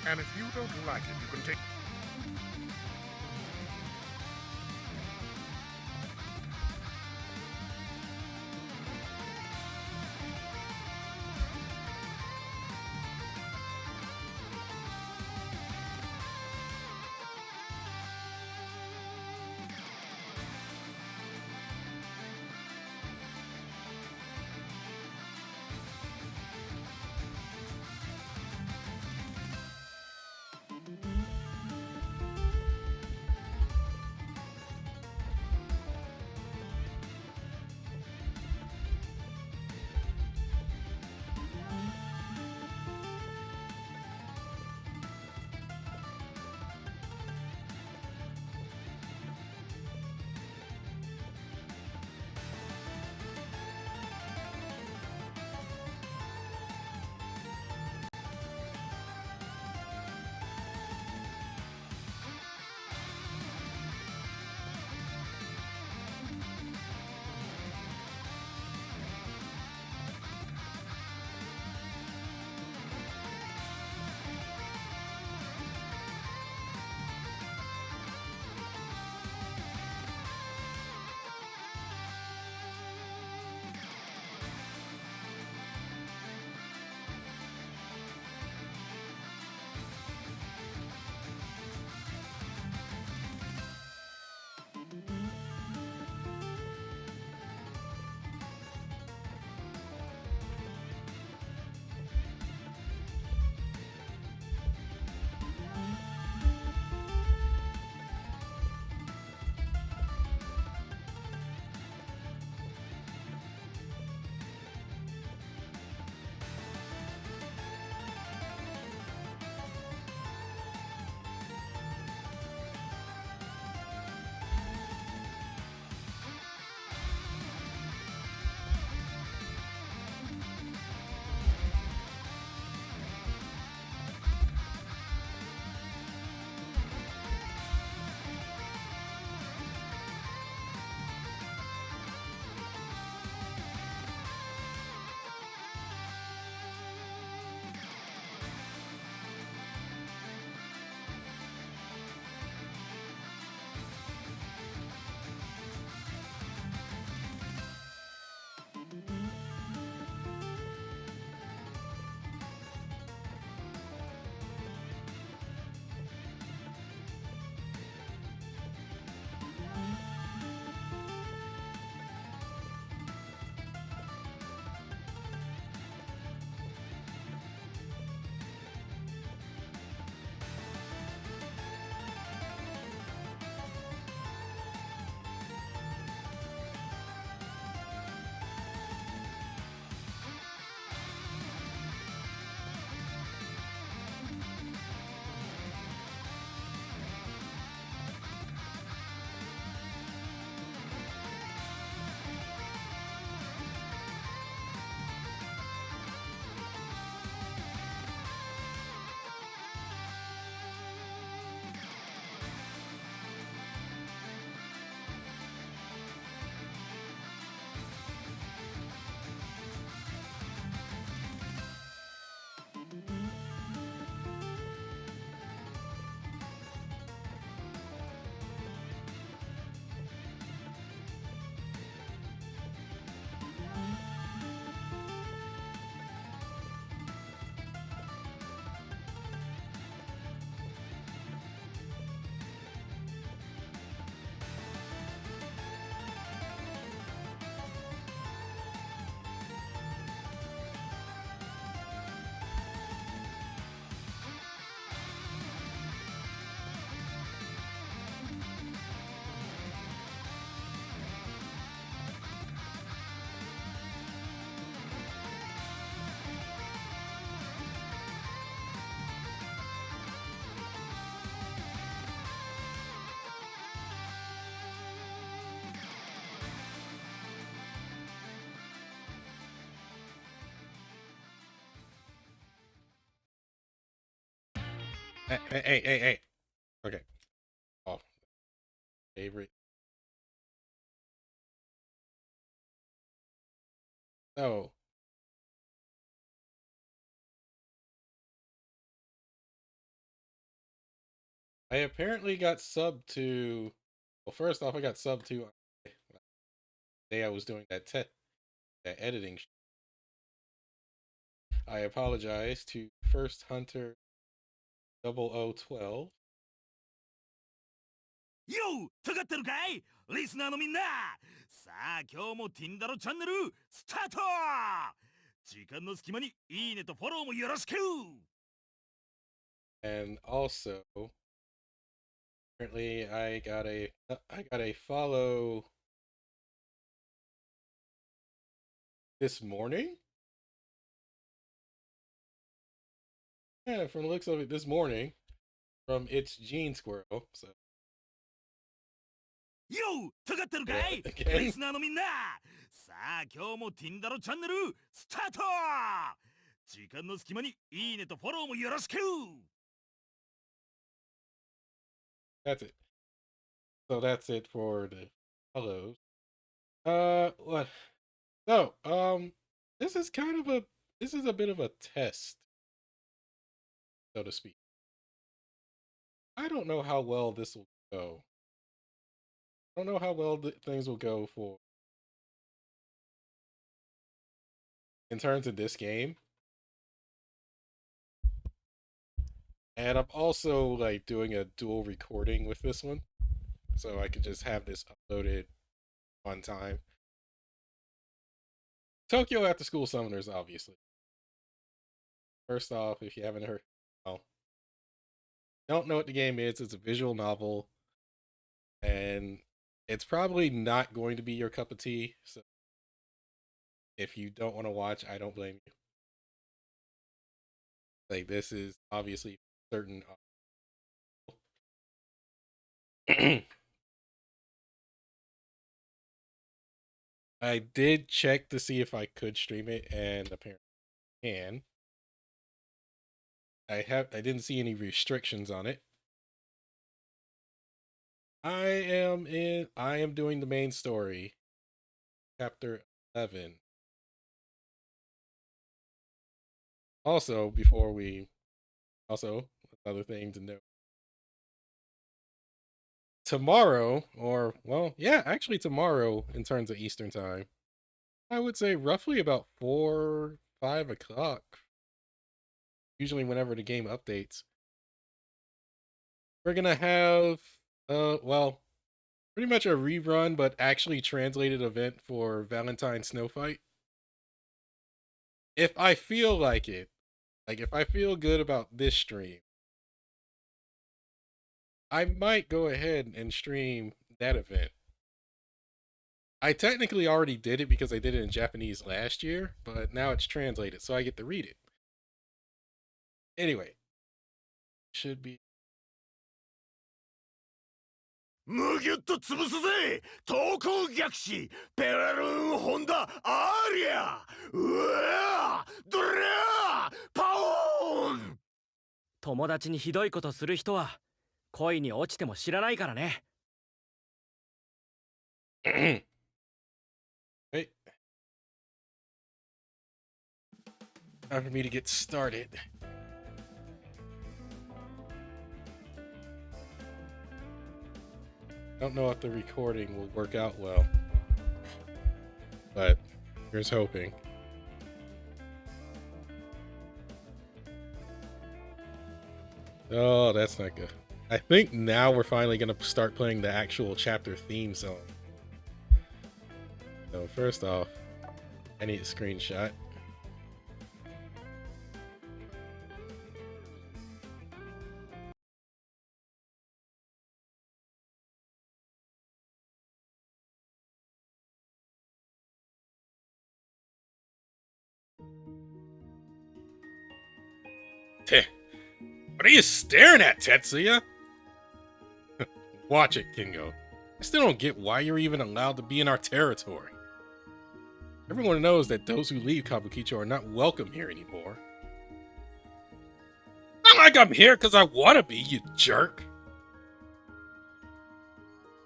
And if you don't like it, you can take. Hey. Okay. Oh, favorite. So, I apparently got subbed to. Well, first off, I got subbed to the day I was doing that editing. I apologize to First Hunter 0012. よう、かかってるかいリスナーのみんな。さあ、今日もティンダロチャンネルスタート。時間の隙間にいいねとフォローもよろしく。 And also, apparently, I got a follow this morning. Yeah, from the looks of it, this morning from It's Gene Squirrel. So よう、かかってるかい again, リスナーのみんな。さあ、今日もティンダロチャンネルスタート。時間の隙間にいいねとフォローもよろしく。 that's it. So that's it for the follows. What? So, this is kind of a this is a bit of a test, so to speak. I don't know how well this will go. I don't know how well things will go for in terms of this game. And I'm also like doing a dual recording with this one, so I can just have this uploaded one time. Tokyo After School Summoners, obviously. First off, if you haven't heard, well, don't know what the game is. It's a visual novel, and it's probably not going to be your cup of tea. So if you don't want to watch, I don't blame you. Like this is obviously certain. I did check to see if I could stream it, and apparently I can. I didn't see any restrictions on it. I am doing the main story, chapter 11. Also, another thing to note. Tomorrow, or well, yeah, actually tomorrow in terms of Eastern time, I would say roughly about 5 o'clock. Usually whenever the game updates. We're gonna have well, pretty much a rerun, but actually translated event for Valentine's Snow Fight. If I feel like it, like if I feel good about this stream, I might go ahead and stream that event. I technically already did it because I did it in Japanese last year, but now it's translated, so I get to read it. Anyway, should be むぎゅっと潰すぜ闘魂逆襲ペラルーンホンダアーリアうわドラーパオーン友達にひどいことする人は恋に落ちても知らないからね。wait. Time for me to get started. Don't know if the recording will work out well, but here's hoping. Oh, that's not good. I think now we're finally going to start playing the actual chapter theme song. So first off, I need a screenshot. What are you staring at, Tetsuya? Watch it, Kingo. I still don't get why you're even allowed to be in our territory. Everyone knows that those who leave Kabukicho are not welcome here anymore. Not like I'm here because I want to be, you jerk.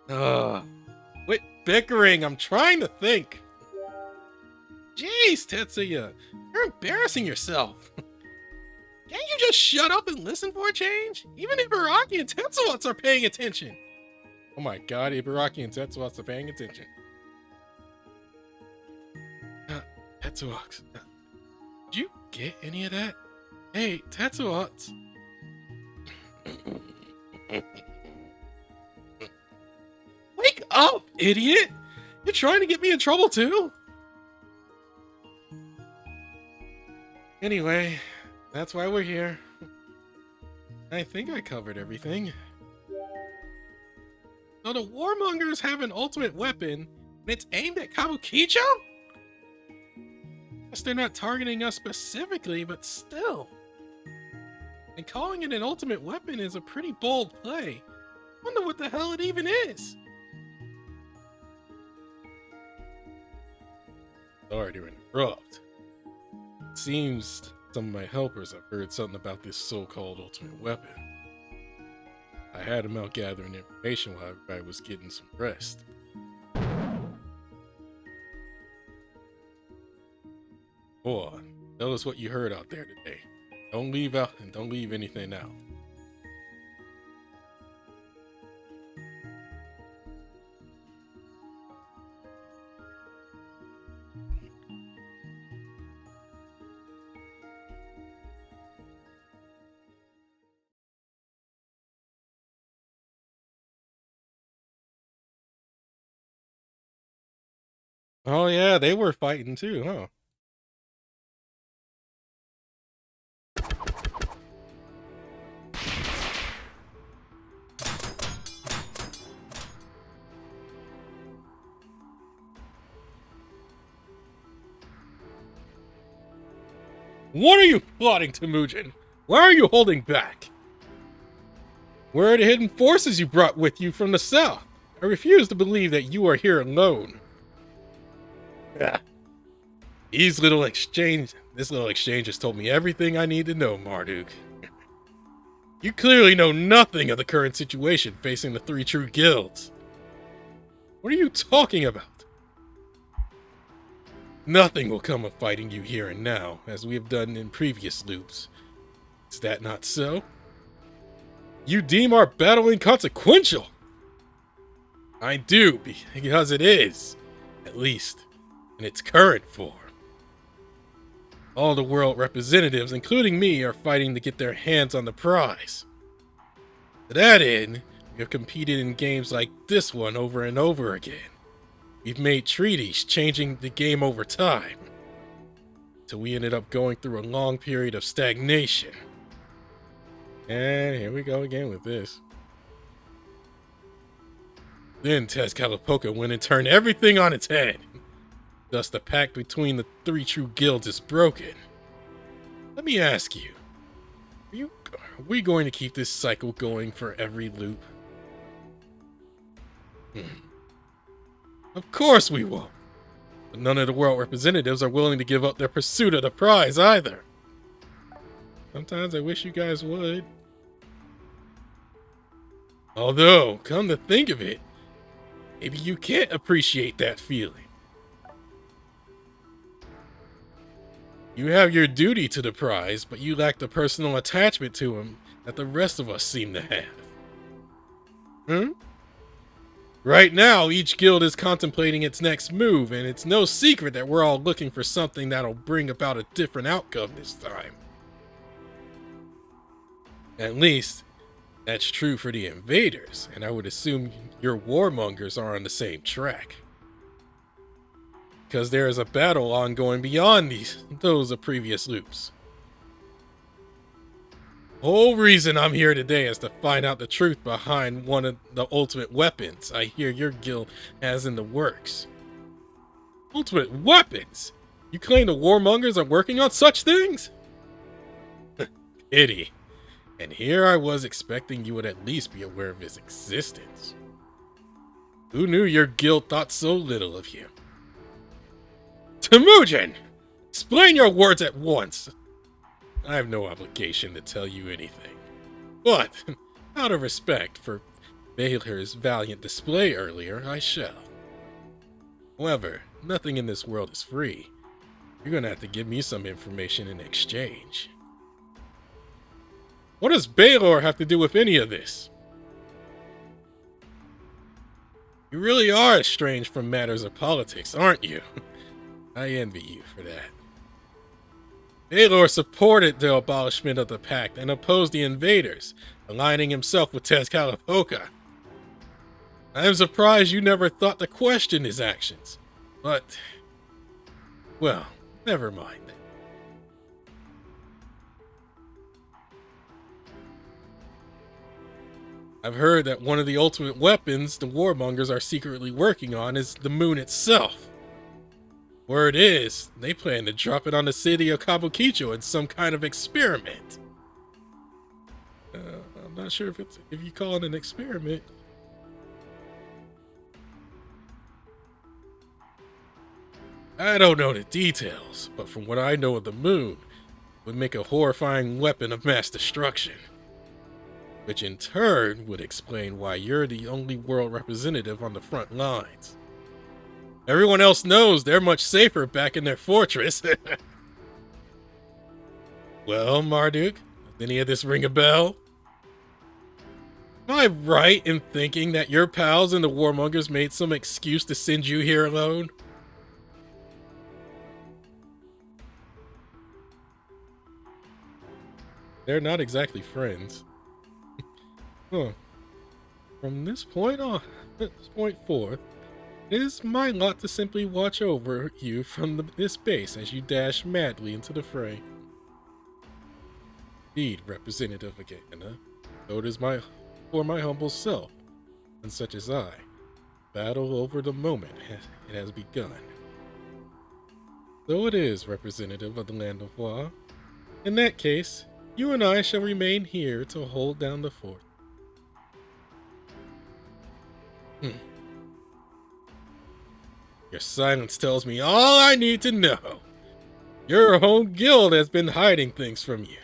Quit bickering. I'm trying to think. Jeez, Tetsuya. You're embarrassing yourself. Can't you just shut up and listen for a change? Even Ibaraki and Tetsuwatsu are paying attention. Oh my god, Ibaraki and Tetsuwatsu are paying attention. Tetsuwatsu, did you get any of that? Hey, Tetsuwatsu. Wake up, idiot! You're trying to get me in trouble too? Anyway, that's why we're here. I think I covered everything. So the warmongers have an ultimate weapon, and it's aimed at Kabukicho? Guess they're not targeting us specifically, but still. And calling it an ultimate weapon is a pretty bold play. Wonder what the hell it even is. Sorry to interrupt. It seems some of my helpers have heard something about this so-called ultimate weapon. I had them out gathering information while everybody was getting some rest. Go on, tell us what you heard out there today. Don't leave out and don't leave anything out. Oh yeah, they were fighting too, huh? What are you plotting, Temujin? Why are you holding back? Where are the hidden forces you brought with you from the south? I refuse to believe that you are here alone. Ah, this little exchange has told me everything I need to know, Marduk. You clearly know nothing of the current situation facing the three true guilds. What are you talking about? Nothing will come of fighting you here and now, as we have done in previous loops. Is that not so? You deem our battle inconsequential! I do, because it is, at least, in its current form. All the world representatives, including me, are fighting to get their hands on the prize. To that end, we have competed in games like this one over and over again. We've made treaties, changing the game over time, till we ended up going through a long period of stagnation. And here we go again with this. Then Tezcatlipoca went and turned everything on its head. Thus, the pact between the three true guilds is broken. Let me ask you, are we going to keep this cycle going for every loop? Of course we won't. But none of the world representatives are willing to give up their pursuit of the prize either. Sometimes I wish you guys would. Although, come to think of it, maybe you can't appreciate that feeling. You have your duty to the prize, but you lack the personal attachment to him that the rest of us seem to have. Right now, each guild is contemplating its next move, and it's no secret that we're all looking for something that'll bring about a different outcome this time. At least, that's true for the invaders, and I would assume your warmongers are on the same track. Because there is a battle ongoing beyond those of previous loops. The whole reason I'm here today is to find out the truth behind one of the ultimate weapons I hear your guild has in the works. Ultimate weapons? You claim the warmongers are working on such things? Pity. And here I was expecting you would at least be aware of his existence. Who knew your guild thought so little of you? Temujin! Explain your words at once! I have no obligation to tell you anything. But, out of respect for Baylor's valiant display earlier, I shall. However, nothing in this world is free. You're gonna have to give me some information in exchange. What does Baylor have to do with any of this? You really are estranged from matters of politics, aren't you? I envy you for that. Baylor supported the abolishment of the pact and opposed the invaders, aligning himself with Tezcatlipoca. I am surprised you never thought to question his actions. But, well, never mind. I've heard that one of the ultimate weapons the warmongers are secretly working on is the moon itself. Word is, they plan to drop it on the city of Kabukicho in some kind of experiment. I'm not sure if you call it an experiment. I don't know the details, but from what I know of the moon, it would make a horrifying weapon of mass destruction. Which in turn would explain why you're the only world representative on the front lines. Everyone else knows they're much safer back in their fortress. Well, Marduk, does any of this ring a bell? Am I right in thinking that your pals and the warmongers made some excuse to send you here alone? They're not exactly friends. Huh. From this point forth, it is my lot to simply watch over you from this base as you dash madly into the fray. Indeed, Representative Agana, so it is for my humble self, and such as I, battle over the moment it has begun. So it is, Representative of the Land of Wa. In that case, you and I shall remain here to hold down the fort. Your silence tells me all I need to know. Your own guild has been hiding things from you.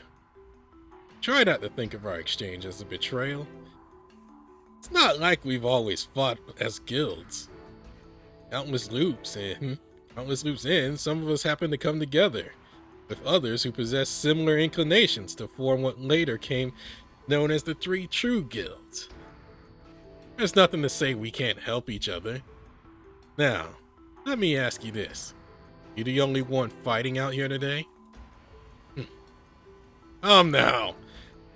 Try not to think of our exchange as a betrayal. It's not like we've always fought as guilds. Countless loops in, some of us happen to come together, with others who possess similar inclinations to form what later came known as the Three True Guilds. There's nothing to say we can't help each other. Now, let me ask you this. You the only one fighting out here today? Now.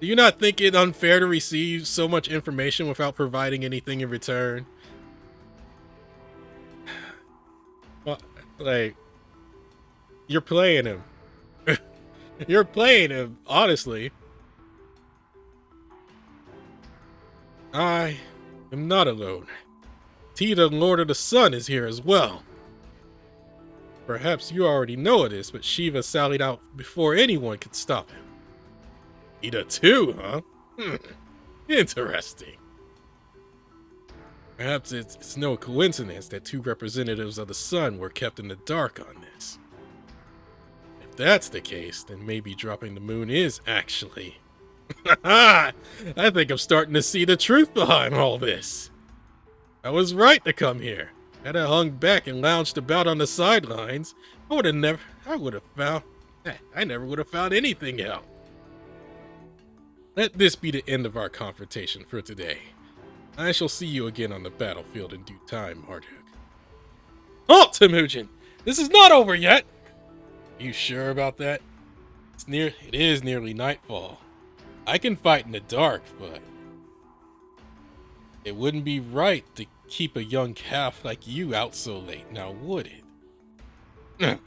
Do you not think it unfair to receive so much information without providing anything in return? Well, like, you're playing him. You're playing him, honestly. I am not alone. Tita, Lord of the Sun, is here as well. Perhaps you already know of this, but Shiva sallied out before anyone could stop him. Tita too, huh? Interesting. Perhaps it's no coincidence that two representatives of the Sun were kept in the dark on this. If that's the case, then maybe dropping the moon is actually... I think I'm starting to see the truth behind all this. I was right to come here. Had I hung back and lounged about on the sidelines, I never would have found anything out. Let this be the end of our confrontation for today. I shall see you again on the battlefield in due time, Marduk. Halt, Temujin! This is not over yet! Are you sure about that? It is nearly nightfall. I can fight in the dark, but it wouldn't be right to keep a young calf like you out so late, now would it?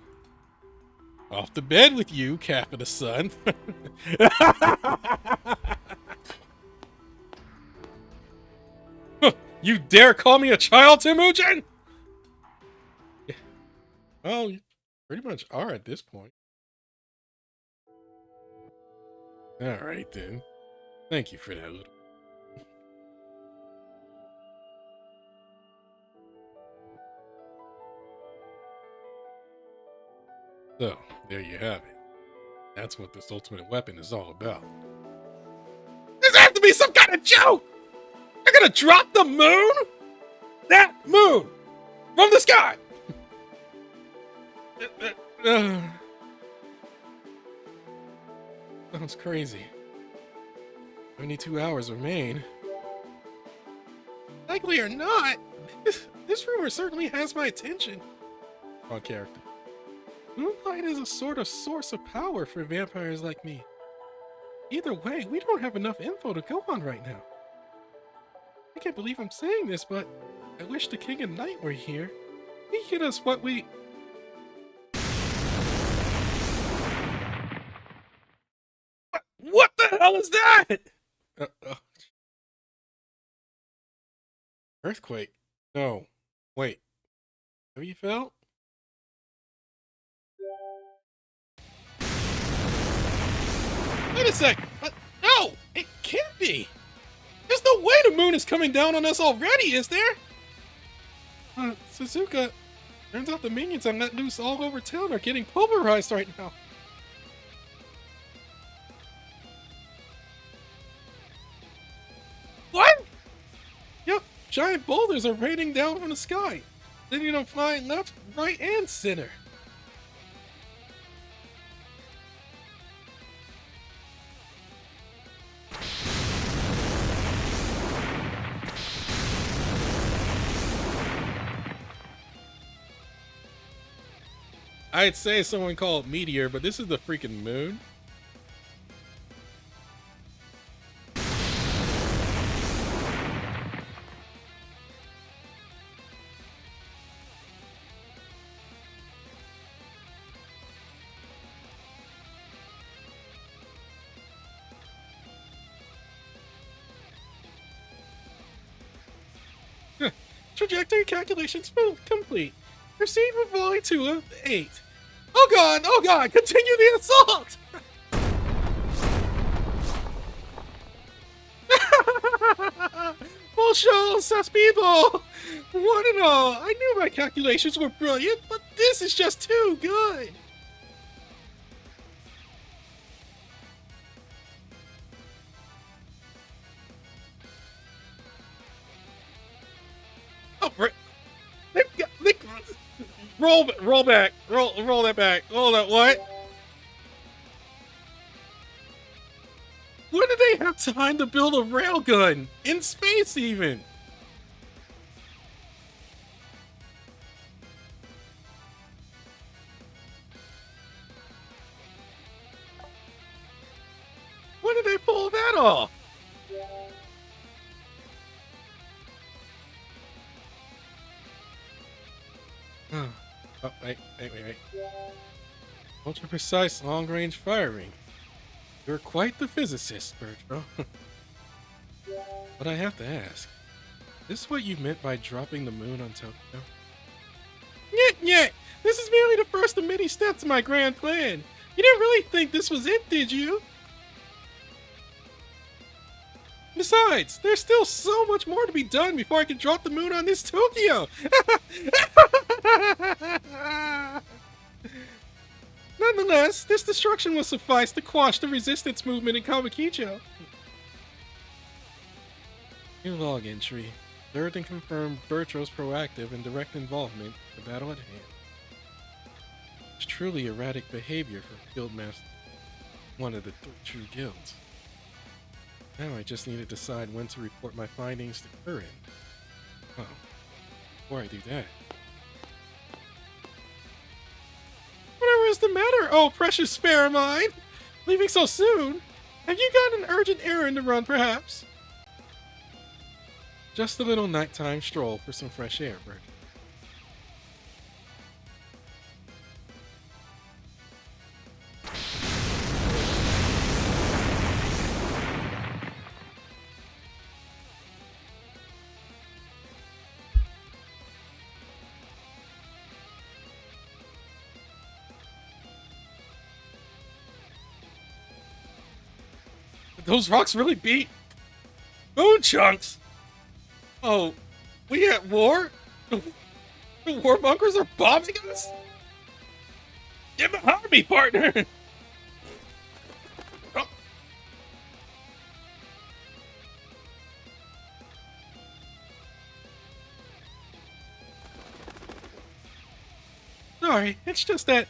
Off to bed with you, calf of the sun. You dare call me a child, Temujin? Well, you pretty much are at this point. Alright then. Thank you for that little. So, there you have it. That's what this ultimate weapon is all about. This has to be some kind of joke! They're gonna drop the moon? That moon! From the sky! Sounds crazy. 22 hours remain. Likely or not, this rumor certainly has my attention. On character. Moonlight is a sort of source of power for vampires like me. Either way, we don't have enough info to go on right now. I can't believe I'm saying this, but I wish the King and Knight were here. He get us what we... What the hell is that? Earthquake? No. Wait. Have you felt? Wait a sec! No! It can't be! There's no way the moon is coming down on us already, is there? Suzuka, turns out the minions I'm let loose all over town are getting pulverized right now. What? Yep, giant boulders are raining down from the sky. Sending them flying left, right, and center. I'd say someone called meteor, but this is the freaking moon. Trajectory calculations complete. Proceed with volley 2 of 8. Oh god, continue the assault! Full show, Saspibo! One and all, I knew my calculations were brilliant, but this is just too good! Oh, roll back, roll that back. Hold on, what? When did they have time to build a railgun? In space, even? When did they pull that off? Oh, wait. Ultra precise long range firing. You're quite the physicist, Bertram. But I have to ask, is this what you meant by dropping the moon on Tokyo? Nyet! This is merely the first of many steps in my grand plan. You didn't really think this was it, did you? Besides, there's still so much more to be done before I can drop the moon on this Tokyo! Nonetheless, this destruction will suffice to quash the resistance movement in Kawakicho. New log entry. Observed and confirmed Bertro's proactive and direct involvement in the battle at hand. It's truly erratic behavior for Guildmaster, one of the true guilds. Now I just need to decide when to report my findings to Kurin. Oh, before I do that... Whatever is the matter, oh precious spare of mine? Leaving so soon? Have you got an urgent errand to run, perhaps? Just a little nighttime stroll for some fresh air, Bert. Those rocks really beat moon chunks. Oh, we at war? The warmongers are bombing us? Get behind me, partner! Oh. Sorry, it's just that,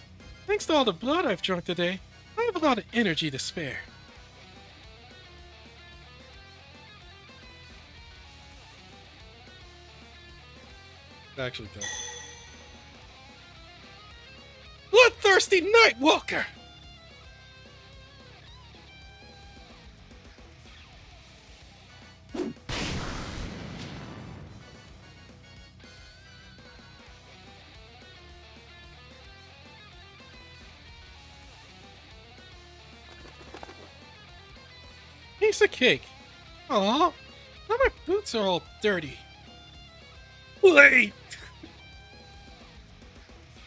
thanks to all the blood I've drunk today, I have a lot of energy to spare. Actually, does. Bloodthirsty Nightwalker! Piece of cake. Aw, now my boots are all dirty. Wait!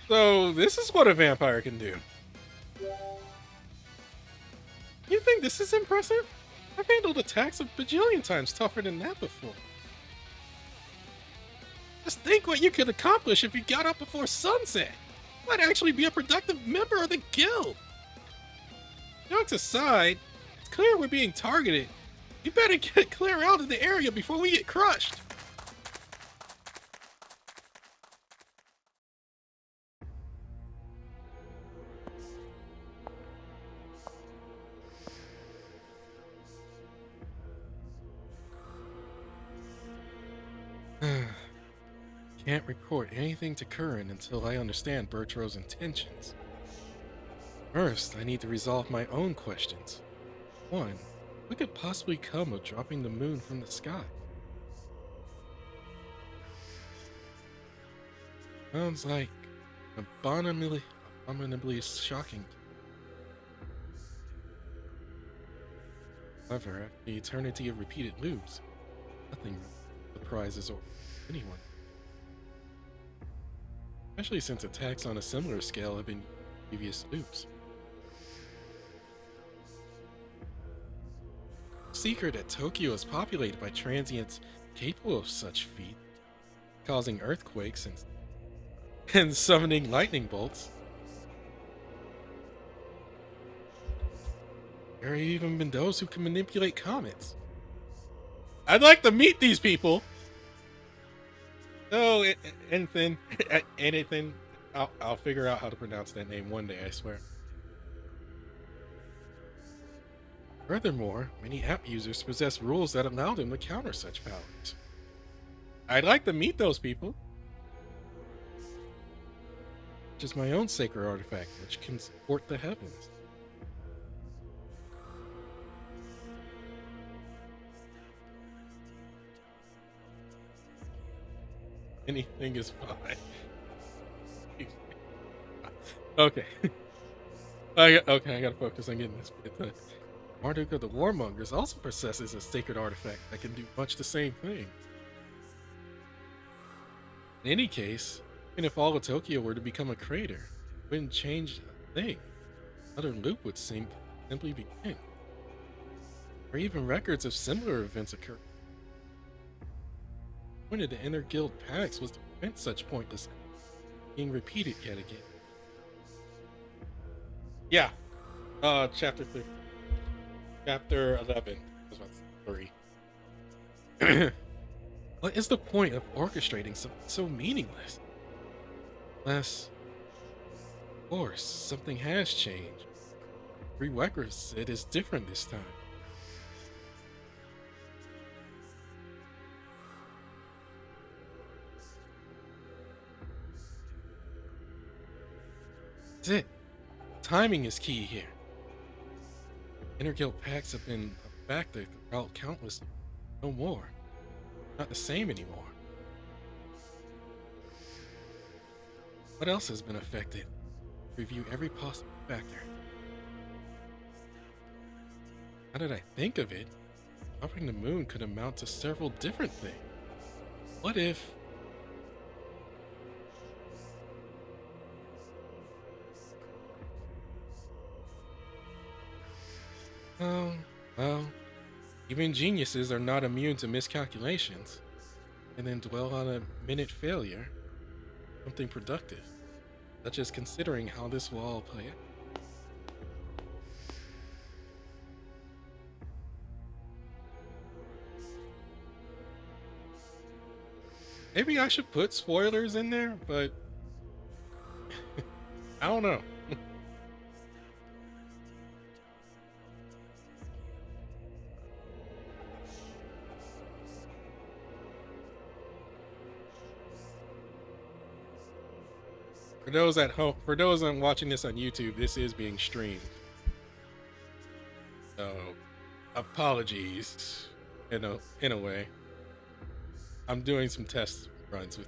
So, this is what a vampire can do. You think this is impressive? I've handled attacks a bajillion times tougher than that before. Just think what you could accomplish if you got up before sunset. You might actually be a productive member of the guild. Jokes aside, it's clear we're being targeted. You better get clear out of the area before we get crushed. Can't report anything to Curran until I understand Bertro's intentions. First, I need to resolve my own questions. One, what could possibly come of dropping the moon from the sky? Sounds like abominably shocking. However, after the eternity of repeated loops, nothing surprises or anyone. Especially since attacks on a similar scale have been in previous loops. Secret that Tokyo is populated by transients capable of such feats, causing earthquakes and summoning lightning bolts. There have even been those who can manipulate comets. I'd like to meet these people. No, anything, anything. I'll figure out how to pronounce that name one day, I swear. Furthermore, many app users possess rules that allow them to counter such powers. I'd like to meet those people. Just my own sacred artifact, which can support the heavens. Anything is fine. Okay. I gotta focus on getting this bit done. Marduk of the Warmongers also possesses a sacred artifact that can do much the same thing. In any case, even if all of Tokyo were to become a crater, it wouldn't change a thing. Another loop would simply begin. Or even records of similar events occur. The point of the Inner Guild pacts was to prevent such pointless being repeated yet again. Yeah. Chapter 3. Chapter 11. I was about to say 3. What is the point of orchestrating something so meaningless? Unless, of course, something has changed. Prerequisite is different this time. That's it. Timing is key here. Interguild pacts have been a factor throughout countless years. No more. Not the same anymore. What else has been affected? Review every possible factor. Now that I think of it, dropping the moon could amount to several different things. What if... Oh, well, even geniuses are not immune to miscalculations, and then dwell on a minute failure, something productive, such as considering how this will all play out. Maybe I should put spoilers in there, but I don't know. For those at home, for those watching this on YouTube, this is being streamed. So apologies in a way. I'm doing some test runs with.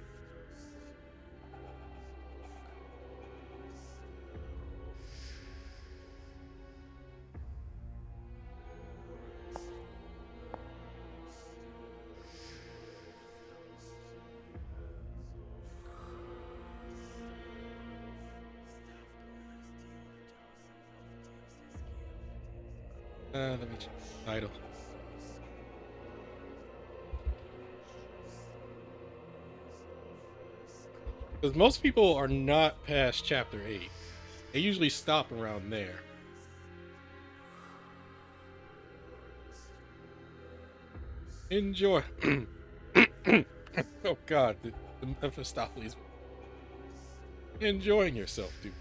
Let me check the title. Because most people are not past chapter 8. They usually stop around there. Enjoy. Oh God, the Mephistopheles. Enjoying yourself, dude.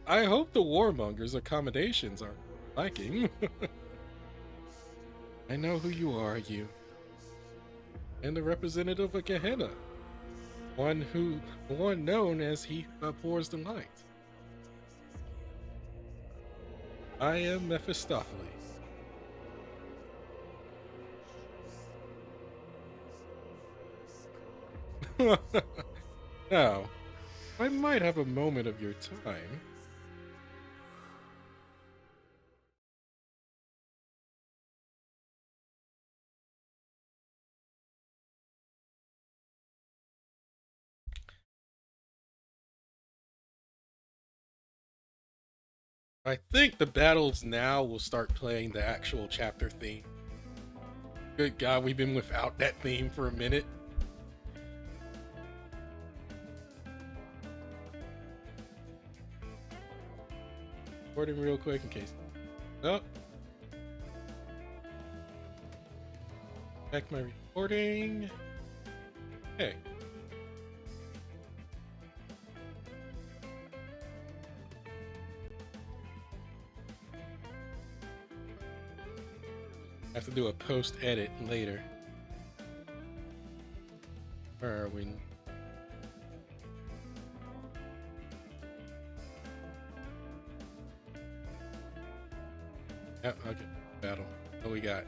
I hope the warmongers' accommodations are liking. I know who you are, you. And the representative of Gehenna. One known as he who abhors the light. I am Mephistopheles. Now, I might have a moment of your time. I think the battles now will start playing the actual chapter theme. Good God, we've been without that theme for a minute. Recording real quick in case. Oh. Check my recording. Okay. I have to do a post edit later. Where are we? Yep, okay. Battle. What we got?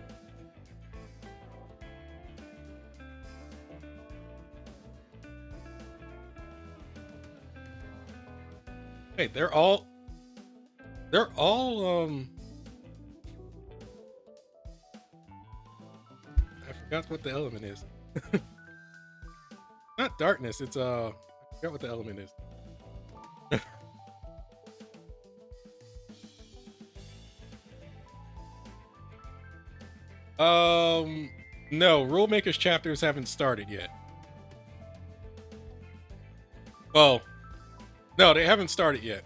Hey, they're all I forgot what the element is. Not darkness, it's I forgot what the element is. No, rule makers chapters haven't started yet. Well, no, they haven't started yet.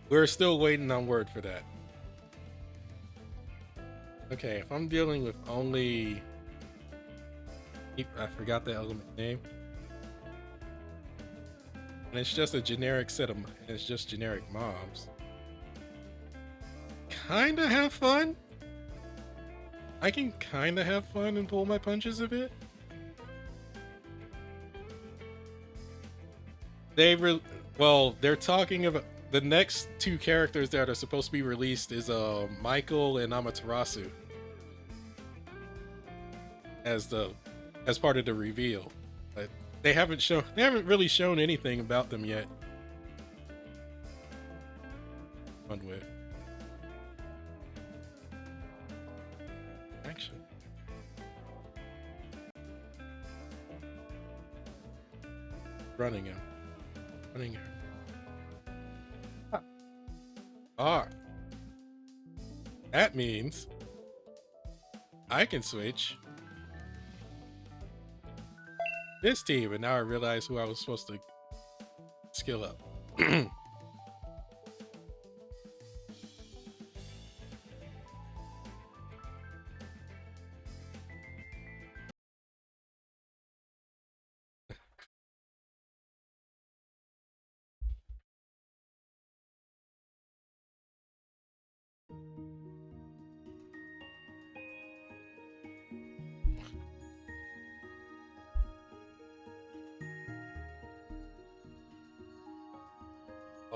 We're still waiting on word for that. Okay, if I'm dealing with only I forgot the element name. And it's just a generic set of and it's just generic mobs. Kinda have fun. I can kinda have fun and pull my punches a bit. They're talking about the next two characters that are supposed to be released is Michael and Amaterasu as part of the reveal. But they haven't really shown anything about them yet. Fun with action. Running him. Running him. Ah. That means I can switch this team, and now I realize who I was supposed to skill up.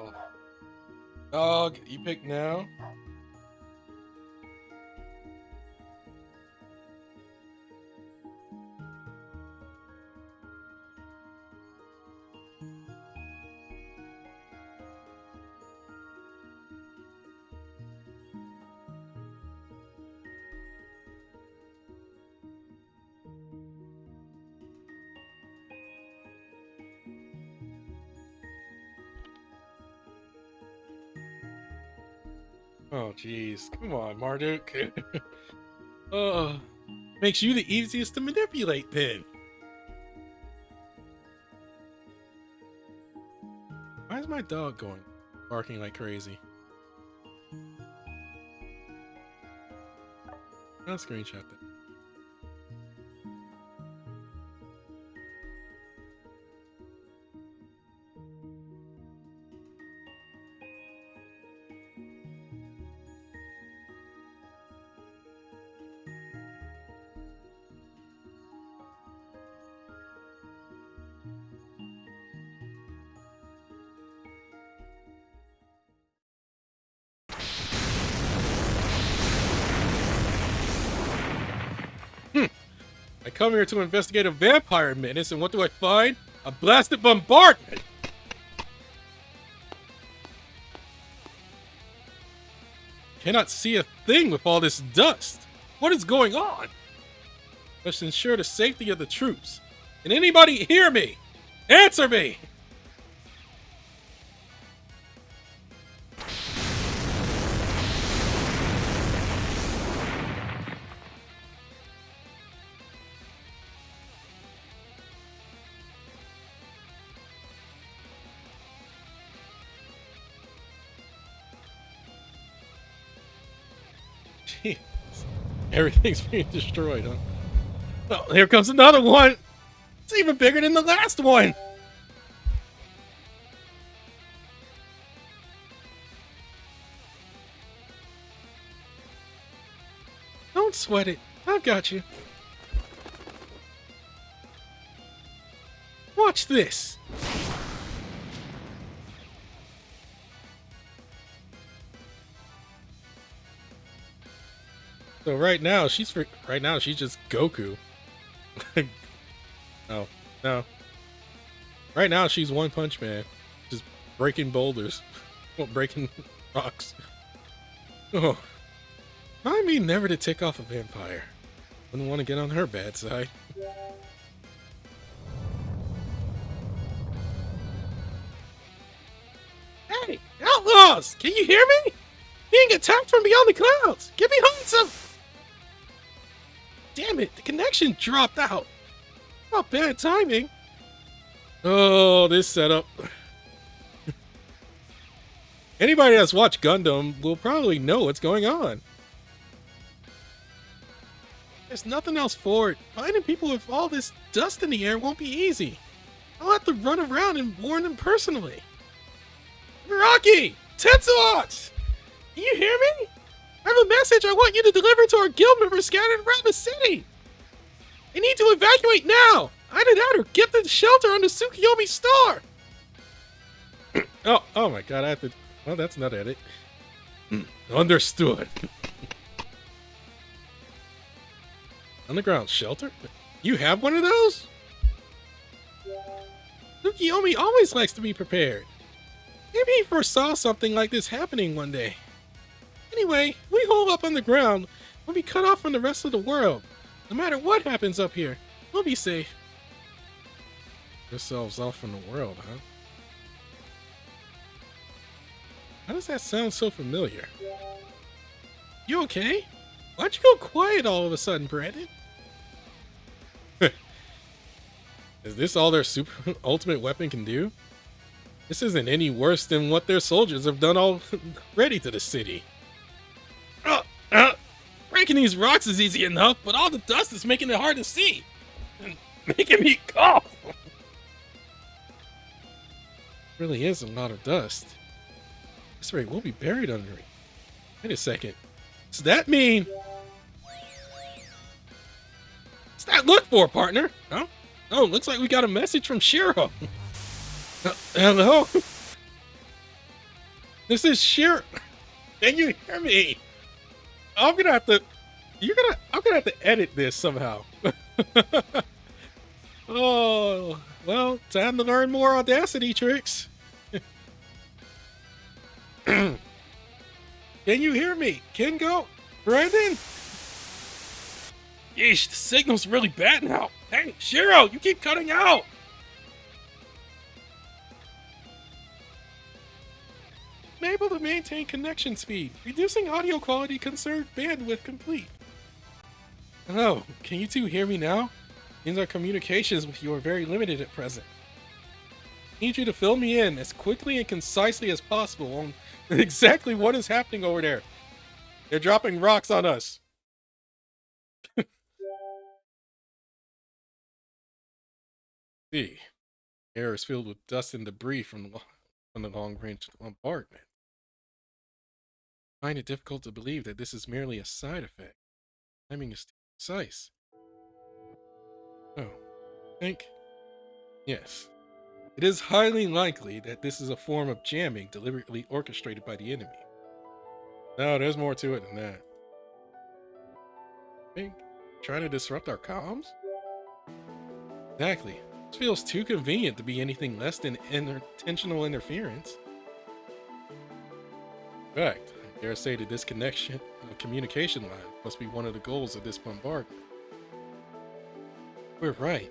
Oh. Dog, you pick now? Oh, jeez. Come on, Marduk. Oh, makes you the easiest to manipulate then. Why is my dog going barking like crazy? I'll screenshot that. I come here to investigate a vampire menace, and what do I find? A blasted bombardment! Cannot see a thing with all this dust. What is going on? Must ensure the safety of the troops. Can anybody hear me? Answer me! Jeez. Everything's being destroyed, huh? Oh, here comes another one! It's even bigger than the last one! Don't sweat it. I've got you. Watch this. So right now she's just Goku. No, no. Right now she's One Punch Man, just breaking boulders, well, breaking rocks. Oh, I mean never to tick off a vampire. Wouldn't want to get on her bad side. Hey, outlaws! Can you hear me? Being attacked from beyond the clouds! Get behind some! Damn it, the connection dropped out. Not bad timing. Oh, this setup. Anybody that's watched Gundam will probably know what's going on. There's nothing else for it. Finding people with all this dust in the air won't be easy. I'll have to run around and warn them personally. Rocky! Tetsuots! Can you hear me? I have a message I want you to deliver to our guild members scattered around the city. They need to evacuate now. Either that or get to the shelter on the Tsukiyomi Star. Oh my god, I have to... Well, that's not edit. Understood. Underground shelter? You have one of those? Tsukiyomi always likes to be prepared. Maybe he foresaw something like this happening one day. Anyway, we hole up on the ground, we'll be cut off from the rest of the world. No matter what happens up here, we'll be safe. Yourselves off from the world, huh? How does that sound so familiar? You okay? Why'd you go quiet all of a sudden, Brandon? Is this all their super ultimate weapon can do? This isn't any worse than what their soldiers have done already to the city. Breaking these rocks is easy enough, but all the dust is making it hard to see. And making me cough. Really is a lot of dust. At this rate, we'll be buried under it. Wait a second. Does that mean... What's that look for, partner? Huh? Oh, looks like we got a message from Shiro. Hello? This is sheer. Can you hear me? I'm gonna have to. I'm gonna have to edit this somehow. Oh, well, time to learn more Audacity tricks. Can you hear me? Kingo? Brandon? Yeesh, the signal's really bad now. Hey, Shiro, you keep cutting out. Unable to maintain connection speed. Reducing audio quality conserved bandwidth complete. Oh, can you two hear me now? Means our communications with you are very limited at present. I need you to fill me in as quickly and concisely as possible on exactly what is happening over there. They're dropping rocks on us. See, air is filled with dust and debris from the long-range bombardment. I find it difficult to believe that this is merely a side effect. Timing is too precise. Oh, think? Yes. It is highly likely that this is a form of jamming deliberately orchestrated by the enemy. No, there's more to it than that. Think? Trying to disrupt our comms? Exactly. This feels too convenient to be anything less than intentional interference. In fact, I dare say that this connection, communication line must be one of the goals of this bombardment. We're right.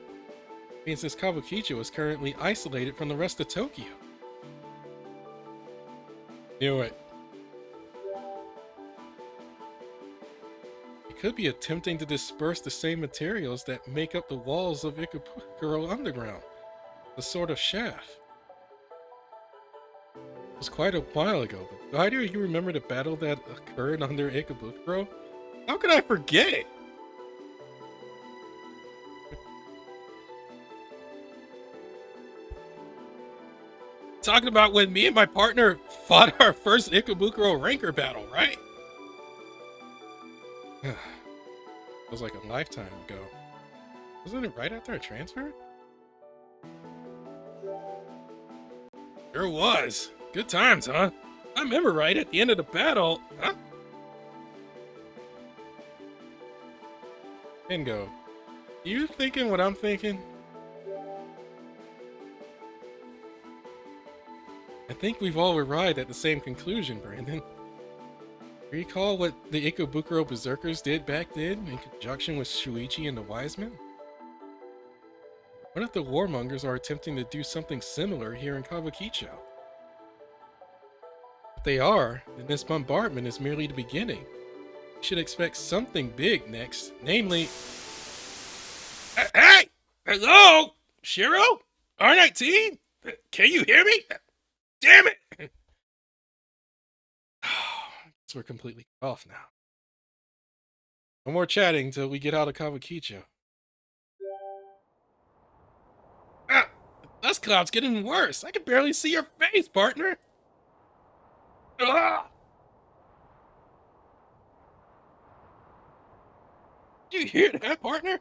It means this Kabukicho is currently isolated from the rest of Tokyo. Knew it. It could be attempting to disperse the same materials that make up the walls of Ikebukuro Underground, the sort of shaft. It was quite a while ago, but why do you remember the battle that occurred under Ikebukuro? How could I forget it? Talking about when me and my partner fought our first Ikebukuro ranker battle, right? Feels like a lifetime ago. Wasn't it right after I transferred? Sure was. Good times, huh? I remember right at the end of the battle, huh? Bingo. You thinking what I'm thinking? I think we've all arrived at the same conclusion, Brandon. Recall what the Ikebukuro Berserkers did back then in conjunction with Shuichi and the Wise Men? What if the warmongers are attempting to do something similar here in Kabukicho? If they are, then this bombardment is merely the beginning. We should expect something big next, namely... Hey! Hello? Shiro? R19? Can you hear me? Damn it! Guess we're completely cut off now. No more chatting till we get out of Kabukicho. Ah! The dust cloud's getting worse. I can barely see your face, partner. Ah! Did you hear that, partner?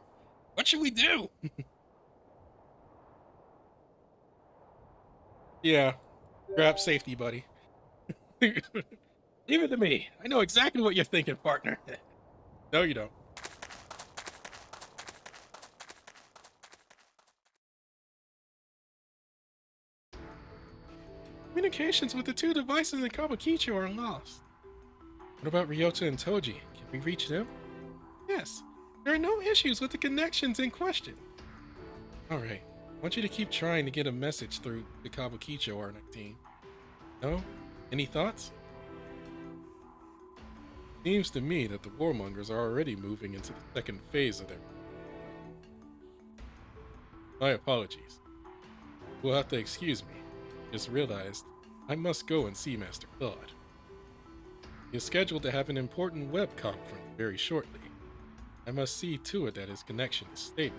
What should we do? Yeah, grab safety, buddy. Leave it to me. I know exactly what you're thinking, partner. No, you don't. Communications with the two devices in Kabukicho are lost. What about Ryota and Toji? Can we reach them? Yes. There are no issues with the connections in question. Alright. I want you to keep trying to get a message through the Kabukicho R19. No? Any thoughts? Seems to me that the warmongers are already moving into the second phase of their... My apologies. You'll have to excuse me. Just realized I must go and see Master Claude. He is scheduled to have an important web conference very shortly. I must see to it that his connection is stable.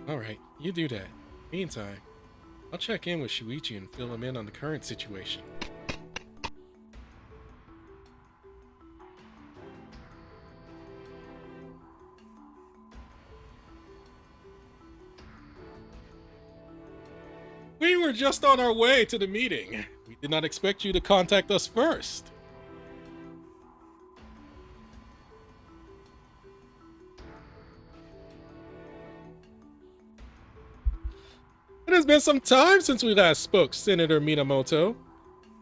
Alright, you do that. Meantime, I'll check in with Shuichi and fill him in on the current situation. We were just on our way to the meeting. We did not expect you to contact us first. It has been some time since we last spoke, Senator Minamoto.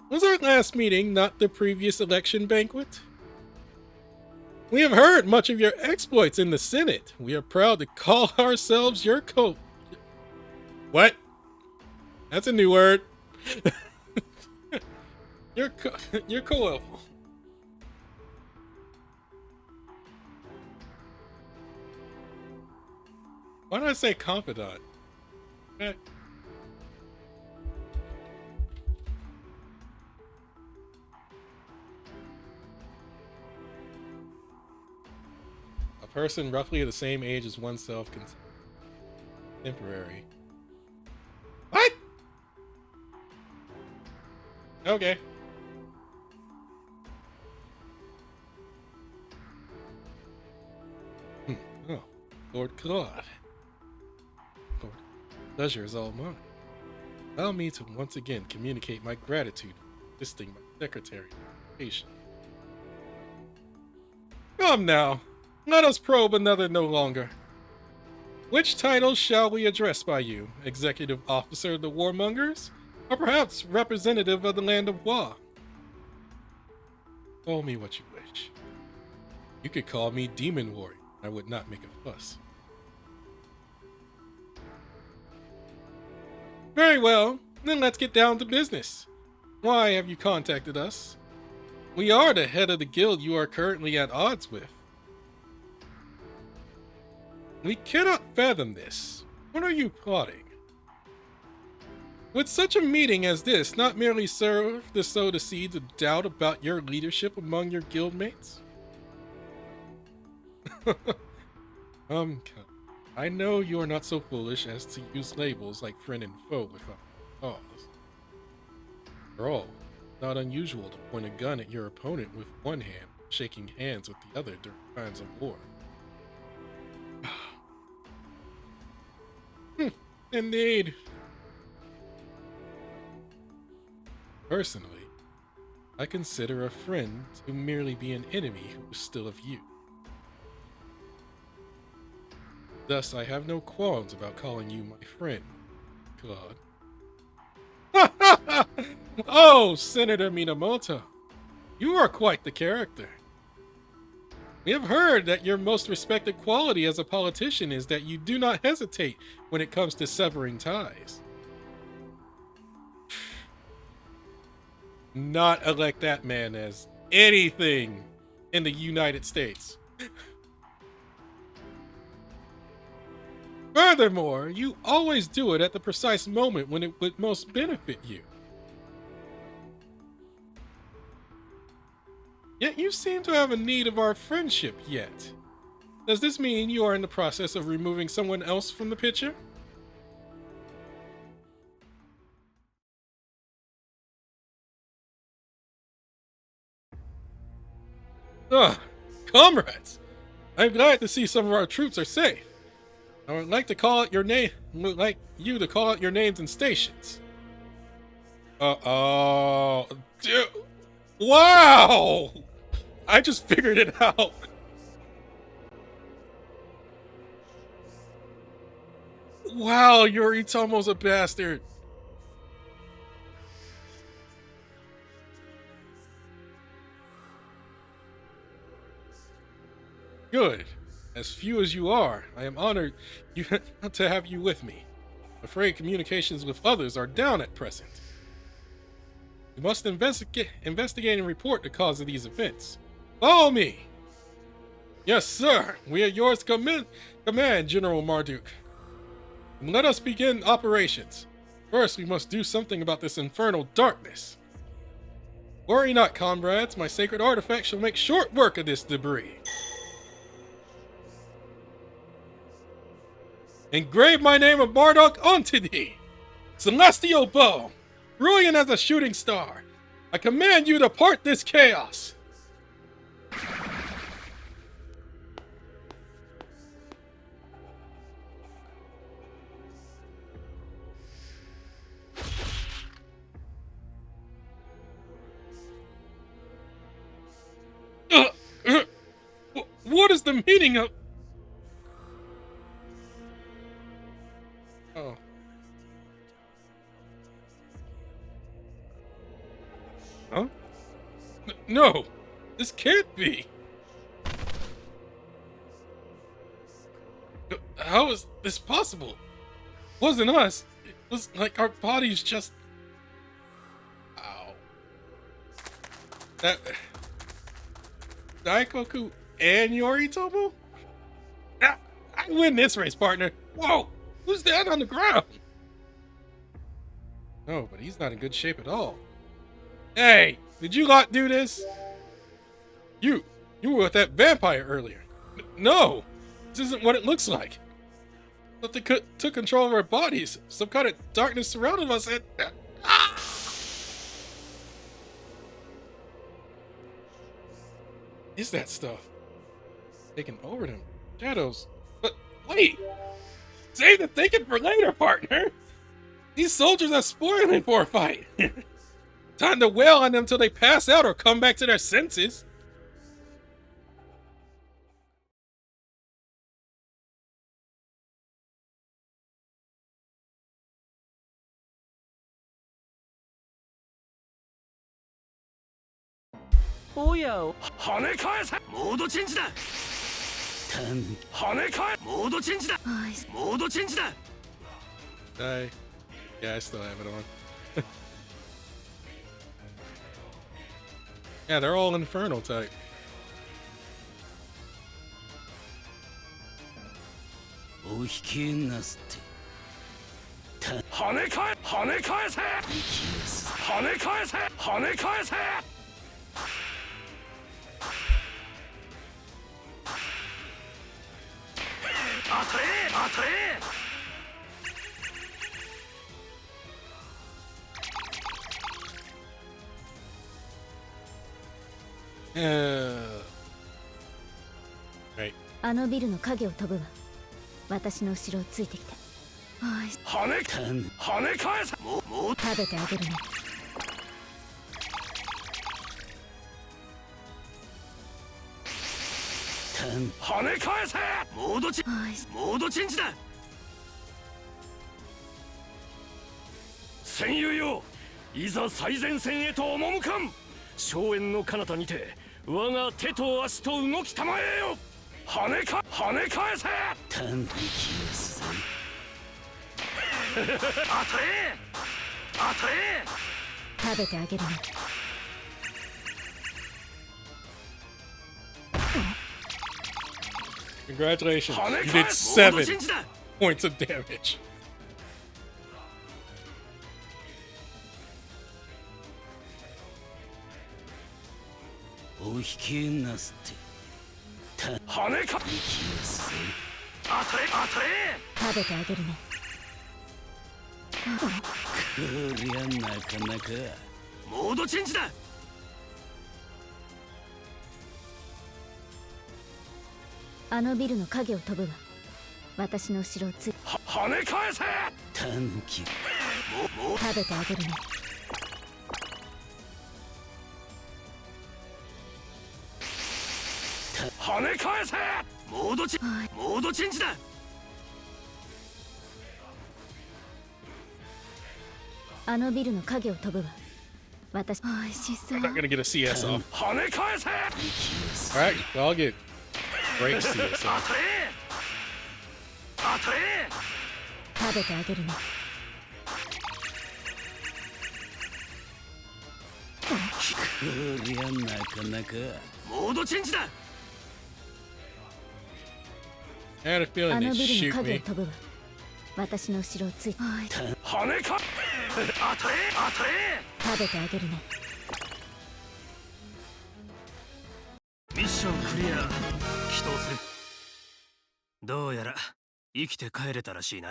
Was our last meeting not the previous election banquet? We have heard much of your exploits in the Senate. We are proud to call ourselves your What? That's a new word. Your your co Why did I say confidant? A person roughly the same age as oneself, contemporary. What? Okay. Oh, Lord Claude. Lord, pleasure is all mine. Allow me to once again communicate my gratitude for assisting my secretary. Patient. Come now, let us probe another no longer. Which title shall we address by you? Executive Officer of the Warmongers? Or perhaps representative of the Land of Wa? Call me what you wish. You could call me Demon Warrior. I would not make a fuss. Very well, then let's get down to business. Why have you contacted us? We are the head of the guild you are currently at odds with. We cannot fathom this. What are you plotting? Would such a meeting as this not merely serve to sow the seeds of doubt about your leadership among your guildmates? Come. I know you are not so foolish as to use labels like friend and foe without cause. After all, it's not unusual to point a gun at your opponent with one hand, shaking hands with the other during times of war. Indeed. Personally, I consider a friend to merely be an enemy who is still of you. Thus, I have no qualms about calling you my friend, Claude. Oh, Senator Minamoto, you are quite the character. We have heard that your most respected quality as a politician is that you do not hesitate when it comes to severing ties. Not elect that man as anything in the United States. Furthermore, you always do it at the precise moment when it would most benefit you. Yet you seem to have a need of our friendship yet. Does this mean you are in the process of removing someone else from the picture? Ugh, comrades! I'm glad to see some of our troops are safe. I would like to call out your name. Would like you to call out your names and stations. Oh, dude! Wow! I just figured it out. Wow, Yoritomo's a bastard. Good. As few as you are, I am honored you to have you with me. I'm afraid communications with others are down at present. We must investigate and report the cause of these events. Follow me. Yes, sir. We are yours to command, General Marduk. And let us begin operations. First, we must do something about this infernal darkness. Worry not, comrades. My sacred artifact shall make short work of this debris. Engrave my name of Marduk onto thee. Celestial bow, brilliant as a shooting star. I command you to part this chaos. the meaning of... Oh. Huh? No! This can't be! How is this possible? It wasn't us. It was like our bodies just... Ow. That... Daikoku and Yoritomo? Ah, I win this race, partner. Whoa! Who's that on the ground? No, but he's not in good shape at all. Hey, did you lot do this? You were with that vampire earlier. No, this isn't what it looks like. But they took control of our bodies. Some kind of darkness surrounded us and... Ah! Is that stuff? Taking over them. Shadows. But wait! Save the thinking for later, partner! These soldiers are spoiling for a fight! Time to wail on them till they pass out or come back to their senses. Oh yeah. 跳ね返せモードチェンジだ跳ね返モードチェンジだモードチェンジだ Yeah, I still have it on. Yeah, they're all Inferno type. Oh, 跳ね返せ跳ね返せ跳ね返せ当たれ当たれ Right. あのビルの影を飛ぶわ。私の後ろをついてきて。跳ね返せもう食べてあげるね。跳ね返せモードチェンジだ戦友よいざ最前線へと赴かん荘園の彼方にて我が手と足と動きたまえよ跳ね返せ短期消すぜ当たれ当たれ食べてあげるね。Congratulations, you did 7 points of damage. Oh, 跳ねか当たれ食べてあげるね。こりゃなかなかモードチェンジだあのビルの影を飛ぶわ。私の後ろをついて。跳ね返せタヌキもう食べてあげるね。跳ね返せモードチェンジだあのビルの影を飛ぶわ。私、美味しそう。I'm not gonna get a CS off. 跳ね返せ Alright, well, I'll get break CS 当 off. たれ当たれ食べてあげるね。こりゃなかなかモードチェンジだ I had a あ feeling の they'd ビルの shoot 影を me. 飛ぶわ。私の後ろをついて。跳ねか当たれ食べてあげるね。ミッションクリア祈祷するどうやら生きて帰れたらしいな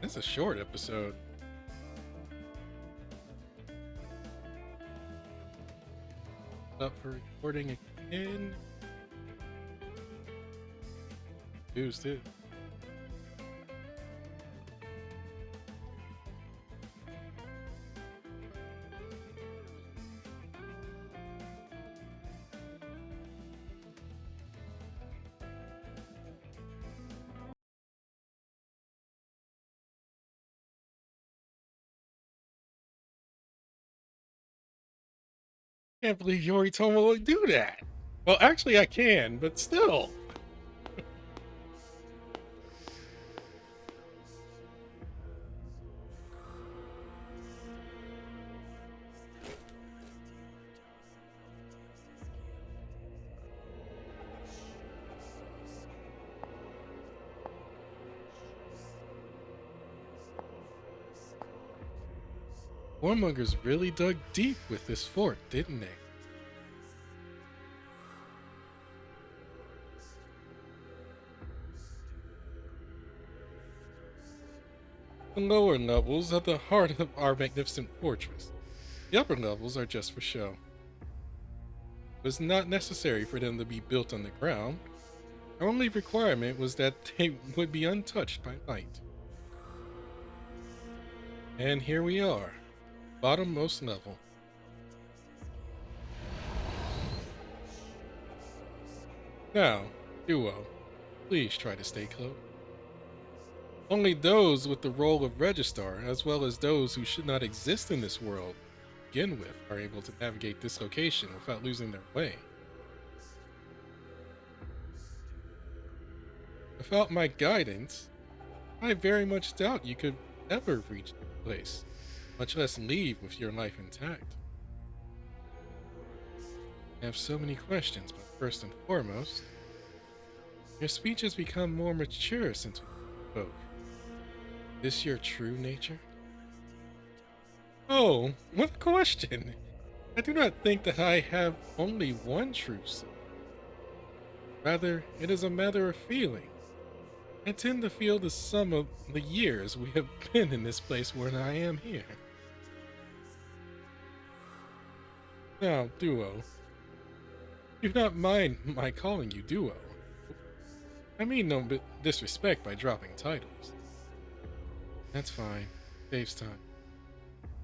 This is a short episode. Up for recording again. Who's this? Can't believe Yoritomo will do that. Well, actually, I can, but still. Warmongers really dug deep with this fort, didn't they? The lower levels are the heart of our magnificent fortress. The upper levels are just for show. It was not necessary for them to be built on the ground. Our only requirement was that they would be untouched by light. And here we are, bottommost level. Now, Duo, please try to stay close. Only those with the role of Registrar, as well as those who should not exist in this world to begin with, are able to navigate this location without losing their way. Without my guidance, I very much doubt you could ever reach the place, much less leave with your life intact. I have so many questions, but first and foremost, your speech has become more mature since we spoke. Is this your true nature? Oh, what a question! I do not think that I have only one true self. Rather, it is a matter of feeling. I tend to feel the sum of the years we have been in this place where I am here. Now, Duo. Do not mind my calling you Duo. I mean no disrespect by dropping titles. That's fine. Saves time.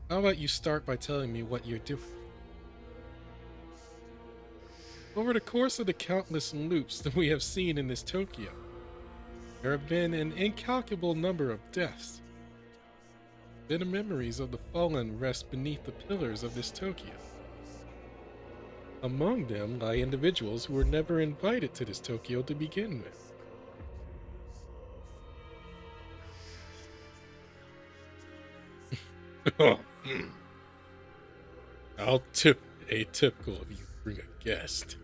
How about you start by telling me what you're doing? Over the course of the countless loops that we have seen in this Tokyo, there have been an incalculable number of deaths. Bitter memories of the fallen rest beneath the pillars of this Tokyo. Among them lie individuals who were never invited to this Tokyo to begin with. How atypical of you to bring a guest.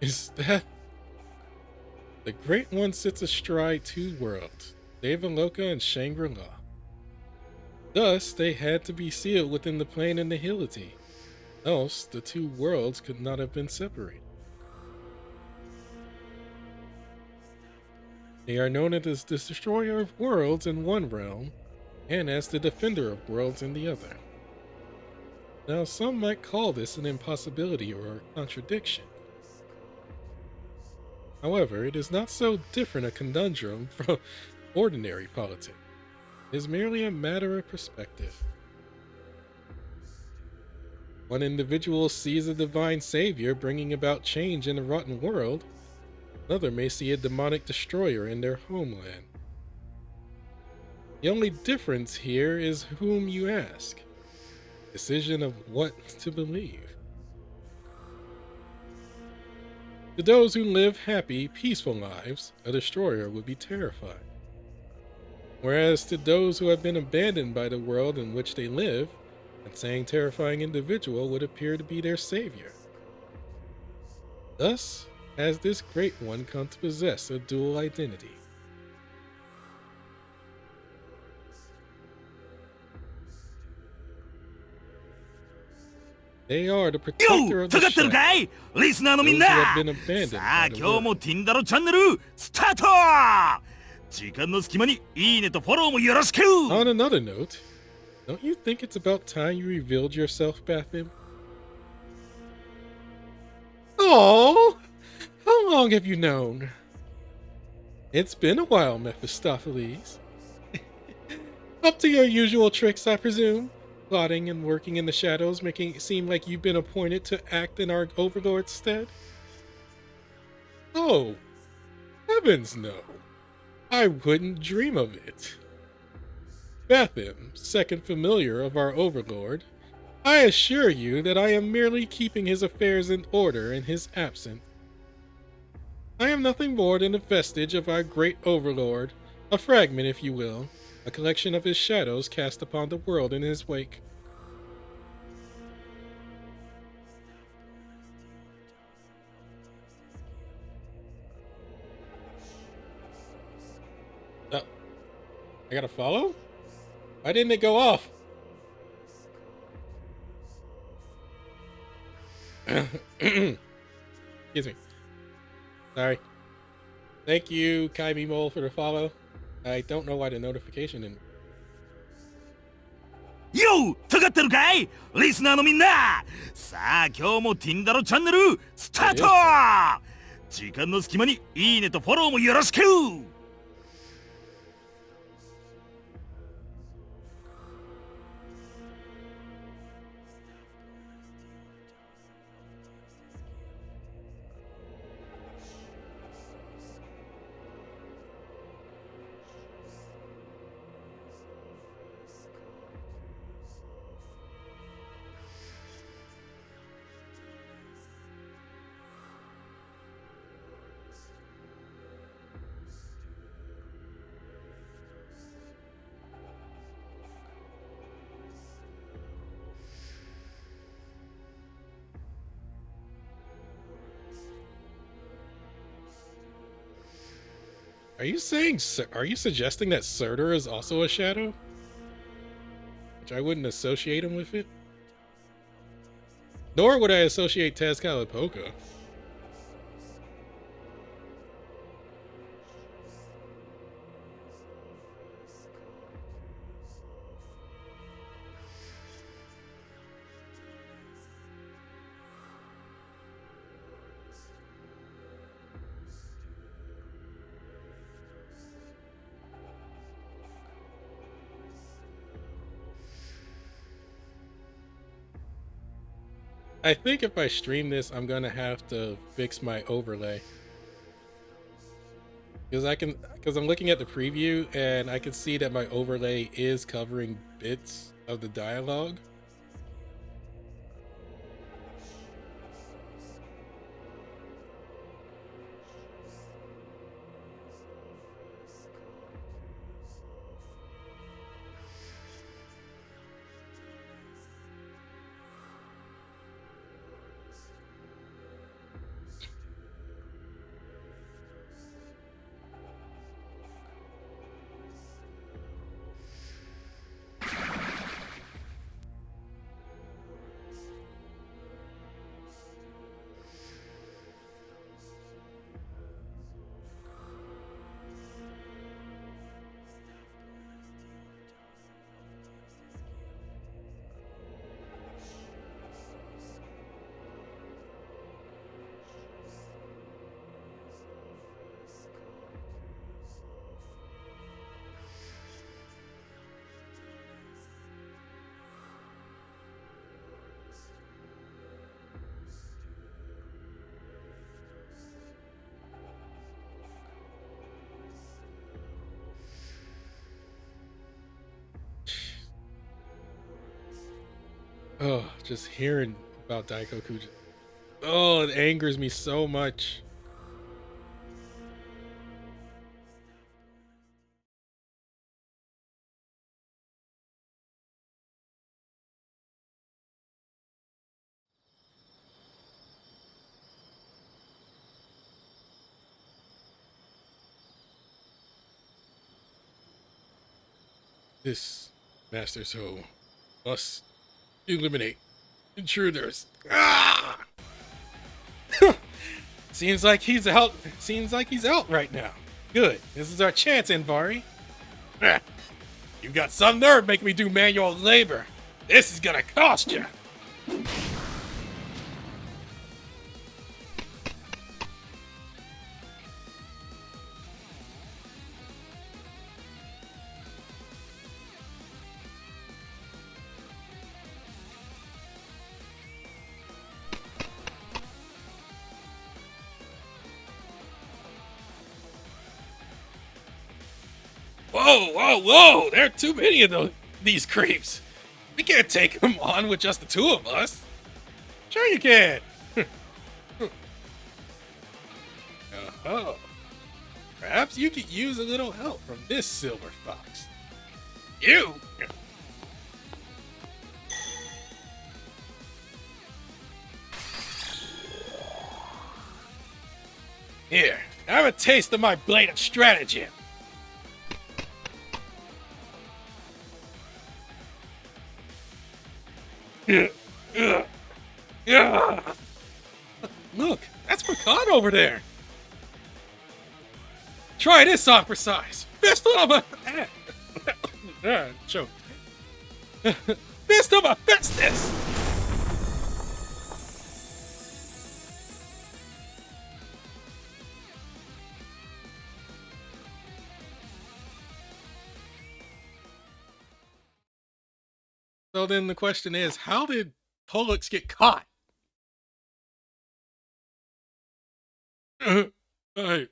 Is that... The Great One sits astride two worlds, Devaloka and Shangri-La. Thus, they had to be sealed within the plane and nihility. Else, the two worlds could not have been separated. They are known as the Destroyer of Worlds in one realm, and as the Defender of Worlds in the other. Now, some might call this an impossibility or a contradiction. However, it is not so different a conundrum from ordinary politics. It is merely a matter of perspective. One individual sees a divine savior bringing about change in a rotten world. Another may see a demonic destroyer in their homeland. The only difference here is whom you ask. Decision of what to believe. To those who live happy, peaceful lives, a destroyer would be terrified. Whereas to those who have been abandoned by the world in which they live, that same terrifying individual would appear to be their savior. Thus, has this Great One come to possess a dual identity. They are the protector of the かってる shadow, かいリスナーのみん those な who have been abandoned さあ by the 今日 world. もティンダロチャンネルスタート時間の隙間にいいねとフォローもよろしく On another note, don't you think it's about time you revealed yourself, Bathim? Oh, how long have you known? It's been a while, Mephistopheles. Up to your usual tricks, I presume? Plotting and working in the shadows, making it seem like you've been appointed to act in our overlord's stead? Oh, heavens no. I wouldn't dream of it. Bethim, second familiar of our overlord, I assure you that I am merely keeping his affairs in order in his absence. I am nothing more than a vestige of our great overlord, a fragment, if you will, a collection of his shadows cast upon the world in his wake. I gotta follow? Why didn't it go off? Excuse me. Sorry. Thank you, Kaimi Mole, for the follow. I don't know why the notification didn't. ようかかってるかいリスナーのみんなさあ今日もティンダロチャンネルスタート時間の隙間にいいねとフォローもよろしく Are you saying? Are you suggesting that Surtur is also a shadow? Which I wouldn't associate him with it. Nor would I associate Tezcatlipoca. I think if I stream this, I'm gonna have to fix my overlay. Because I'm looking at the preview and I can see that my overlay is covering bits of the dialogue. Oh, just hearing about Daikoku. Oh, it angers me so much. This Master Soul must eliminate intruders. Ah! Seems like he's out. Seems like he's out right now. Good. This is our chance, Envari. You got some nerve making me do manual labor. This is gonna cost you. Whoa, whoa, whoa! There are too many of these creeps. We can't take them on with just the two of us. Sure you can. Oh, perhaps you could use a little help from this silver fox. You? Here, have a taste of my blatant stratagem. Look, that's Pecan over there. Try this on for size. Fist of a choke. Fist of a festus. So then the question is, how did Pollux get caught? Hey,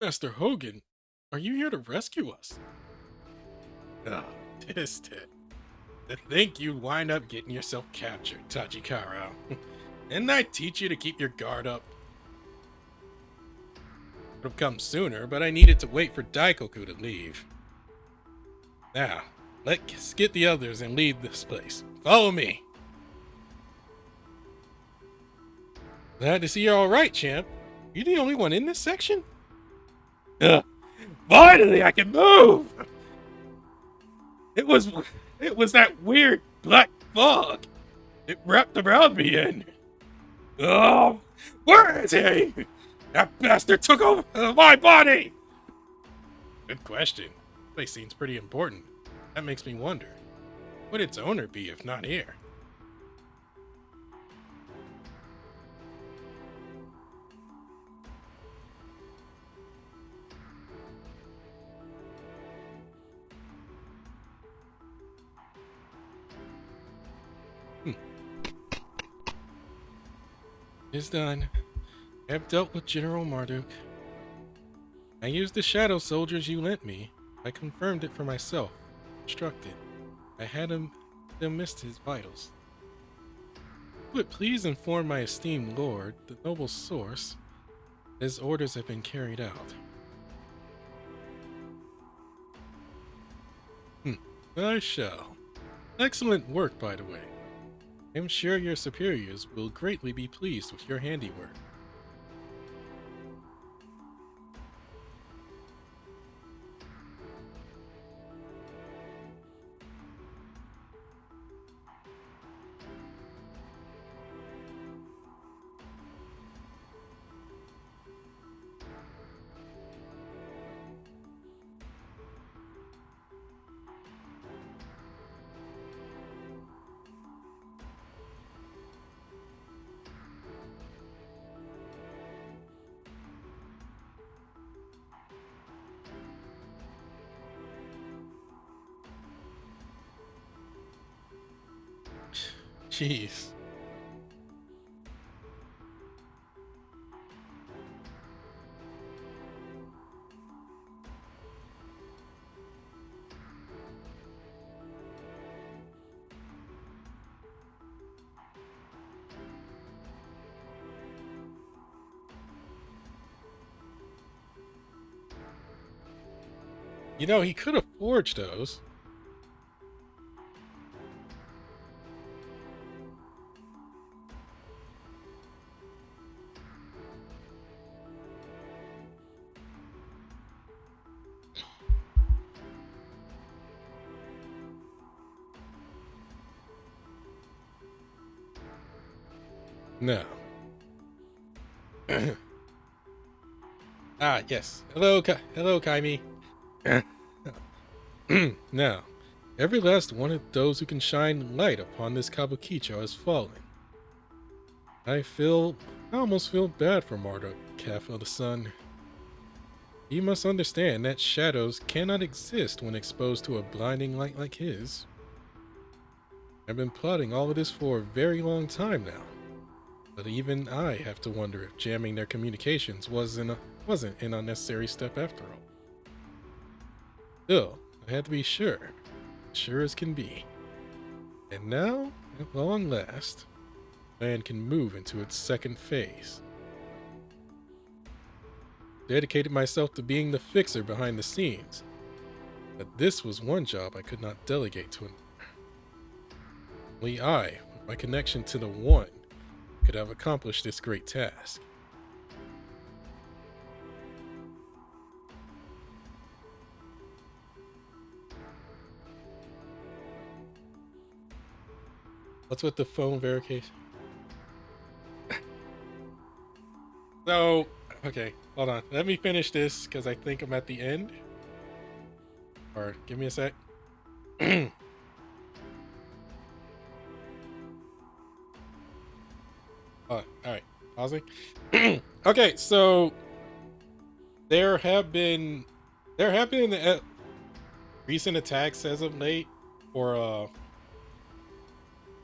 Master Hogan, are you here to rescue us? Oh, distant. To think you'd wind up getting yourself captured, Tajikaro. Didn't I teach you to keep your guard up? Would have come sooner, but I needed to wait for Daikoku to leave. Now, let's get the others and leave this place. Follow me. Glad to see you're alright, champ. You the only one in this section? Finally, I can move! It was that weird black fog. It wrapped around me and... Oh, where is he? That bastard took over my body! Good question. This place seems pretty important. That makes me wonder. What would its owner be if not here? It's done. I've dealt with General Marduk. I used the shadow soldiers you lent me. I confirmed it for myself. Instructed. I had them missed his vitals. Would please inform my esteemed lord, the noble source, his orders have been carried out. I shall. Excellent work, by the way. I'm sure your superiors will greatly be pleased with your handiwork. Jeez. You know, he could have forged those. No. Ah, yes. Hello, hello, Kaimi. Now, every last one of those who can shine light upon this Kabukicho has fallen. I almost feel bad for Marduk, Calf of the Sun. You must understand that shadows cannot exist when exposed to a blinding light like his. I've been plotting all of this for a very long time now, but even I have to wonder if jamming their communications wasn't an unnecessary step after all. Still, I had to be sure. Sure as can be. And now, at long last, man can move into its second phase. Dedicated myself to being the fixer behind the scenes, but this was one job I could not delegate to another. Only I, with my connection to the One, could have accomplished this great task. What's with the phone verification? So, okay, hold on. Let me finish this because I think I'm at the end. Or give me a sec. All right, pausing. Okay, so there have been recent attacks as of late, or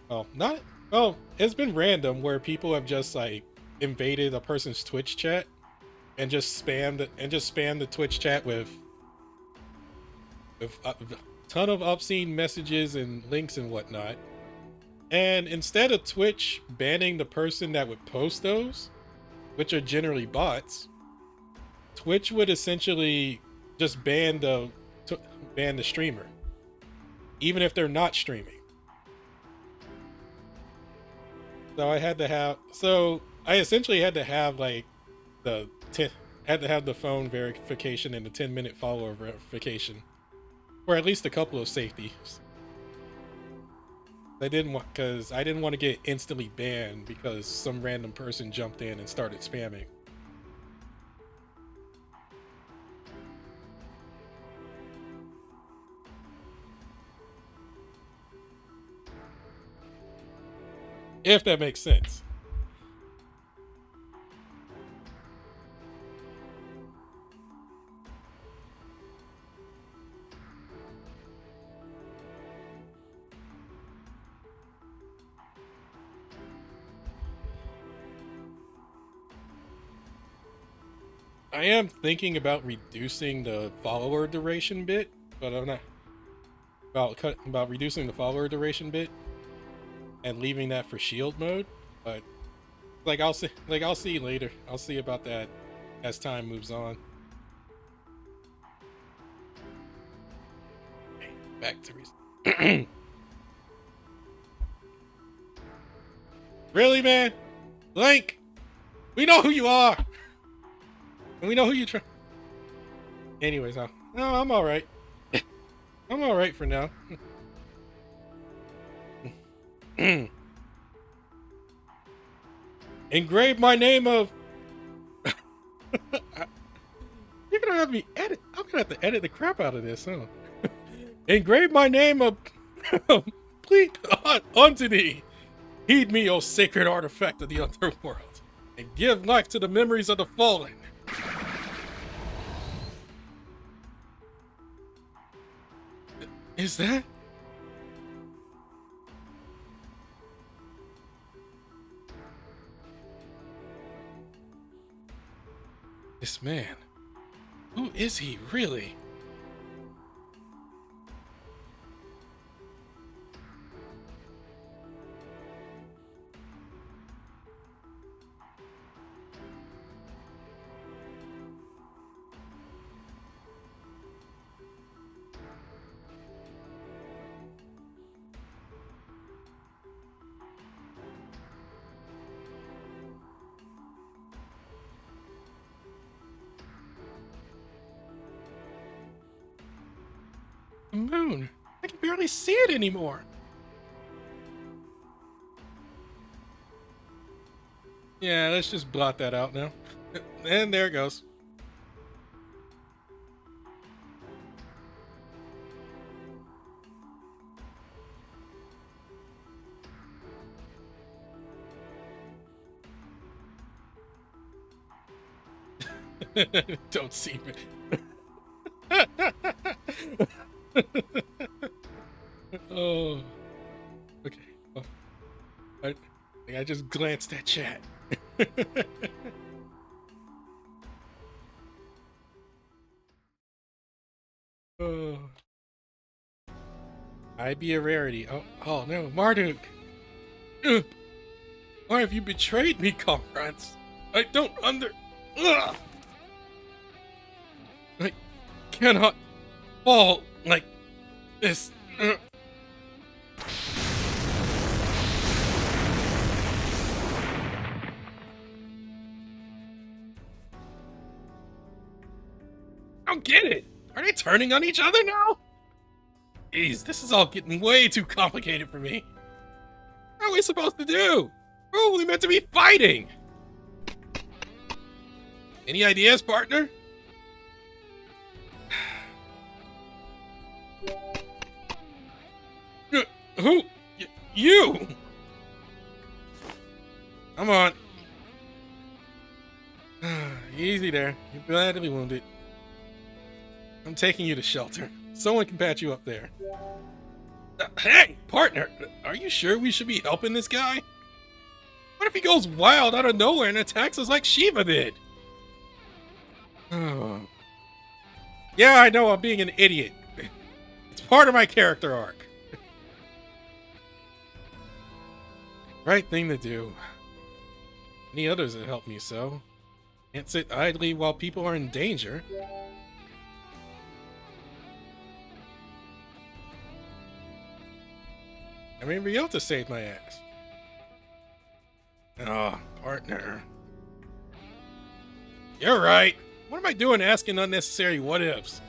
well, not well. It's been random where people have just like invaded a person's Twitch chat and just spammed the Twitch chat with a ton of obscene messages and links and whatnot. And instead of Twitch banning the person that would post those, which are generally bots, Twitch would essentially just ban the streamer, even if they're not streaming. So I essentially had to have like the 10 had to have the phone verification and the 10-minute follower verification, or at least a couple of safeties. I didn't want to get instantly banned because some random person jumped in and started spamming. If that makes sense. I am thinking about reducing the follower duration bit, but I'm not about reducing the follower duration bit and leaving that for shield mode. But I'll see later. I'll see about that as time moves on. Back to reason. Really, man? Link, we know who you are, and we know who you try. Anyways, no, I'm all right. I'm all right for now. Engrave my name of. You're gonna have me edit. I'm gonna have to edit the crap out of this, huh? Engrave my name of. Please unto thee. Heed me, O sacred artifact of the underworld, and give life to the memories of the fallen. Is that? This man. Who is he, really? The moon. I can barely see it anymore. Yeah, let's just blot that out now. And there it goes. Don't see me. Oh, okay. Oh, I just glanced at chat. Oh, I'd be a rarity. Oh no, Marduk! Ugh, why have you betrayed me, comrades? I don't under. Ugh, I cannot fall like this. Ugh. I don't get it. Are they turning on each other now? Jeez, this is all getting way too complicated for me. What are we supposed to do? We're only meant to be fighting. Any ideas, partner? Who? You? Come on. Easy there. You're badly wounded. I'm taking you to shelter. Someone can patch you up there. Hey, partner! Are you sure we should be helping this guy? What if he goes wild out of nowhere and attacks us like Shiva did? Oh. Yeah, I know I'm being an idiot. It's part of my character arc. Right thing to do. Any others that help me so. Can't sit idly while people are in danger. I mean, Ryota saved my ass. Oh, partner. You're right. What am I doing asking unnecessary what ifs?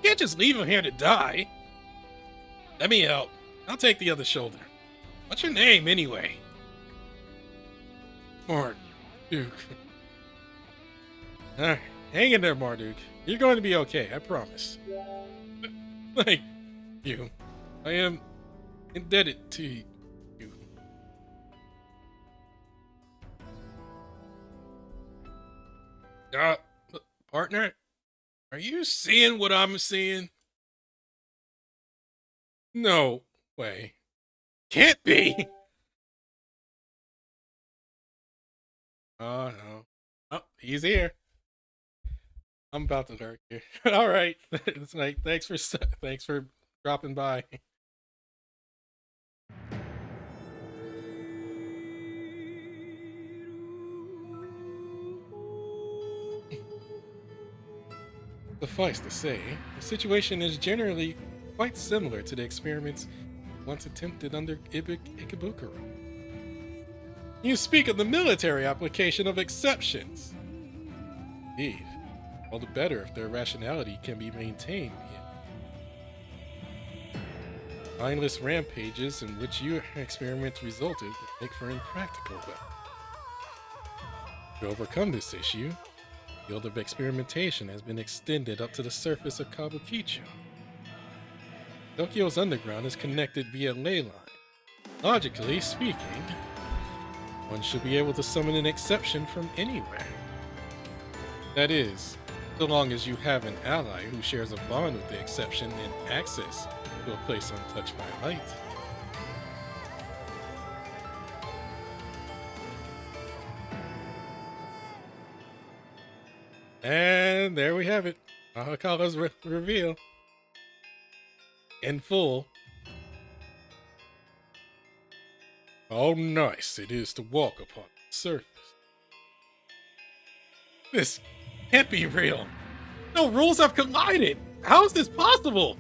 Can't just leave him here to die. Let me help. I'll take the other shoulder. What's your name, anyway? Marduk. Hang in there, Marduk. You're going to be okay, I promise. Thank you. I am indebted to you. Uh, partner, are you seeing what I'm seeing? No way. Can't be! Oh, no. Oh, he's here. I'm about to lurk here. All right. It's like, thanks for dropping by. Suffice to say, the situation is generally quite similar to the experiments once attempted under Ikebukuro. You speak of the military application of exceptions. Indeed. All the better if their rationality can be maintained. Mindless rampages in which your experiments resulted would make for impractical weapons. To overcome this issue, the field of experimentation has been extended up to the surface of Kabukicho. Tokyo's underground is connected via ley line. Logically speaking, one should be able to summon an exception from anywhere. That is, so long as you have an ally who shares a bond with the exception and access to a place untouched by light. And there we have it. Ahakawa's reveal. In full. How nice it is to walk upon the surface. This can't be real. No rules have collided. How is this possible?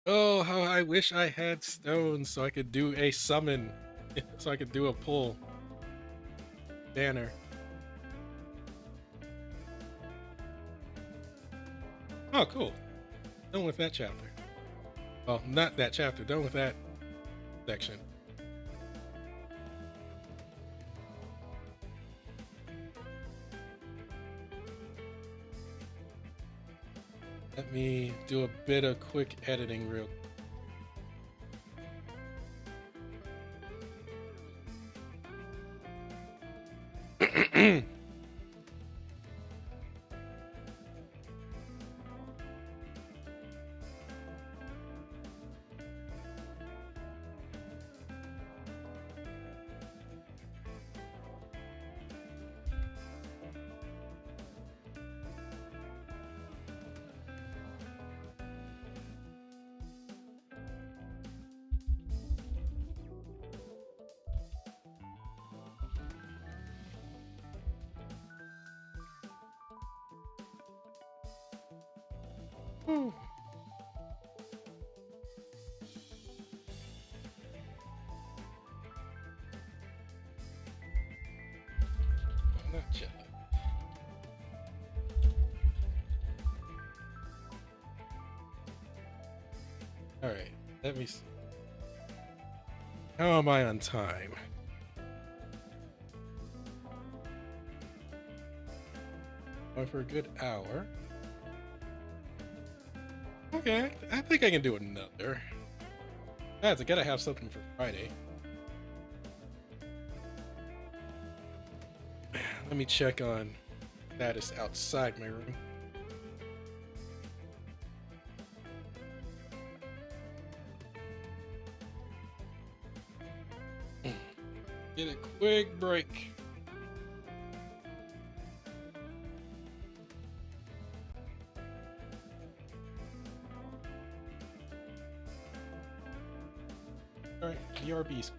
Oh, how I wish I had stones so I could do a summon. So I could do a pull. Banner. Oh, cool. Done with that chapter. Well, not that chapter. Done with that section. Let me do a bit of quick editing real quick. Whew. Not yet. All right, let me see. How am I on time? Going for a good hour. Okay, I think I can do another. That's I gotta have something for Friday. Let me check on status outside my room. Get a quick break. All right, BRBs.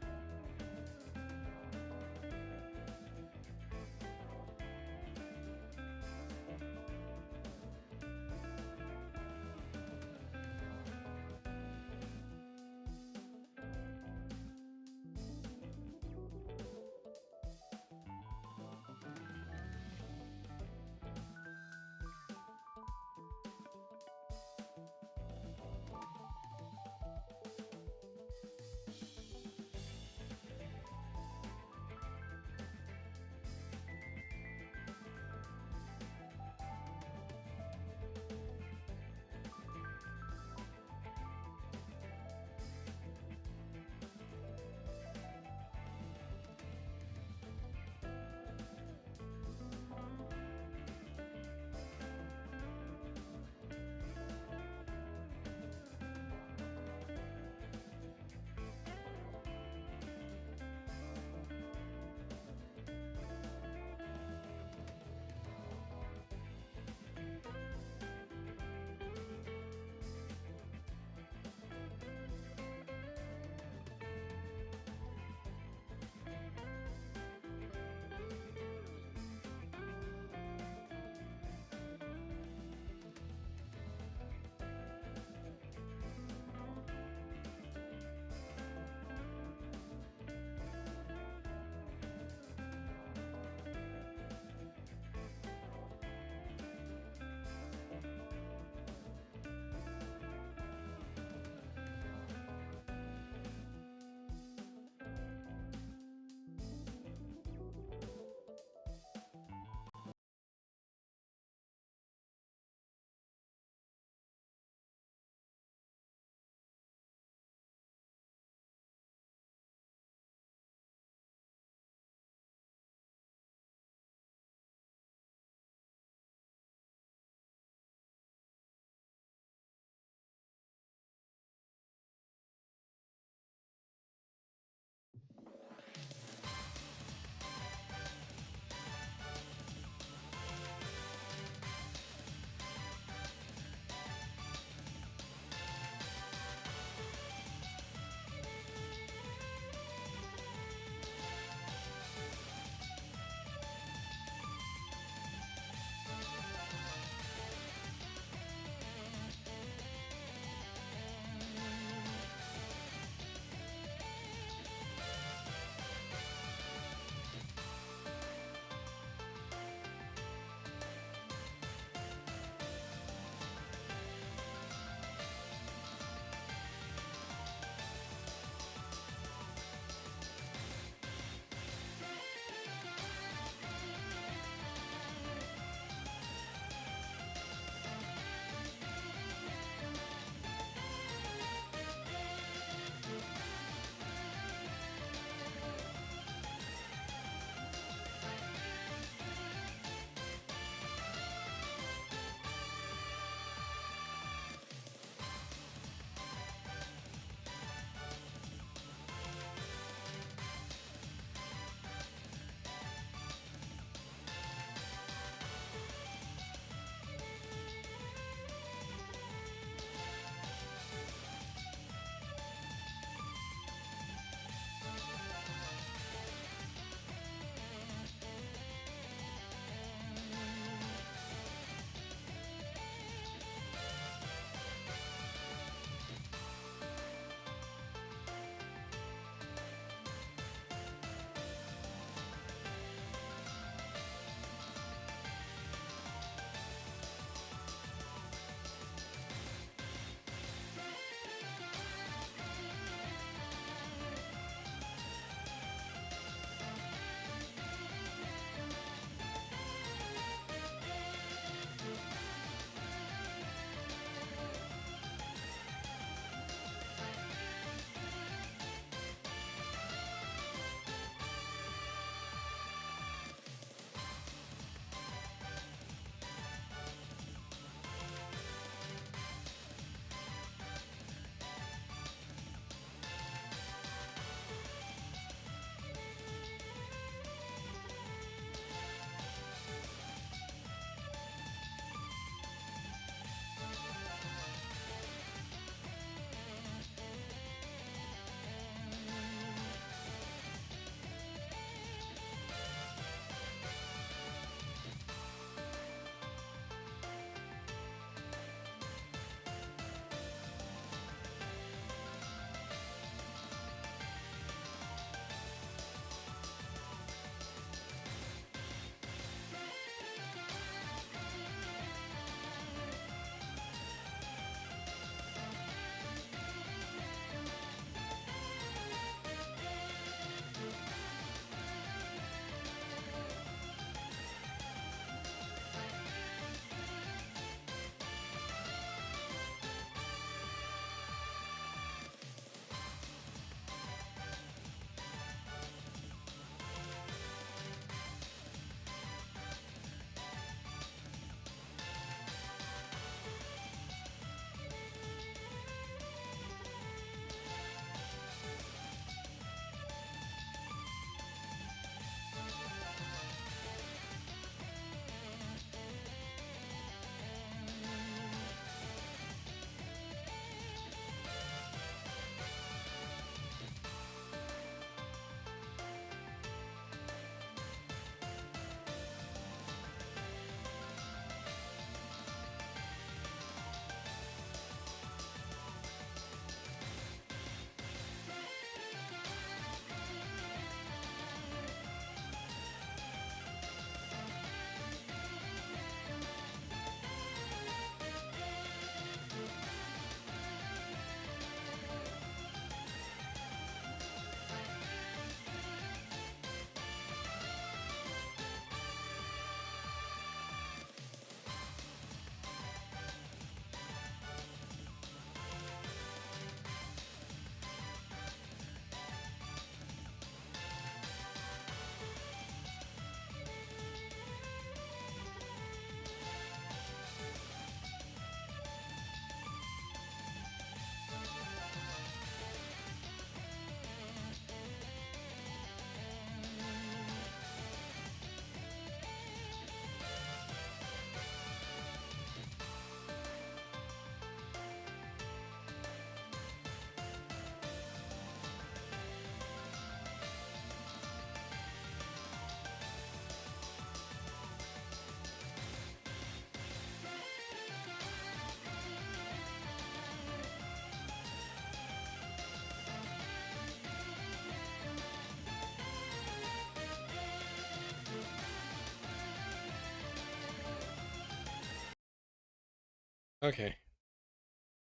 Okay.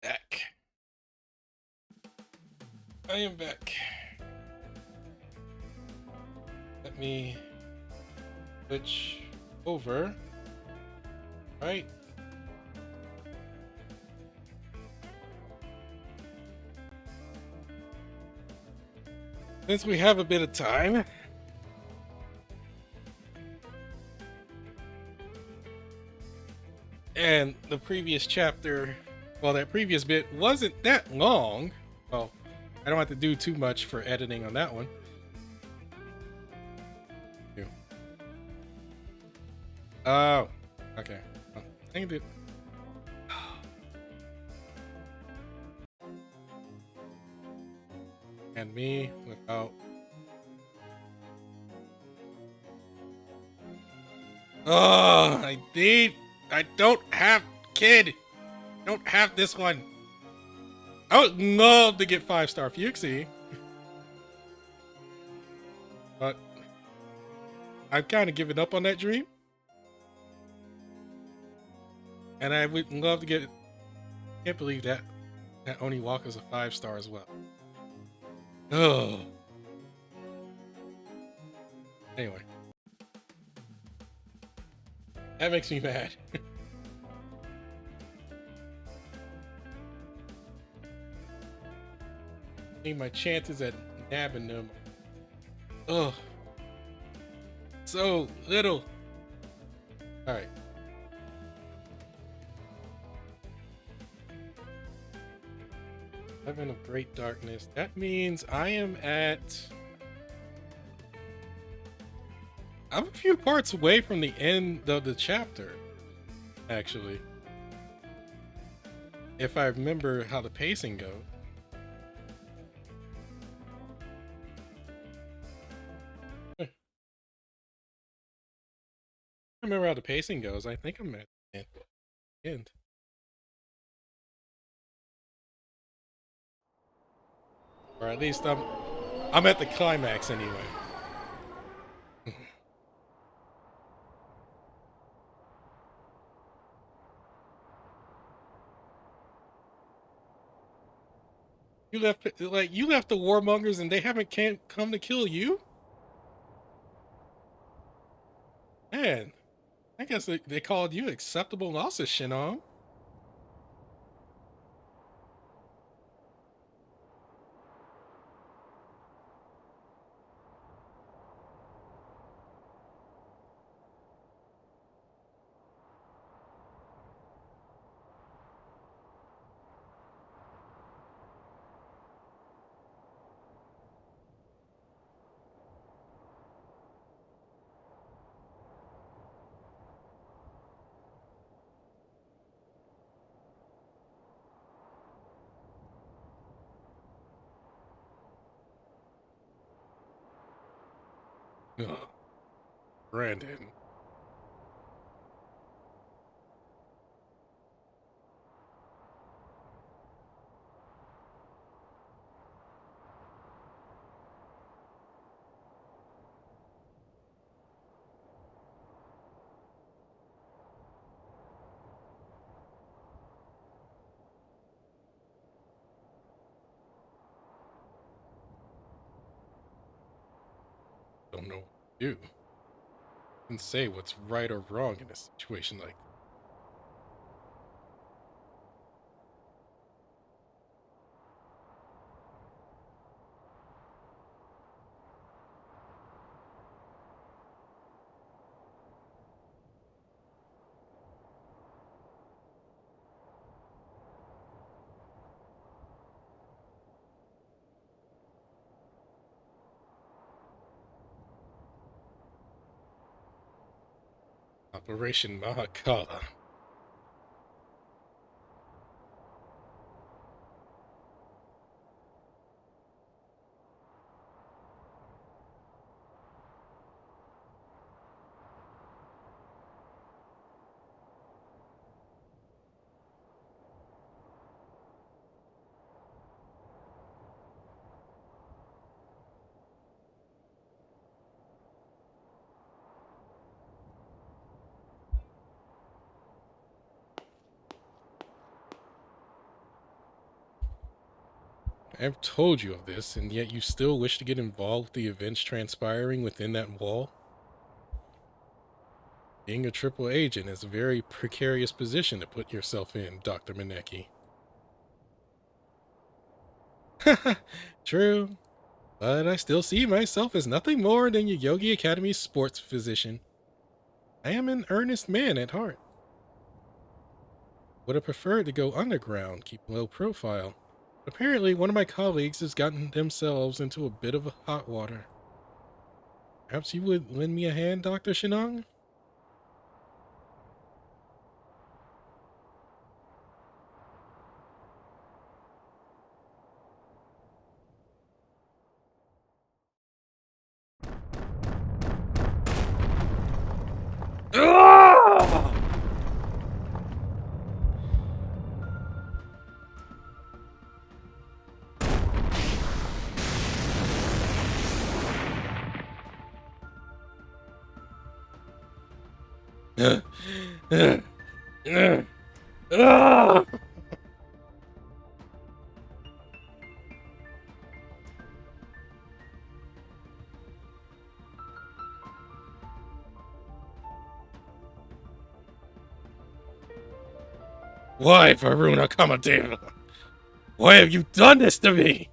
Back. I am back. Let me switch over. Right. Since we have a bit of time, and the previous chapter, well, that previous bit wasn't that long. Well, I don't have to do too much for editing on that one. Oh, okay. Oh, I can do. And me without. Oh, I need. I don't have kid. Don't have this one. I would love to get 5-star Fuchsie, but I've kind of given up on that dream. And I would love to get. Can't believe that Oniwaka's a 5-star as well. Oh. Anyway, that makes me mad. I think my chances at nabbing them. Oh, so little. All right. Heaven of Great Darkness. That means I am at. I'm a few parts away from the end of the chapter, actually. If I remember how the pacing goes. I remember how the pacing goes. I think I'm at the end. Or at least I'm at the climax anyway. You left the warmongers and they haven't can't come to kill you? Man, I guess they called you acceptable losses, Shinon. Ugh, Brandon. Don't know what to do. And say what's right or wrong in a situation like Operation Mahakala. I've told you of this, and yet you still wish to get involved with the events transpiring within that wall? Being a triple agent is a very precarious position to put yourself in, Dr. Maneki. True, but I still see myself as nothing more than your Yogi Academy sports physician. I am an earnest man at heart. Would have preferred to go underground, keep low profile. Apparently, one of my colleagues has gotten themselves into a bit of hot water. Perhaps you would lend me a hand, Dr. Shinong? Why, Varuna Kamadeva? Why have you done this to me?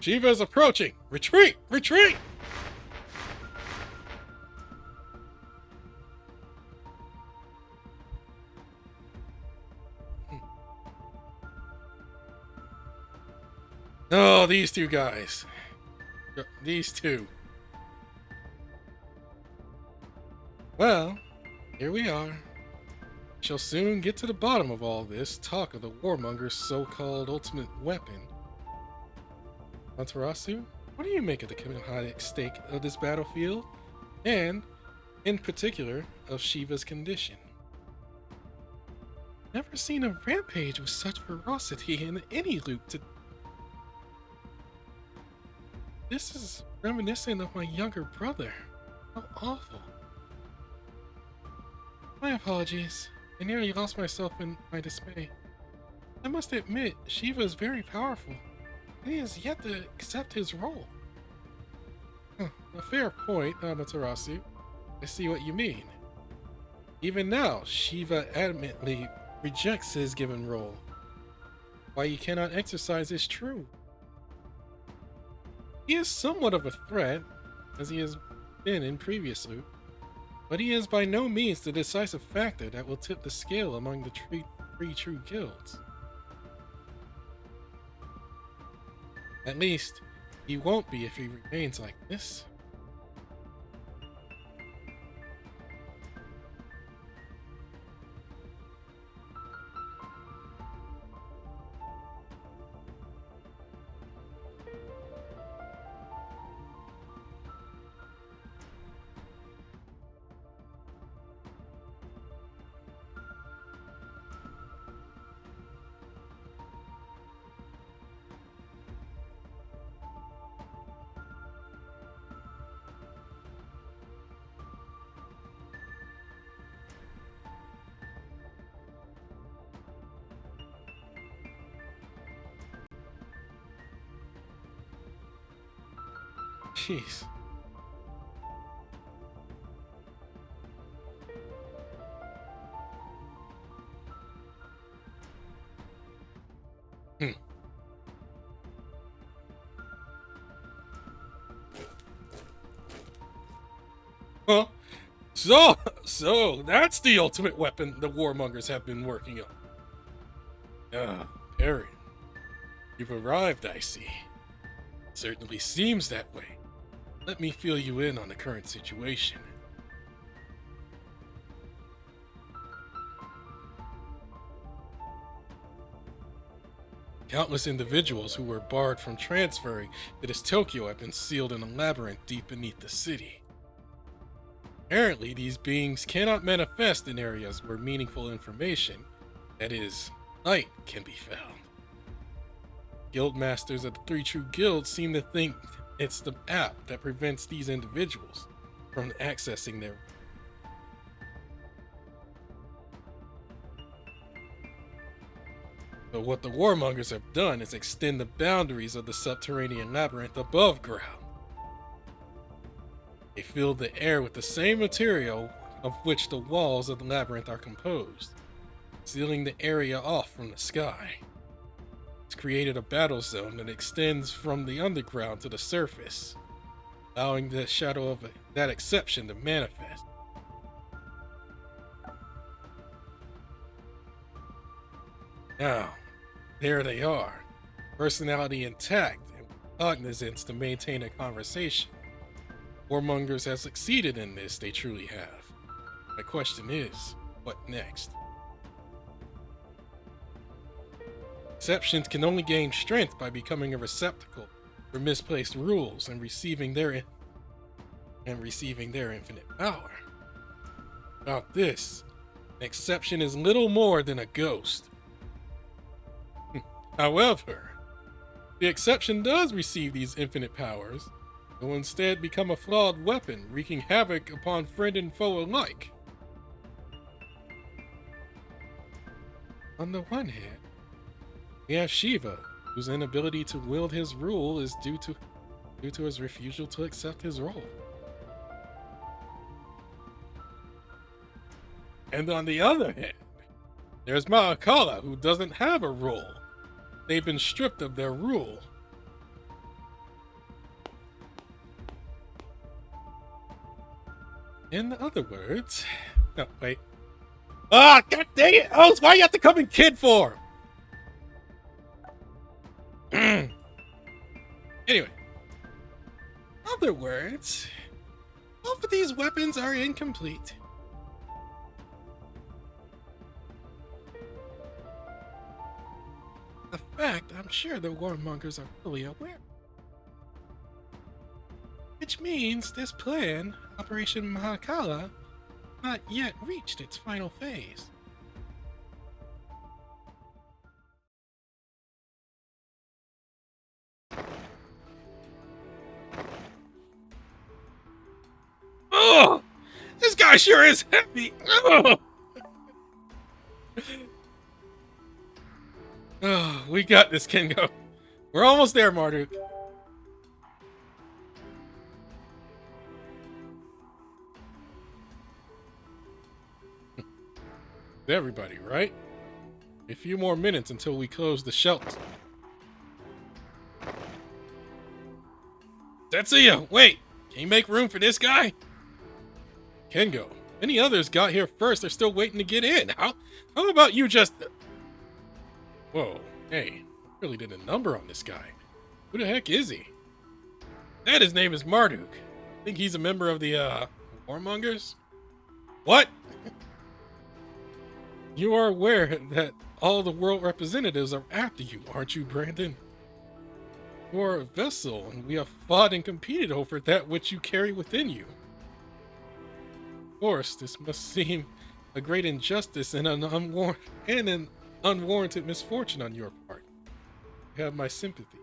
Shiva is approaching! Retreat! Retreat! Oh, these two guys. These two. Well, here we are. Shall soon get to the bottom of all this talk of the warmonger's so-called ultimate weapon. Matarasu, what do you make of the chaotic state of this battlefield? And, in particular, of Shiva's condition? Never seen a rampage with such ferocity in any loop to... This is reminiscent of my younger brother. How awful. My apologies. I nearly lost myself in my dismay. I must admit, Shiva is very powerful. He has yet to accept his role. A fair point, Amaterasu. I see what you mean. Even now, Shiva adamantly rejects his given role. Why he cannot exercise is true. He is somewhat of a threat, as he has been in previous loop, but he is by no means the decisive factor that will tip the scale among the three true guilds. At least, he won't be if he remains like this. Jeez. Hmm. Huh? So that's the ultimate weapon the warmongers have been working on. Ah, Perrin, you've arrived, I see. Certainly seems that way. Let me fill you in on the current situation. Countless individuals who were barred from transferring to this Tokyo have been sealed in a labyrinth deep beneath the city. Apparently, these beings cannot manifest in areas where meaningful information, that is, light, can be found. Guild masters of the Three True Guilds seem to think it's the app that prevents these individuals from accessing their. But what the warmongers have done is extend the boundaries of the subterranean labyrinth above ground. They fill the air with the same material of which the walls of the labyrinth are composed, sealing the area off from the sky. It's created a battle zone that extends from the underground to the surface, allowing the shadow of that exception to manifest. Now, there they are, personality intact and cognizance to maintain a conversation. Warmongers have succeeded in this, they truly have. My question is, what next? Exceptions can only gain strength by becoming a receptacle for misplaced rules and receiving their infinite power. About this, an exception is little more than a ghost. However, the exception does receive these infinite powers, and will instead become a flawed weapon, wreaking havoc upon friend and foe alike. On the one hand, we have Shiva, whose inability to wield his rule is due to his refusal to accept his role. And on the other hand, there's Mahakala, who doesn't have a rule. They've been stripped of their rule. In other words, no, wait. Ah, god dang it! Oh, why you have to come in kid form? Anyway, other words, both of these weapons are incomplete. A fact I'm sure the warmongers are fully aware. Which means this plan, Operation Mahakala, not yet reached its final phase. Oh, this guy sure is heavy. Oh, oh, we got this, Kengo. We're almost there, Marduk. Everybody, right? A few more minutes until we close the shelter. Tetsuya, wait! Can you make room for this guy? Kengo, many others got here first. They're still waiting to get in. How about you just... Whoa, hey, I really did a number on this guy. Who the heck is he? Dad, his name is Marduk. Think he's a member of the, Warmongers? What? You are aware that all the world representatives are after you, aren't you, Brandon? You are a vessel, and we have fought and competed over that which you carry within you. Of course, this must seem a great injustice and an unwarranted misfortune on your part. You have my sympathy.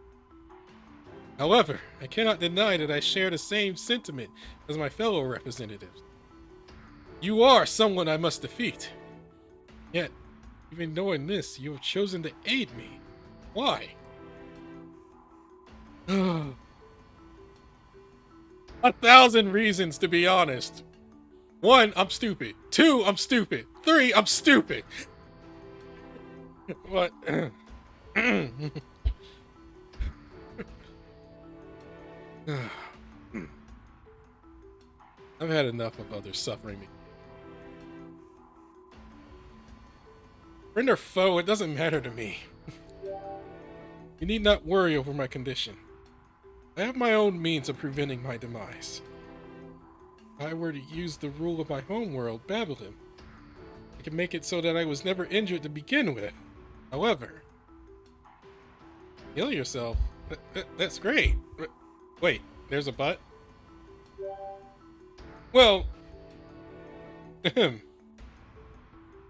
However, I cannot deny that I share the same sentiment as my fellow representatives. You are someone I must defeat. Yet, even knowing this, you have chosen to aid me. Why? 1,000 reasons, to be honest. 1, I'm stupid. 2, I'm stupid. 3, I'm stupid. What? I've had enough of others suffering me. Friend or foe, it doesn't matter to me. You need not worry over my condition. I have my own means of preventing my demise. If I were to use the rule of my homeworld, Babylon, I could make it so that I was never injured to begin with. However, heal yourself. That's great. Wait, there's a but? Well,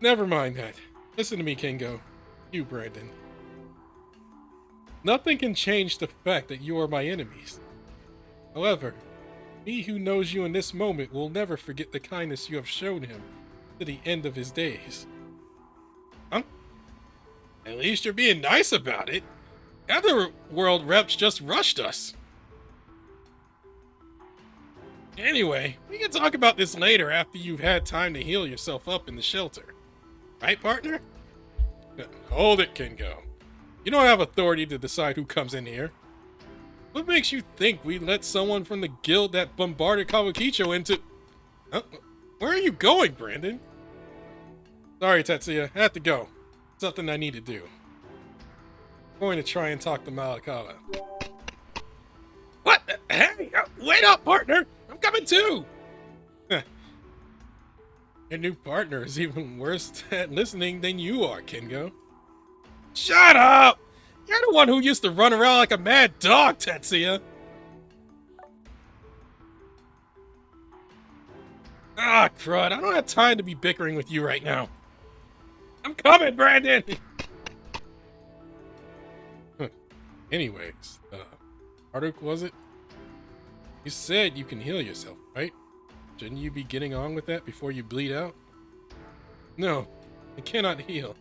never mind that. Listen to me, Kingo. You, Brandon. Nothing can change the fact that you are my enemies. However, he who knows you in this moment will never forget the kindness you have shown him to the end of his days. Huh? At least you're being nice about it. Other world reps just rushed us. Anyway, we can talk about this later after you've had time to heal yourself up in the shelter. Right, partner? Hold it, Kingo. You don't have authority to decide who comes in here. What makes you think we let someone from the guild that bombarded Kawakicho into... Huh? Where are you going, Brandon? Sorry, Tetsuya. I have to go. Something I need to do. I'm going to try and talk to Malakawa. What? Hey, wait up, partner! I'm coming too! Your new partner is even worse at listening than you are, Kingo. Shut up! You're the one who used to run around like a mad dog, Tetsuya! Ah, crud, I don't have time to be bickering with you right now. I'm coming, Brandon! Anyways, Haruk, was it? You said you can heal yourself, right? Shouldn't you be getting on with that before you bleed out? No, I cannot heal.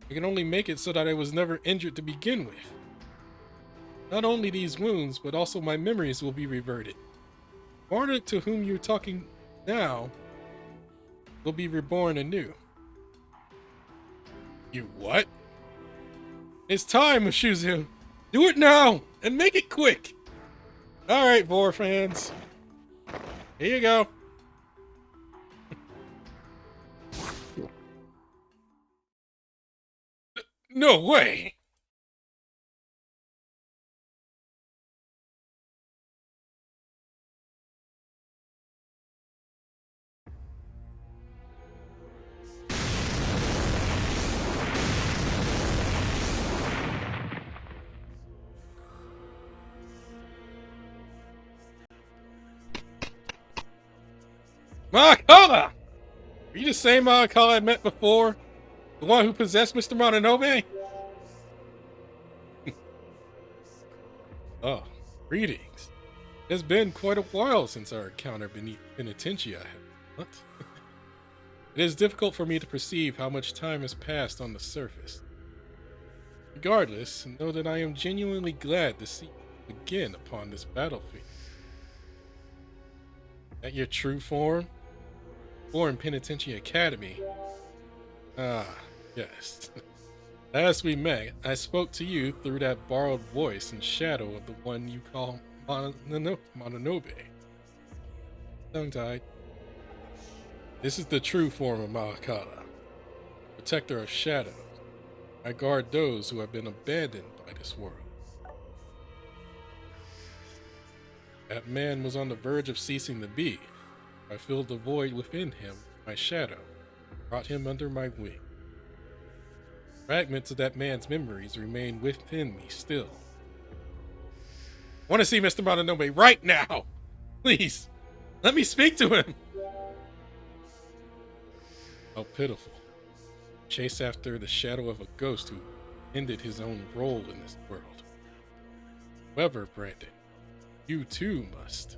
I can only make it so that I was never injured to begin with. Not only these wounds, but also my memories will be reverted. Haruk, to whom you're talking now, will be reborn anew. You what? It's time, Mushuzu. Do it now, and make it quick. Alright, Vor fans. Here you go. No way! Makola! Are you the same Makola I met before? The one who possessed Mr. Mononobe? Oh, greetings. It's been quite a while since our encounter beneath Penitentia. What? It is difficult for me to perceive how much time has passed on the surface. Regardless, know that I am genuinely glad to see you again upon this battlefield. At your true form? Or in Penitentia Academy? Ah, yes. As we met, I spoke to you through that borrowed voice and shadow of the one you call Mononobe. Tongue-tied. This is the true form of Malakala, protector of shadows. I guard those who have been abandoned by this world. That man was on the verge of ceasing to be. I filled the void within him with my shadow, brought him under my wing. Fragments of that man's memories remain within me still. I want to see Mr. Mononobe right now! Please, let me speak to him! How pitiful. Chase after the shadow of a ghost who ended his own role in this world. However, Brandon, you too must.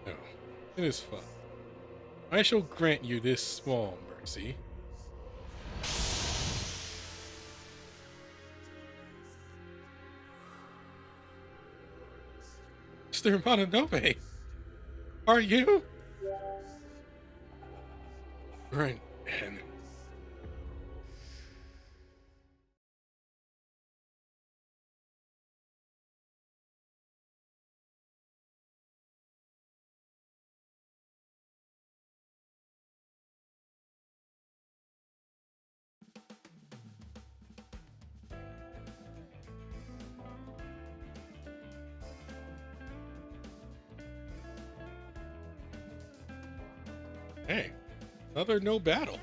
No, it is fine. I shall grant you this small mercy. Mr. Mononobe. Are you? Right. And hey, another no battle.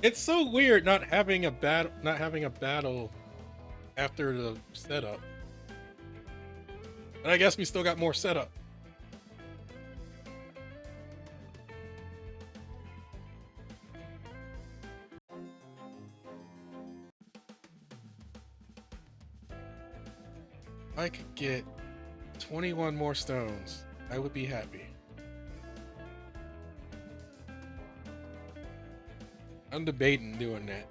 It's so weird not having a battle after the setup. But I guess we still got more setup. If I could get 21 more stones, I would be happy. I'm debating doing that.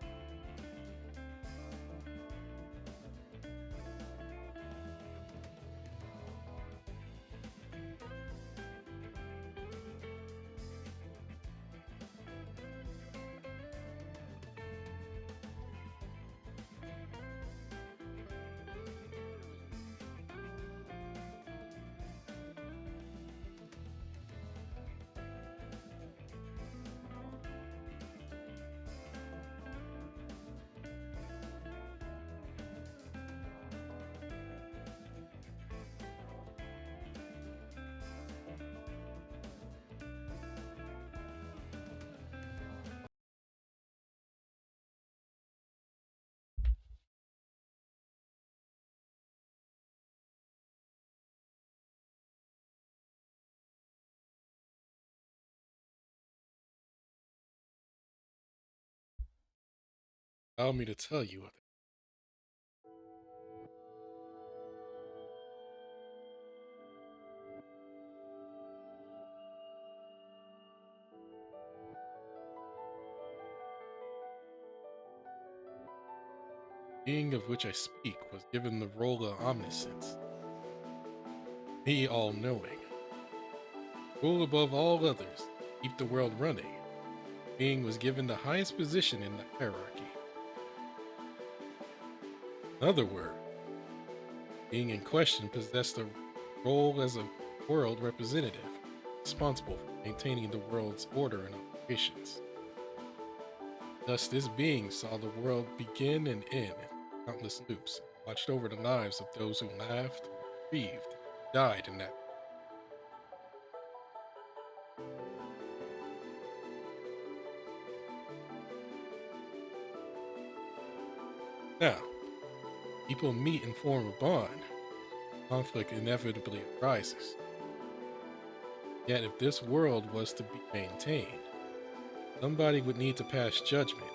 Allow me to tell you what. The being of which I speak was given the role of omniscience, me all knowing, rule above all others, keep the world running. Being was given the highest position in the hierarchy. In other words, being in question possessed a role as a world representative, responsible for maintaining the world's order and operations. Thus, this being saw the world begin and end in countless loops, watched over the lives of those who laughed, grieved, died in that. Now, people meet and form a bond. Conflict inevitably arises. Yet, if this world was to be maintained, somebody would need to pass judgment,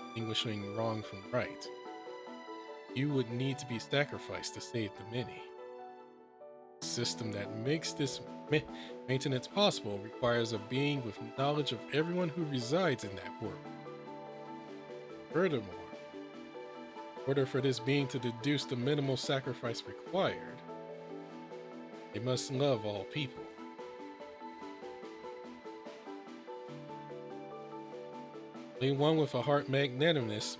distinguishing wrong from right. You would need to be sacrificed to save the many. The system that makes this maintenance possible requires a being with knowledge of everyone who resides in that world. Furthermore, in order for this being to deduce the minimal sacrifice required, they must love all people. Only one with a heart magnanimous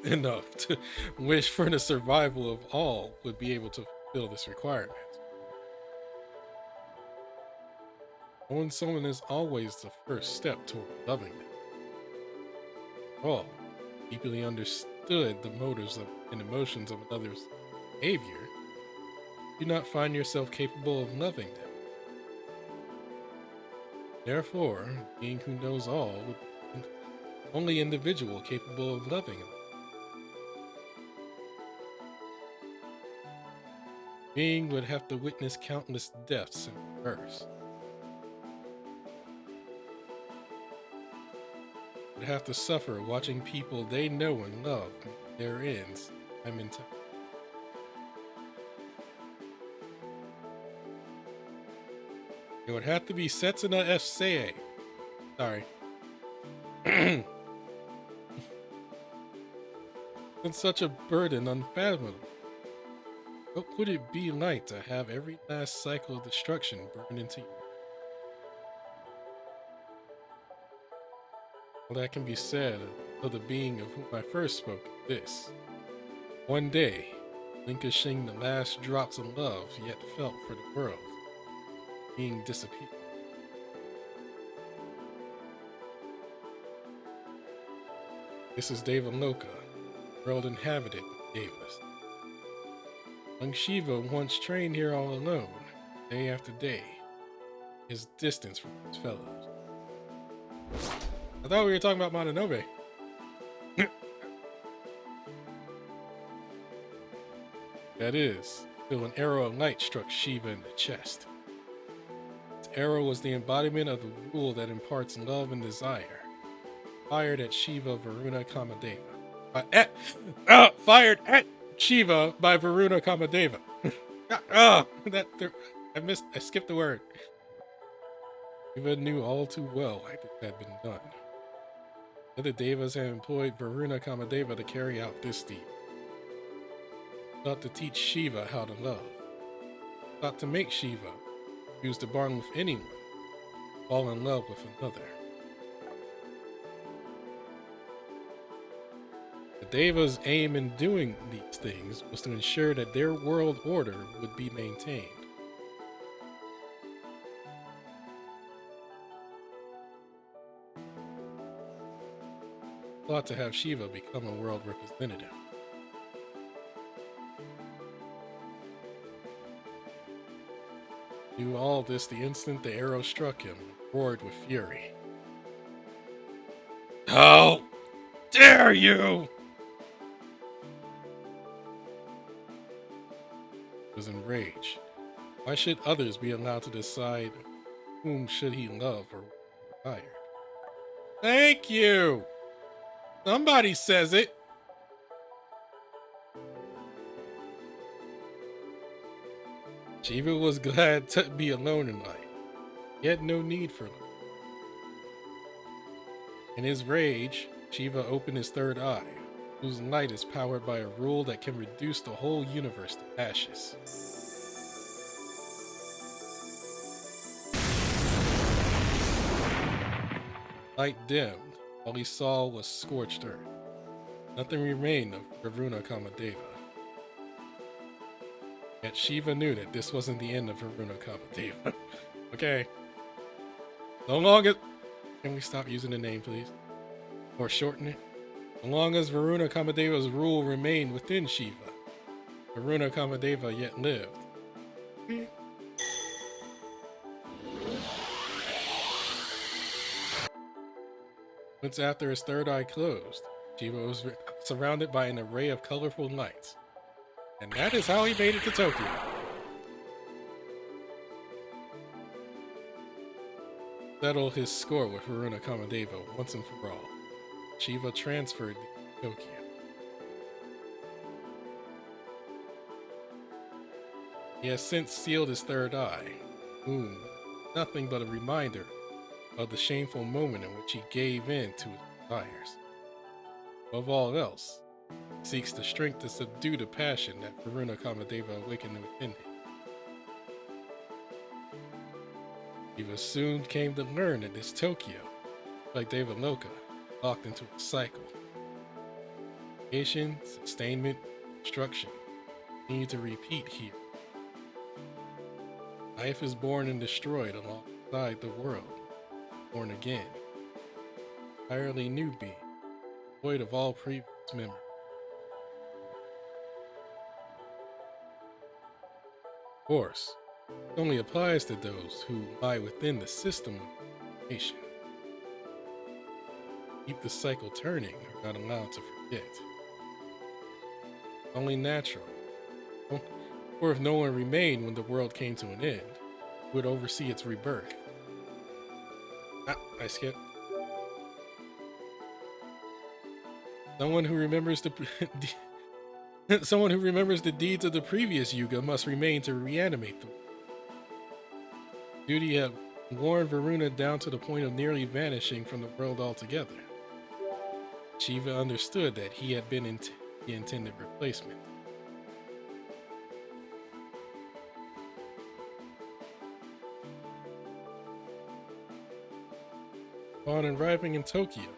enough to wish for the survival of all would be able to fulfill this requirement. Knowing someone is always the first step toward loving them. All deeply understood the motives and emotions of another's behavior, do not find yourself capable of loving them. Therefore, being who knows all would be the only individual capable of loving them. Being would have to witness countless deaths and births. Would have to suffer watching people they know and love meet their ends time and time. It would have to be Setsuna FCA. Sorry. And such a burden unfathomable. What would it be like to have every last cycle of destruction burned into you? All that can be said of the being of whom I first spoke is this. One day, relinquishing the last drops of love yet felt for the world, being disappeared. This is Devaloka, world inhabited by Devas. Young Shiva once trained here all alone, day after day, his distance from his fellows. I thought we were talking about Mononobe. That is, till an arrow of light struck Shiva in the chest. This arrow was the embodiment of the rule that imparts love and desire, fired at Shiva Varuna Kamadeva. Fired at Shiva by Varuna Kamadeva. I skipped the word. Shiva knew all too well why this had been done. The other Devas had employed Varuna Kamadeva to carry out this deed. Thought to teach Shiva how to love. Thought to make Shiva use to bond with anyone, fall in love with another. The Devas' aim in doing these things was to ensure that their world order would be maintained. Thought to have Shiva become a world representative. Do all this the instant the arrow struck him, roared with fury. How dare you! He was enraged. Why should others be allowed to decide whom should he love or desire? Thank you! Somebody says it! Shiva was glad to be alone in life. He had no need for love. In his rage, Shiva opened his third eye, whose light is powered by a rule that can reduce the whole universe to ashes. Light dimmed. All he saw was scorched earth. Nothing remained of Varuna Kamadeva. Yet Shiva knew that this wasn't the end of Varuna Kamadeva. Okay. No longer. Can we stop using the name, please? Or shorten it? As long as Varuna Kamadeva's rule remained within Shiva, Varuna Kamadeva yet lived. Once after his third eye closed, Shiva was surrounded by an array of colorful lights. And that is how he made it to Tokyo. Settle his score with Varuna Kamadeva once and for all. Shiva transferred to Tokyo. He has since sealed his third eye, whom nothing but a reminder of the shameful moment in which he gave in to his desires. Above all else, he seeks the strength to subdue the passion that Varuna Kamadeva awakened within him. Shiva soon came to learn that this Tokyo, like Devaloka, locked into a cycle. Creation, sustainment, destruction need to repeat here. Life is born and destroyed alongside the world, born again. Entirely new being, void of all previous memory. Of course, it only applies to those who lie within the system of creation. Keep the cycle turning are not allowed to forget. Only natural. Or if no one remained when the world came to an end, who would oversee its rebirth? I skipped. Someone who remembers someone who remembers the deeds of the previous Yuga must remain to reanimate them. Duty had worn Varuna down to the point of nearly vanishing from the world altogether. Shiva understood that he had been the intended replacement. Upon arriving in Tokyo,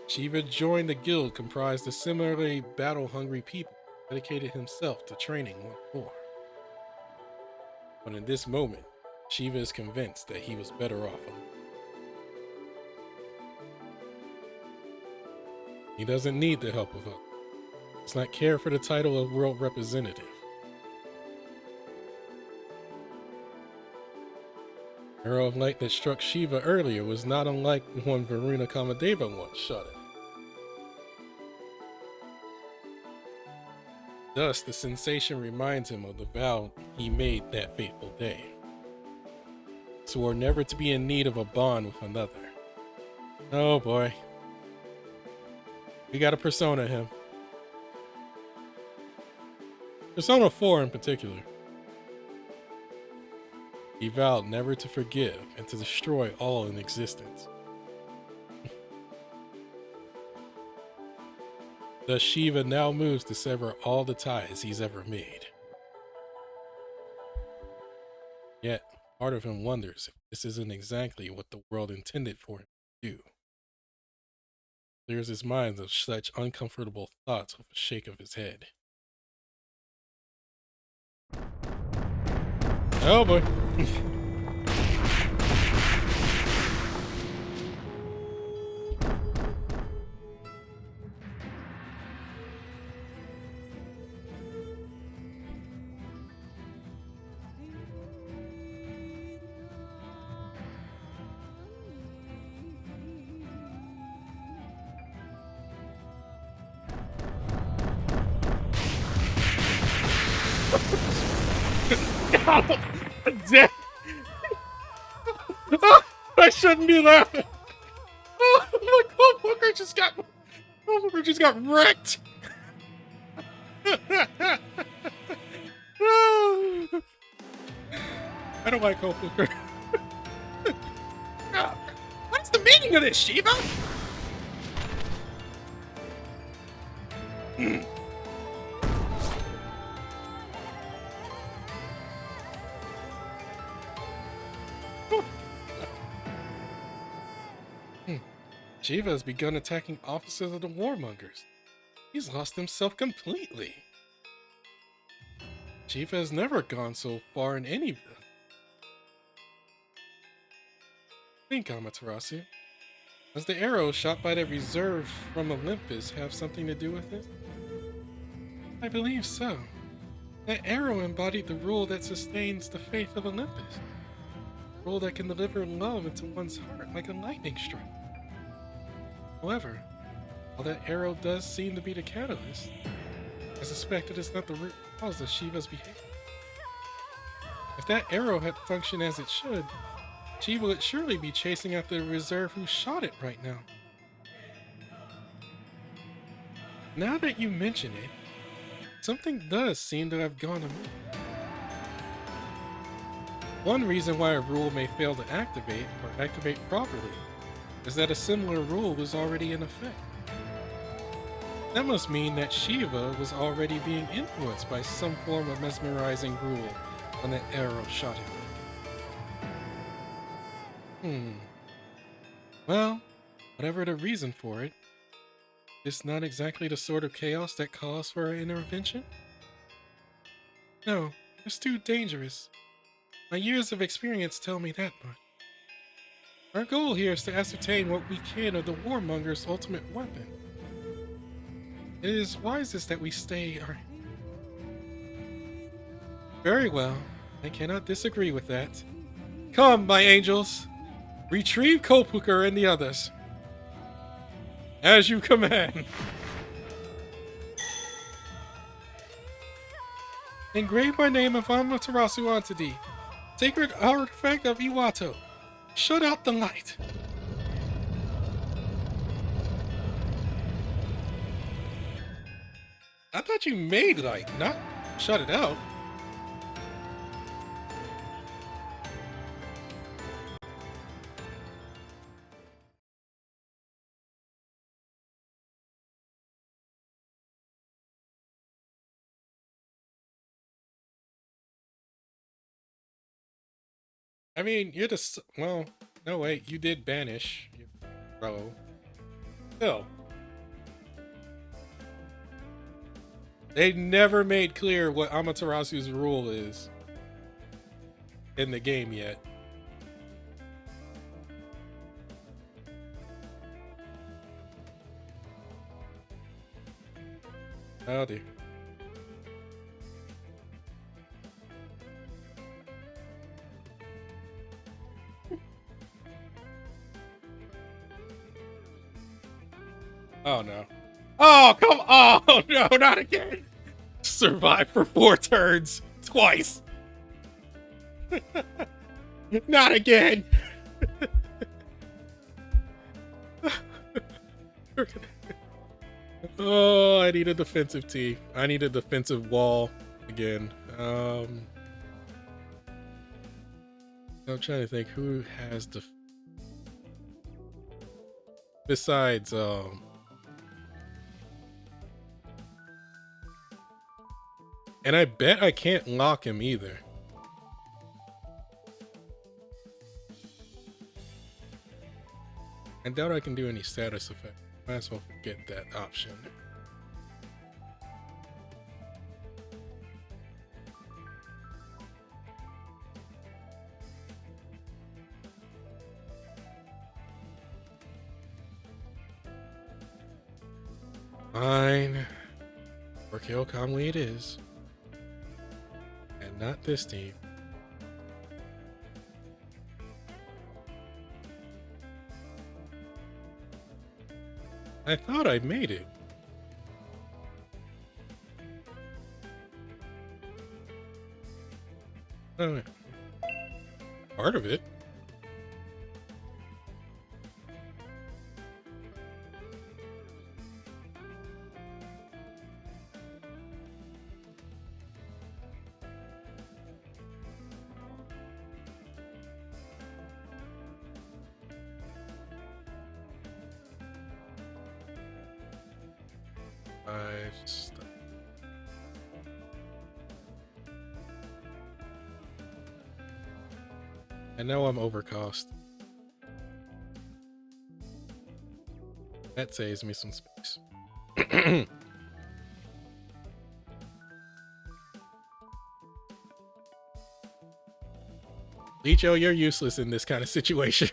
Shiva joined a guild comprised of similarly battle-hungry people, dedicated himself to training once more. But in this moment, Shiva is convinced that he was better off alone. He doesn't need the help of others. He does not care for the title of world representative. The arrow of light that struck Shiva earlier was not unlike the one Varuna Kamadeva once shot at. Thus, the sensation reminds him of the vow he made that fateful day. He swore never to be in need of a bond with another. Oh boy. We got to persona him. Persona 4 in particular. He vowed never to forgive and to destroy all in existence. Thus, Shiva now moves to sever all the ties he's ever made. Yet, part of him wonders if this isn't exactly what the world intended for him to do. Clears his mind of such uncomfortable thoughts with a shake of his head. Oh boy. Damn. I shouldn't be laughing. Oh, my Cold just got wrecked. I don't like Cold Booker. What's the meaning of this, Shiva? Shiva has begun attacking officers of the warmongers. He's lost himself completely. Shiva has never gone so far in any. Think, Amaterasu. Does the arrow shot by the reserve from Olympus have something to do with this? I believe so. That arrow embodied the rule that sustains the faith of Olympus. A rule that can deliver love into one's heart like a lightning strike. However, while that arrow does seem to be the catalyst, I suspect it is not the root cause of Shiva's behavior. If that arrow had functioned as it should, Shiva would surely be chasing after the reserve who shot it right now. Now that you mention it, something does seem to have gone amiss. One reason why a rule may fail to activate or activate properly is that a similar rule was already in effect. That must mean that Shiva was already being influenced by some form of mesmerizing rule when that arrow shot him. Well, whatever the reason for it, it's not exactly the sort of chaos that calls for an intervention? No, it's too dangerous. My years of experience tell me that much. Our goal here is to ascertain what we can of the warmonger's ultimate weapon. It is wisest that we stay our... Very well, I cannot disagree with that. Come, my angels! Retrieve Kopuker and the others. As you command. Engrave my name of Amaterasu onto thee. Sacred artifact of Iwato. Shut out the light. I thought you made light, not shut it out. I mean, you're the... Well, no, wait, you did banish. bro. Still. They never made clear what Amaterasu's rule is in the game yet. Oh dear. Oh no. Oh, come on. Oh no, not again. Survive for 4 turns. Twice. Not again. Oh, I need a defensive tee. I need a defensive wall again. I'm trying to think who has besides and I bet I can't lock him either. I doubt I can do any status effect. Might as well forget that option. Fine. Orkeo Conley it is. And not this team. I thought I made it. Oh, part of it. I know I'm overcost. That saves me some space. Licho, you're useless in this kind of situation.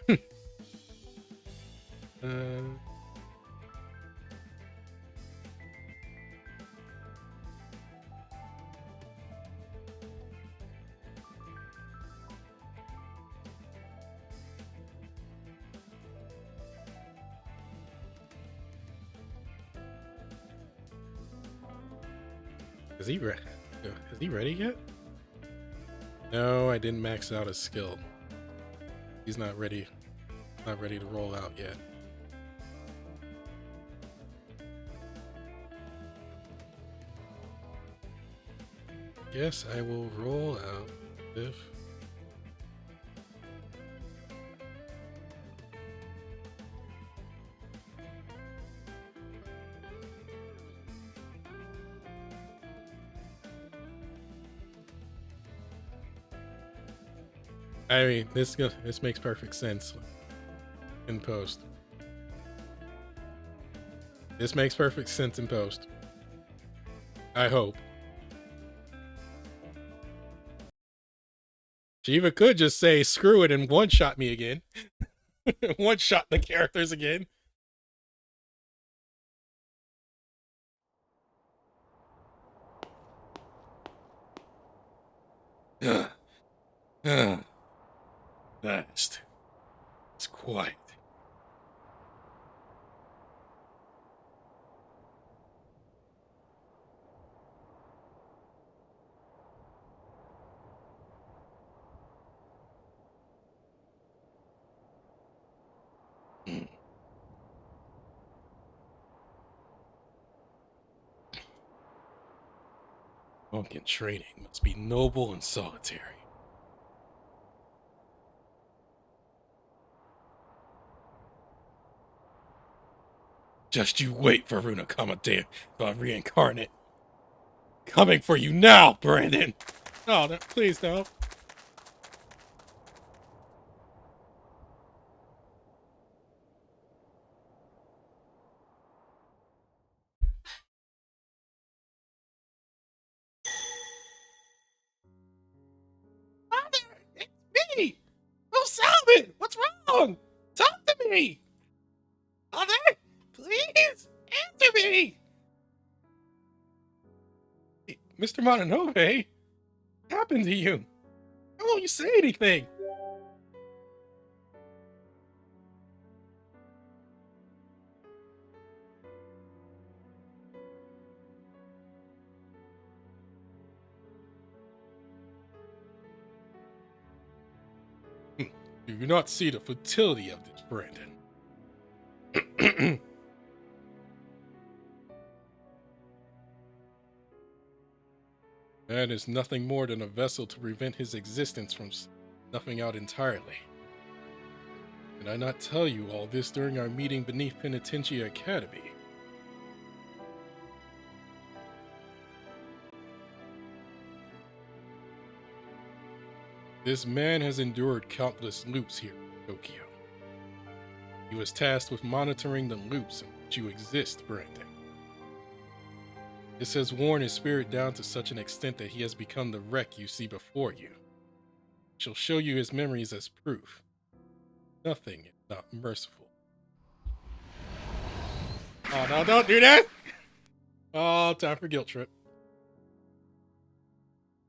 Is he ready yet? No, I didn't max out his skill. He's not ready. Not ready to roll out yet. Guess I will roll out if I mean, this makes perfect sense in post. This makes perfect sense in post. I hope. Shiva could just say screw it and one-shot me again. One-shot the characters again. Next. It's quiet. Monk in training must be noble and solitary. Just you wait, Varuna Kamadea, the reincarnate. Coming for you now, Brandon! Oh, no, please no. me! Mother, please answer me! Hey, Mr. Mononobe, what happened to you? Why won't you say anything? Do you not see the futility of this, Brandon? Man is nothing more than a vessel to prevent his existence from snuffing out entirely. Did I not tell you all this during our meeting beneath Penitentiary Academy? This man has endured countless loops here in Tokyo. He was tasked with monitoring the loops in which you exist, Brandon. This has worn his spirit down to such an extent that he has become the wreck you see before you. I shall show you his memories as proof. Nothing is not merciful. Oh, no, don't do that! Oh, time for guilt trip.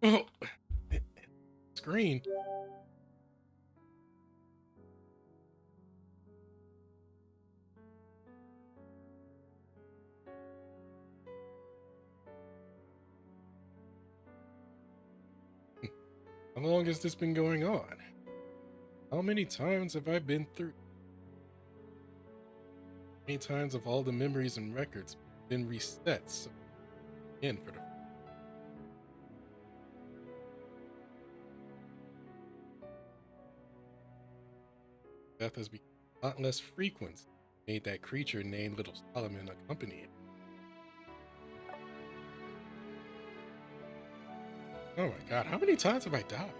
Oh, screen. How long has this been going on? How many times have I been through? How many times have all the memories and records been reset so again for the death has become a lot less frequent. Made that creature named Little Solomon accompany it. Oh my god, how many times have I died?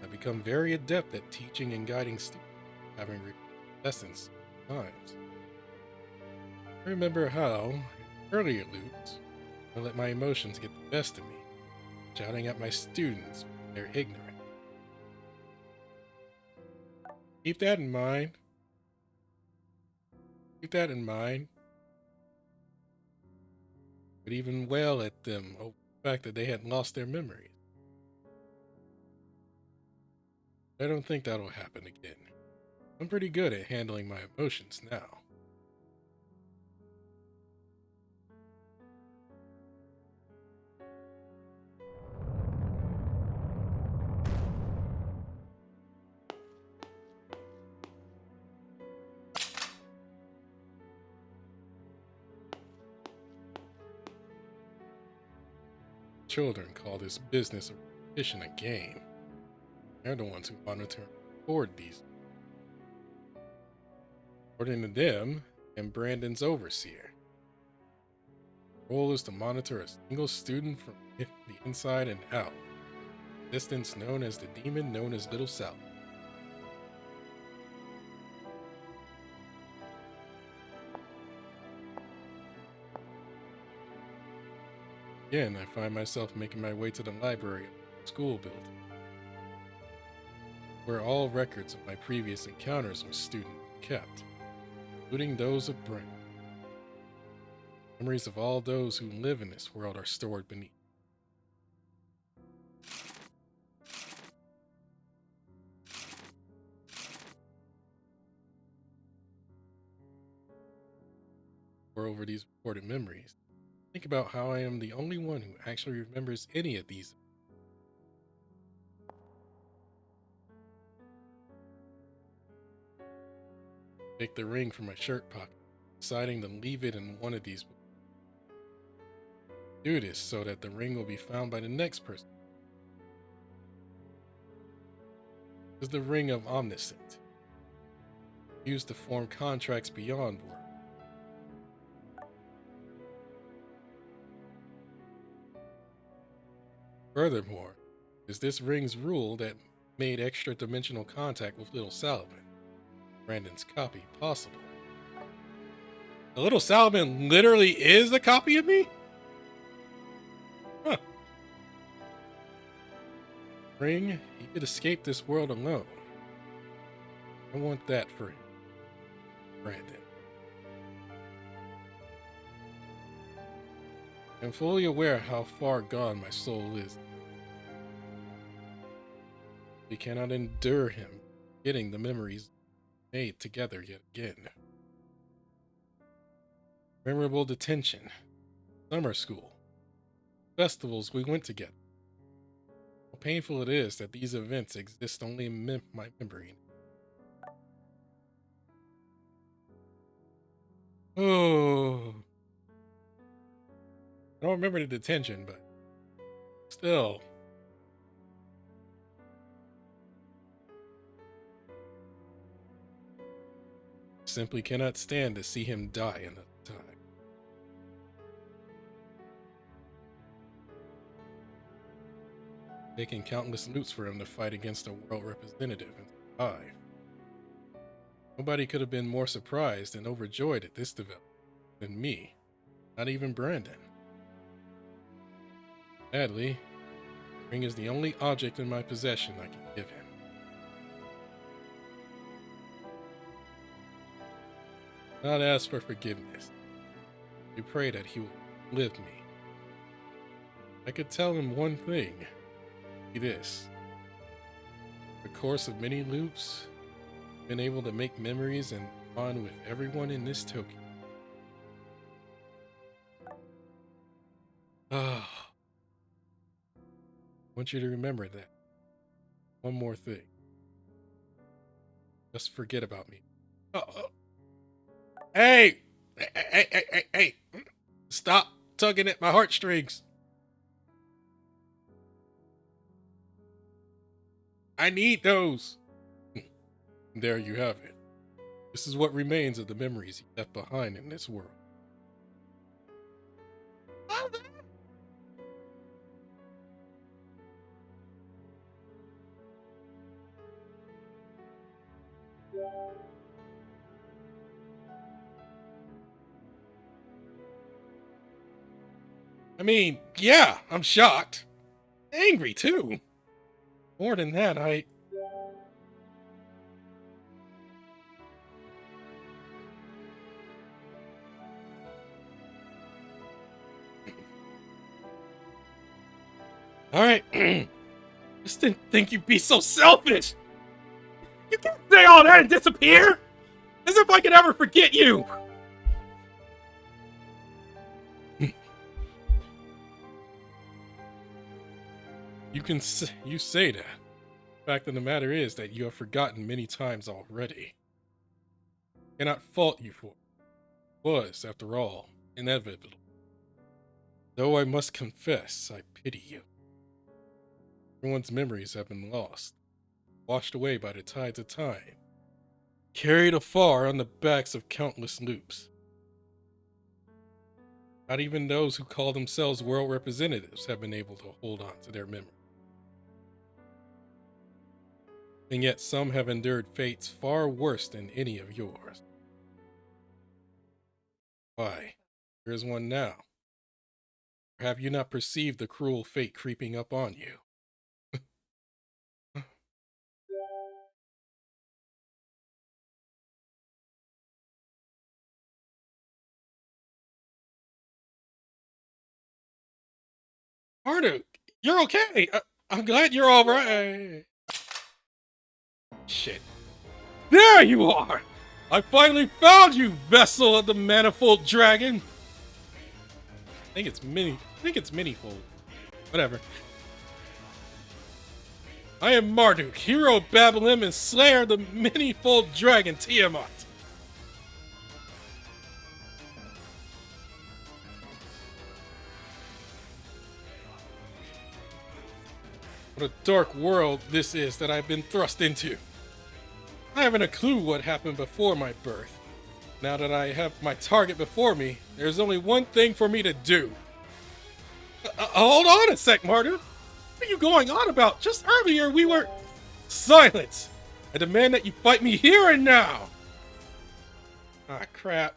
I've become very adept at teaching and guiding students, having lessons times. I remember how, in earlier loops, I let my emotions get the best of me, shouting at my students when they're ignorant. Keep that in mind. Keep that in mind. But even wail at them over the fact that they had lost their memories. I don't think that'll happen again. I'm pretty good at handling my emotions now. Children call this business of repetition a game. They're the ones who monitor and record these. According to them, and Brandon's overseer. The role is to monitor a single student from the inside and out. Distance known as the demon known as Little South. Again, I find myself making my way to the library of the school building, where all records of my previous encounters with students are kept, including those of Brent. Memories of all those who live in this world are stored beneath. Pour over these recorded memories. Think about how I am the only one who actually remembers any of these. Take the ring from my shirt pocket, deciding to leave it in one of these. Do this so that the ring will be found by the next person. This is the ring of omniscient, used to form contracts beyond work. Furthermore, is this ring's rule that made extra-dimensional contact with Little Salomon, Brandon's copy, possible. The Little Salomon literally is a copy of me? Huh. ring, he could escape this world alone. I want that for him, Brandon. I'm fully aware how far gone my soul is. We cannot endure him getting the memories made together yet again. Memorable detention, summer school, festivals we went together. How painful it is that these events exist only in my memory. Oh, I don't remember the detention, but still. Simply cannot stand to see him die another time. Taking countless loots for him to fight against a world representative and survive. Nobody could have been more surprised and overjoyed at this development than me, not even Brandon. Sadly, the ring is the only object in my possession I can give him. Not ask for forgiveness. We pray that he will live me. I could tell him one thing. Be this. The course of many loops, been able to make memories and bond with everyone in this Tokyo. Ah, I want you to remember that. One more thing. Just forget about me. Hey! Hey! Stop tugging at my heartstrings. I need those. There you have it. This is what remains of the memories he left behind in this world. I mean, yeah, I'm shocked. Angry, too. More than that, Alright. Just didn't think you'd be so selfish! You can't say all that and disappear! As if I could ever forget you! You say that. The fact of the matter is that you have forgotten many times already. I cannot fault you for it. It was, after all, inevitable. Though I must confess, I pity you. Everyone's memories have been lost, washed away by the tides of time, carried afar on the backs of countless loops. Not even those who call themselves world representatives have been able to hold on to their memory. And yet some have endured fates far worse than any of yours. Why, there is one now. Or have you not perceived the cruel fate creeping up on you? Marduk, you're okay. I'm glad you're all right. Shit. There you are! I finally found you, vessel of the manifold dragon! I think it's minifold. Whatever. I am Marduk, hero of Babylon and slayer of the manifold dragon Tiamat. What a dark world this is that I've been thrust into. I haven't a clue what happened before my birth. Now that I have my target before me, there's only one thing for me to do. Hold on a sec, Marduk. What are you going on about? Just earlier we were... Silence! I demand that you fight me here and now! Ah, crap.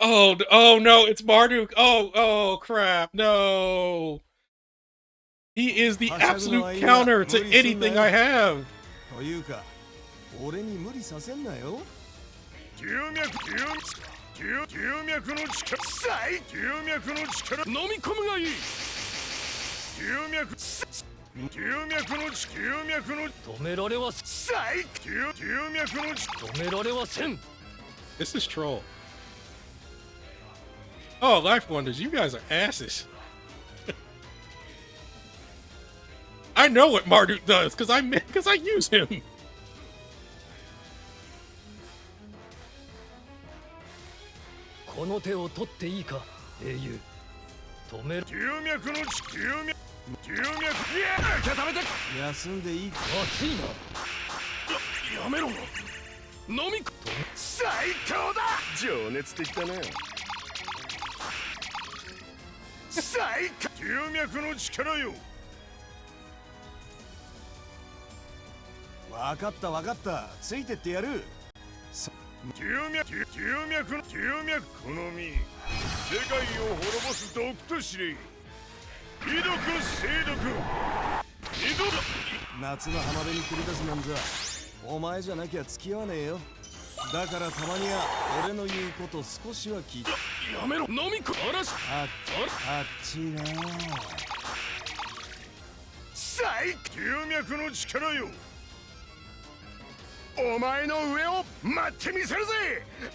Oh no, it's Marduk. Oh crap. No. He is the はしゃぐの absolute 割には counter 無 to 理すんな anything よ I have. というか俺に無理させんなよ龍脈の力最龍脈の力飲み込むがいい龍脈の止められは最龍脈の止められはせん This is troll. Oh, Life Wonders, you guys are asses. I know what Marduk does because I use him. この手を取っていいか英雄止める龍脈いや固めて休んでいい熱いなやめろ飲み込最高だ情熱的だな最高龍脈の力よわかったついてってやる龍脈この身世界を滅ぼす毒と知れ威毒精毒二度だ夏の浜辺に繰り出すなんざお前じゃなきゃ付き合わねえよだからたまには俺の言うこと少しは聞いてやめろ飲み込まらしあっちな最龍脈の力よお前の上を待ってみせるぜ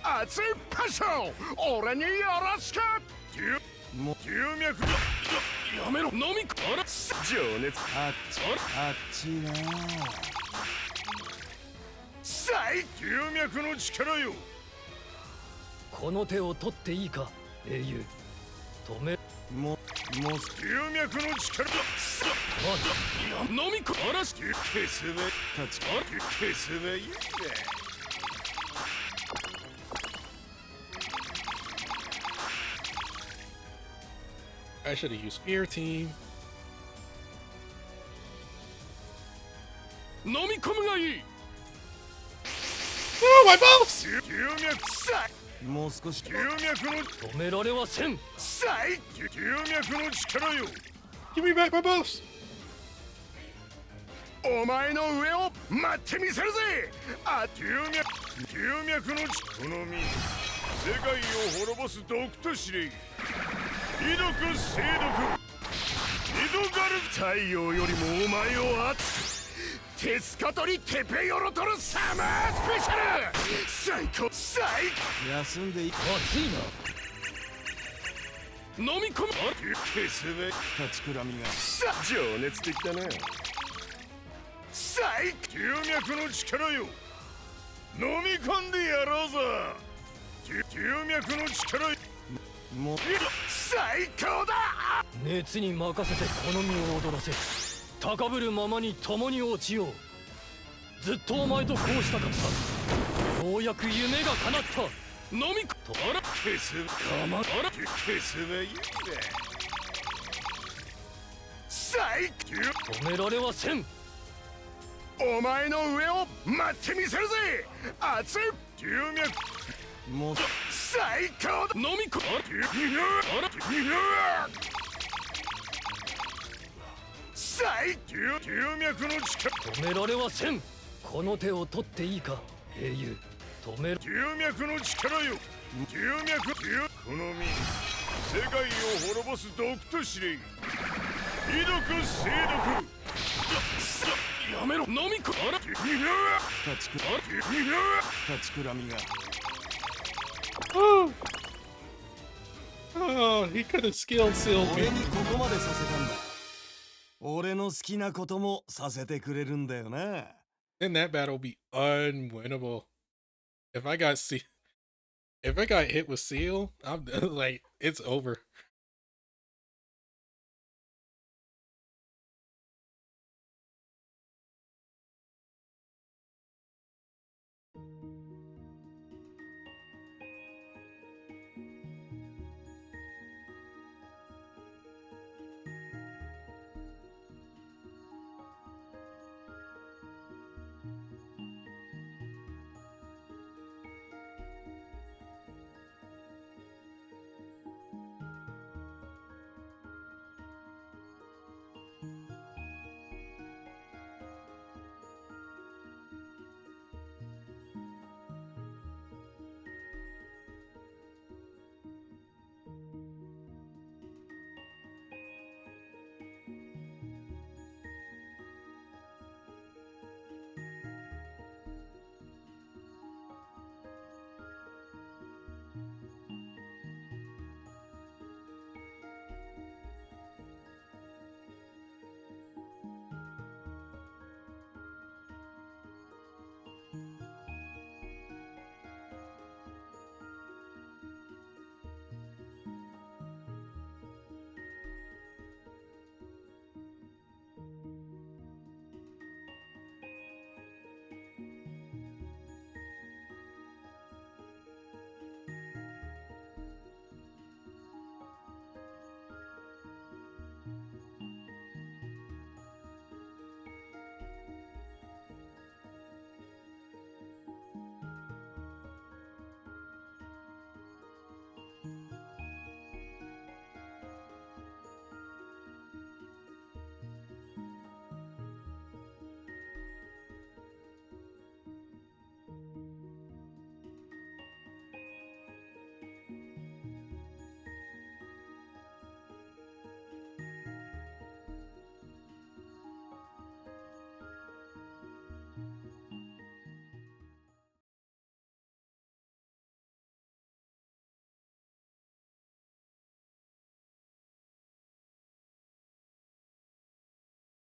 熱いパッション俺によろしく龍脈やめろ飲み込まら情熱あっちな最龍脈の力よこの手を取っていいか英雄止めもう龍脈の力飲み込まらし消すべ消すべいいね I should have used Fear Team. 飲み込むがいい Oh, my mouse! 龍脈さもう少し龍脈の止められはせん最龍脈の力よ Give me back my mouse! お前の上を待ってみせるぜあ龍脈のこの身世界を滅ぼす毒と知れ威毒精毒二度ガル太陽よりもお前を熱く鉄かとりテペヨロトルサマースペシャル休んでいい熱いな飲み込む消すべ立ちくらみが情熱的だな最龍脈の力よ飲み込んでやろうぞ龍脈の力よもう最高だ熱に任せてこの身を踊らせ高ぶるままに共に落ちようずっとお前とこうしたかったようやく夢が叶った飲み込とあら消すかまあら消すべいいね最強止められはせんお前の上を待ってみせるぜ熱い龍脈もう最高だ飲み込あら最龍脈の力止められはせんこの手を取っていいか英雄止める龍脈の力よ龍脈この身世界を滅ぼす毒と知れ威毒精毒やめろ飲み込あら立ちくらみが Oh! Oh, he could have skill sealed 俺 me. にここまでさせたんだ俺の好きなこともさせてくれるんだよな Then that battle be unwinnable. If I got if I got hit with seal, I'm like it's over.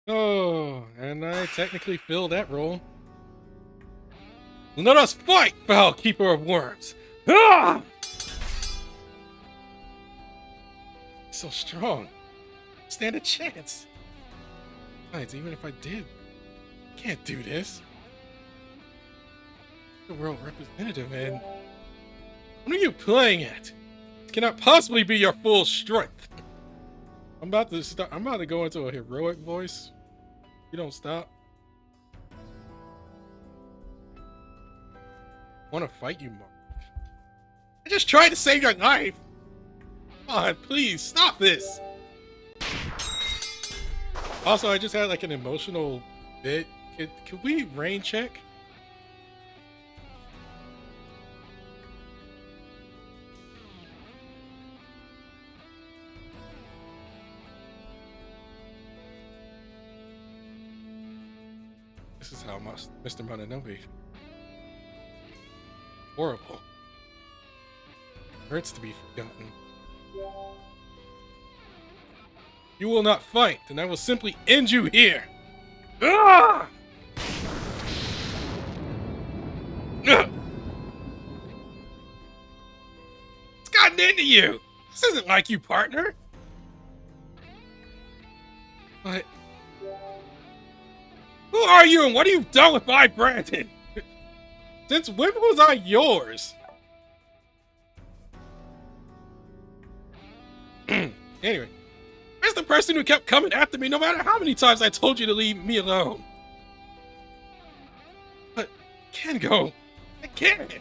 Oh, and I technically fill that role. Let us fight, foul keeper of worms! Ah! So strong. Stand a chance. Besides, even if I did, can't do this. The world representative, man. What are you playing at? It cannot possibly be your full strength. I'm about to go into a heroic voice. You don't stop. I want to fight you, Mark. I just tried to save your life. Come on, please stop this. Also, I just had like an emotional bit. Could we rain check? This is how Mr. Mononobe. Horrible. Hurts to be forgotten. You will not fight, then I will simply end you here. Ah! Ugh! It's gotten into you. This isn't like you, partner. But who are you and what have you done with my Brandon? Since when was I yours? Anyway, where's the person who kept coming after me no matter how many times I told you to leave me alone? But Kengo, I can't.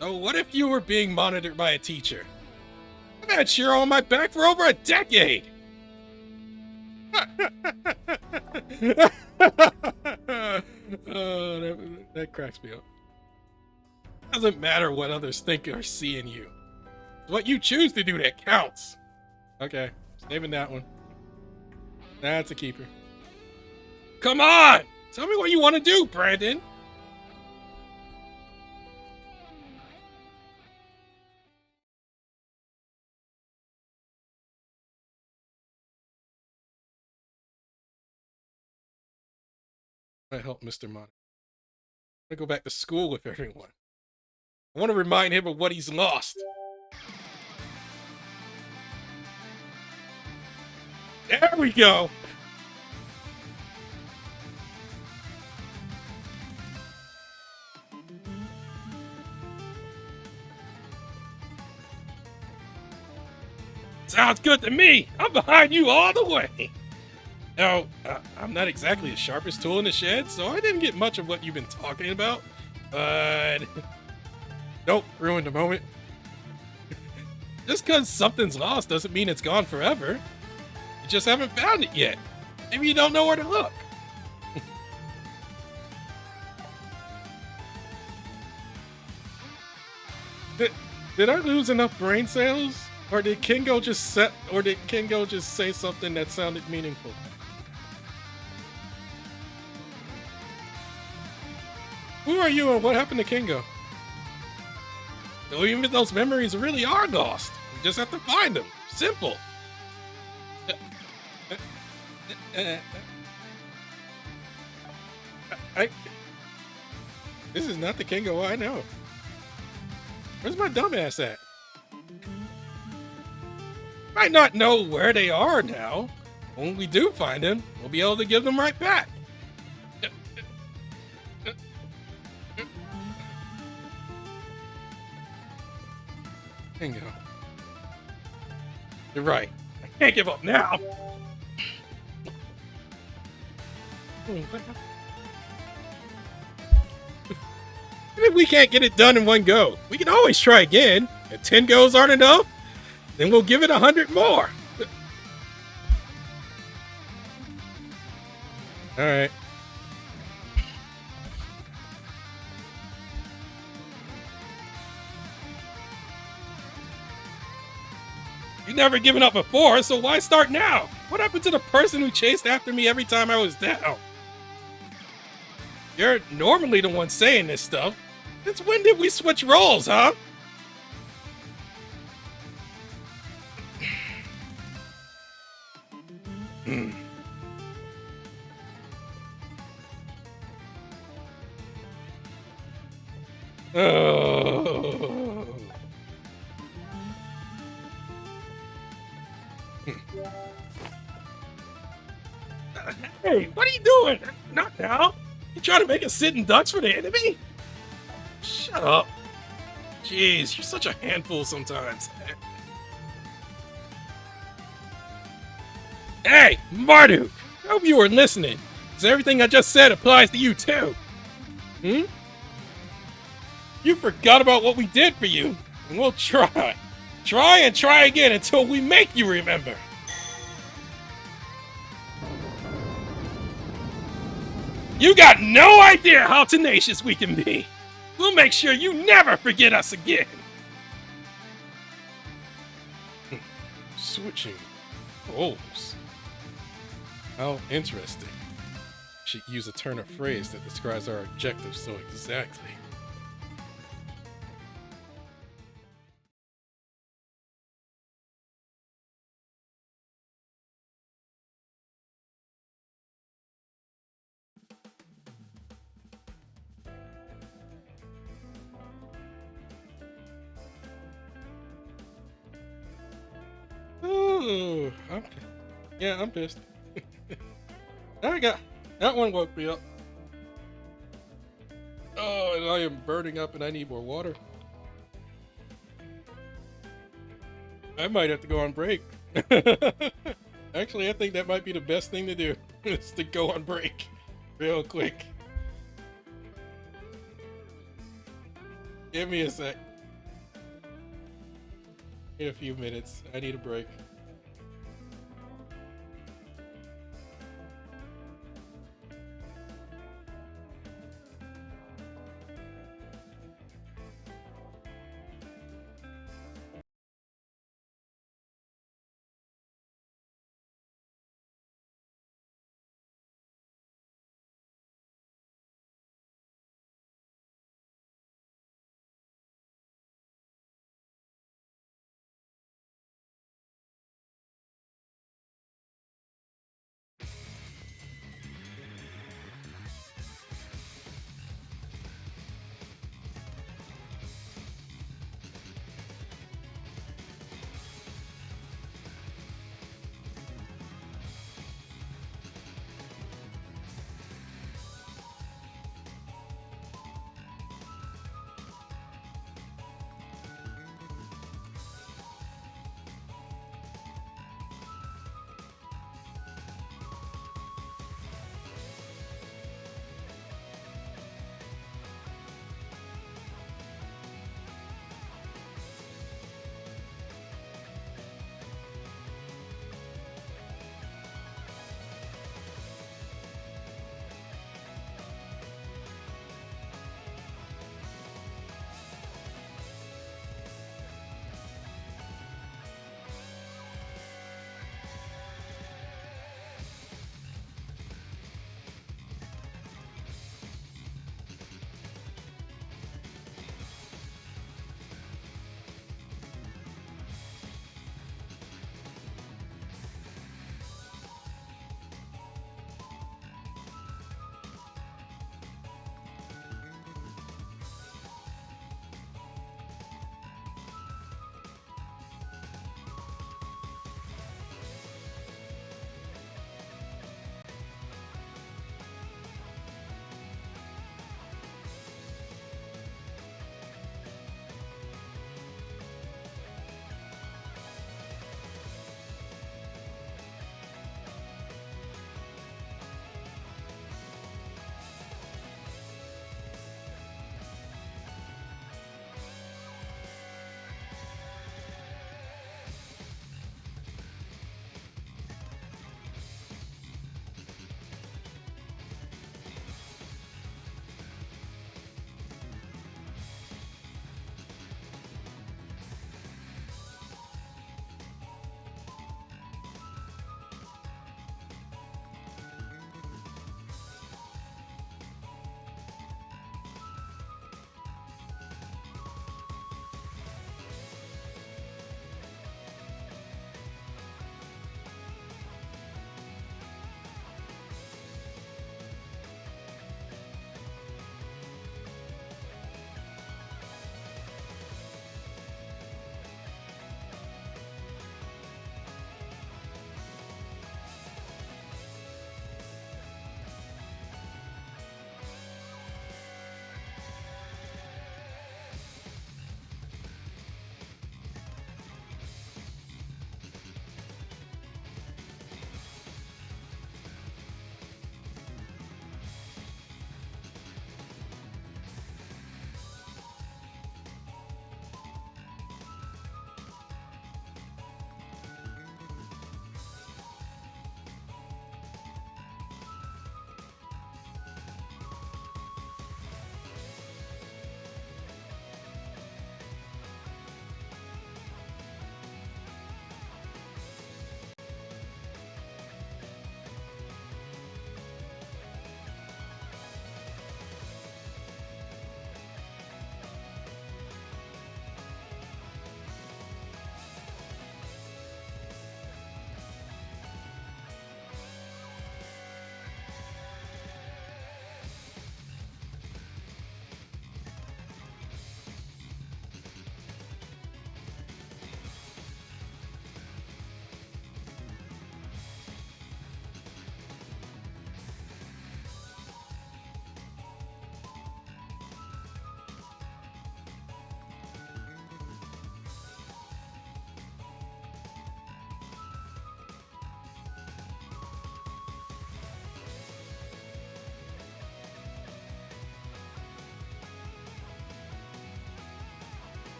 So what if you were being monitored by a teacher? I've had Shiro on my back for over a decade. Oh, that cracks me up. Doesn't matter what others think or see in you. It's what you choose to do that counts. Okay, saving that one. That's a keeper. Come on! Tell me what you want to do, Brandon. I help Mr. Mon. I want to go back to school with everyone. I want to remind him of what he's lost. There we go. Sounds good to me. I'm behind you all the way. Now, I'm not exactly the sharpest tool in the shed, so I didn't get much of what you've been talking about. But nope, ruined the moment. Just because something's lost doesn't mean it's gone forever. You just haven't found it yet. Maybe you don't know where to look. Did I lose enough brain cells? Or did Kengo just say something that sounded meaningful? Who are you and what happened to Kengo? So even those memories really are lost. You just have to find them. Simple. This is not the Kengo I know. Where's my dumbass at? Might not know where they are now. When we do find them, we'll be able to give them right back. Bingo. You're right. I can't give up now. Even if we can't get it done in one go, we can always try again. If 10 goes aren't enough, then we'll give it 100 more. All right. You've never given up before, so why start now? What happened to the person who chased after me every time I was down? You're normally the one saying this stuff. Since when did we switch roles, huh? Oh. Hey, what are you doing? Not now. You trying to make us sit in ducks for the enemy? Shut up. Jeez, you're such a handful sometimes. Hey, Marduk! I hope you were listening, because everything I just said applies to you too. Hmm? You forgot about what we did for you, and we'll try. Try and try again until we make you remember. You got no idea how tenacious we can be. We'll make sure you never forget us again. Switching roles. How interesting. Should use a turn of phrase that describes our objectives so exactly. Oh, I'm pissed. I got that one woke me up. Oh, and I am burning up, and I need more water. I might have to go on break. Actually, I think that might be the best thing to do is to go on break real quick. Give me a sec. In a few minutes. I need a break.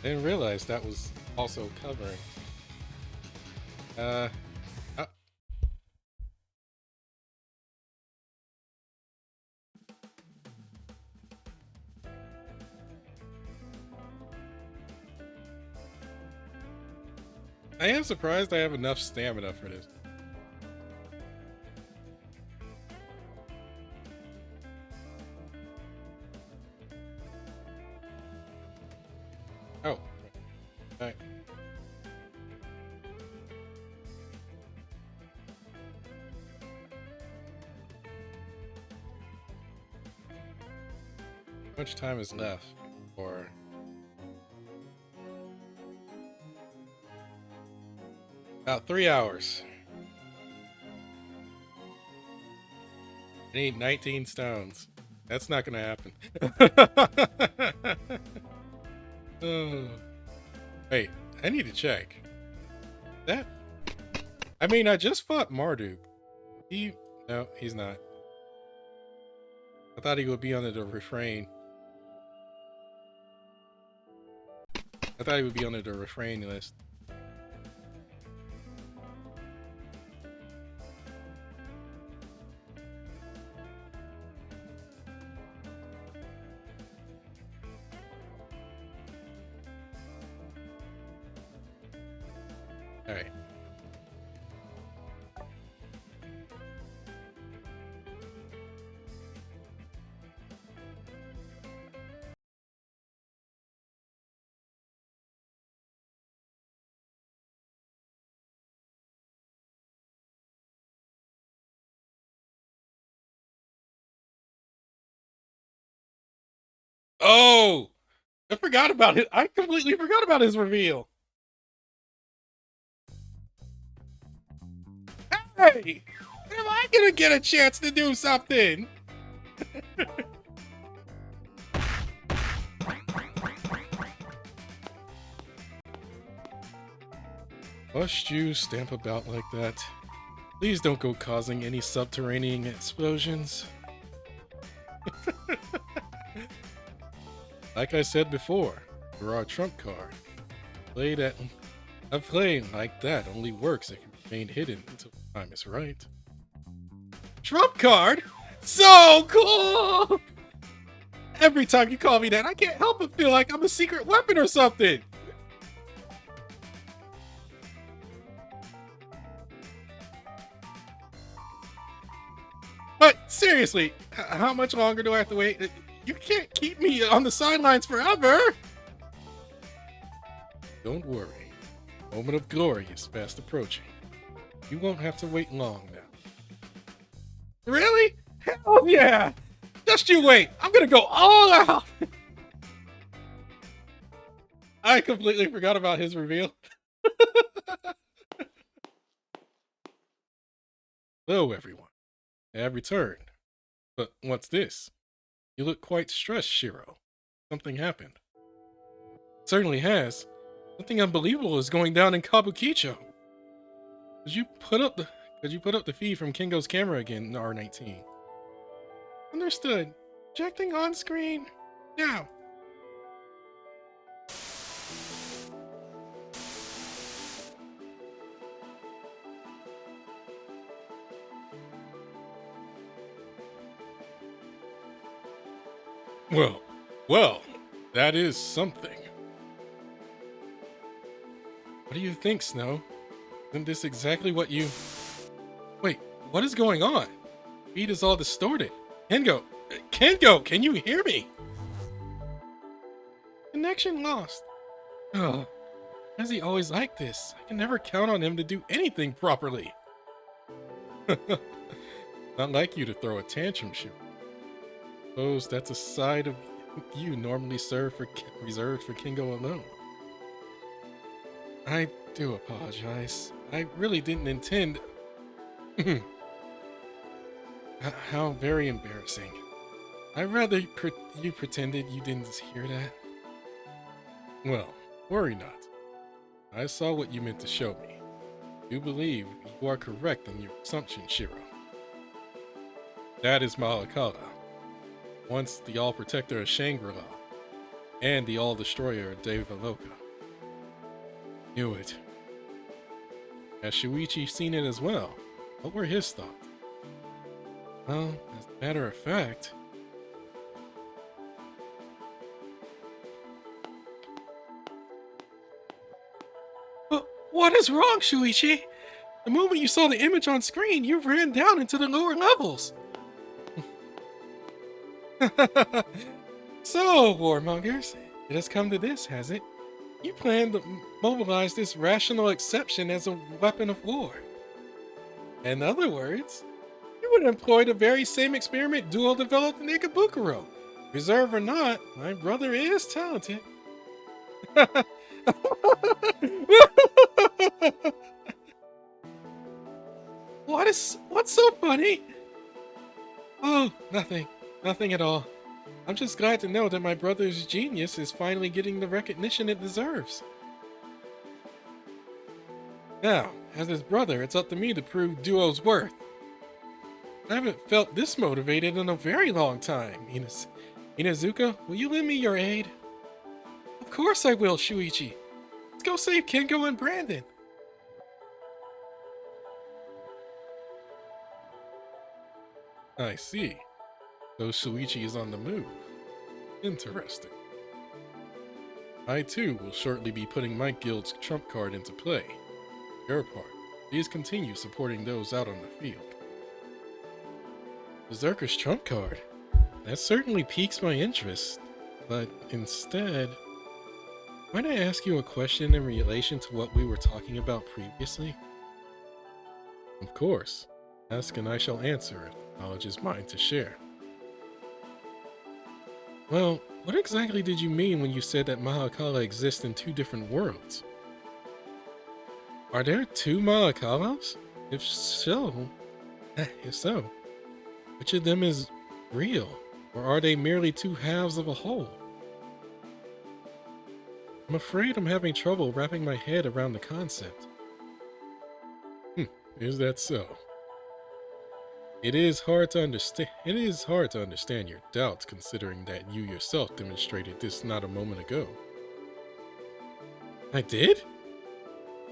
I didn't realize that was also covering. Uh, uh, I am surprised I have enough stamina for this. Oh, right. How much time is left for? About 3 hours. I need 19 stones. That's not gonna happen. Oh. Wait, I need to check. That I mean, I just fought Marduk. No, he's not. I thought he would be under the refrain. I thought he would be under the refrain list. All right. Oh, I forgot about it. I completely forgot about his reveal. Hey, am I gonna get a chance to do something? Must you stamp about like that? Please don't go causing any subterranean explosions. Like I said before, you're our trump card. A play like that only works if you remain hidden until the time is right. Trump card? So cool! Every time you call me that, I can't help but feel like I'm a secret weapon or something. But seriously, how much longer do I have to wait? You can't keep me on the sidelines forever. Don't worry. The moment of glory is fast approaching. You won't have to wait long now. Really? Hell yeah! Just you wait. I'm gonna go all out. I completely forgot about his reveal. Hello, everyone. I have returned. But what's this? You look quite stressed, Shiro. Something happened. It certainly has. Something unbelievable is going down in Kabukicho. Could you put up the feed from Kingo's camera again, R19? Understood. Projecting on screen. Now. Well, that is something. What do you think, Snow? Isn't this exactly what you... Wait, what is going on? Feed is all distorted. Kengo, can you hear me? Connection lost. Oh, why is he always like this? I can never count on him to do anything properly. Not like you to throw a tantrum, Shiro. Suppose that's a side of you normally reserved for Kingo alone. I do apologize. I really didn't intend. How very embarrassing. I'd rather you pretended you didn't hear that. Well, worry not. I saw what you meant to show me. You believe you are correct in your assumption, Shiro. That is Malakala, once the All-Protector of Shangri-La. and the All-Destroyer Devaloka. Knew it. Has Shuichi seen it as well? What were his thoughts? Well, as a matter of fact... But what is wrong, Shuichi? The moment you saw the image on screen, you ran down into the lower levels. So, warmongers, it has come to this, has it? You plan to mobilize this rational exception as a weapon of war. In other words, you would employ the very same experiment Duo developed in Ikebukuro. Reserve or not, my brother is talented. What's so funny? Oh, nothing. Nothing at all. I'm just glad to know that my brother's genius is finally getting the recognition it deserves. Now, as his brother, it's up to me to prove Duo's worth. I haven't felt this motivated in a very long time. Inazuka, will you lend me your aid? Of course I will, Shuichi. Let's go save Kengo and Brandon. I see. So Shuichi is on the move. Interesting. I too will shortly be putting my guild's trump card into play. Your part, please continue supporting those out on the field. Berserker's trump card? That certainly piques my interest, but instead, might I ask you a question in relation to what we were talking about previously? Of course. Ask and I shall answer it. Knowledge is mine to share. Well, what exactly did you mean when you said that Mahakala exists in two different worlds? Are there two Mahakalas? If so, which of them is real? Or are they merely two halves of a whole? I'm afraid I'm having trouble wrapping my head around the concept. Is that so? It is hard to understand your doubts, considering that you yourself demonstrated this not a moment ago. I did?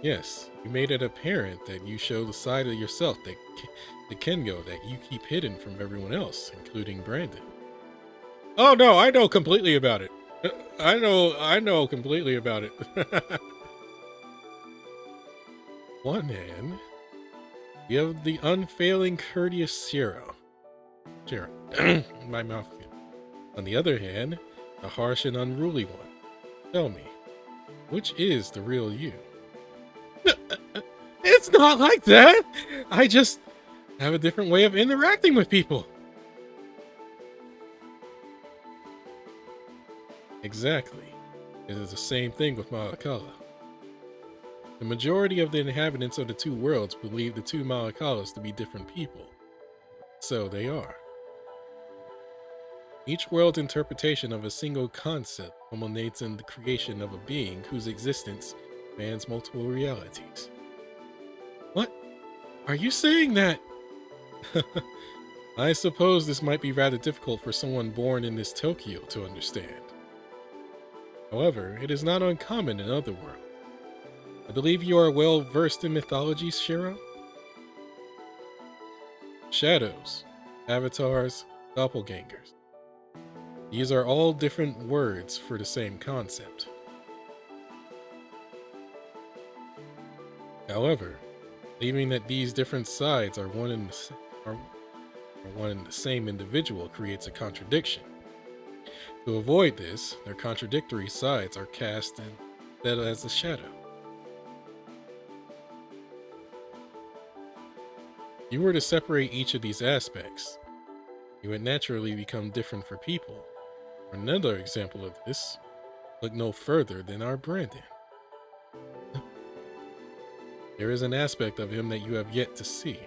Yes, you made it apparent that you show the side of yourself the Kengo that you keep hidden from everyone else, including Brandon. Oh no, I know completely about it. I know completely about it. One hand, you have the unfailing courteous Shiro. My mouth. On the other hand, the harsh and unruly one. Tell me, which is the real you? It's not like that. I just have a different way of interacting with people. Exactly. It is the same thing with Mahakala. The majority of the inhabitants of the two worlds believe the two Mahakalas to be different people. So they are. Each world's interpretation of a single concept culminates in the creation of a being whose existence spans multiple realities. What? Are you saying that? I suppose this might be rather difficult for someone born in this Tokyo to understand. However, it is not uncommon in other worlds. I believe you are well versed in mythology, Shiro? Shadows, avatars, doppelgangers. These are all different words for the same concept. However, believing that these different sides are one and the same individual creates a contradiction. To avoid this, their contradictory sides are cast instead as a shadow. If you were to separate each of these aspects, you would naturally become different for people. Another example of this, look no further than our Brandon. There is an aspect of him that you have yet to see.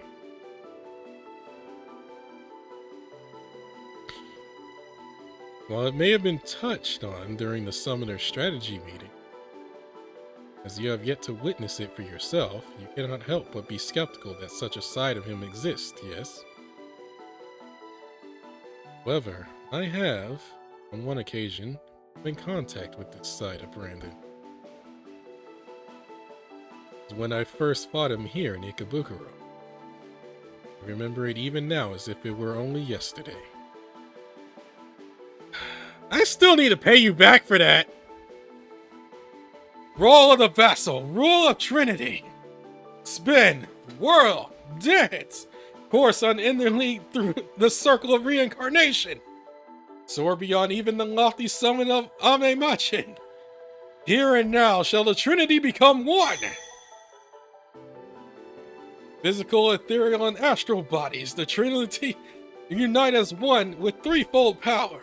While it may have been touched on during the Summoner Strategy meeting, as you have yet to witness it for yourself, you cannot help but be skeptical that such a side of him exists, yes? However, I have, on one occasion, in contact with this side of Brandon. When I first fought him here in Ikebukuro. I remember it even now as if it were only yesterday. I still need to pay you back for that! Roll of the Vessel, Rule of Trinity! Spin, whirl, dance! Course unendingly through the circle of reincarnation! Soar beyond even the lofty summit of Ame-Machin! Here and now shall the Trinity become one! Physical, ethereal, and astral bodies, the Trinity unite as one with threefold power.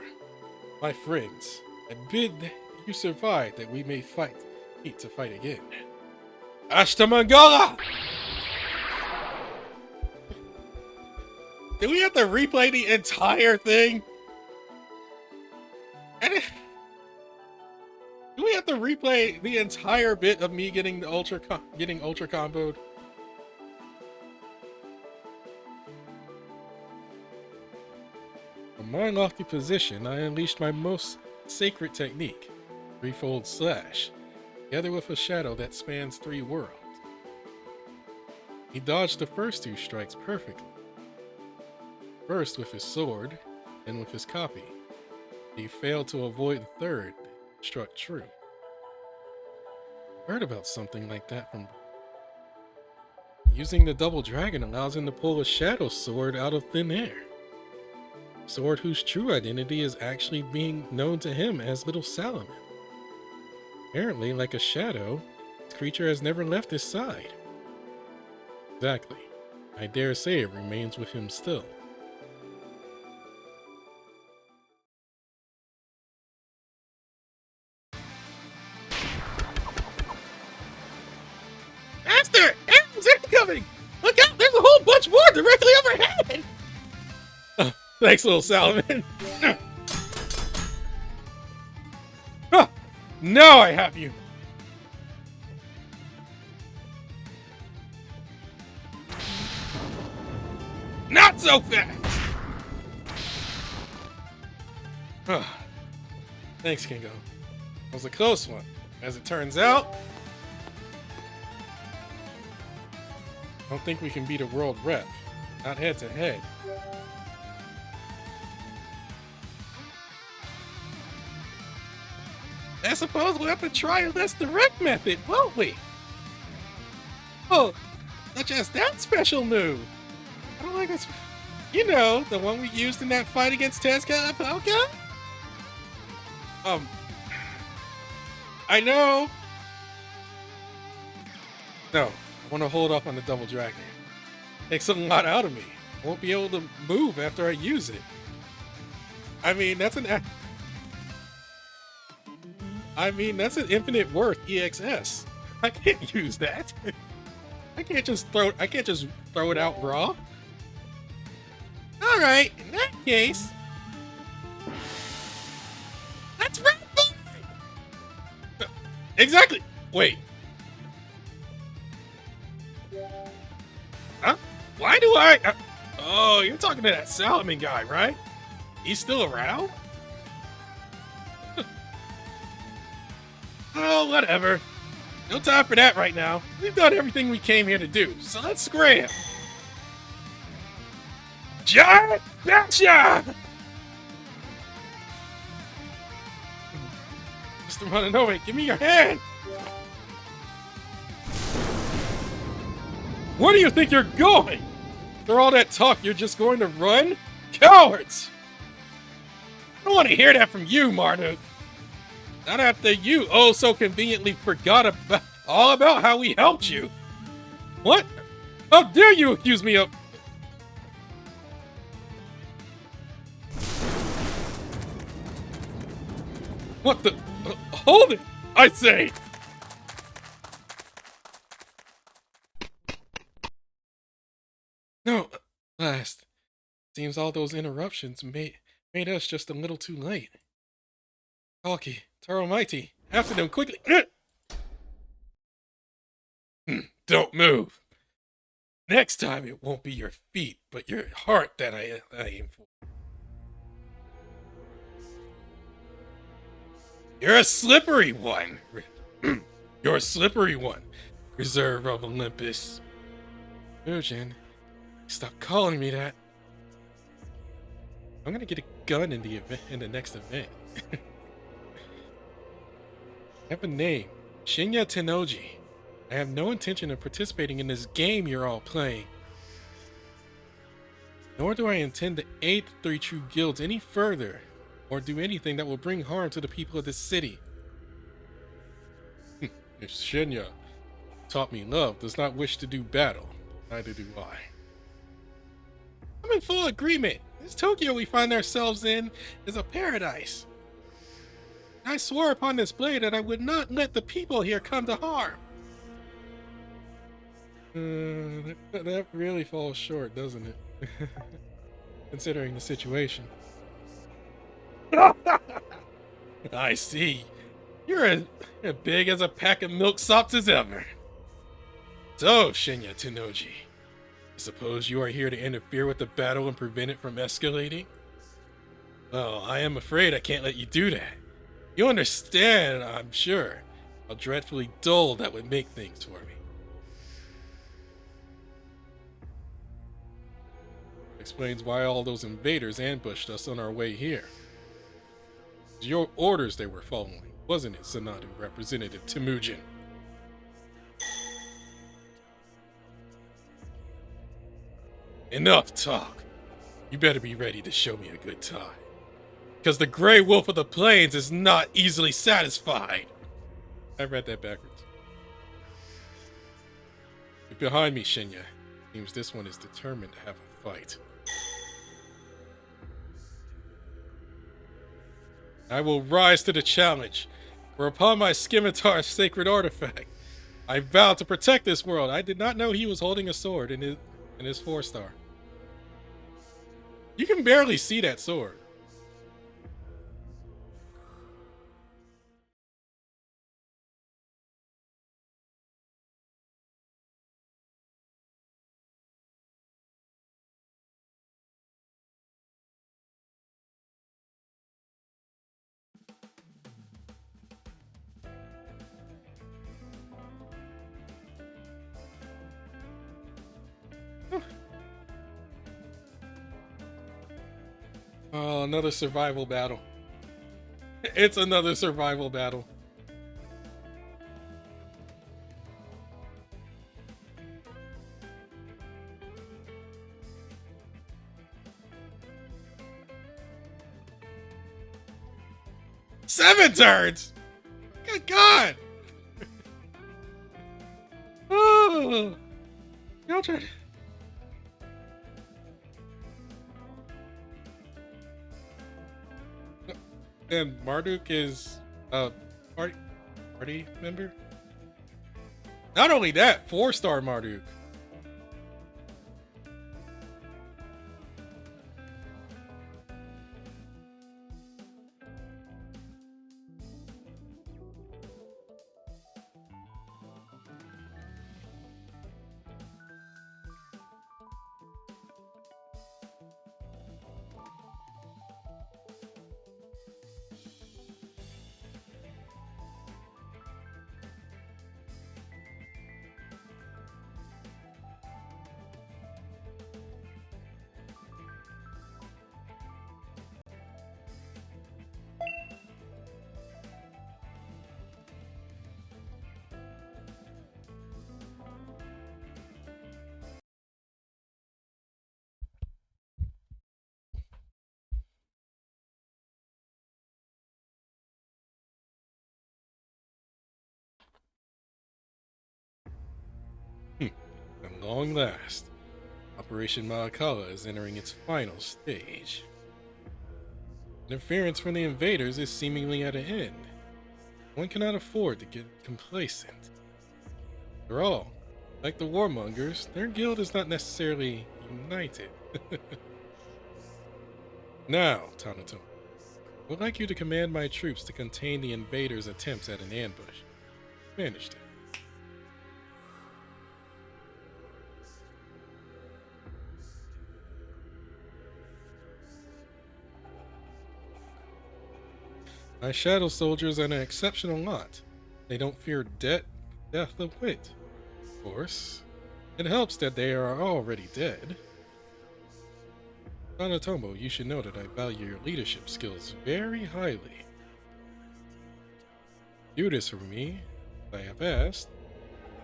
My friends, I bid you survive that we may meet to fight again. Ashtamangala! Do we have to replay the entire thing? Do we have to replay the entire bit of me getting the ultra comboed? From my lofty position, I unleashed my most sacred technique, threefold slash, together with a shadow that spans 3 worlds. He dodged the first 2 strikes perfectly. First with his sword, then with his copy. He failed to avoid the third, struck true. Heard about something like that from... Using the double dragon allows him to pull a shadow sword out of thin air. Sword whose true identity is actually being known to him as Little Salomon. Apparently, like a shadow, this creature has never left his side. Exactly. I dare say it remains with him still. Master! Arrows incoming! Look out! There's a whole bunch more directly overhead! Oh, thanks, Little Salomon. Now I have you! Not so fast! Thanks, Kingo. That was a close one. As it turns out, I don't think we can beat a world rep. Not head to head. I suppose we'll have to try a less direct method, won't we? Oh, such as that special move. I don't like this. You know, the one we used in that fight against Tezuka Apoka? I know. No, I want to hold off on the double dragon. Takes a lot out of me. I won't be able to move after I use it. I mean, that's an infinite worth EXS. I can't use that. I can't just throw it out raw. All right, in that case, let's run. Exactly. Wait. Huh? Why do I? Oh, you're talking to that Salomon guy, right? He's still around? Oh, whatever. No time for that right now. We've done everything we came here to do, so let's scram. Giant Gotcha! Mr. Mononoke, give me your hand! Where do you think you're going? After all that talk, you're just going to run? Cowards! I don't want to hear that from you, Marduk. Not after you oh so conveniently forgot all about how we helped you. What? How dare you accuse me of... What the... hold it, I say! No, last. Seems all those interruptions made us just a little too late. Kalki, Taro Mighty, after them quickly. Don't move. Next time it won't be your feet, but your heart that I aim for. You're a slippery one. You're a slippery one. Reserve of Olympus. Mugen, stop calling me that. I'm gonna get a gun in the event in the next event. I have a name. Shinya Tennoji. I have no intention of participating in this game you're all playing. Nor do I intend to aid the three true guilds any further, or do anything that will bring harm to the people of this city. If Shinya, taught me love, does not wish to do battle, neither do I. I'm in full agreement. This Tokyo we find ourselves in is a paradise. I swore upon this blade that I would not let the people here come to harm. That really falls short, doesn't it? Considering the situation. I see. You're as big as a pack of milksops as ever. So, Shinya Tennoji, I suppose you are here to interfere with the battle and prevent it from escalating? Well, I am afraid I can't let you do that. You understand, I'm sure, how dreadfully dull that would make things for me. Explains why all those invaders ambushed us on our way here. It was your orders they were following, wasn't it, Sanadu Representative Temujin? Enough talk. You better be ready to show me a good time. Because the Grey Wolf of the Plains is not easily satisfied. I read that backwards. Get behind me, Shinya. Seems this one is determined to have a fight. I will rise to the challenge. For upon my scimitar's sacred artifact, I vow to protect this world. I did not know he was holding a sword in his 4-star. You can barely see that sword. Oh, another survival battle. It's another survival battle. Seven turns! Good God! Oh, y'all try. And Marduk is a party member. Not only that, 4-star Marduk. At long last, Operation Maakala is entering its final stage. Interference from the invaders is seemingly at an end. One cannot afford to get complacent. After all, like the warmongers, their guild is not necessarily united. Now, Tanato, I would like you to command my troops to contain the invaders' attempts at an ambush. Managed it. My shadow soldiers are an exceptional lot. They don't fear death of wit. Of course, it helps that they are already dead. Tanatomo, you should know that I value your leadership skills very highly. Do this for me, as I have asked.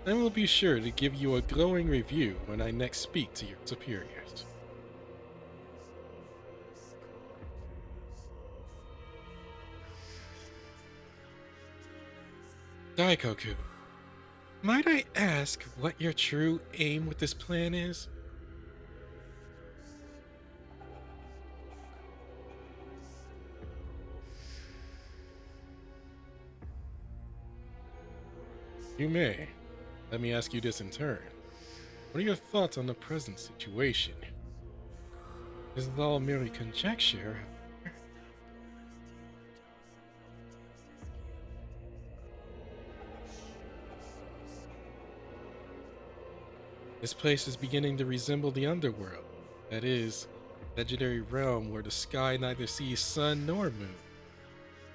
I will be sure to give you a glowing review when I next speak to your superiors. Daikoku, might I ask what your true aim with this plan is? You may. Let me ask you this in turn. What are your thoughts on the present situation? This is all merely conjecture, however. This place is beginning to resemble the underworld. That is, legendary realm where the sky neither sees sun nor moon.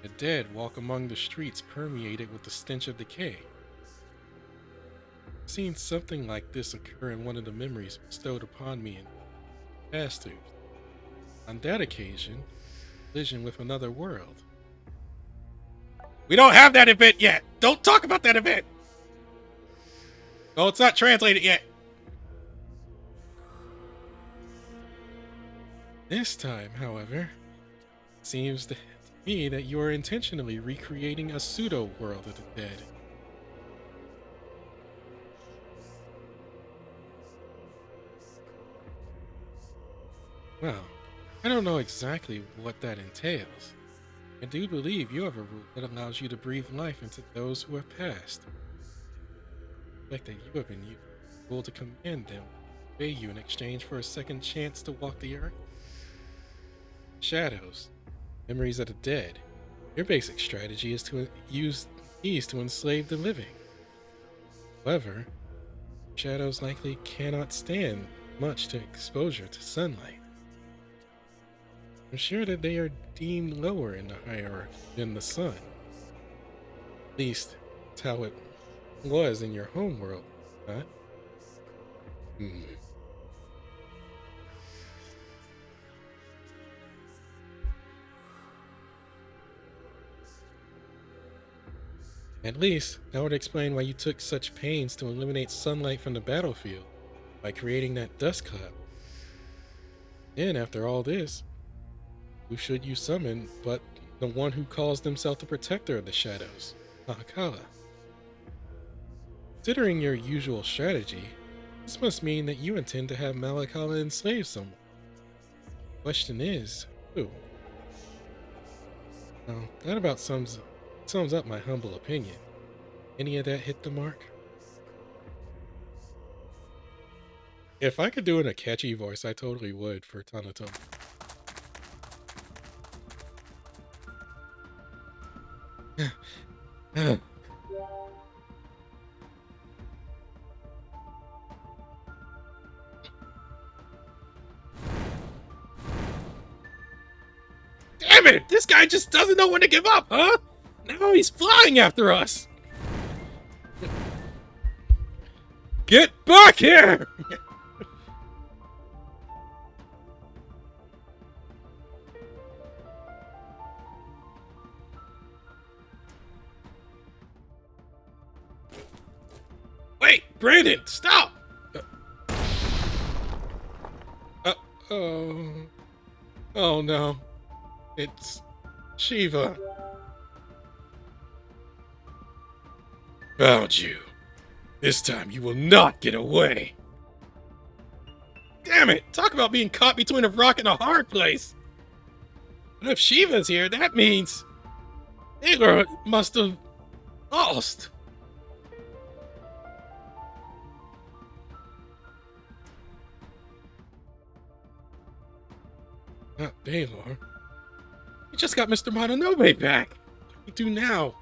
The dead walk among the streets permeated with the stench of decay. I've seen something like this occur in one of the memories bestowed upon me in past lives. On that occasion, collision with another world. We don't have that event yet! Don't talk about that event! Oh, it's not translated yet! This time, however, it seems to me that you are intentionally recreating a pseudo-world of the dead. Well, I don't know exactly what that entails. I do believe you have a rule that allows you to breathe life into those who have passed. The fact that you have been using the rule to command them, obey you in exchange for a second chance to walk the earth. Shadows, memories of the dead. Your basic strategy is to use these to enslave the living. However, shadows likely cannot stand much to exposure to sunlight. I'm sure that they are deemed lower in the hierarchy than the sun. At least, that's how it was in your homeworld, huh? Hmm. At least, that would explain why you took such pains to eliminate sunlight from the battlefield by creating that dust cloud. And after all this, who should you summon but the one who calls himself the protector of the shadows, Mahakala? Considering your usual strategy, this must mean that you intend to have Malakala enslave someone. The question is, who? Well, that about sums up my humble opinion. Any of that hit the mark? If I could do it in a catchy voice, I totally would for Tanatomo. Damn it! This guy just doesn't know when to give up, huh? Now he's flying after us! Get back here! Wait, Brandon, stop! Oh. Oh no. It's Shiva. Found you. This time you will not get away. Damn it! Talk about being caught between a rock and a hard place. But if Shiva's here, that means Taylor must have lost. Not Baylor. We just got Mr. Mononobe back. What do we do now?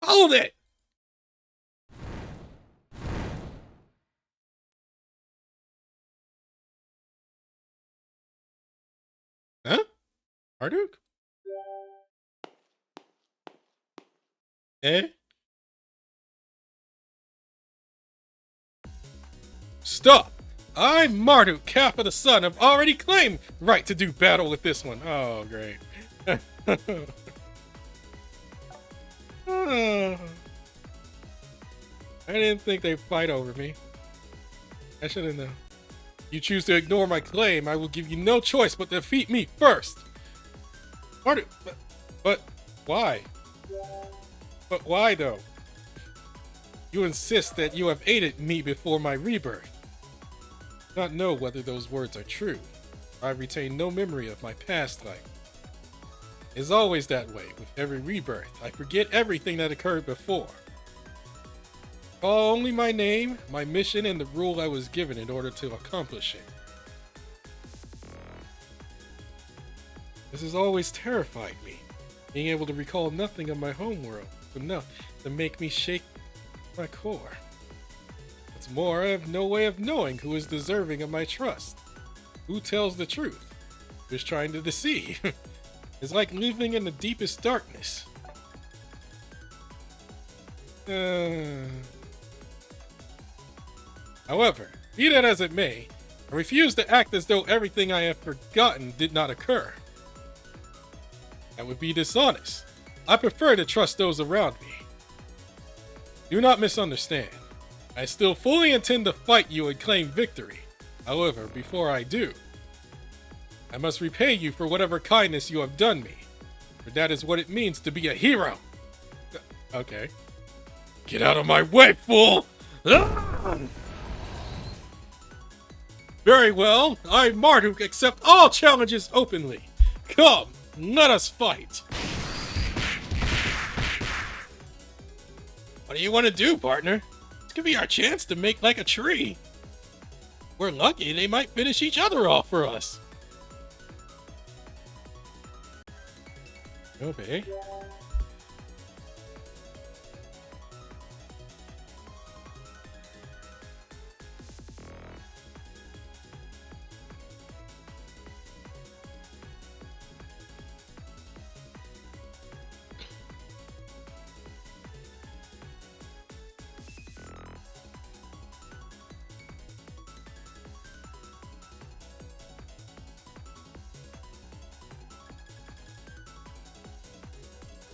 Hold it! Marduk? Eh? Stop! I'm Marduk, Calf of the Sun. I've already claimed right to do battle with this one. Oh, great. I didn't think they'd fight over me. I should have known. You choose to ignore my claim, I will give you no choice but to defeat me first. Marduk, but why? But why though? You insist that you have aided me before my rebirth. I do not know whether those words are true. I retain no memory of my past life. It's always that way with every rebirth. I forget everything that occurred before. Call only my name, my mission, and the rule I was given in order to accomplish it. This has always terrified me. Being able to recall nothing of my homeworld enough to make me shake my core. What's more, I have no way of knowing who is deserving of my trust. Who tells the truth? Who's trying to deceive? It's like living in the deepest darkness. However, be that as it may, I refuse to act as though everything I have forgotten did not occur. That would be dishonest. I prefer to trust those around me. Do not misunderstand. I still fully intend to fight you and claim victory. However, before I do, I must repay you for whatever kindness you have done me. For that is what it means to be a hero. Okay. Get out of my way, fool! Very well, I, Marduk, accept all challenges openly. Come, let us fight. What do you want to do, partner? This could be our chance to make like a tree. We're lucky they might finish each other off for us. Okay.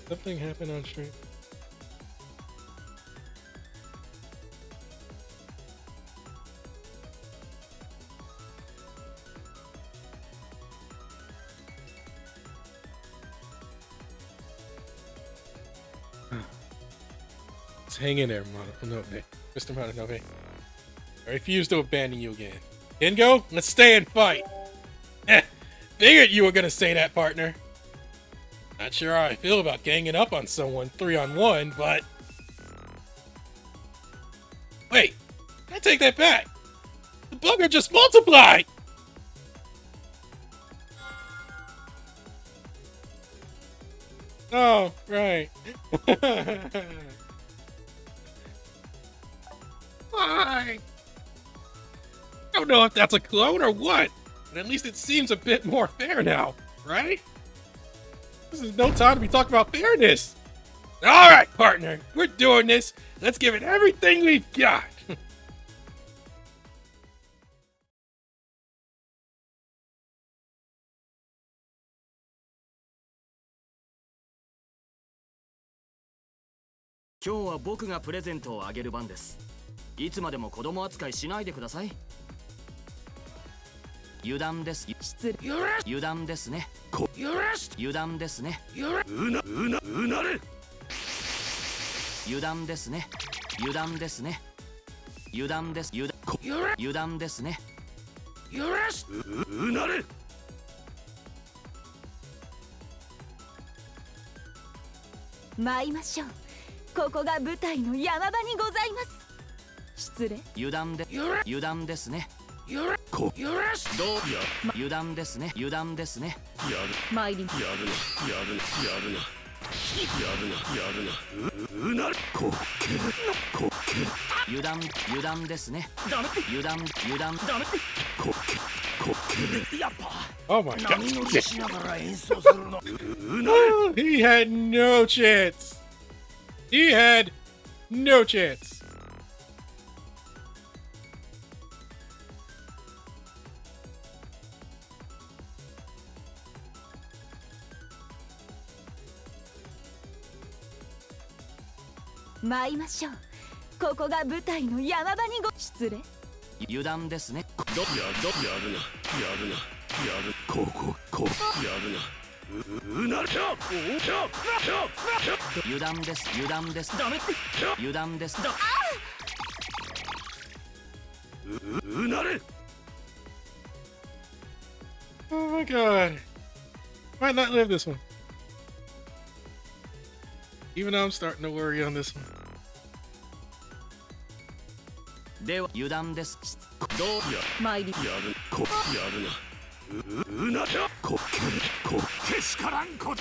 Something happened on stream. Let's hang in there, Mononoke. Mr. Mononoke. I refuse to abandon you again. Gengo, let's stay and fight. Figured you were gonna say that, partner. Not sure how I feel about ganging up on someone 3-on-1, but... Wait, I take that back. The bugger just multiplied! Oh, right. Why? I don't know if that's a clone or what, but at least it seems a bit more fair now, right? This is no time to be talking about fairness. All right, partner, we're doing this. Let's give it everything we've got.今日は僕がプレゼントをあげる番です。いつまでも子供扱いしないでください。油断です。失礼。油断ですね。油断ですね。うなれ。油断ですね。油断ですね。油断です。油断ですね。うなれ。参りましょう。ここが舞台の山場にございます。失礼。油断ですね。どう油断ですね。油断ですね。参ります。うなれ。油断ですね。油断 Oh my god. 波乗りしながら演奏するの Oh, he had no chance. He had no chance. Mai mashou. ここが舞台の山場にご失礼。油断ですね。やるなこやるなうなる油断ですダメ油断ですうなれ Oh my god. Might not live this one. Even though I'm starting to worry on this one. では油断です。どう参りやるなけしからんこ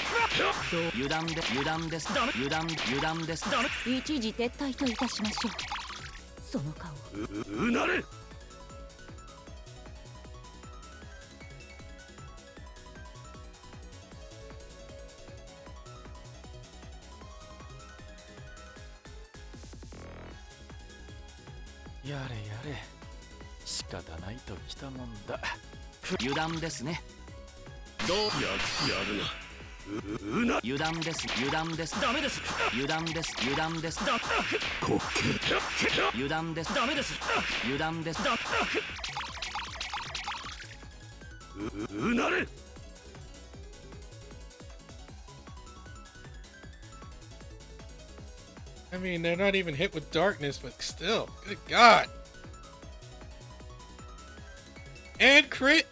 油断ですダメ油断ですダメ一時撤退といたしましょう。その顔うなれやれやれ仕方ないときたもんだ。油断ですね。どうやるな油断ですダメです油断ですダメ油断ですダメです油断ですうなれ I mean, they're not even hit with darkness, but still. Good god. And crit.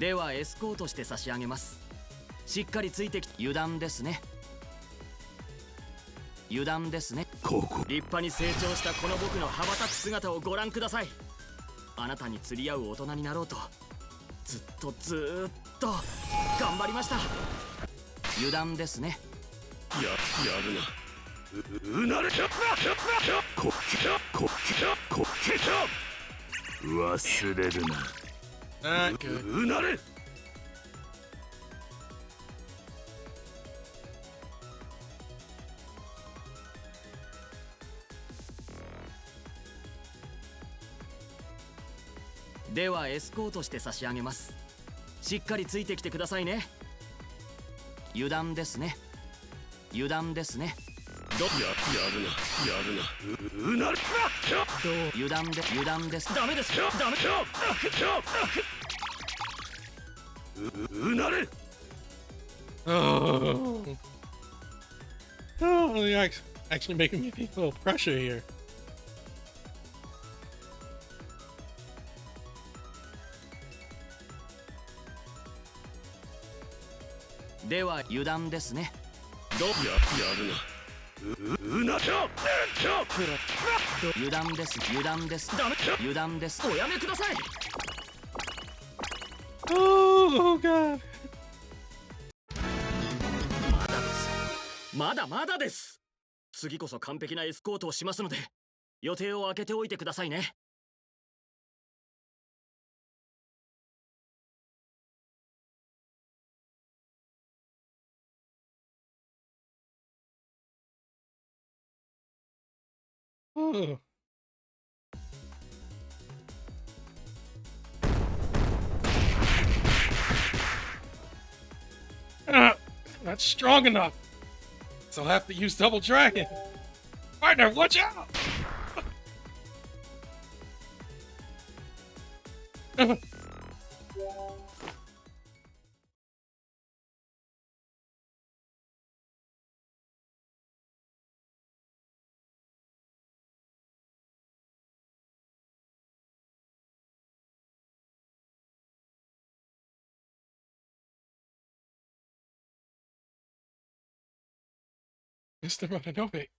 ではエスコートして差し上げます。しっかりついてきて油断ですね。油断ですね。立派に成長したこの僕の羽ばたく姿をご覧ください。あなたに釣り合う大人になろうとずっと頑張りました。油断ですね。やるなうなれ忘れるな Not good. うなれではエスコートして差し上げます。しっかりついてきてくださいね。油断ですね。油断ですね。やるなうなれ油断ですダメですダメうなれ Oh. Oh, you're actually making me feel a little pressure here. では油断ですね。やるなうなれ油断ですダメ油断ですおやめください。 Oh, god. まだです。次こそ完璧なエスコートをしますので予定を空けておいてくださいね。Oh. Not strong enough. So I'll have to use Double Dragon. Partner, watch out! Mr. Mononobe,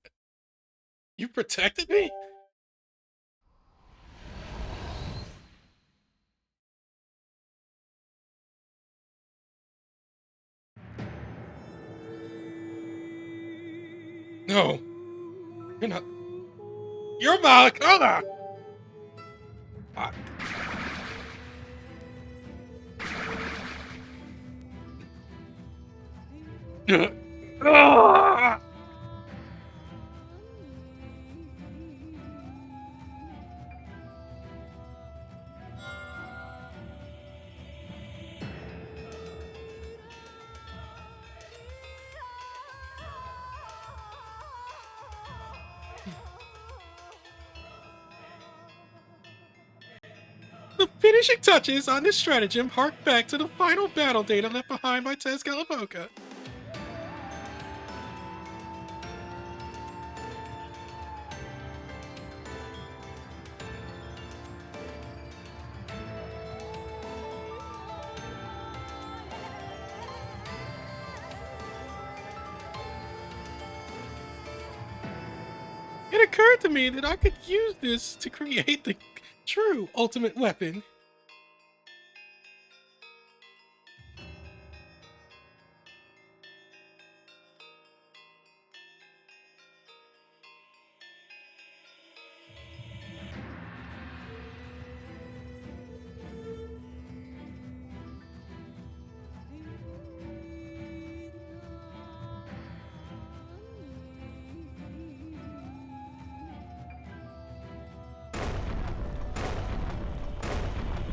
you protected me? No, you're not. You're Malakala! Fuck. Ah! The finishing touches on this stratagem hark back to the final battle data left behind by Tezcalapoca. It occurred to me that I could use this to create the true ultimate weapon.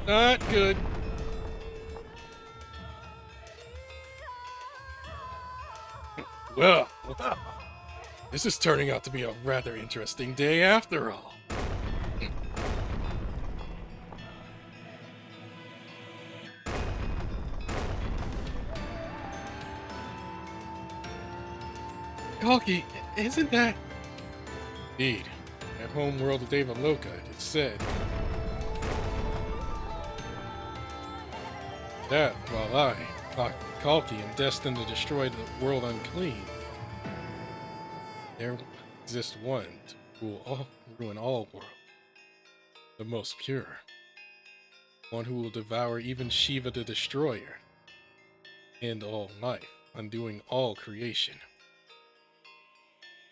Not good. Well, this is turning out to be a rather interesting day after all. Kalki, isn't that... Indeed. At home world of Devaloka, it is said that while I, Kalki, am destined to destroy the world unclean, there exists one to ruin all worlds, the most pure, one who will devour even Shiva the Destroyer, end all life, undoing all creation.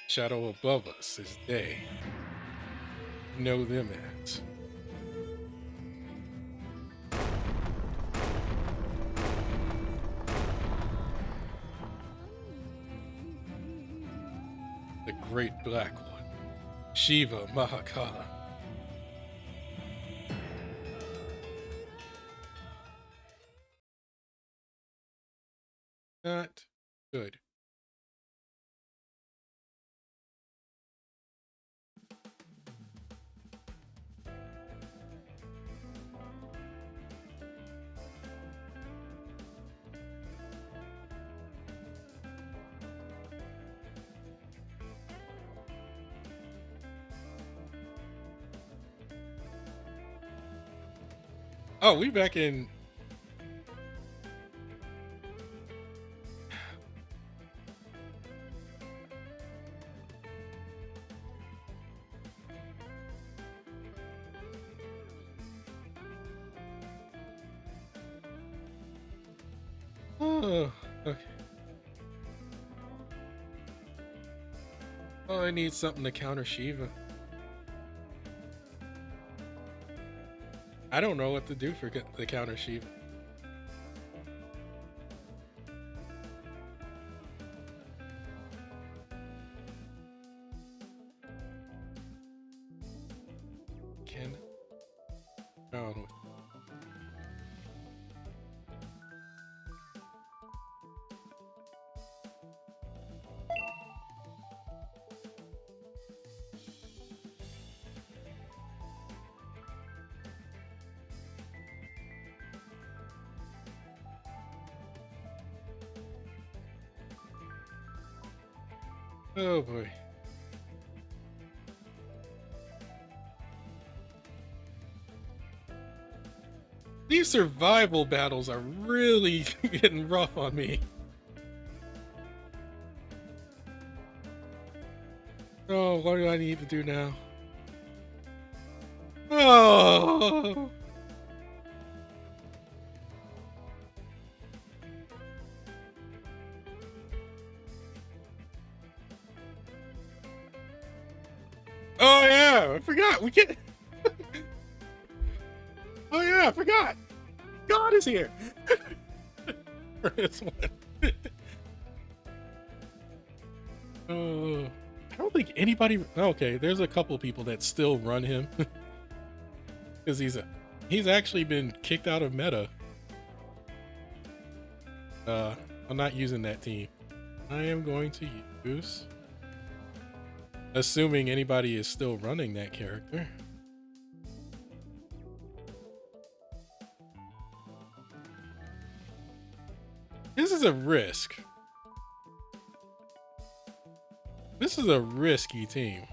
Shadow above us is they. Know them as the Great Black One, Shiva Mahakala. Not good. Oh, we back in... Oh, okay. Oh, I need something to counter Shiva. I don't know what to do for the counter Shiva. Can round with. Oh boy. These survival battles are really getting rough on me. Oh, what do I need to do now? Oh! yeah, I forgot. We can't. Oh yeah, I forgot. God is here for this one. I don't think anybody. Okay, there's a couple people that still run him because he's actually been kicked out of meta. I'm not using that team. I am going to use, assuming anybody is still running that character. This is a risk. This is a risky team.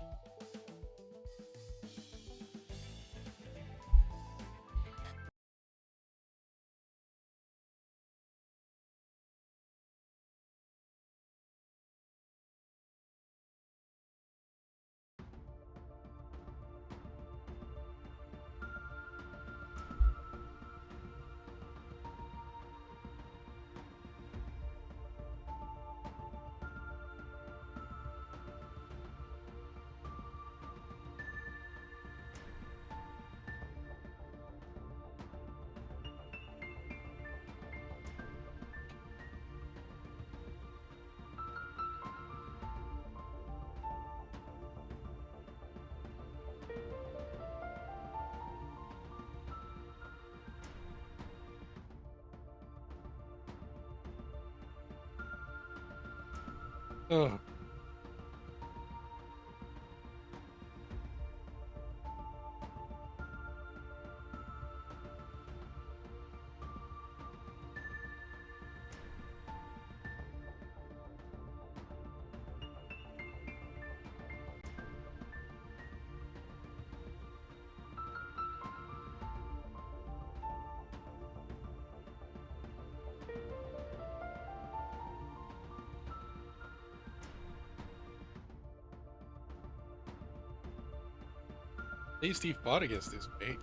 Oh, at least he fought against this fate.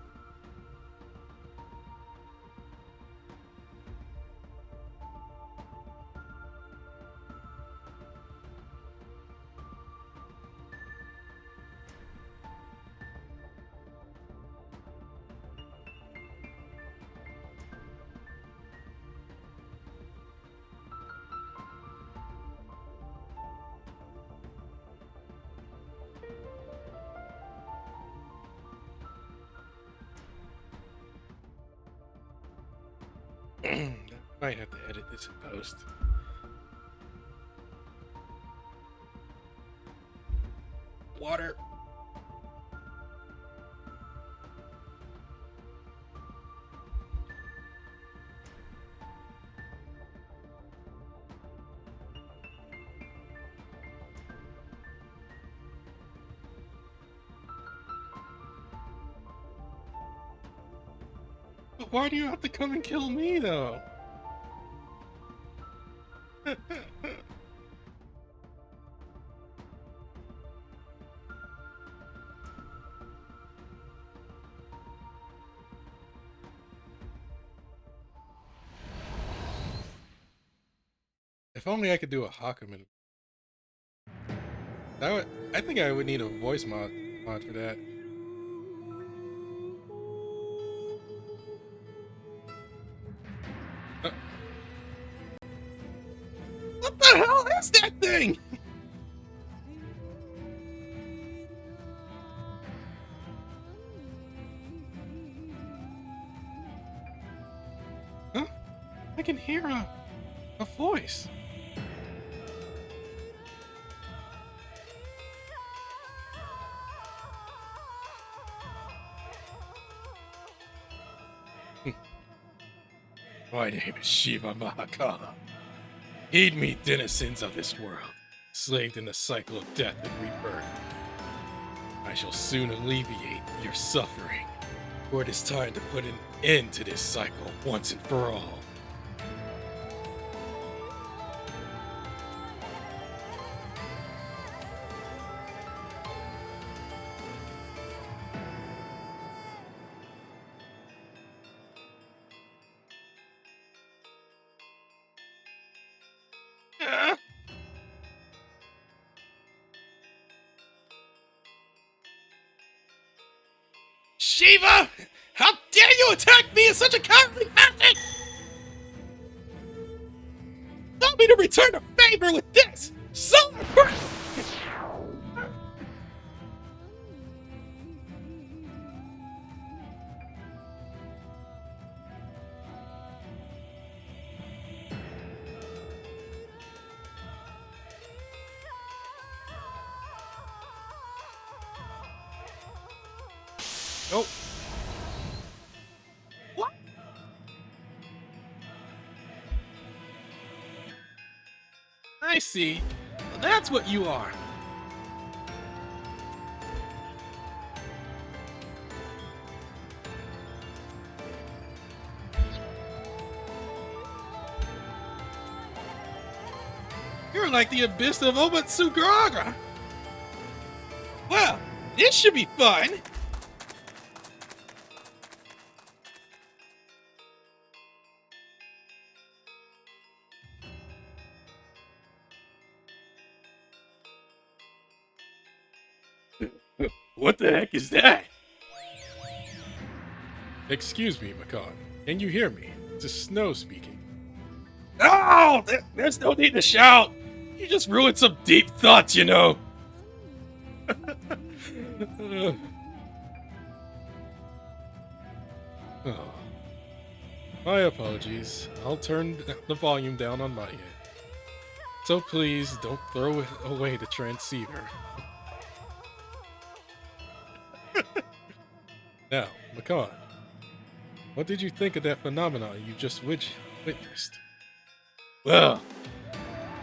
I might have to edit this in post. Water. But why do you have to come and kill me though? If only I could do a Hakumen. That would. I think I would need a voice mod for that. Uh, what the hell is that thing? Huh? I can hear a voice. My name is Shiva Mahakala. Heed me, denizens of this world, slaved in the cycle of death and rebirth. I shall soon alleviate your suffering, for it is time to put an end to this cycle once and for all. Ah! Shiva! How dare you attack me in such a cowardly fashion! Tell me to return a favor with this! Solar Breath! Oh. What? I see. Well, that's what you are. You're like the abyss of Omatsugaraga. Well, this should be fun. What the heck is that? Excuse me, Makan. Can you hear me? It's a Snow speaking. Oh, there's no need to shout. You just ruined some deep thoughts, you know. Oh, my apologies. I'll turn the volume down on my end. So please don't throw away the transceiver. Now, Makan, what did you think of that phenomenon you just witnessed? Well,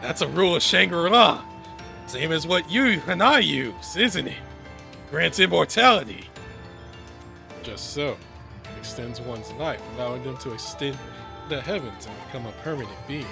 that's a rule of Shangri-La. Same as what you and I use, isn't it? Grants immortality. Just so. Extends one's life, allowing them to extend the heavens and become a permanent being.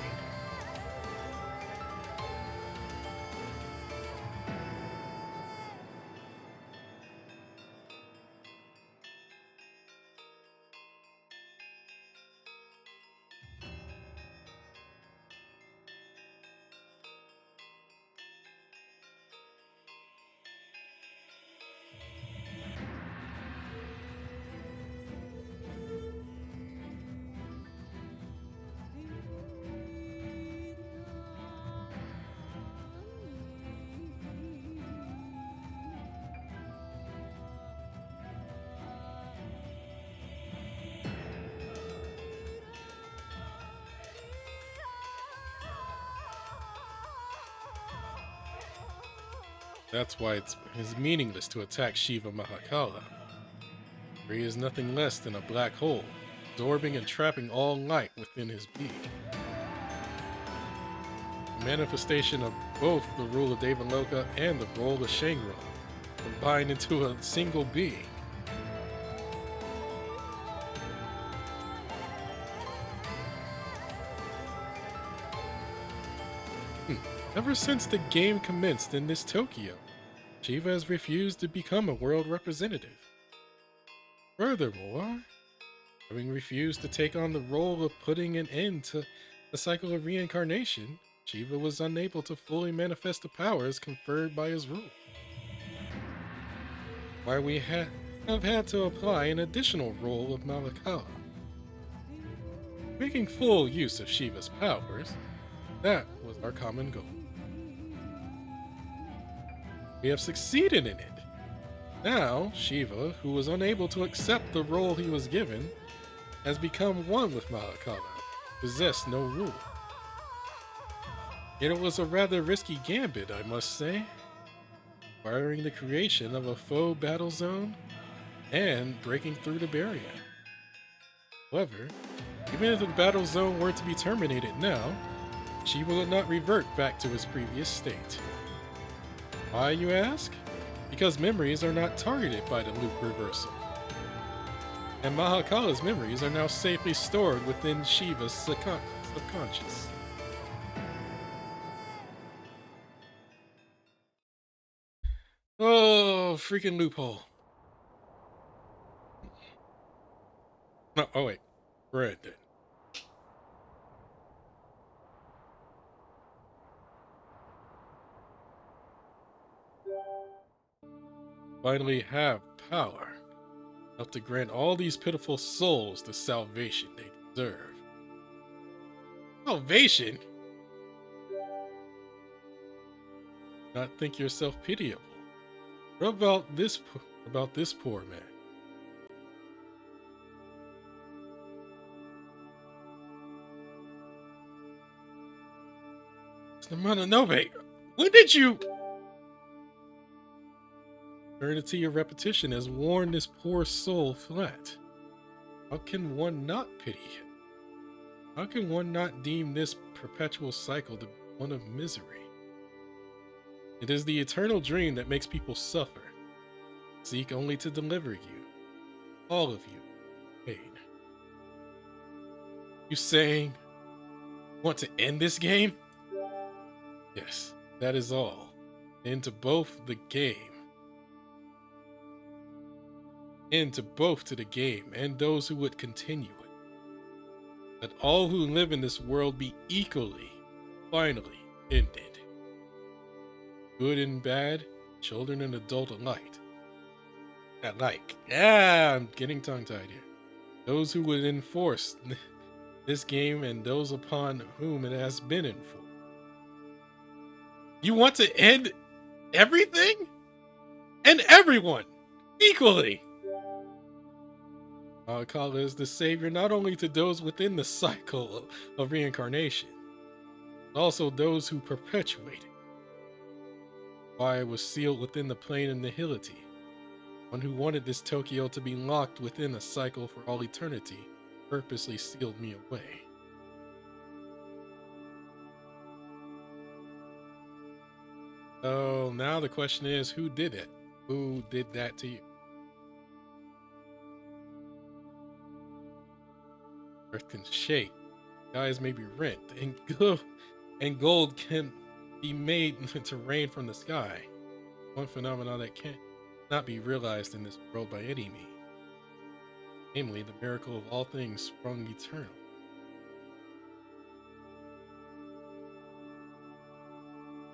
That's why it is meaningless to attack Shiva Mahakala, for he is nothing less than a black hole, absorbing and trapping all light within his being. A manifestation of both the rule of Devaloka and the role of Shangri-La, combined into a single being. Ever since the game commenced in this Tokyo, Shiva has refused to become a world representative. Furthermore, having refused to take on the role of putting an end to the cycle of reincarnation, Shiva was unable to fully manifest the powers conferred by his rule. Why we have had to apply an additional role of Malakala. Making full use of Shiva's powers, that was our common goal. We have succeeded in it. Now, Shiva, who was unable to accept the role he was given, has become one with Malakala, possessed no rule. Yet it was a rather risky gambit, I must say, requiring the creation of a faux battle zone and breaking through the barrier. However, even if the battle zone were to be terminated now, Shiva would not revert back to his previous state. Why, you ask? Because memories are not targeted by the loop reversal. And Mahakala's memories are now safely stored within Shiva's subconscious. Oh, freaking loophole. No, oh wait. Red then. Finally have power. enough to grant all these pitiful souls the salvation they deserve. Salvation? Not think yourself pitiable. What about this poor man? Mononobe, when did you? Eternity of repetition has worn this poor soul flat. How can one not pity him? How can one not deem this perpetual cycle to be one of misery? It is the eternal dream that makes people suffer, seek only to deliver you, all of you, pain. You saying, want to end this game? Yes, that is all. Into both the game. Into both to the game and those who would continue it. Let all who live in this world be equally, finally, ended. Good and bad, children and adult alike. I'm getting tongue-tied here. Those who would enforce this game and those upon whom it has been enforced. You want to end everything? And everyone, equally. Alcala is the savior not only to those within the cycle of reincarnation, but also those who perpetuate it. Why it was sealed within the plane of nihility. One who wanted this Tokyo to be locked within a cycle for all eternity purposely sealed me away. So now the question is, who did it? Who did that to you? Earth can shake, skies may be rent, and gold can be made to rain from the sky. One phenomenon that cannot be realized in this world by any means. Namely, the miracle of all things sprung eternal.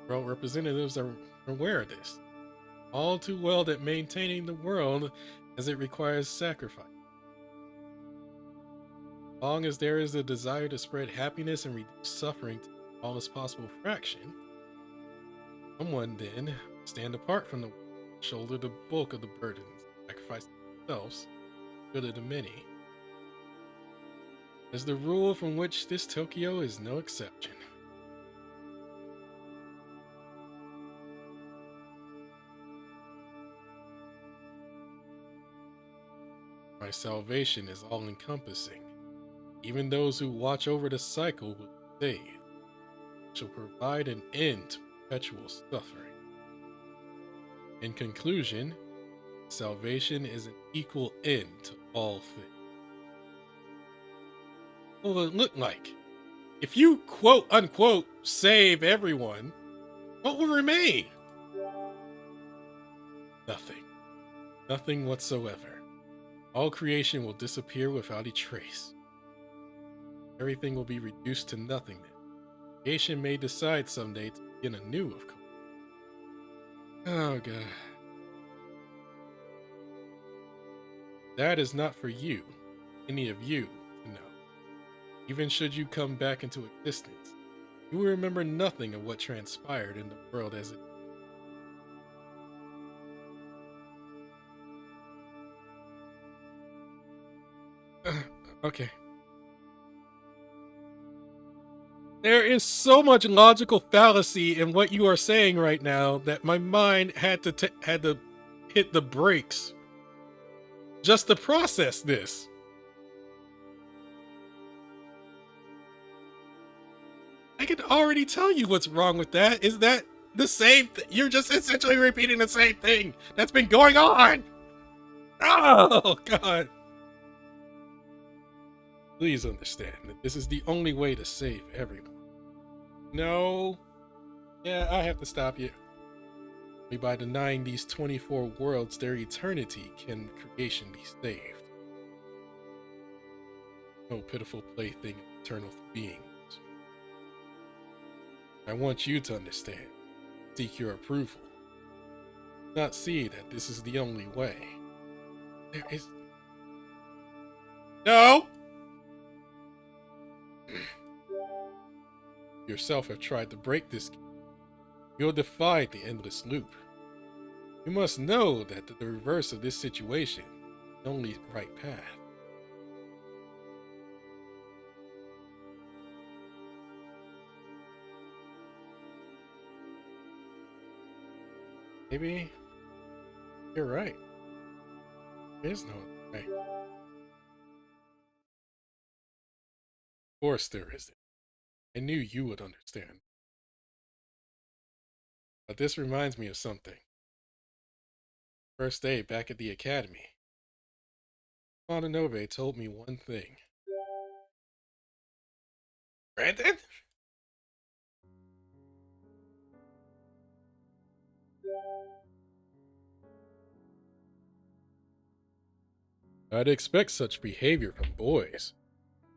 World representatives are aware of this, all too well, that maintaining the world as it requires sacrifice. As long as there is a desire to spread happiness and reduce suffering to the smallest possible fraction, someone then stand apart from the world, shoulder the bulk of the burdens, sacrifice themselves, good of the many. As the rule from which this Tokyo is no exception. My salvation is all-encompassing. Even those who watch over the cycle will be saved. Shall provide an end to perpetual suffering. In conclusion, salvation is an equal end to all things. What will it look like? If you quote-unquote save everyone, what will remain? Nothing. Nothing whatsoever. All creation will disappear without a trace. Everything will be reduced to nothingness. Creation may decide someday to begin anew, of course. Oh, God. That is not for you, any of you, to know. Even should you come back into existence, you will remember nothing of what transpired in the world as it okay. There is so much logical fallacy in what you are saying right now that my mind had to hit the brakes just to process this. I can already tell you what's wrong with that. Is that the same? You're just essentially repeating the same thing that's been going on. Oh, God. Please understand that this is the only way to save everyone. No. Yeah, I have to stop you. Only by denying these 24 worlds their eternity can creation be saved. No pitiful plaything of eternal beings. I want you to understand. Seek your approval. Not see that this is the only way. No! Yourself have tried to break this game. You'll defy the endless loop. You must know that the reverse of this situation is the only right path. Maybe you're right. There is no other way. Of course there isn't. I knew you would understand. But this reminds me of something. First day back at the academy, Mononobe told me one thing. Brandon? I'd expect such behavior from boys.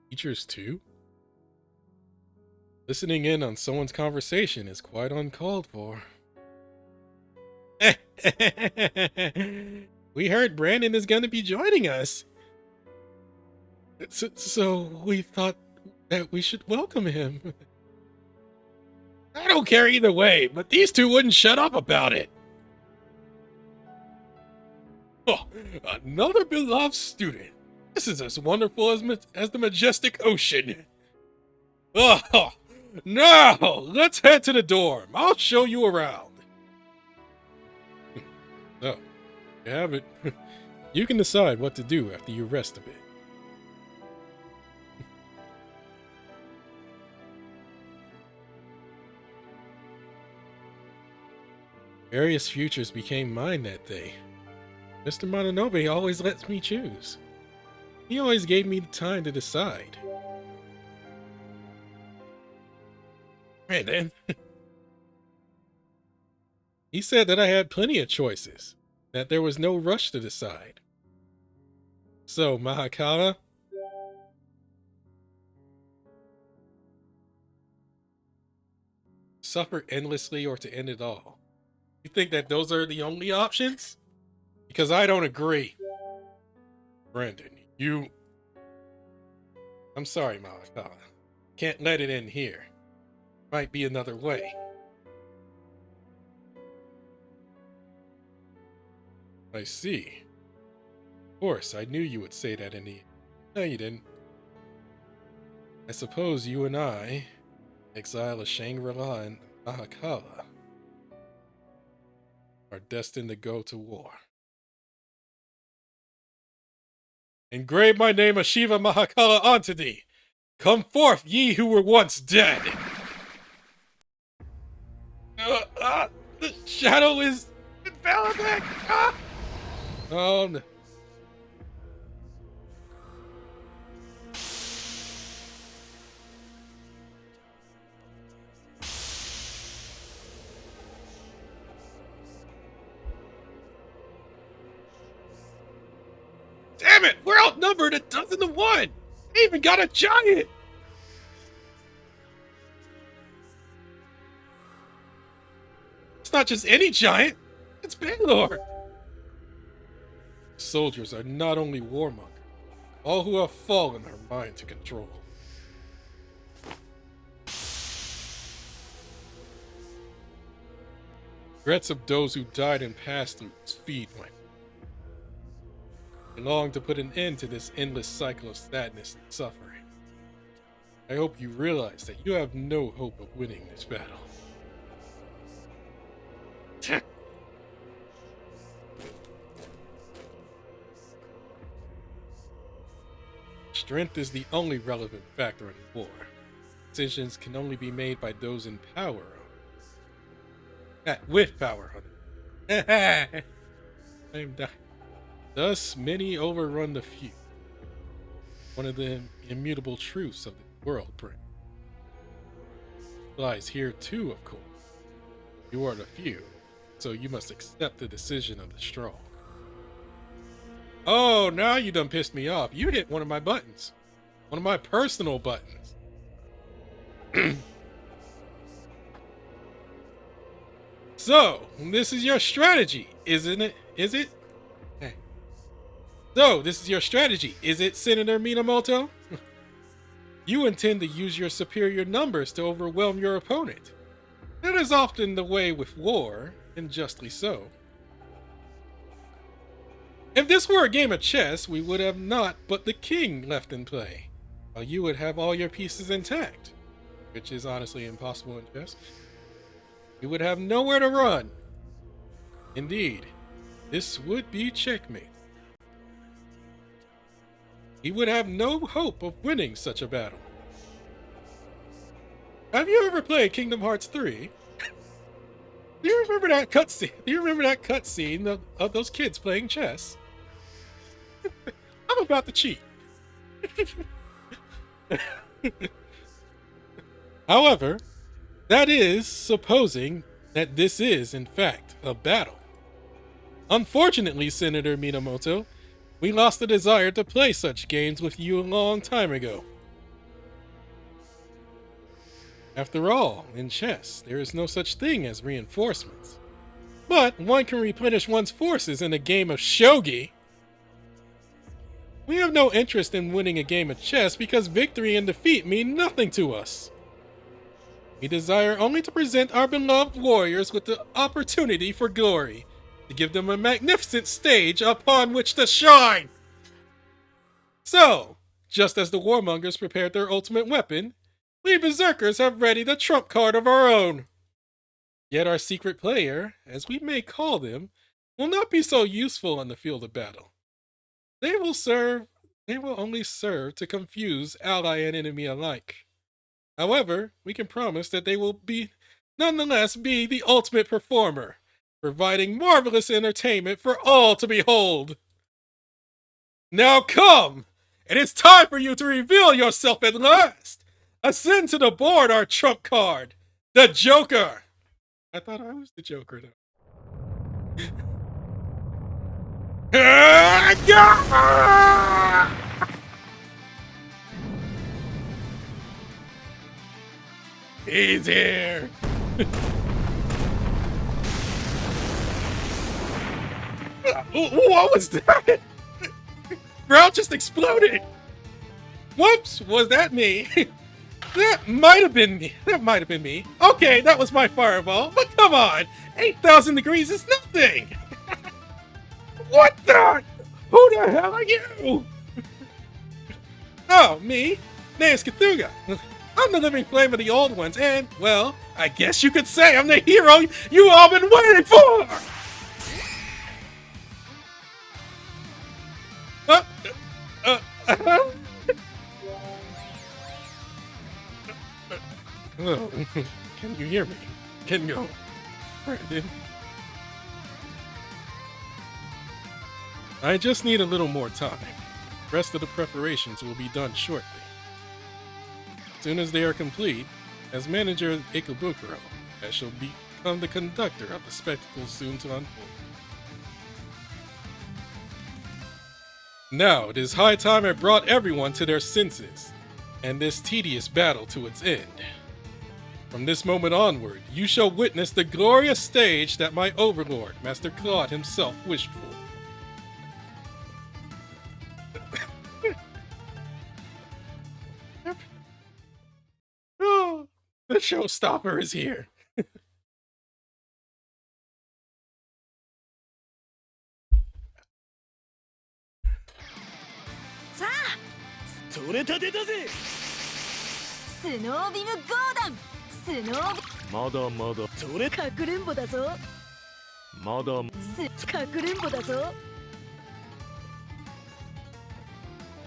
Teachers too? Listening in on someone's conversation is quite uncalled for. We heard Brandon is going to be joining us. So we thought that we should welcome him. I don't care either way, but these two wouldn't shut up about it. Oh, another beloved student. This is as wonderful as the majestic ocean. Oh, now let's head to the dorm. I'll show you around. So, you have it. You can decide what to do after you rest a bit. Various futures became mine that day. Mr. Mononobe always lets me choose. He always gave me the time to decide. Brandon. He said that I had plenty of choices, that there was no rush to decide. So, Mahakala, suffer endlessly or to end it all. You think that those are the only options? Because I don't agree. Brandon, you... I'm sorry, Mahakala. Can't let it end here. Might be another way. I see. Of course, I knew you would say that in the end. No, you didn't. I suppose you and I, exile of Shangri-La and Mahakala, are destined to go to war. Engrave my name of Shiva Mahakala onto thee. Come forth, ye who were once dead. The shadow is enveloping. Oh no. Damn it! We're outnumbered 1,000-1! They even got a giant! It's not just any giant, it's Bangalore! Soldiers are not only warmongers, all who have fallen are mine to control. Regrets of those who died and passed through feed my... I long to put an end to this endless cycle of sadness and suffering. I hope you realize that you have no hope of winning this battle. Strength is the only relevant factor in war. Decisions can only be made by those in power. With power on it. I am dying. Thus, many overrun the few. One of the immutable truths of the world, Brent. Lies here too, of course. You are the few, so you must accept the decision of the strong. Oh, now you done pissed me off. You hit one of my buttons. One of my personal buttons. So, this is your strategy, isn't it? Is it? So, this is your strategy, is it, Senator Minamoto? You intend to use your superior numbers to overwhelm your opponent. That is often the way with war, and justly so. If this were a game of chess, we would have not but the king left in play, while you would have all your pieces intact, which is honestly impossible in chess. You would have nowhere to run. Indeed, this would be checkmate. He would have no hope of winning such a battle. Have you ever played Kingdom Hearts 3? Do you remember that cutscene? Do you remember that cutscene of those kids playing chess? I'm about to cheat. However, that is supposing that this is, in fact, a battle. Unfortunately, Senator Minamoto, we lost the desire to play such games with you a long time ago. After all, in chess, there is no such thing as reinforcements. But one can replenish one's forces in a game of shogi. We have no interest in winning a game of chess because victory and defeat mean nothing to us. We desire only to present our beloved warriors with the opportunity for glory, to give them a magnificent stage upon which to shine. So, just as the warmongers prepared their ultimate weapon, we berserkers have ready the trump card of our own. Yet our secret player, as we may call them, will not be so useful on the field of battle. They will only serve to confuse ally and enemy alike. However, we can promise that they will nonetheless be the ultimate performer, providing marvelous entertainment for all to behold. Now come! It is time for you to reveal yourself at last! Ascend to the board our trump card, the Joker! I thought I was the Joker though. He's here! What was that? Ground just exploded! Whoops, was that me? That might have been me. That might have been me. Okay, that was my fireball, but come on! 8,000 degrees is nothing! What the? Who the hell are you? Oh, me? Name's Cthulhu. I'm the living flame of the old ones, and, well, I guess you could say I'm the hero you all been waiting for! Oh, can you hear me? Can you, Brandon? I just need a little more time. The rest of the preparations will be done shortly. As soon as they are complete, as manager of Ikebukuro, I shall become the conductor of the spectacle soon to unfold. Now, it is high time I brought everyone to their senses, and this tedious battle to its end. From this moment onward, you shall witness the glorious stage that my overlord, Master Claude himself, wished for. Oh, the showstopper is here. さあ取れたてだぜスノービムゴーダンスノービまだまだ取れかくれんぼだぞまだかくれんぼだぞ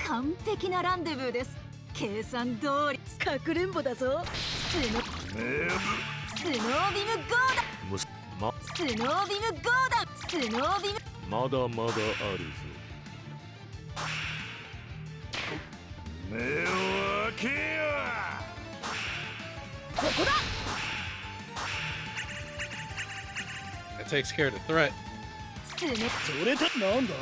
完璧なランデブーです計算通りかくれんぼだぞスノービムゴーダンスノービムゴーダンスノービムまだまだあるぞ目を開けよここだ That takes care of the threat. スノ取れたなんだ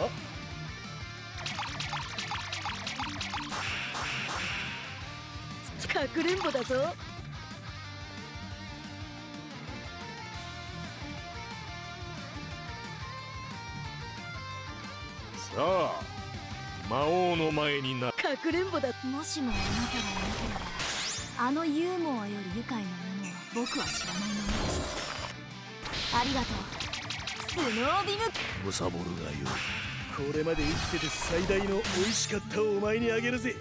かくれんぼだぞさあ魔王の前にな。かくれんぼだ。もしもあなたがいなければ、あのユーモアより愉快なものを僕は知らないままでした。ありがとうスノービム。ムサボルが言う。これまで生きてて最大の美味しかったをお前にあげるぜ。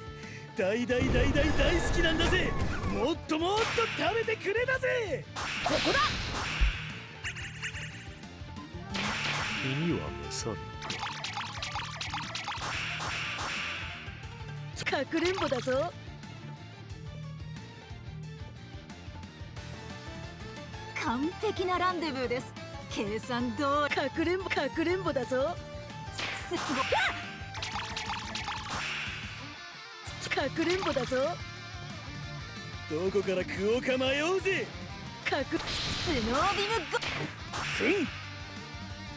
大大大大大好きなんだぜ。もっともっと食べてくれだぜ。ここだ。君は召さぬかくれんぼだぞ。完璧なランデブーです。計算通り。かくれんぼだぞ。かくれんぼだぞ。どこから食おうか迷うぜ。スノービムゴ。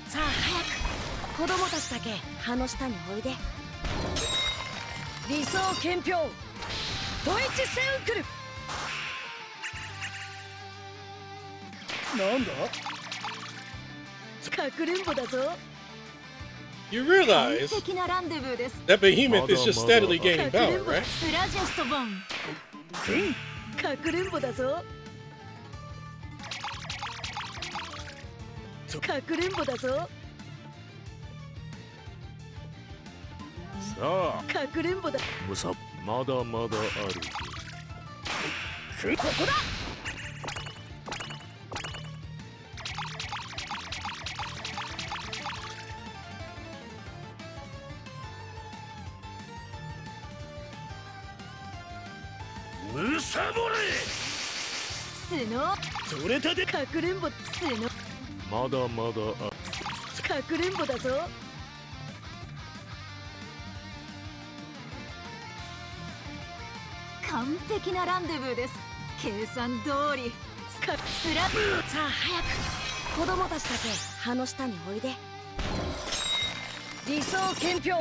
さあ早く子供たちだけ葉の下においで。理想憲兵ドイツセウンクル。なんだ。かくれんぼだぞ。 You 完 realize 璧なランデブーです。 that Behemoth is just steadily か gaining くれ power, んぼ right? スラジェストボン。かくれんぼだぞ。かくれんぼだぞ。さあかくれんぼだ。ムサまだまだあるぞ。ここだ。ムサボレ。スノー。取れたて。かくれんぼスノー。まだまだあ。かくれんぼだぞ。完璧なランデブーです。計算通り。スラ。さあ早く子供たちだけ葉の下においで。理想憲兵。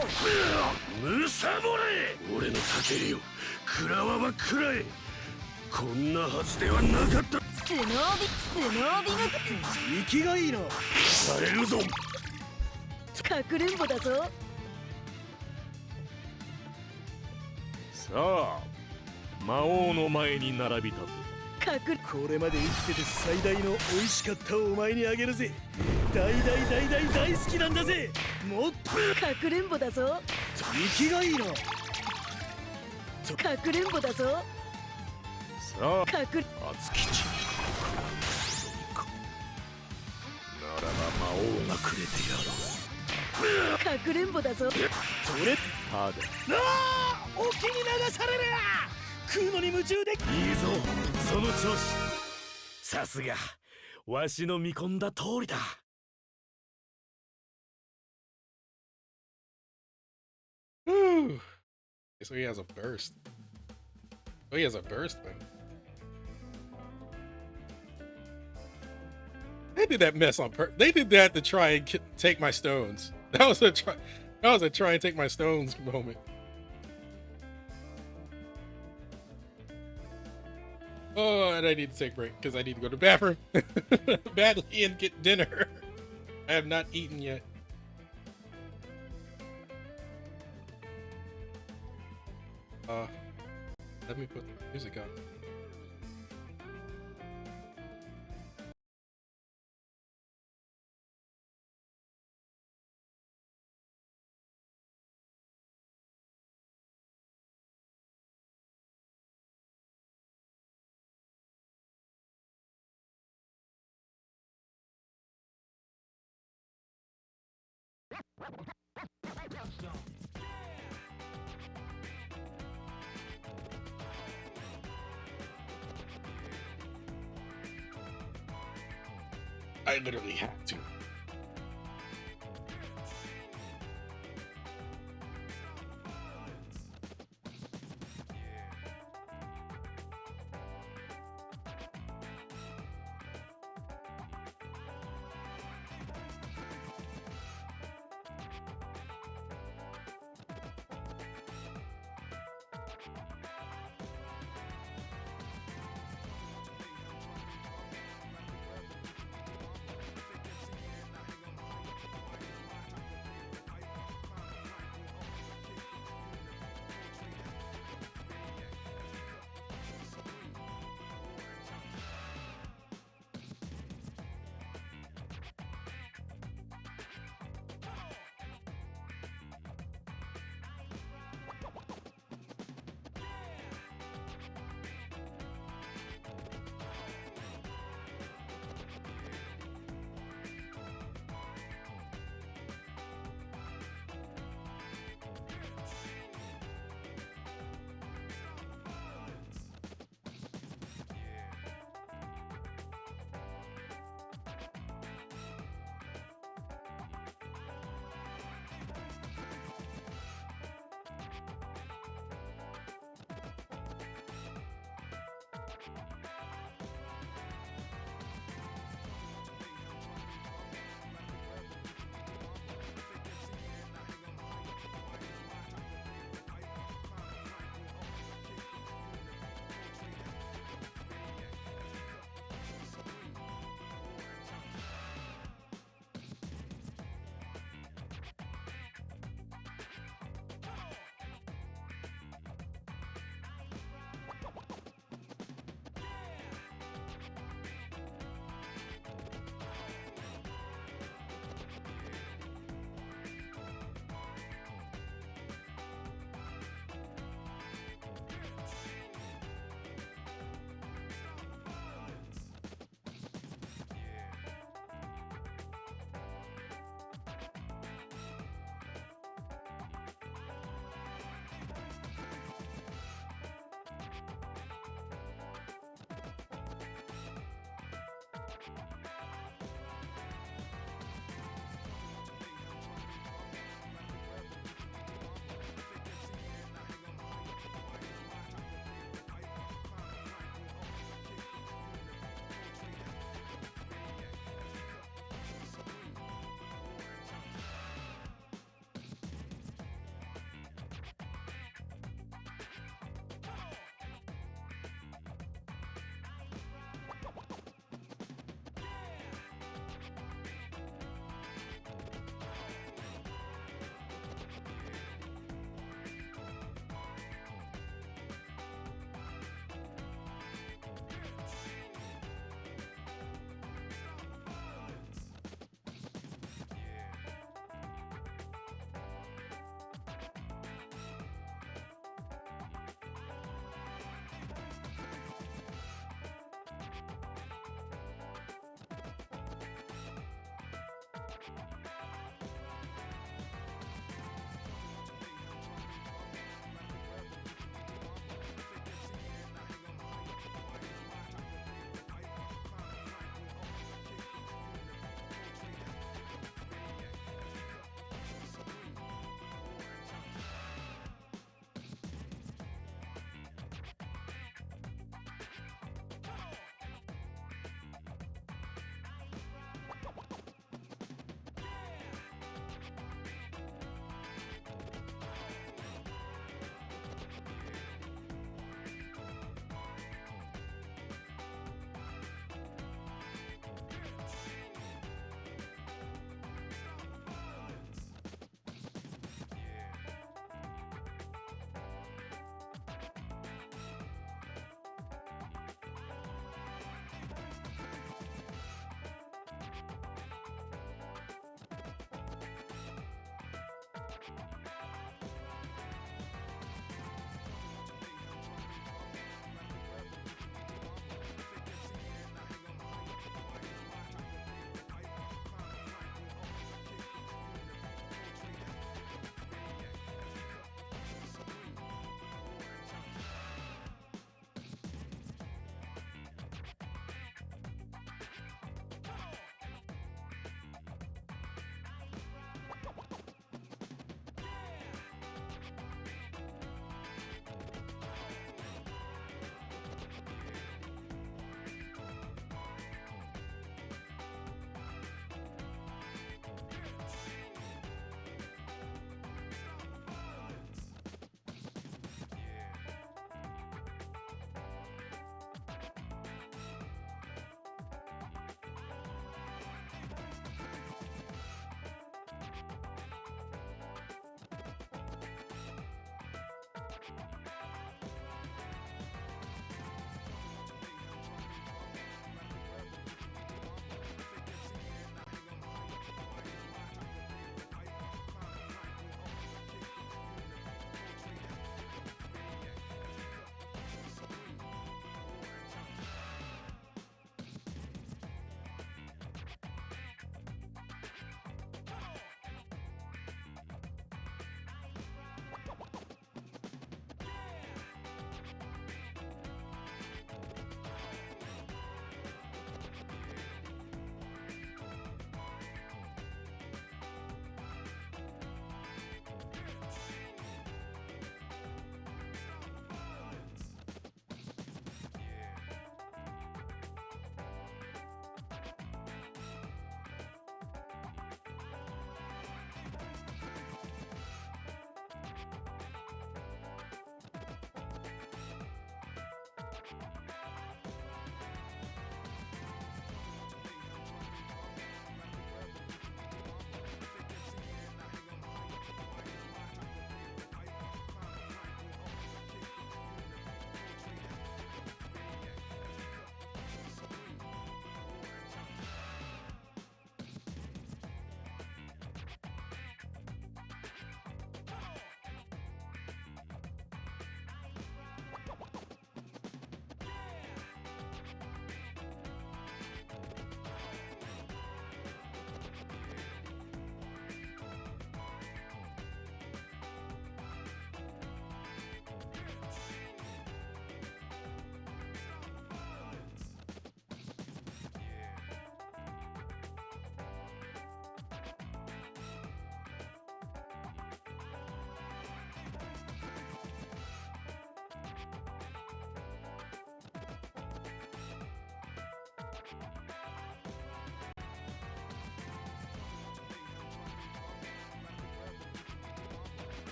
ムサボレ。俺のたけりを食らわば食らえ。こんなはずではなかった。スノービム。生きがいいな。されるぞ。かくれんぼだぞ。さあ魔王の前に並び立て。かく。これまで生きてて最大の美味しかったをお前にあげるぜ。大大大大大好きなんだぜ。もっと。かくれんぼだぞ。生きがいいな。かくれんぼだぞ。さあかく。熱き血肉を食らう望みか。ならば魔王がくれてやろう。かくれんぼだぞ。取れ。ただなあ沖に流される。食うのに夢中で。いいぞその調子。さすがわしの見込んだ通りだ。Whew. So he has a burst. Oh, he has a burst thing. They did that mess on purpose. They did that to try and take my stones. That was a try. That was a try and take my stones moment. Oh, and I need to take a break because I need to go to the bathroom badly and get dinner. I have not eaten yet. Let me put the music on. I literally have to.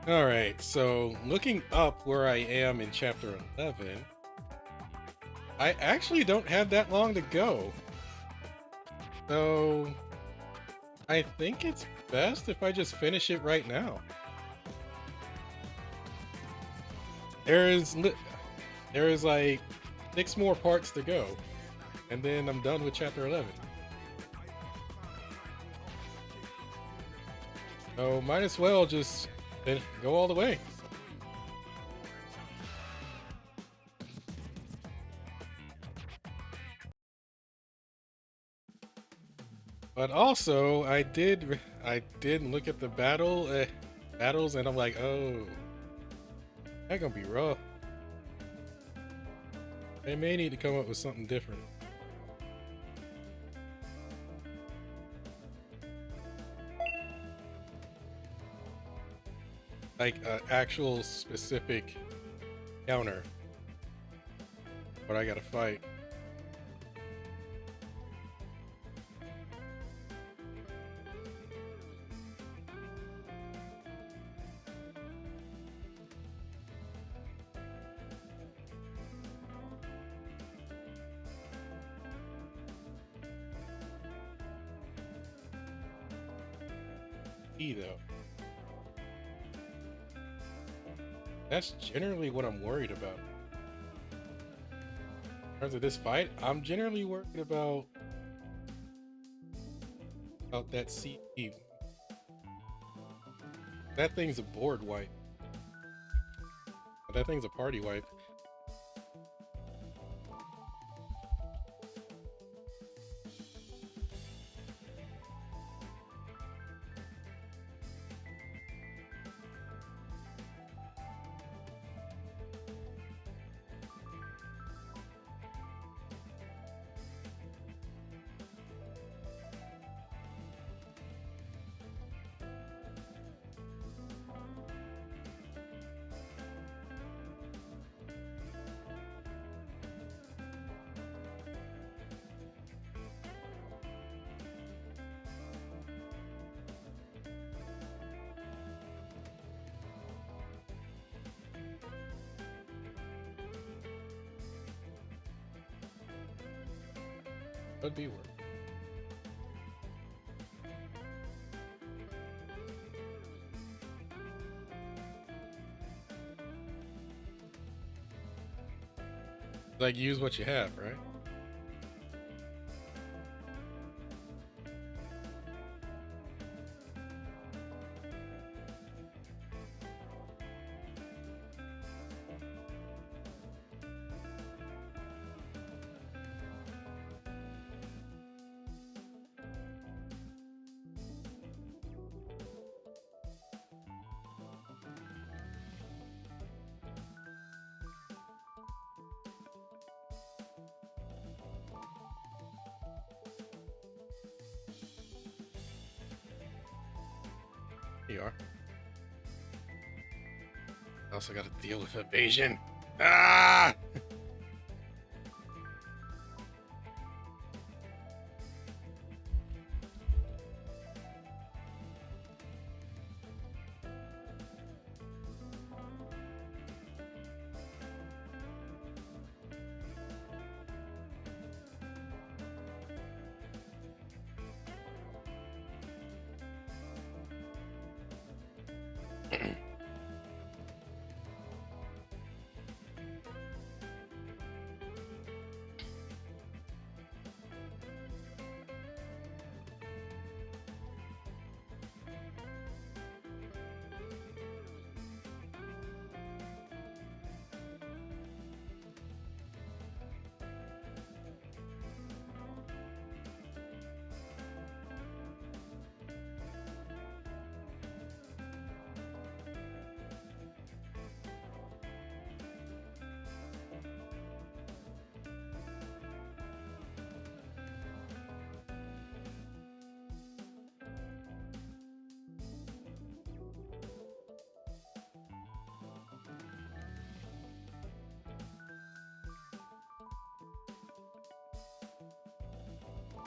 All right, so looking up where I am in chapter 11, I actually don't have that long to go. So I think it's best if I just finish it right now. There is there is like 6 more parts to go, and then I'm done with chapter 11. So might as well just go all the way. But also, I did look at the battles, and I'm like, oh, that gonna be rough. They may need to come up with something different, like an actual specific counter. But I gotta fight. Though, that's generally what I'm worried about. In terms of this fight, I'm generally worried about that CP. That thing's a board wipe. That thing's a party wipe. Could be worse. Like, use what you have, right? Here you are. I also got to deal with evasion. Ah!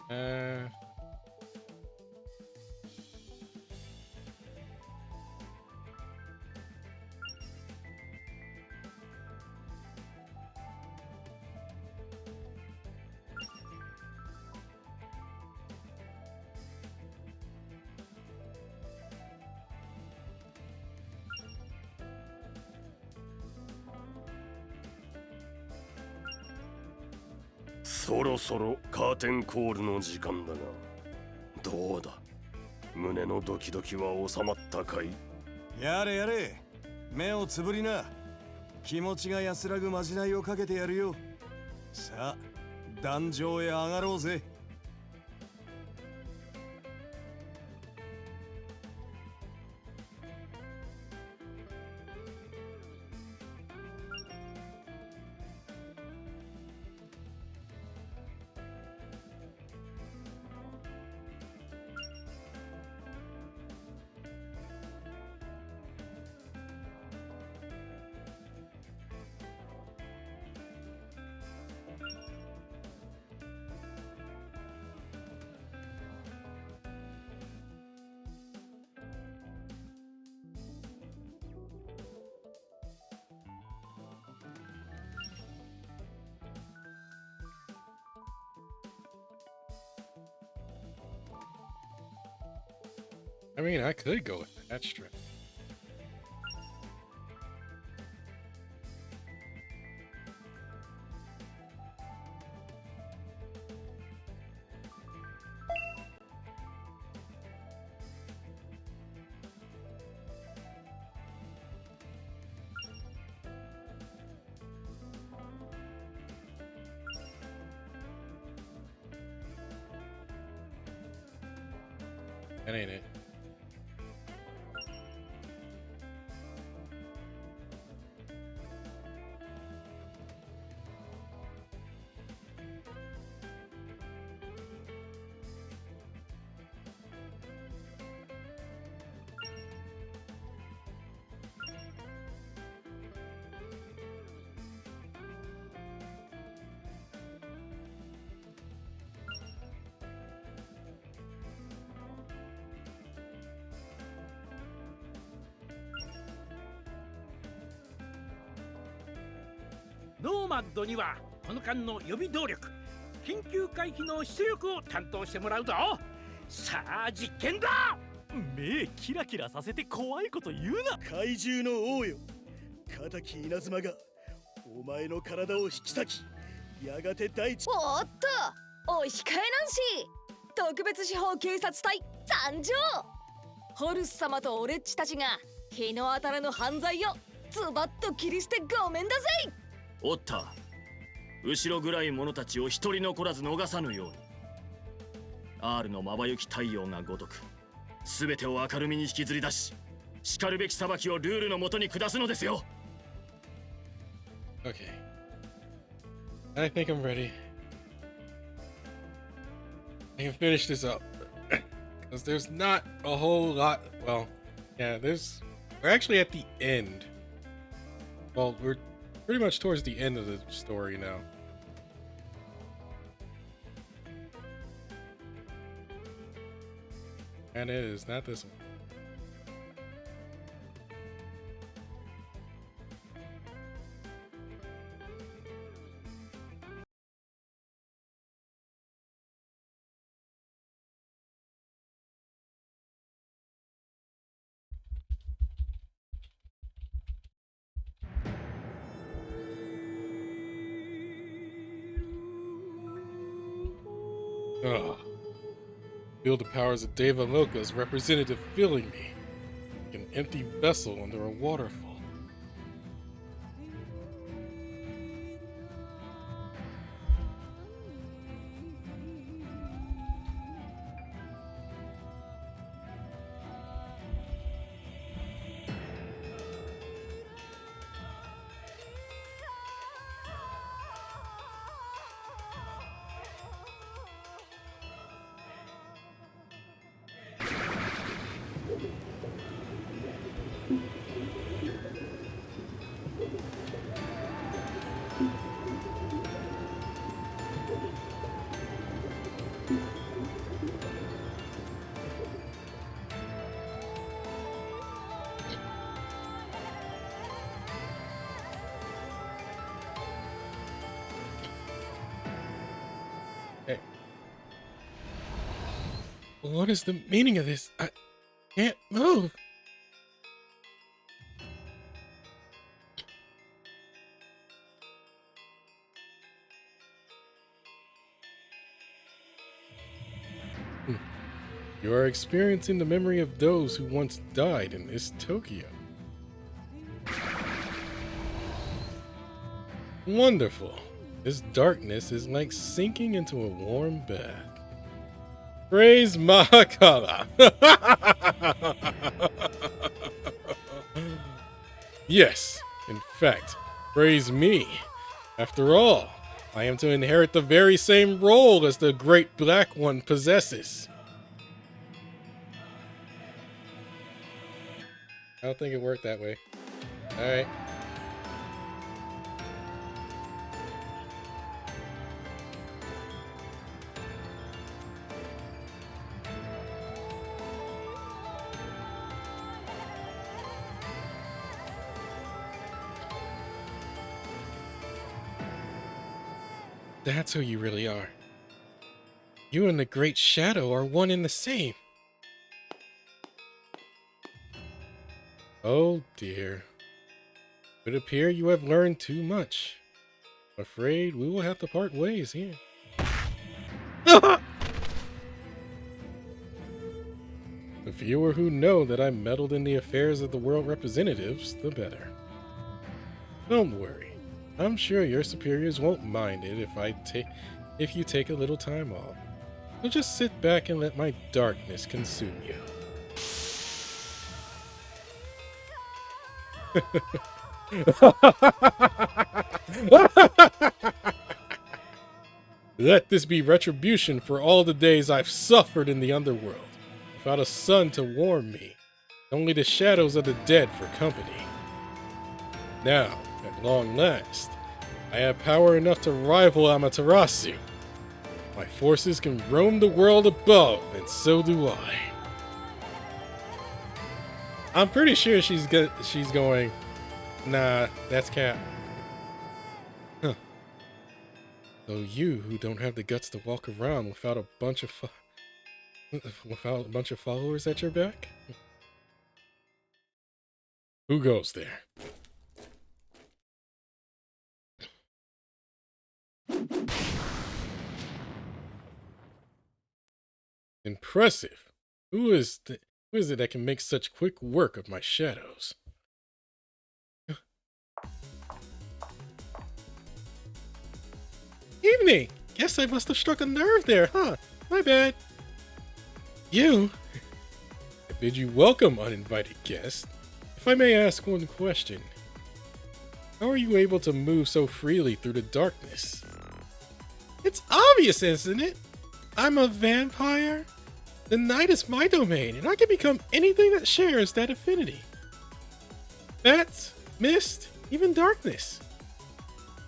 Uh, そろそろカーテンコールの時間だが、どうだ、胸のドキドキは収まったかい？やれやれ、目をつぶりな。気持ちが安らぐまじないをかけてやるよ。さあ、壇上へ上がろうぜ。I mean, I could go with that strip. That ain't it.「ノーマッドにはこの間の予備動力、緊急回避の出力を担当してもらうぞ。さあ実験だ。目キラキラさせて怖いこと言うな。怪獣の王よ、敵稲妻がお前の体を引き裂き、やがて大地。おっと、お控えなんし。特別司法警察隊参上。ホルス様とオレっちたちが日の当たらぬ犯罪をズバッと切り捨てごめんだぜ。おった、後ろ暗い者たちを一人残らず逃さぬように。R のまばゆき太陽がごとく全てを明るみに引きずり出し、しかるべき裁きをルールのもとに下すのですよ。 Okay. I think I'm ready. I can finish this up. Because there's not a whole lot. Well, yeah, we're actually at the end. Well, we're pretty much towards the end of the story now. And it is not this one. Ugh. Feel the powers of Deva Mocha's representative filling me, like an empty vessel under a waterfall. Hey. What is the meaning of this? I can't move. You are experiencing the memory of those who once died in this Tokyo. Wonderful. This darkness is like sinking into a warm bath. Praise Mahakala. Yes, in fact, praise me. After all, I am to inherit the very same role as the Great Black One possesses. I don't think it worked that way. Alright. That's who you really are. You and the Great Shadow are one and the same. Oh dear. It would appear you have learned too much. I'm afraid we will have to part ways here. The fewer who know that I meddled in the affairs of the world representatives, the better. Don't worry. I'm sure your superiors won't mind it if you take a little time off. So just sit back and let my darkness consume you. Let this be retribution for all the days I've suffered in the underworld, without a sun to warm me, only the shadows of the dead for company. Now, at long last, I have power enough to rival Amaterasu. My forces can roam the world above, and so do I. I'm pretty sure she's going, nah, that's Cap. Huh. So you, who don't have the guts to walk around without a bunch of followers at your back? Who goes there? Impressive. Who is it that can make such quick work of my shadows? Evening! Guess I must have struck a nerve there, huh? My bad. You? I bid you welcome, uninvited guest. If I may ask one question. How are you able to move so freely through the darkness? It's obvious, isn't it? I'm a vampire. The night is my domain, and I can become anything that shares that affinity. Bats, mist, even darkness.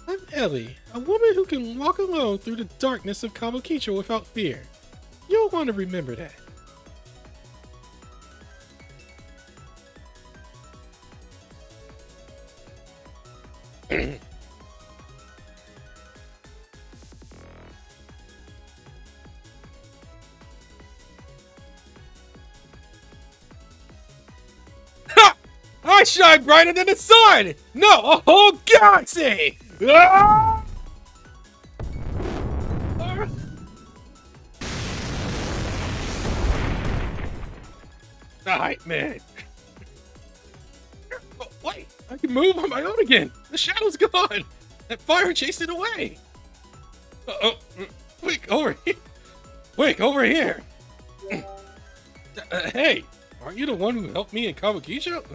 I'm Ellie, a woman who can walk alone through the darkness of Kabukicho without fear. You'll want to remember that. I shine brighter than the sun! No, a whole galaxy! Ah! Alright, man. Oh, wait, I can move on my own again. The shadow's gone. That fire chased it away. Quick, over here. Quick, over here. Hey, aren't you the one who helped me in Kabukicho?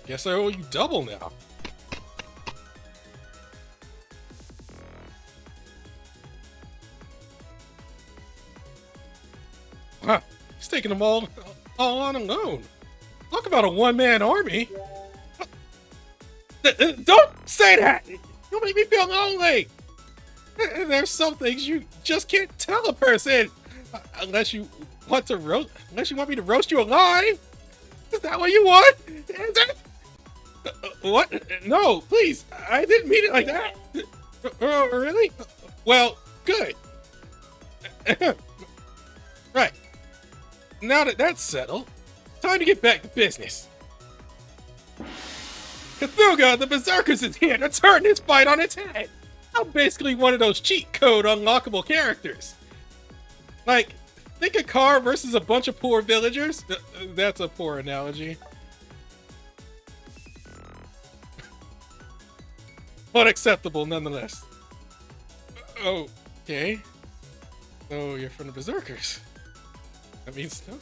Guess I owe you double now. Huh, he's taking them all on alone. Talk about a one-man army. Don't say that! You'll make me feel lonely! There's some things you just can't tell a person unless you want me to roast you alive. Is that what you want? Is it? What? No, please. I didn't mean it like that. Really? Well, good. Right. Now that that's settled, time to get back to business. Cthulhu, the Berserkers, is here to turn this fight on its head. I'm basically one of those cheat code unlockable characters. Like, Think a car versus a bunch of poor villagers? That's a poor analogy. But acceptable nonetheless. Okay. So you're from the Berserkers. That means no.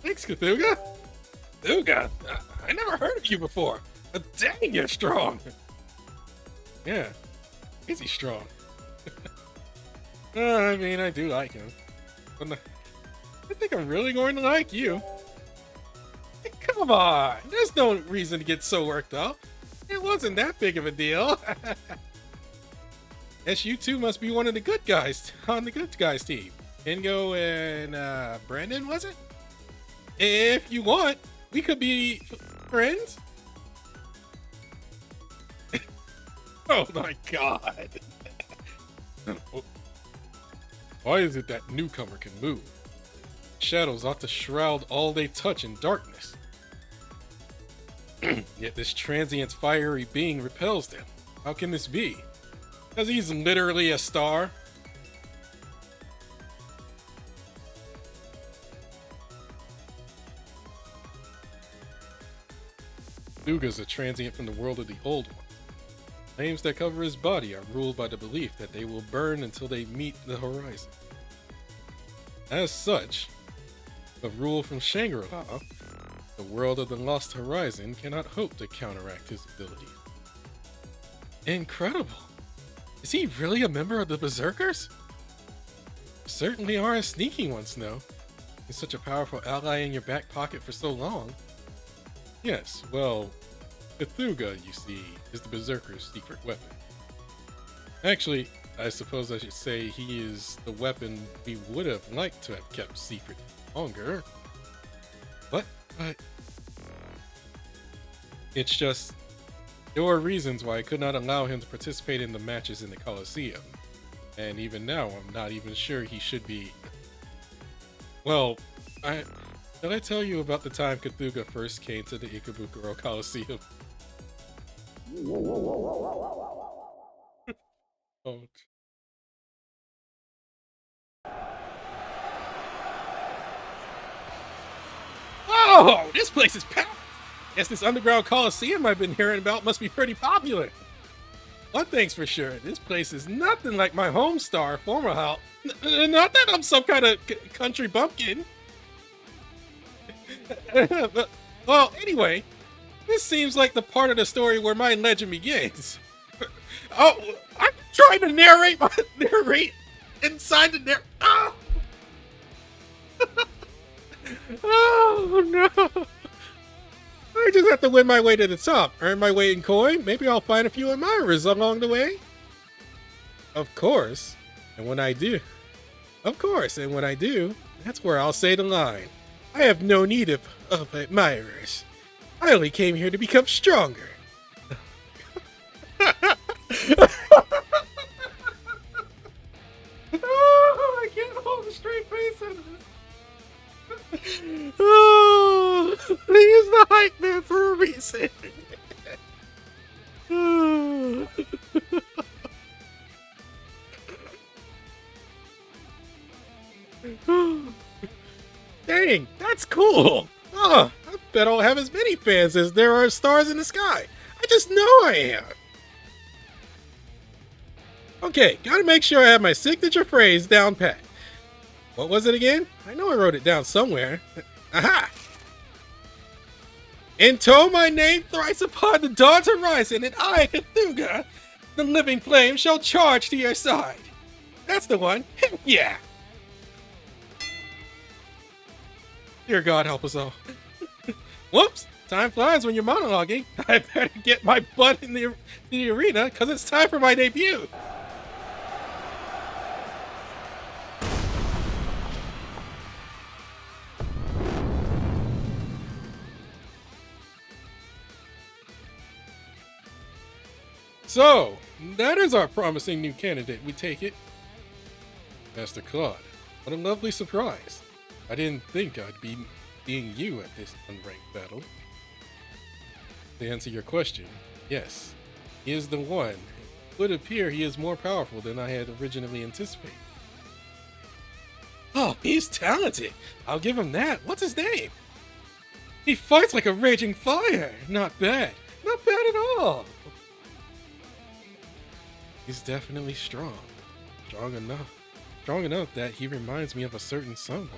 Thanks, Cthulhu. Cthulhu, I never heard of you before. But dang, you're strong. Yeah, crazy strong. I mean, I do like him. But I think I'm really going to like you. Hey, come on, there's no reason to get so worked up. It wasn't that big of a deal. Guess you two must be one of the good guys on the good guys team. Ingo and Brandon, was it? If you want, we could be friends. Oh my god. Why is it that newcomer can move? Shadows ought to shroud all they touch in darkness. Yet this transient fiery being repels them. How can this be? Because he's literally a star. Duga's a transient from the world of the Old One. Flames that cover his body are ruled by the belief that they will burn until they meet the horizon. As such, the rule from Shangri-La, the world of the Lost Horizon, cannot hope to counteract his abilities. Incredible! Is he really a member of the Berserkers? Certainly are a sneaky ones, though. He's such a powerful ally in your back pocket for so long. Yes, well, Cthulhu, you see, is the Berserker's secret weapon. Actually, I suppose I should say he is the weapon we would have liked to have kept secret longer. But it's just, there were reasons why I could not allow him to participate in the matches in the Colosseum. And even now, I'm not even sure he should be. Well, did I tell you about the time Cthulhu first came to the Ikebukuro Coliseum? Oh. Whoa! This place is packed! Guess this underground coliseum I've been hearing about must be pretty popular. One thing's for sure, this place is nothing like my home star, former house. Not that I'm some kind of country bumpkin. But, well, anyway, this seems like the part of the story where my legend begins. Oh, I'm trying to narrate inside the narrative. Oh! Oh no! I just have to win my way to the top, earn my weight in coin. Maybe I'll find a few admirers along the way. Of course, and when I do, that's where I'll say the line. I have no need of admirers. I only came here to become stronger. Oh, I can't hold a straight face out of this. Oh, he is the hype man for a reason. Oh. Dang, that's cool. Oh, I bet I'll have as many fans as there are stars in the sky. I just know I am. Okay, gotta make sure I have my signature phrase down pat. What was it again? I know I wrote it down somewhere. Aha! Intone my name thrice upon the dawn's horizon, and I, Cthulhu, the living flame, shall charge to your side. That's the one. Heck yeah! Dear God, help us all. Whoops! Time flies when you're monologuing. I better get my butt in the arena, because it's time for my debut. So, that is our promising new candidate, we take it. Master Claude, what a lovely surprise. I didn't think I'd be being you at this unranked battle. To answer your question, yes, he is the one. It would appear he is more powerful than I had originally anticipated. Oh, he's talented. I'll give him that. What's his name? He fights like a raging fire. Not bad. Not bad at all. He's definitely strong. Strong enough. Strong enough that he reminds me of a certain someone.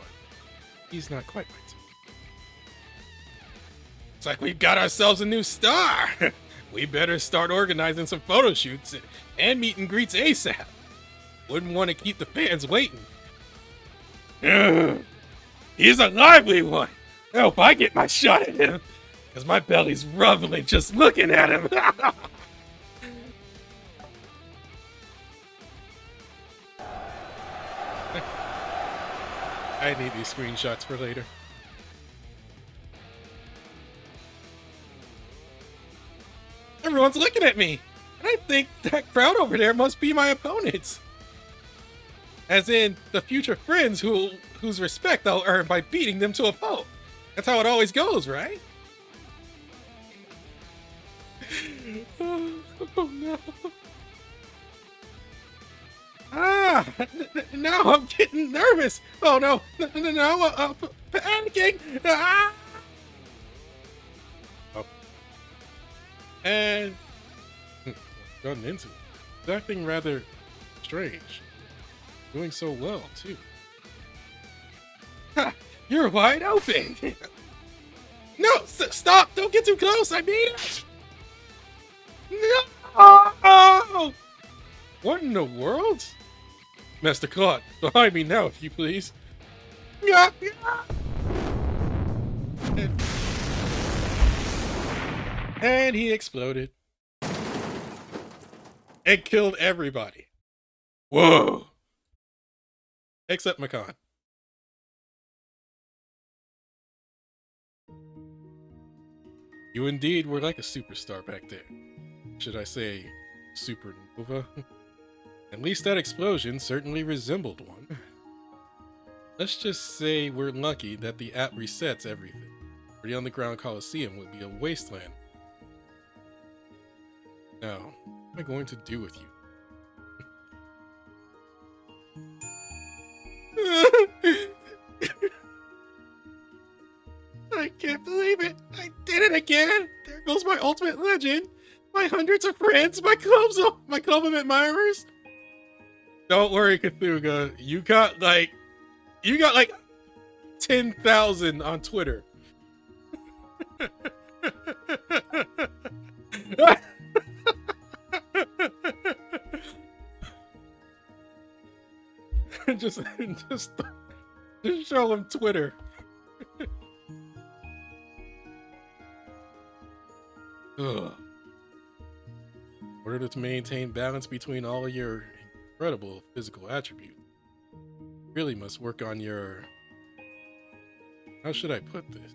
He's not quite my type. It's like we've got ourselves a new star. We better start organizing some photo shoots and meet and greets ASAP. Wouldn't want to keep the fans waiting. Ugh. He's a lively one. I hope I get my shot at him, because my belly's rumbling just looking at him. I need these screenshots for later. Everyone's looking at me, and I think that crowd over there must be my opponents. As in, the future friends whose respect I'll earn by beating them to a pulp. That's how it always goes, right? Oh no. Now I'm getting nervous. Oh no, no, panicking. Ah! Oh. And gotten into it. It's acting rather strange. Doing so well, too. Ha! You're wide open! No! Stop! Don't get too close! I mean it! No! Oh! What in the world? Master Claude, behind me now, if you please. And he exploded. And killed everybody. Whoa! Except Makan. You indeed were like a superstar back there. Should I say, supernova? At least that explosion certainly resembled one. Let's just say we're lucky that the app resets everything. For the underground Coliseum would be a wasteland. Now, what am I going to do with you? I can't believe it. I did it again. There goes my ultimate legend. My hundreds of friends, my club of admirers. Don't worry, Cthulhu. You got like 10,000 on Twitter. just show him Twitter. Ugh. In order to maintain balance between all of your incredible physical attributes, you really must work on your... How should I put this?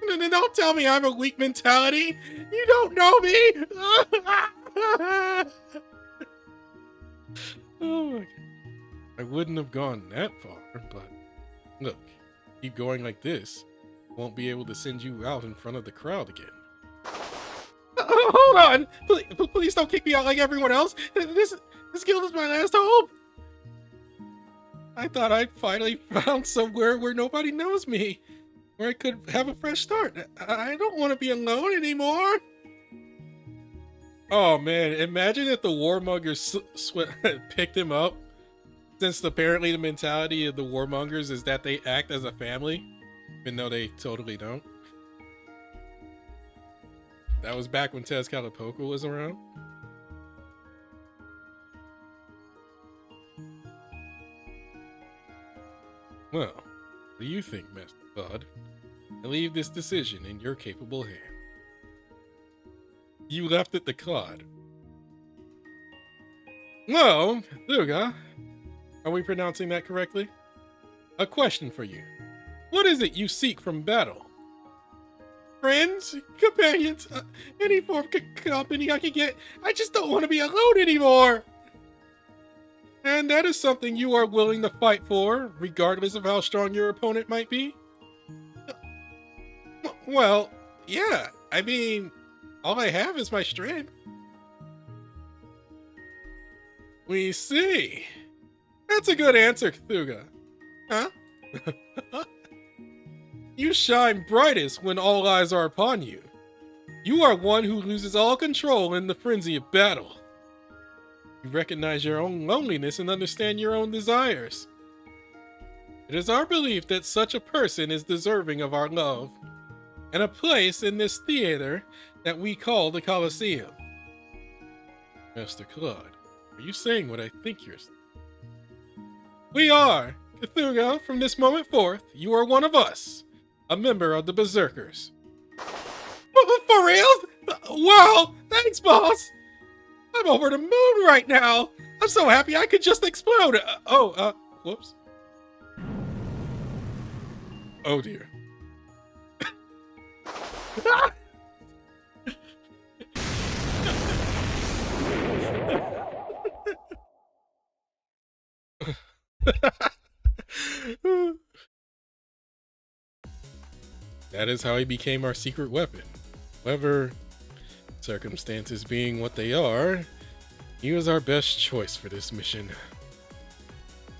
Don't tell me I'm a weak mentality! You don't know me! Oh my God. I wouldn't have gone that far, but look, keep going like this, won't be able to send you out in front of the crowd again. Hold on! Please don't kick me out like everyone else! This guild is my last hope! I thought I'd finally found somewhere where nobody knows me, where I could have a fresh start. I don't want to be alone anymore! Oh man, imagine if the warmongers picked him up, since apparently the mentality of the warmongers is that they act as a family, even though they totally don't. That was back when Tezcatlipoca was around. Well, what do you think, Master Bud? I leave this decision in your capable hands. You left it to Claude. No, Luga. Are we pronouncing that correctly? A question for you. What is it you seek from battle? Friends, companions, any form of company I can get. I just don't want to be alone anymore. And that is something you are willing to fight for, regardless of how strong your opponent might be? Well, yeah. I mean, all I have is my strength. We see. That's a good answer, Cthulhu. Huh? You shine brightest when all eyes are upon you. You are one who loses all control in the frenzy of battle. You recognize your own loneliness and understand your own desires. It is our belief that such a person is deserving of our love and a place in this theater that we call the Colosseum. Master Claude, are you saying what I think you're saying? We are! Cthulhu, from this moment forth, you are one of us, a member of the Berserkers. For real? Wow, thanks, boss! I'm over the moon right now! I'm so happy I could just explode! Whoops. Oh dear. That is how he became our secret weapon. However, circumstances being what they are, he was our best choice for this mission.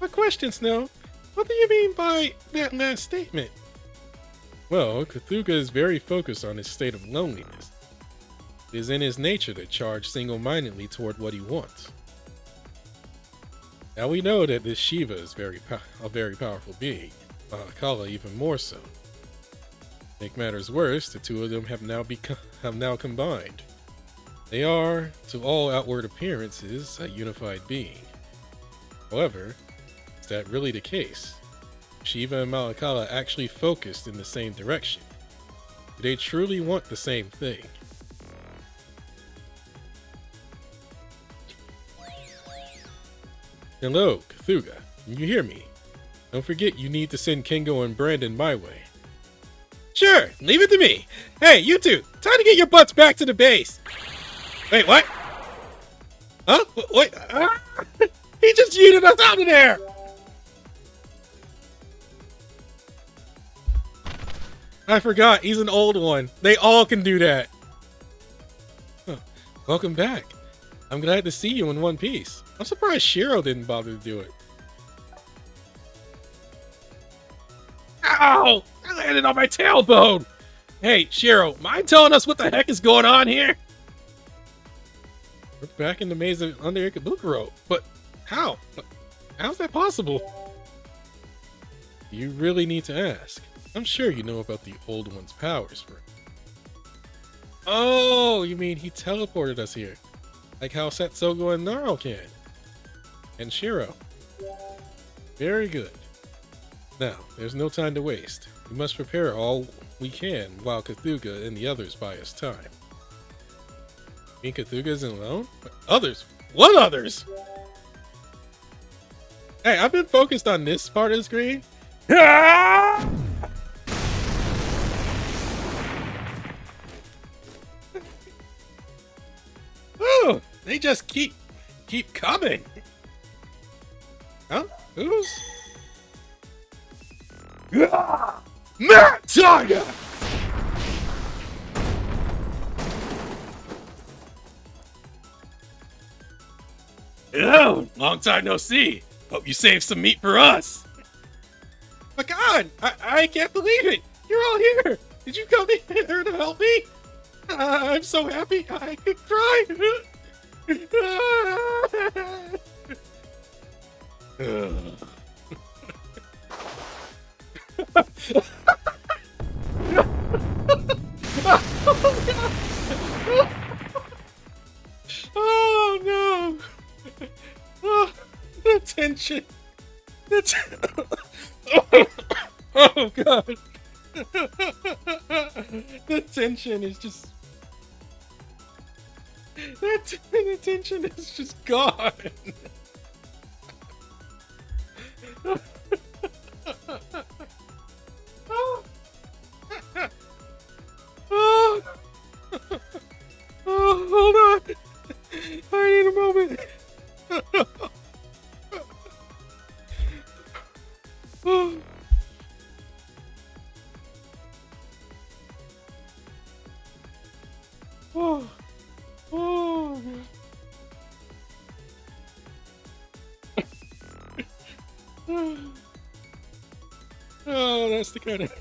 My question, Snow. What do you mean by that last statement? Well, Cthulhu is very focused on his state of loneliness. It is in his nature to charge single-mindedly toward what he wants. Now we know that this Shiva is a very powerful being, Kala even more so. Make matters worse, the two of them have now combined. They are, to all outward appearances, a unified being. However, is that really the case? Shiva and Malakala actually focused in the same direction. Do they truly want the same thing? Hello, Cthulhu. Can you hear me? Don't forget you need to send Kengo and Brandon my way. Sure, leave it to me. Hey, you two, time to get your butts back to the base. Wait, what? Huh? Wait, he just yeeted us out of there! I forgot, he's an old one. They all can do that. Huh. Welcome back. I'm glad to see you in one piece. I'm surprised Shiro didn't bother to do it. Ow! I landed on my tailbone! Hey, Shiro, mind telling us what the heck is going on here? We're back in the maze of under Ikebukuro. But how? How's that possible? You really need to ask. I'm sure you know about the old one's powers, bro. Oh, you mean he teleported us here? Like how Setsugo and Naro can. And Shiro. Very good. Now, there's no time to waste. We must prepare all we can while Cthulhu and the others buy us time. You mean Cthulhu isn't alone? But others? What others? Hey, I've been focused on this part of the screen. Ah! Oh, they just keep coming. Huh? Who's? Matt Tiger! Oh, long time no see. Hope you saved some meat for us. My God, I can't believe it. You're all here. Did you come here to help me? I'm so happy I could cry. Oh no! Oh, the tension. Oh god. The tension is just. The tension is just gone. Oh, hold on. I need a moment. Oh. Oh. Oh. that's the kind of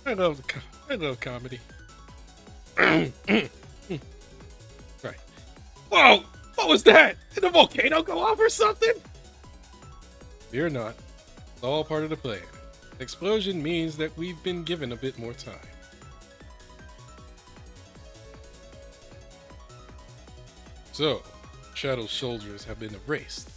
I love I love comedy. Right. Whoa! What was that? Did the volcano go off or something? Fear not. It's all part of the plan. Explosion means that we've been given a bit more time. So, Shadow soldiers have been erased.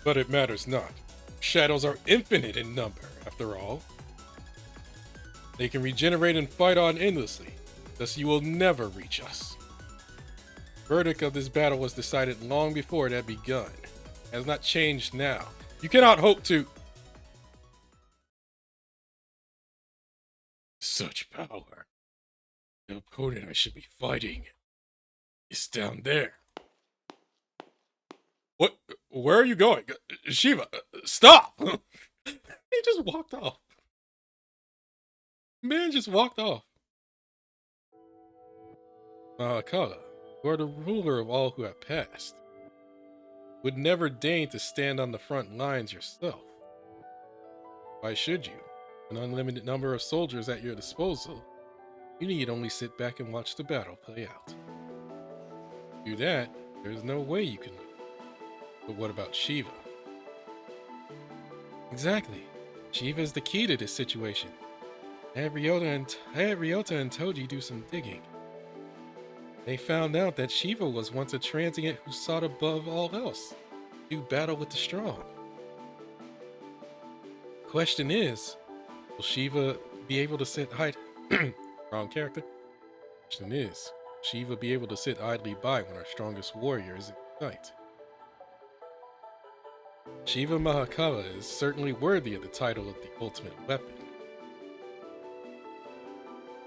But it matters not. Shadows are infinite in number, after all. They can regenerate and fight on endlessly, thus you will never reach us. Verdict of this battle was decided long before it had begun. It has not changed now. You cannot hope to... Such power. The opponent I should be fighting is down there. What? Where are you going? Shiva, stop! He just walked off. Man just walked off. Mahakala, you are the ruler of all who have passed. Would never deign to stand on the front lines yourself. Why should you? An unlimited number of soldiers at your disposal. You need only sit back and watch the battle play out. Do that, there's no way you can win. But what about Shiva? Exactly. Shiva is the key to this situation. I had Ryota and Toji do some digging. They found out that Shiva was once a transient who sought above all else do battle with the strong. Question is, will Shiva be able to sit wrong character? Question is, will Shiva be able to sit idly by when our strongest warrior is in sight? Shiva Mahakala is certainly worthy of the title of the ultimate weapon.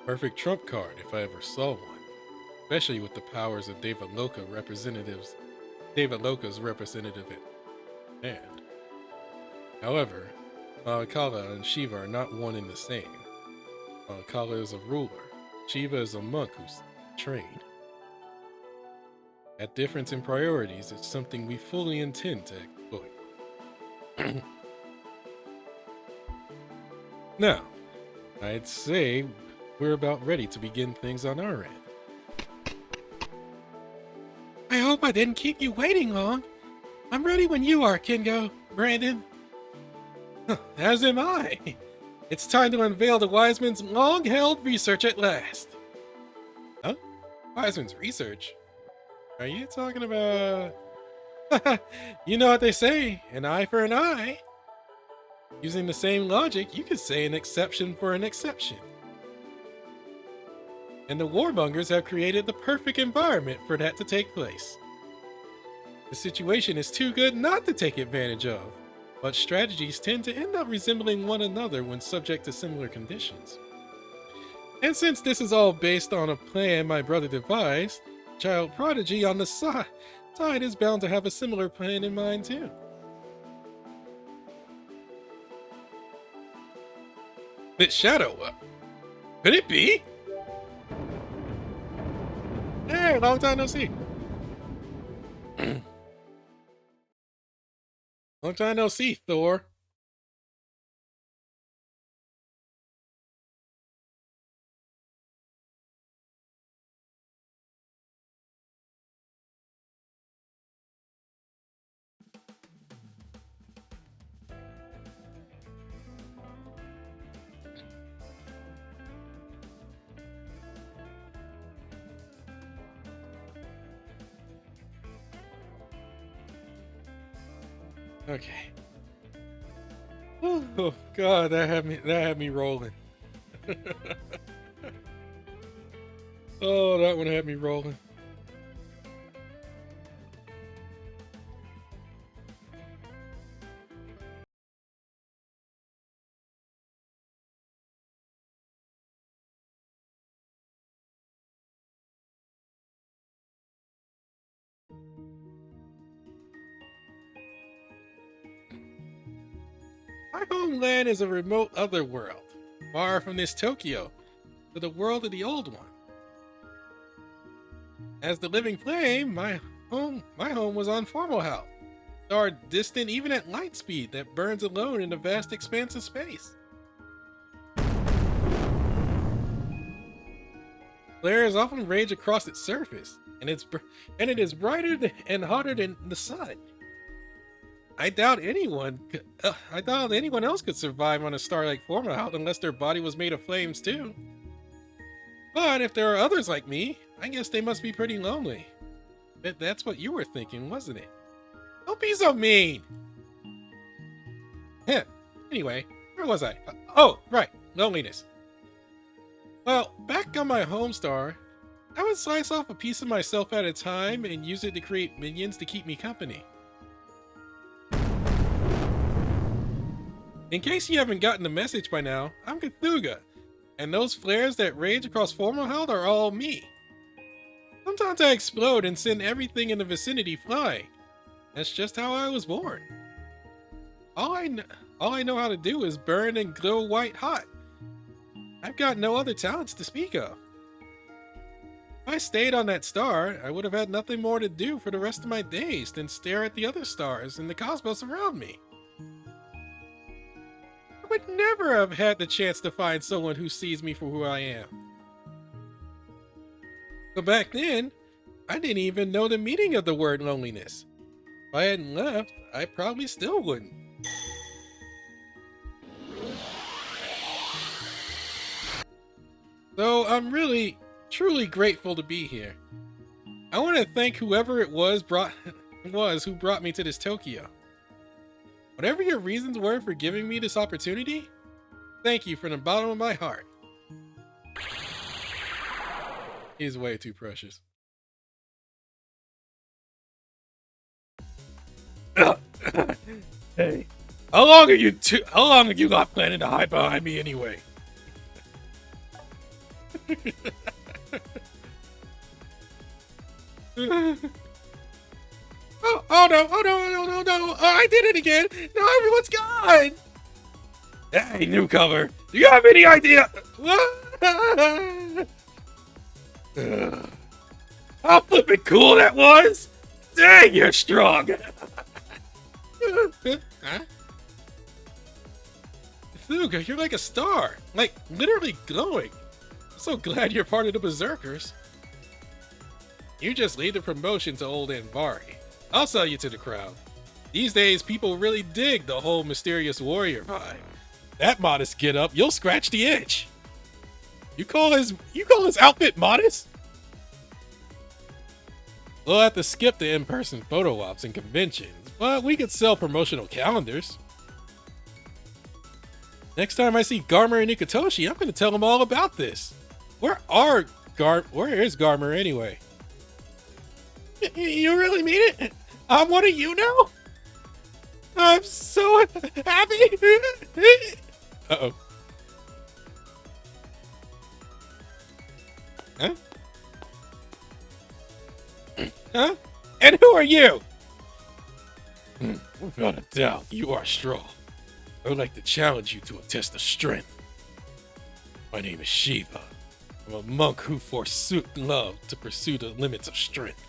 Perfect trump card if I ever saw one, especially with the powers of Devaloka's representative at hand. However, Mahakala and Shiva are not one and the same. Mahakala is a ruler. Shiva is a monk who's trained. That difference in priorities is something we fully intend to exploit. Now, I'd say we're about ready to begin things on our end. I hope I didn't keep you waiting long. I'm ready when you are, Kingo, Brandon. As am I. It's time to unveil the Wiseman's long-held research at last. Huh? Wiseman's research? Are you talking about... You know what they say, an eye for an eye. Using the same logic, you could say an exception for an exception. And the Warbongers have created the perfect environment for that to take place. The situation is too good not to take advantage of, but strategies tend to end up resembling one another when subject to similar conditions. And since this is all based on a plan my brother devised, Child Prodigy on the side is bound to have a similar plan in mind too. But Shadow, could it be? Hey, long time no see. Long time no see, Thor. Okay. Oh God, that had me rolling. Oh, that one had me rolling. My homeland is a remote otherworld, far from this Tokyo, to the world of the old one. As the living flame, my home was on Formalhaut, star distant even at light speed that burns alone in a vast expanse of space. Flares often rage across its surface, and it is brighter and hotter than the sun. I doubt anyone else could survive on a star like Formalhaut unless their body was made of flames too. But if there are others like me, I guess they must be pretty lonely. Bet that's what you were thinking, wasn't it? Don't be so mean! Heh. Anyway, where was I? Oh, right, loneliness. Well, back on my home star, I would slice off a piece of myself at a time and use it to create minions to keep me company. In case you haven't gotten the message by now, I'm Cthulhu, and those flares that rage across Formalhaut are all me. Sometimes I explode and send everything in the vicinity flying. That's just how I was born. All I know how to do is burn and glow white hot. I've got no other talents to speak of. If I stayed on that star, I would have had nothing more to do for the rest of my days than stare at the other stars in the cosmos around me. I would never have had the chance to find someone who sees me for who I am. But back then, I didn't even know the meaning of the word loneliness. If I hadn't left, I probably still wouldn't. So I'm really, truly grateful to be here. I want to thank whoever it was who brought me to this Tokyo. Whatever your reasons were for giving me this opportunity, thank you from the bottom of my heart. He's way too precious. Hey, how long are you not planning to hide behind me anyway? Oh no, no, I did it again. Now everyone's gone. Hey, newcomer, do you have any idea? How flippin' cool that was! Dang, you're strong! Huh? Thuga, you're like a star. Like, literally glowing. I'm so glad you're part of the Berserkers. You just lead the promotion to old Anvari. I'll sell you to the crowd. These days, people really dig the whole mysterious warrior vibe. That modest get up, you'll scratch the itch. You call his outfit modest? We'll have to skip the in-person photo ops and conventions, but we could sell promotional calendars. Next time I see Garmer and Nikitoshi, I'm gonna tell them all about this. Where is Garmer anyway? You really mean it? I'm one of you now? I'm so happy. Uh-oh. Huh? Huh? And who are you? Without a doubt, you are strong. I would like to challenge you to a test of strength. My name is Shiva. I'm a monk who forsook love to pursue the limits of strength.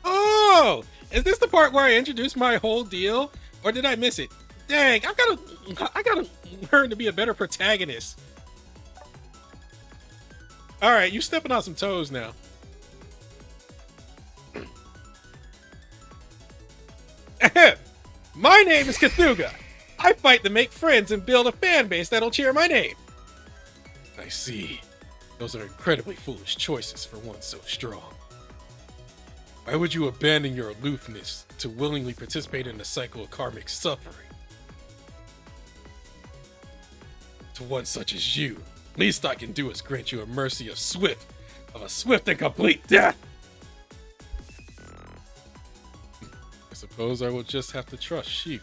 Oh! Is this the part where I introduce my whole deal? Or did I miss it? Dang, I gotta learn to be a better protagonist. Alright, you're stepping on some toes now. My name is Cthulhu. I fight to make friends and build a fan base that'll cheer my name. I see. Those are incredibly foolish choices for one so strong. Why would you abandon your aloofness to willingly participate in the cycle of karmic suffering? To one such as you, least I can do is grant you a mercy of a swift and complete death. I suppose I will just have to trust sheep.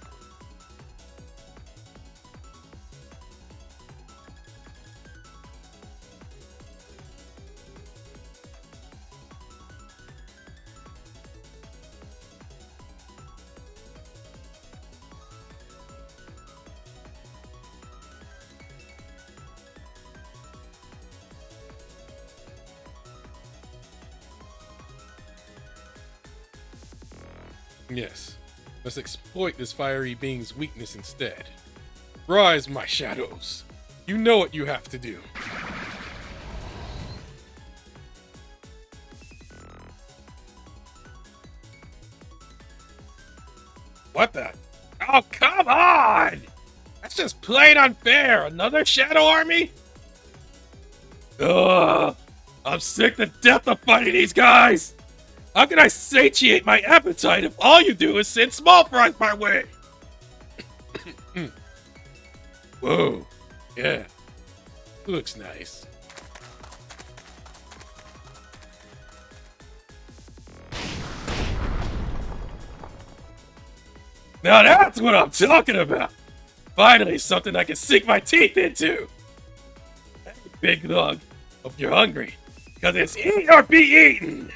Yes. Let's exploit this fiery being's weakness instead. Rise, my shadows. You know what you have to do. What the? Oh, come on! That's just plain unfair. Another shadow army? Ugh! I'm sick to death of fighting these guys! How can I satiate my appetite if all you do is send small fries my way? Whoa. Yeah. Looks nice. Now that's what I'm talking about! Finally, something I can sink my teeth into! Hey, big lug, hope you're hungry, because it's eat or be eaten!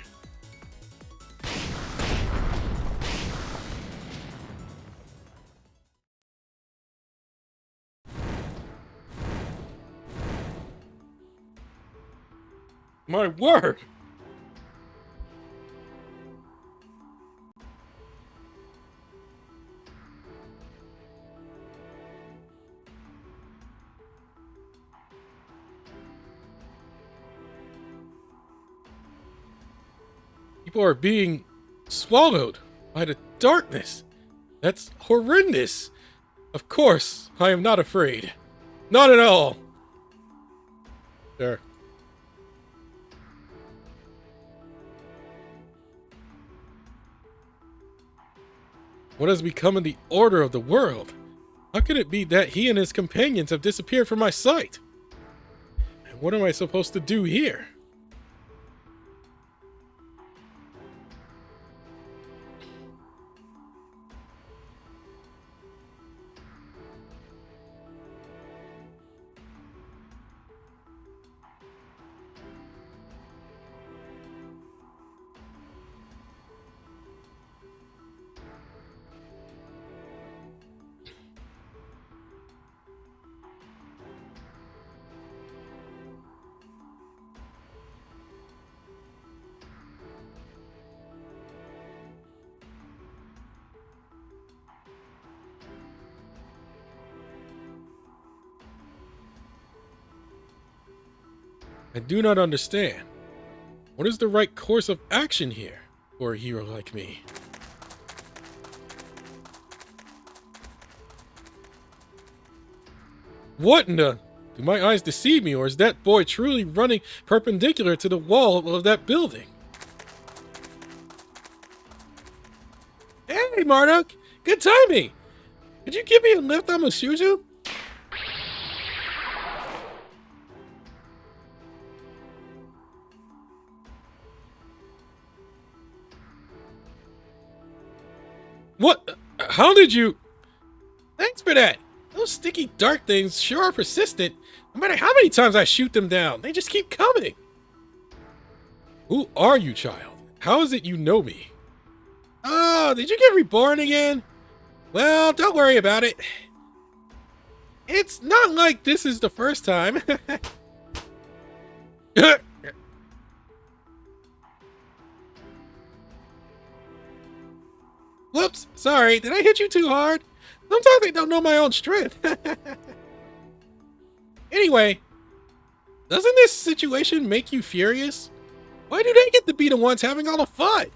My word! People are being swallowed by the darkness. That's horrendous. Of course, I am not afraid. Not at all. Sure. What has become of the order of the world? How could it be that he and his companions have disappeared from my sight? And what am I supposed to do here? I do not understand. What is the right course of action here for a hero like me? What in the... Do my eyes deceive me, or is that boy truly running perpendicular to the wall of that building? Hey, Marduk! Good timing! Could you give me a lift on Masuju? What? How did you... Thanks for that! Those sticky dark things sure are persistent. No matter how many times I shoot them down, they just keep coming. Who are you, child? How is it you know me? Oh, did you get reborn again? Well, don't worry about it. It's not like this is the first time. Whoops, sorry, did I hit you too hard? Sometimes I don't know my own strength. Anyway, doesn't this situation make you furious? Why do they get to be the ones having all the fun?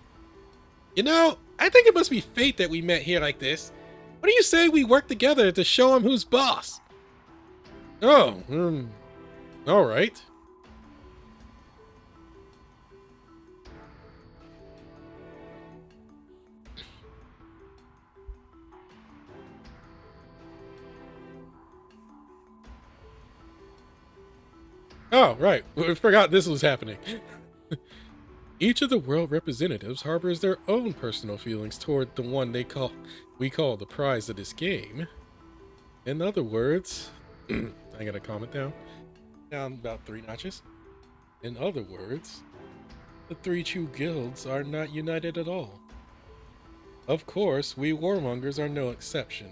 You know, I think it must be fate that we met here like this. What do you say we work together to show him who's boss? Oh, alright. Oh, right. I forgot this was happening. Each of the world representatives harbors their own personal feelings toward the one we call the prize of this game. In other words, I gotta calm it down about 3 notches. In other words, the 3 true guilds are not united at all. Of course, we warmongers are no exception.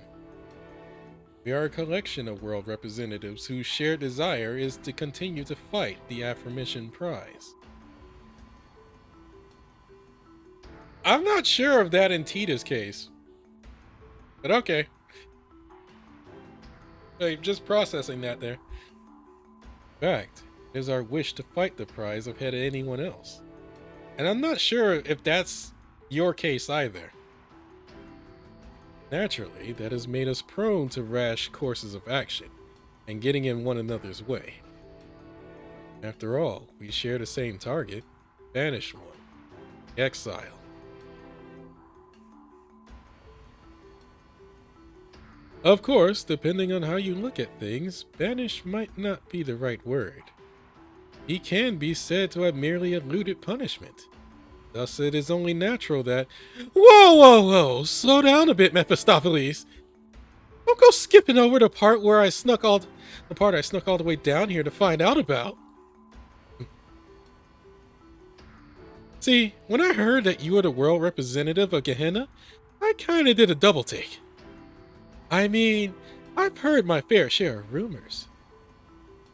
We are a collection of world representatives whose shared desire is to continue to fight the aforementioned prize. I'm not sure of that in Tita's case. But okay. Like, just processing that there. In fact, it is our wish to fight the prize ahead of anyone else. And I'm not sure if that's your case either. Naturally, that has made us prone to rash courses of action and getting in one another's way. After all, we share the same target, banished one, exile. Of course, depending on how you look at things, banish might not be the right word. He can be said to have merely eluded punishment. Thus, it is only natural that... Whoa! Slow down a bit, Mephistopheles. Don't go skipping over the part where I snuck all the way down here to find out about. See, when I heard that you were the world representative of Gehenna, I kinda did a double take. I mean, I've heard my fair share of rumors.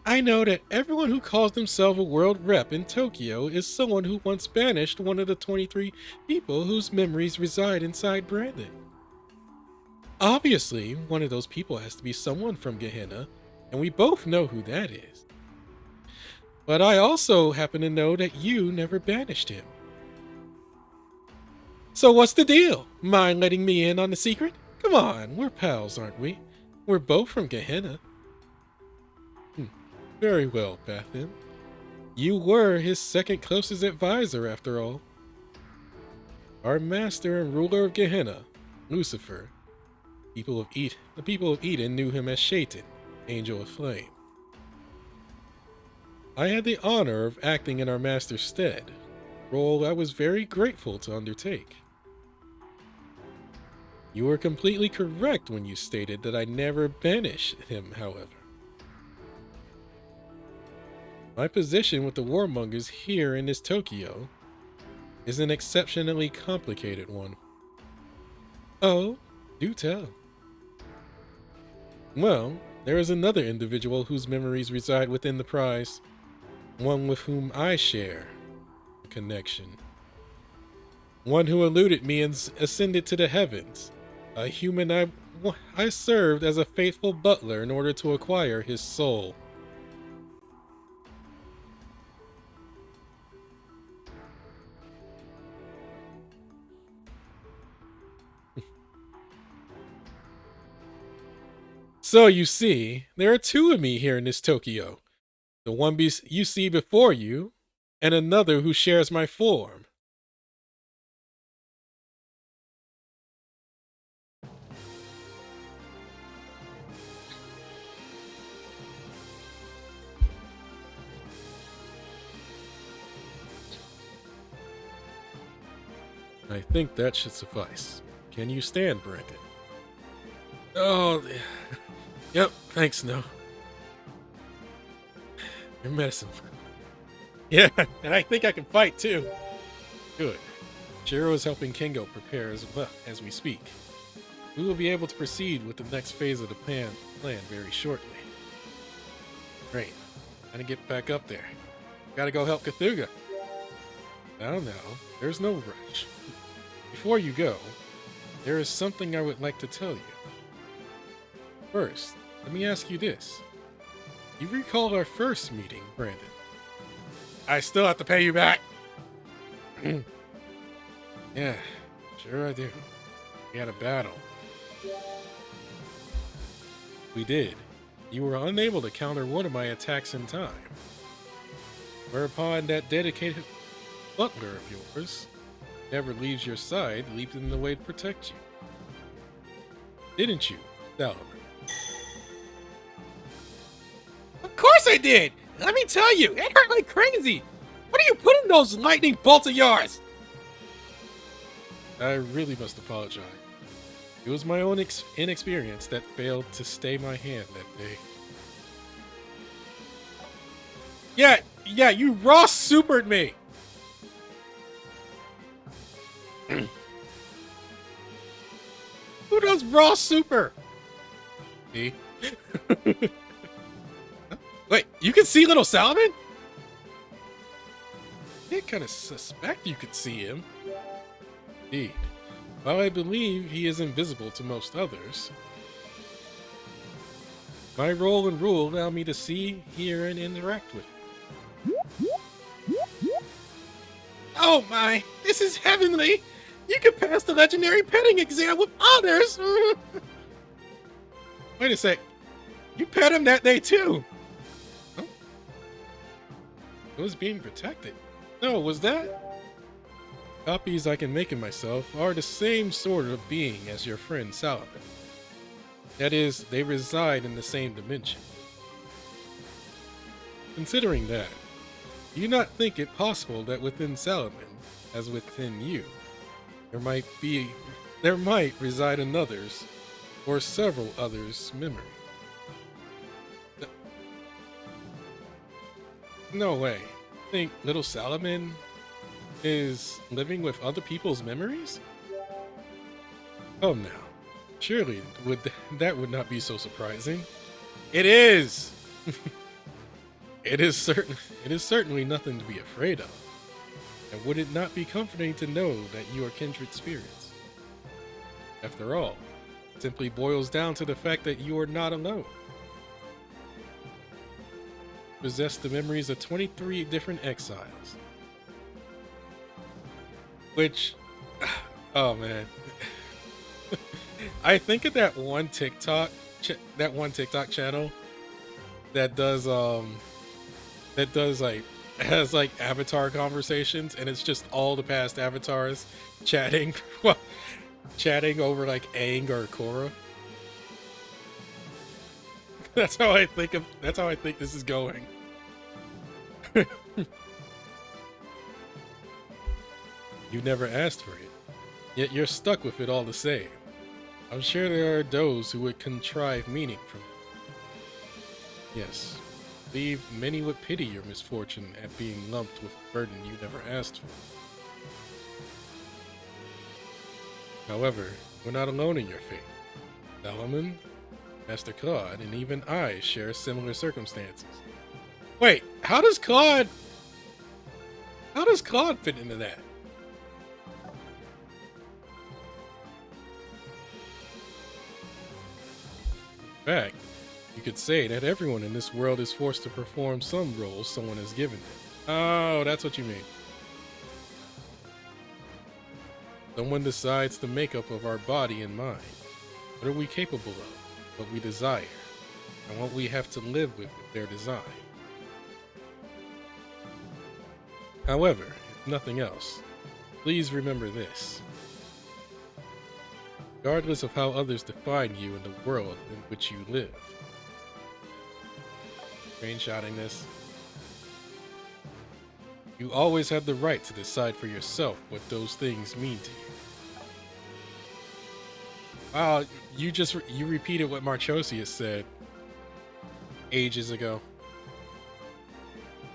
I know that everyone who calls themselves a world rep in Tokyo is someone who once banished one of the 23 people whose memories reside inside Brandon. Obviously, one of those people has to be someone from Gehenna, and we both know who that is. But I also happen to know that you never banished him. So what's the deal? Mind letting me in on the secret? Come on, we're pals, aren't we? We're both from Gehenna. Very well, Bathin. You were his second closest advisor, after all. Our master and ruler of Gehenna, Lucifer. The people of Eden knew him as Shaitan, Angel of Flame. I had the honor of acting in our master's stead, a role I was very grateful to undertake. You were completely correct when you stated that I never banished him, however. My position with the warmongers here in this Tokyo is an exceptionally complicated one. Oh, do tell. Well, there is another individual whose memories reside within the prize, one with whom I share a connection. One who eluded me and ascended to the heavens, a human I served as a faithful butler in order to acquire his soul. So you see, there are two of me here in this Tokyo. The one you see before you, and another who shares my form. I think that should suffice. Can you stand, Brandon? Oh, yep, thanks, no. Your medicine. Yeah, and I think I can fight too. Good. Shiro is helping Kengo prepare as well as we speak. We will be able to proceed with the next phase of the plan very shortly. Great. Gotta get back up there. Gotta go help Cthulhu. Now, there's no rush. Before you go, there is something I would like to tell you. First, let me ask you this. You recall our first meeting, Brandon? I still have to pay you back. Yeah, sure I do. We had a battle. We did. You were unable to counter one of my attacks in time. Whereupon that dedicated butler of yours never leaves your side, leaped in the way to protect you. Didn't you, Salomon? Of course I did! Let me tell you, it hurt like crazy! What are you putting those lightning bolts of yours? I really must apologize. It was my own inexperience that failed to stay my hand that day. Yeah, you raw supered me! Who does raw super? Me. Wait, you can see little Salomon? I kind of suspect you could see him. Indeed. While I believe he is invisible to most others, my role and rule allow me to see, hear, and interact with him. Oh my! This is heavenly! You can pass the legendary petting exam with honors! Wait a sec. You pet him that day too! Huh? It was being protected. No, was that? Copies I can make of myself are the same sort of being as your friend Salomon. That is, they reside in the same dimension. Considering that, do you not think it possible that within Salomon, as within you, there might reside another's or several others' memory? No way. Think little Salomon is living with other people's memories? Oh no. Surely that would not be so surprising. It is! It is certainly nothing to be afraid of. And would it not be comforting to know that you are kindred spirits? After all, it simply boils down to the fact that you are not alone. Possess the memories of 23 different exiles. Which, oh man. I think of that one TikTok channel that does like has like avatar conversations, and it's just all the past avatars chatting chatting over like Aang or Korra. That's how I think this is going. You never asked for it, yet you're stuck with it all the same. I'm sure there are those who would contrive meaning from it. Yes, I believe many would pity your misfortune at being lumped with a burden you never asked for. However, we're not alone in your fate. Salomon, Master Claude, and even I share similar circumstances. Wait, how does Claude fit into that? In fact, you could say that everyone in this world is forced to perform some role someone has given them. Oh, that's what you mean. Someone decides the makeup of our body and mind. What are we capable of? What we desire? And what we have to live with their design. However, if nothing else, please remember this. Regardless of how others define you in the world in which you live. Screenshotting this. You always have the right to decide for yourself what those things mean to you. Wow, you repeated what Marchosius said ages ago.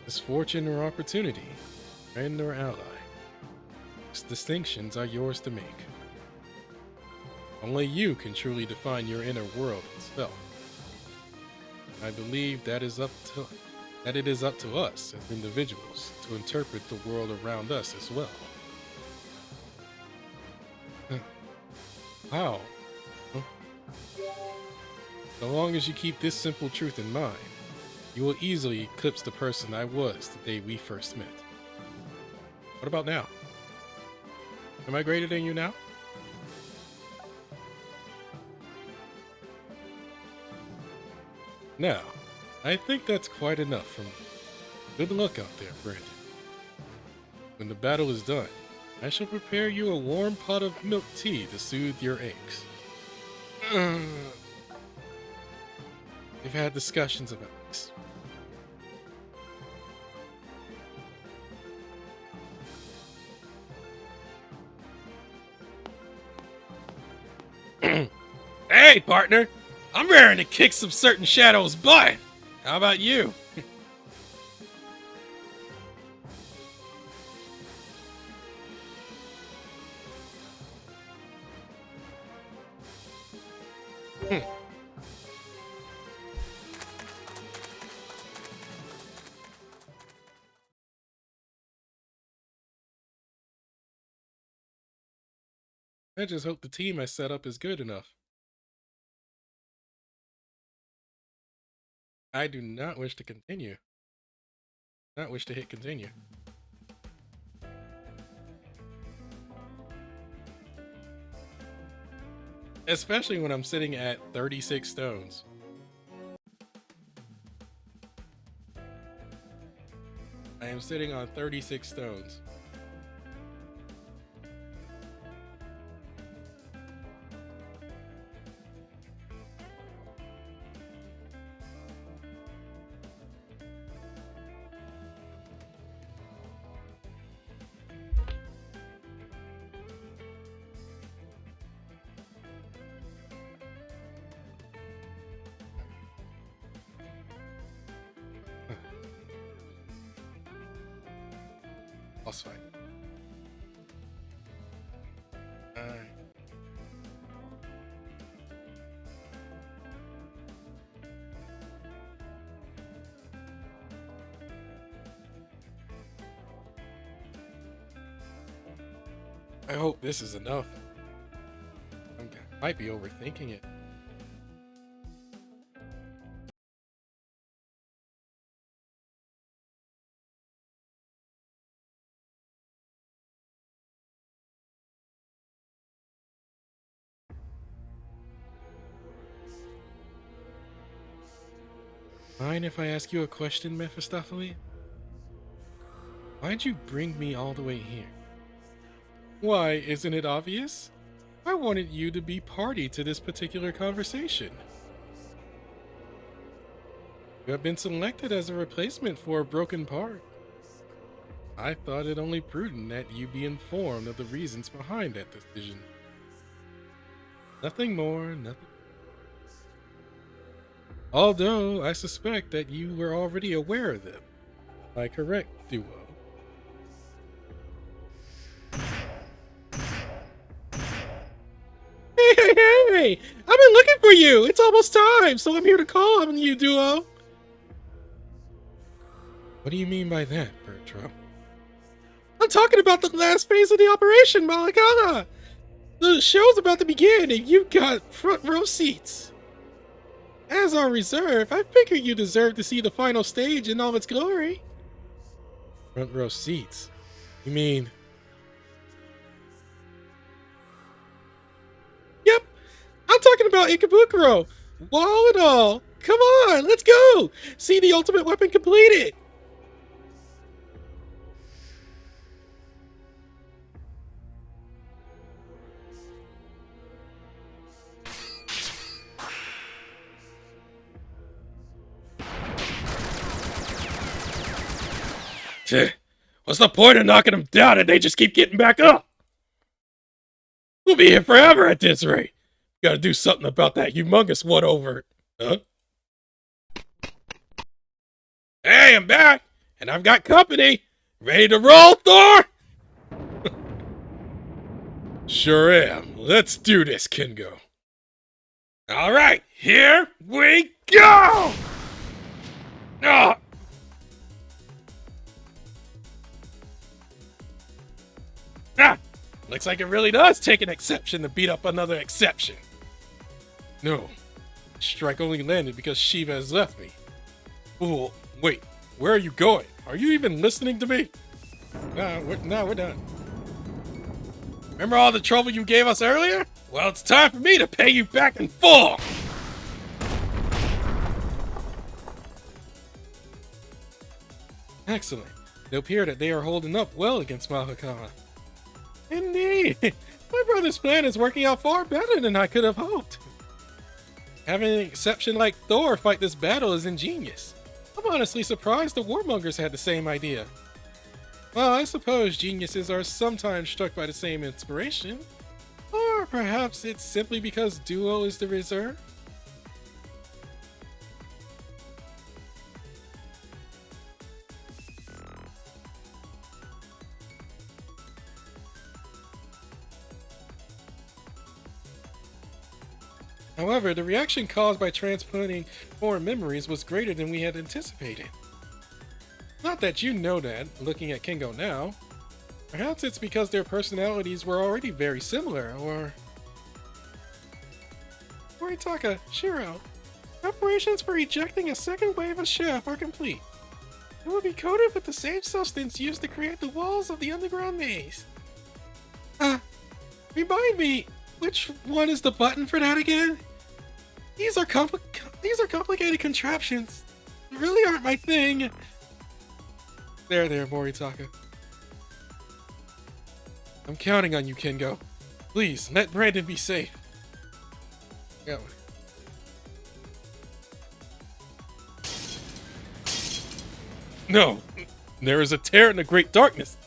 Misfortune or opportunity, friend or ally. These distinctions are yours to make. Only you can truly define your inner world itself. I believe that it is up to us as individuals to interpret the world around us as well. How? So long as you keep this simple truth in mind, you will easily eclipse the person I was the day we first met. What about now? Am I greater than you now? Now, I think that's quite enough from me. Good luck out there, Brandon. When the battle is done, I shall prepare you a warm pot of milk tea to soothe your aches. We've had discussions about this. Hey, partner! I'm raring to kick some certain shadows' butt! How about you? I just hope the team I set up is good enough. I do not wish to continue. Not wish to hit continue. Especially when I'm sitting at 36 stones. I am sitting on 36 stones. Boss fight. Alright. I hope this is enough. I might be overthinking it. Mind if I ask you a question, Mephistopheles? Why'd you bring me all the way here? Why, isn't it obvious? I wanted you to be party to this particular conversation. You have been selected as a replacement for a broken part. I thought it only prudent that you be informed of the reasons behind that decision. Nothing more, nothing. Although I suspect that you were already aware of them. Am I correct, Duo? Hey! I've been looking for you! It's almost time, so I'm here to call on you, Duo! What do you mean by that, Bertram? I'm talking about the last phase of the operation, Malakala! The show's about to begin, and you've got front row seats. As our reserve, I figure you deserve to see the final stage in all its glory. Front row seats? You mean... Yep, I'm talking about Ikebukuro. Wall and all. Come on, let's go. See the ultimate weapon completed. What's the point of knocking them down if they just keep getting back up? We'll be here forever at this rate. Gotta do something about that humongous one over. Huh? Hey, I'm back, and I've got company. Ready to roll, Thor? Sure am. Let's do this, Kingo. All right, here we go! Ah! Ah! Looks like it really does take an exception to beat up another exception. No, strike only landed because Shiva has left me. Oh, wait, where are you going? Are you even listening to me? Nah, we're done. Remember all the trouble you gave us earlier? Well, it's time for me to pay you back in full! Excellent. It appears that they are holding up well against Mahakama. Indeed. My brother's plan is working out far better than I could have hoped. Having an exception like Thor fight this battle is ingenious. I'm honestly surprised the Warmongers had the same idea. Well, I suppose geniuses are sometimes struck by the same inspiration. Or perhaps it's simply because Duo is the reserve? However, the reaction caused by transplanting foreign memories was greater than we had anticipated. Not that you know that, looking at Kingo now. Perhaps it's because their personalities were already very similar, or... Moritaka, Shiro, preparations for ejecting a second wave of shaft are complete. It will be coated with the same substance used to create the walls of the underground maze. Remind me, which one is the button for that again? These are complicated contraptions. They really aren't my thing. There, Moritaka. I'm counting on you, Kengo. Please, let Brandon be safe. Yeah. No! There is a tear in the great darkness!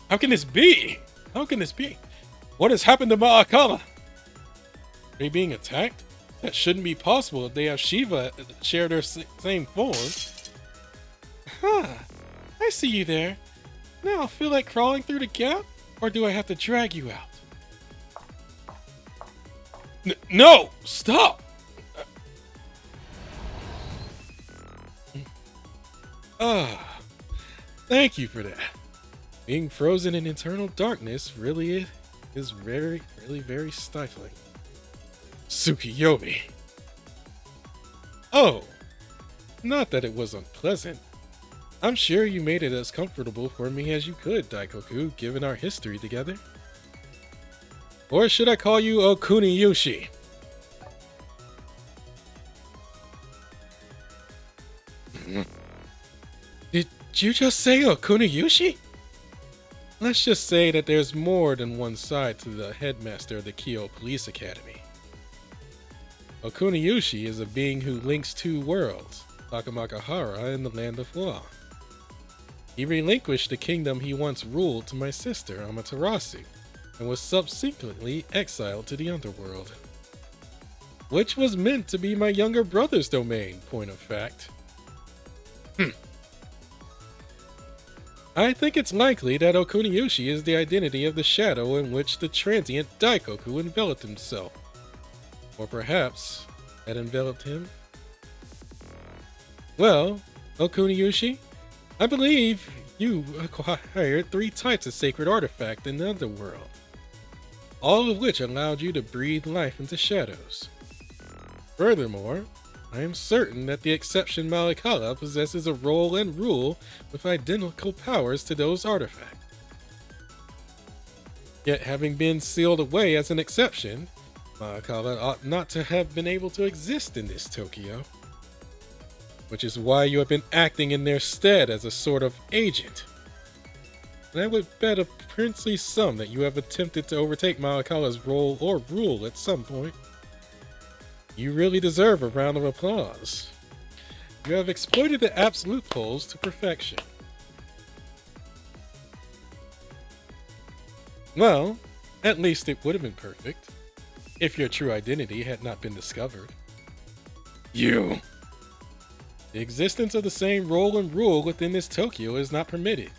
How can this be? How can this be? What has happened to Ma'akala? Are they being attacked? That shouldn't be possible if they have Shiva share their same form. Huh. I see you there. Now, feel like crawling through the gap? Or do I have to drag you out? No! Stop! Thank you for that. Being frozen in eternal darkness really is very stifling. Tsukiyomi. Oh, not that it was unpleasant. I'm sure you made it as comfortable for me as you could, Daikoku, given our history together. Or should I call you Okuniyushi? Did you just say Okuniyushi? Let's just say that there's more than one side to the headmaster of the Kyo Police Academy. Okuniyushi is a being who links two worlds, Takamakahara and the Land of Law. He relinquished the kingdom he once ruled to my sister, Amaterasu, and was subsequently exiled to the underworld. Which was meant to be my younger brother's domain, point of fact. I think it's likely that Okuniyushi is the identity of the shadow in which the transient Daikoku enveloped himself. Or perhaps that enveloped him. Well, Okuniyushi, I believe you acquired 3 types of sacred artifact in the underworld, all of which allowed you to breathe life into shadows. Furthermore, I am certain that the exception Malakala possesses a role and rule with identical powers to those artifacts. Yet having been sealed away as an exception, Malakala ought not to have been able to exist in this Tokyo. Which is why you have been acting in their stead as a sort of agent. And I would bet a princely sum that you have attempted to overtake Malakala's role or rule at some point. You really deserve a round of applause. You have exploited the absolute loopholes to perfection. Well, at least it would have been perfect, if your true identity had not been discovered. You! The existence of the same role and rule within this Tokyo is not permitted,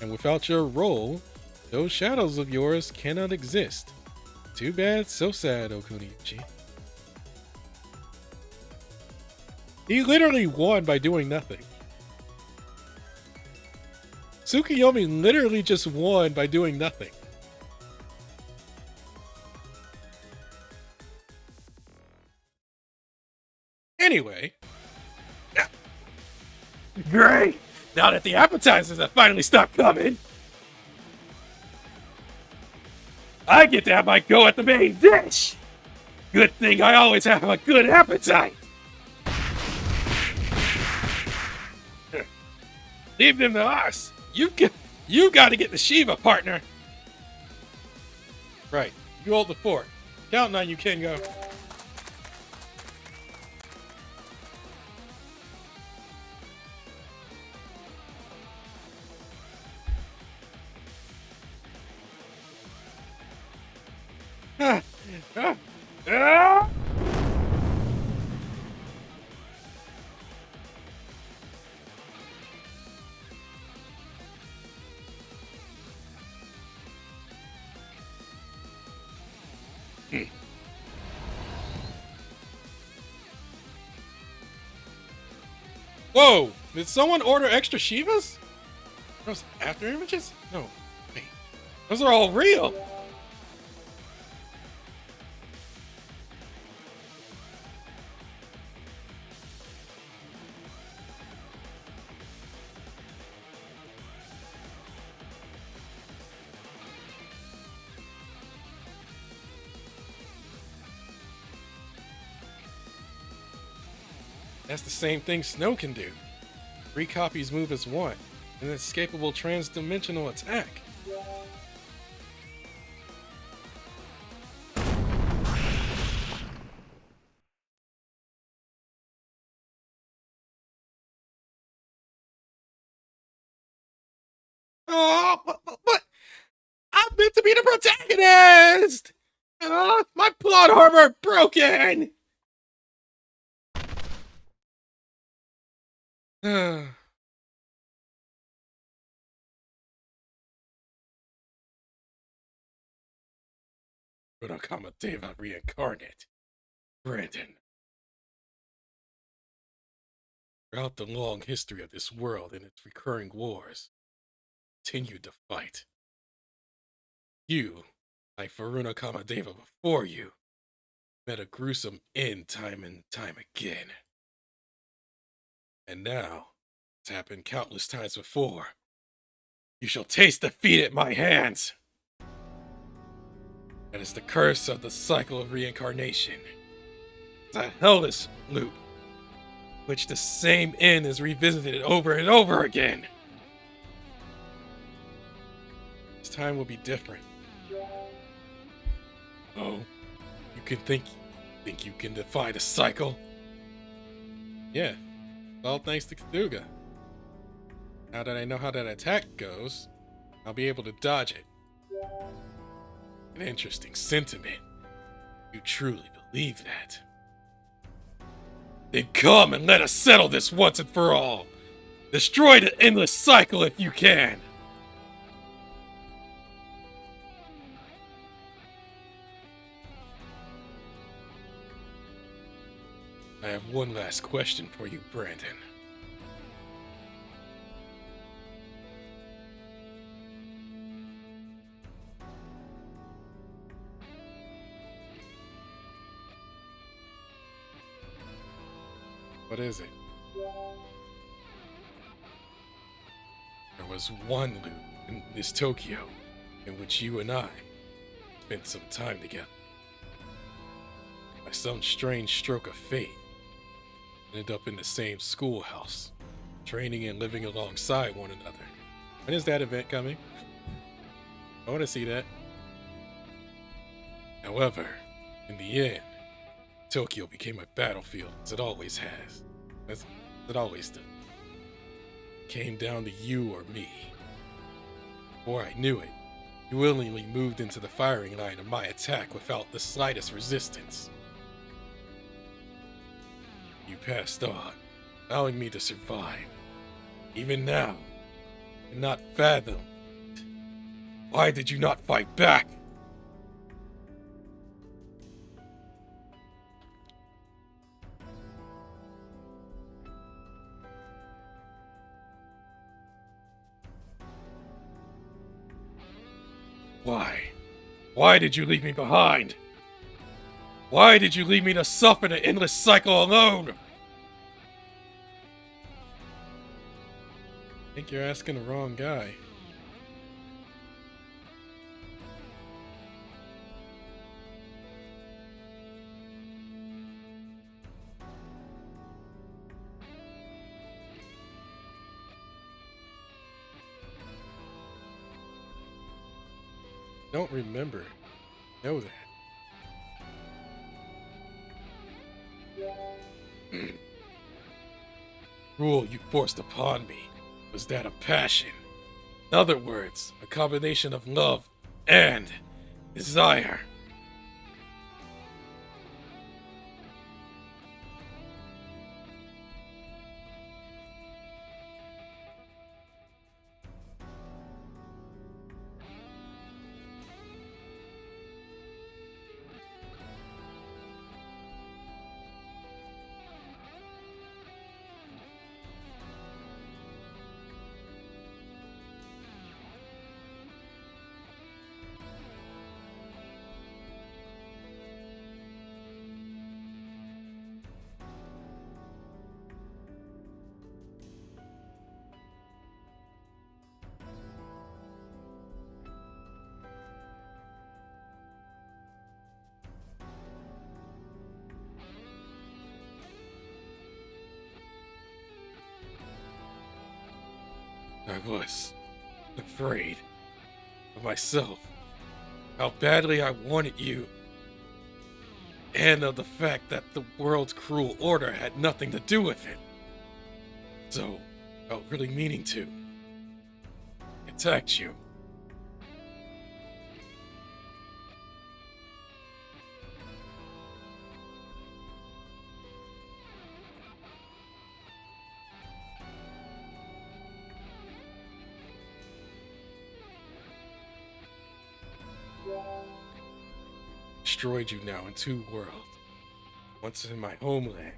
and without your role, those shadows of yours cannot exist. Too bad, so sad, Okuniyuchi. He literally won by doing nothing. Tsukiyomi literally just won by doing nothing. Anyway. Great! Now that the appetizers have finally stopped coming, I get to have my go at the main dish! Good thing I always have a good appetite! Leave them to us! You gotta get the Shiva, partner! Right, you hold the fort. Counting on you, Kengo. Whoa! Did someone order extra Shivas? Those after images? No. Wait. Those are all real. That's the same thing Snow can do. 3 copies move as one, an escapable trans-dimensional attack. Oh, what? I'm meant to be the protagonist! Oh, my plot armor broken! Urakama Deva reincarnate. Brandon. Throughout the long history of this world and its recurring wars, continued to fight. You, like Varuna Kamadeva before you, met a gruesome end time and time again. And now, it's happened countless times before. You shall taste defeat at my hands. That is the curse of the cycle of reincarnation. It's a hellish loop, which the same end is revisited over and over again. This time will be different. Oh, you can think you can defy the cycle? Yeah, all thanks to Cthulhu. Now that I know how that attack goes, I'll be able to dodge it. An interesting sentiment. You truly believe that? Then come and let us settle this once and for all. Destroy the endless cycle if you can. I have one last question for you, Brandon. What is it? There was one loop in this Tokyo in which you and I spent some time together. By some strange stroke of fate, ended up in the same schoolhouse, training and living alongside one another. When is that event coming? I want to see that. However, in the end, Tokyo became a battlefield, as it always has. As it always does. It came down to you or me. Before I knew it, you willingly moved into the firing line of my attack without the slightest resistance. You passed on, allowing me to survive. Even now, I cannot fathom. Why did you not fight back? Why? Why did you leave me behind? Why did you leave me to suffer the endless cycle alone? I think you're asking the wrong guy. Don't remember. Know that. Rule you forced upon me was that of passion. In other words, a combination of love and desire. I was afraid of myself, how badly I wanted you, and of the fact that the world's cruel order had nothing to do with it. So, I felt really meaning to attack you. Destroyed you now in two worlds. Once in my homeland,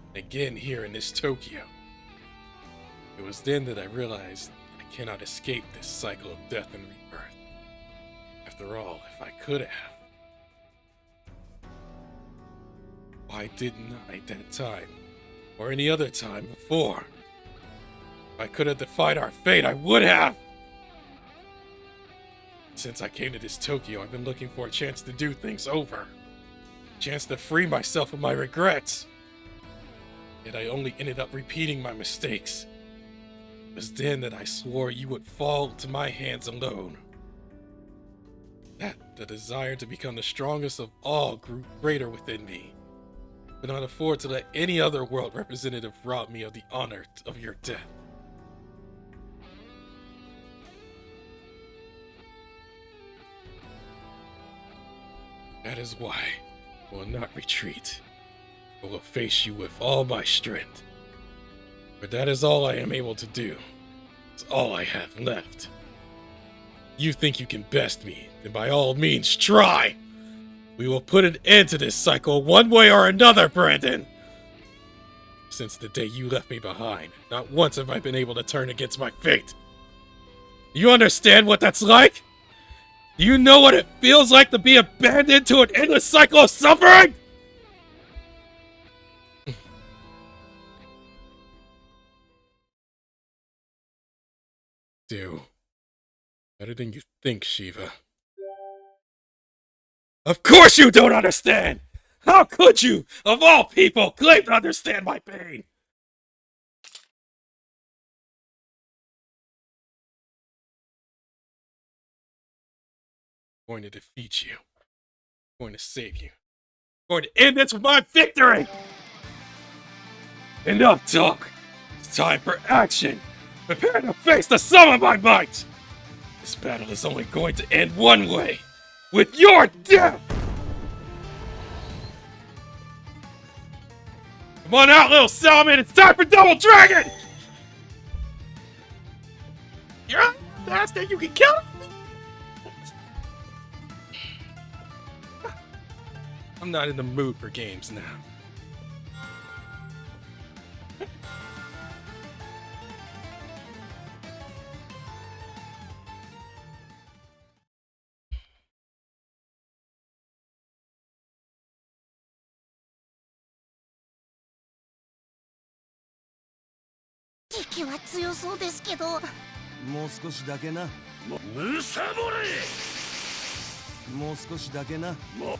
and again here in this Tokyo. It was then that I realized I cannot escape this cycle of death and rebirth. After all, if I could have, why didn't I at that time, or any other time before? If I could have defied our fate, I would have! Since I came to this Tokyo, I've been looking for a chance to do things over. A chance to free myself of my regrets. Yet I only ended up repeating my mistakes. It was then that I swore you would fall to my hands alone. That the desire to become the strongest of all grew greater within me. I could not afford to let any other world representative rob me of the honor of your death. That is why I will not retreat. I will face you with all my strength. For that is all I am able to do. It's all I have left. You think you can best me, then by all means try! We will put an end to this cycle one way or another, Brandon! Since the day you left me behind, not once have I been able to turn against my fate. Do you understand what that's like? Do you know what it feels like to be abandoned to an endless cycle of suffering? Do. Better than you think, Shiva. Of course you don't understand! How could you, of all people, claim to understand my pain? I'm going to defeat you. I'm going to save you. I'm going to end this with my victory! Enough talk! It's time for action! Prepare to face the sum of my might! This battle is only going to end one way! With your death! Come on out, little salmon! It's time for Double Dragon! You're a bastard! You can kill him! I'm not in the mood for games now.敵は強そうですけど。もう少しだけな。むさぼれ。もう少しだけな。もは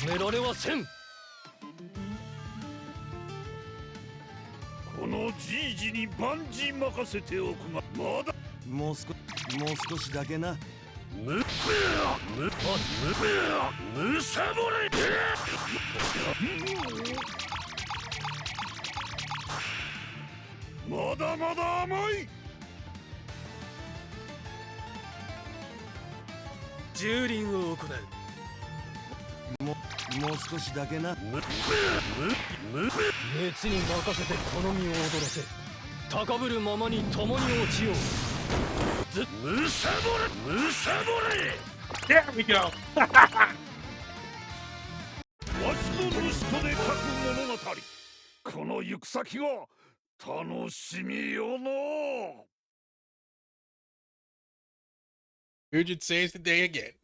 止められはせん。このじいじに万事任せておくが、まだもう少しだけな。むさぼれ。まだまだ甘い。蹂躙を行う。もう少しだけな。熱に任せてこの身を踊らせ、高ぶるままに共に落ちよう。むさぼれ。むさぼれ。 There we go! わしの息子で書く物語。この行く先が楽しみよの。Mugen saves the day again.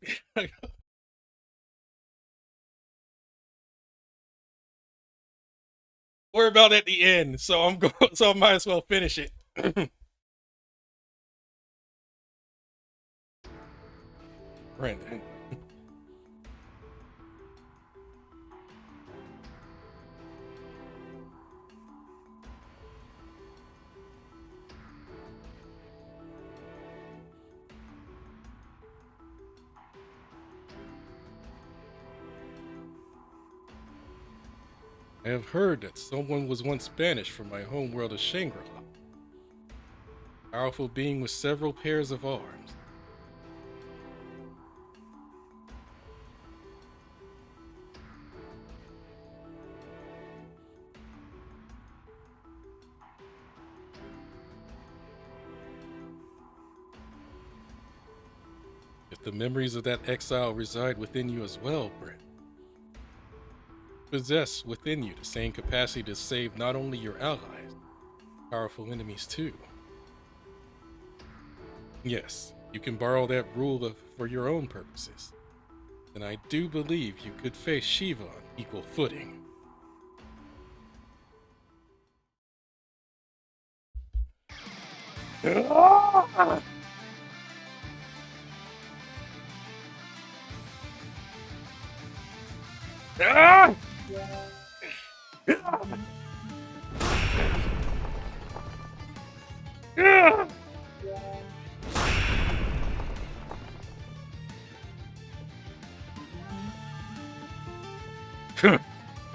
We're about at the end, so so I might as well finish it. Brandon. I have heard that someone was once banished from my homeworld of Shangri-La. A powerful being with several pairs of arms. If the memories of that exile reside within you as well, Brent, possess within you the same capacity to save not only your allies, powerful enemies too. Yes, you can borrow that for your own purposes. And I do believe you could face Shiva on equal footing.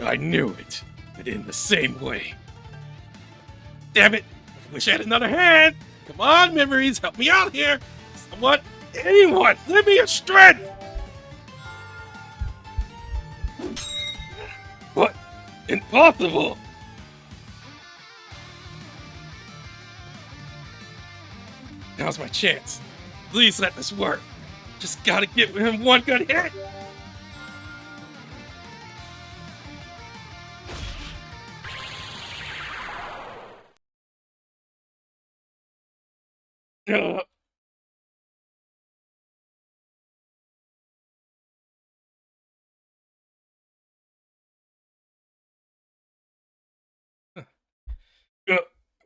I knew it, but in the same way. Damn it! I wish I had another hand! Come on, memories, help me out here! Someone, anyone, lend me a strength! What? Impossible! Now's my chance. Please let this work. Just gotta get him one good hit!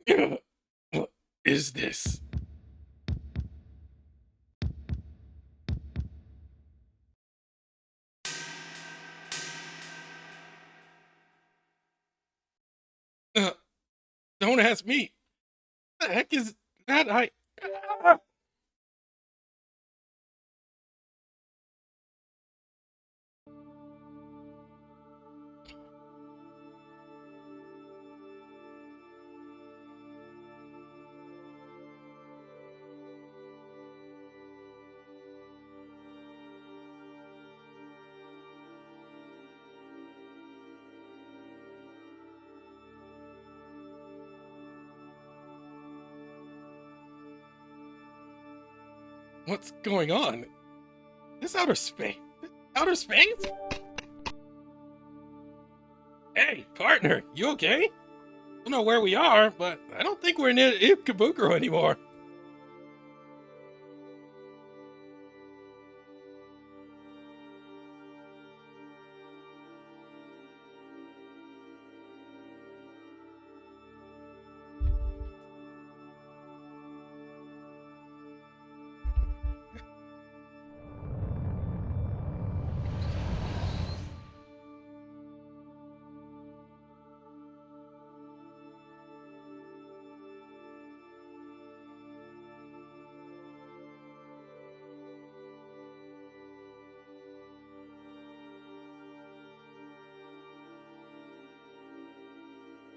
Uh, what is this? Uh, don't ask me. The heck is that? What's going on? This outer space? Outer space? Hey, partner, you okay? I don't know where we are, but I don't think we're near Ikebukuro anymore.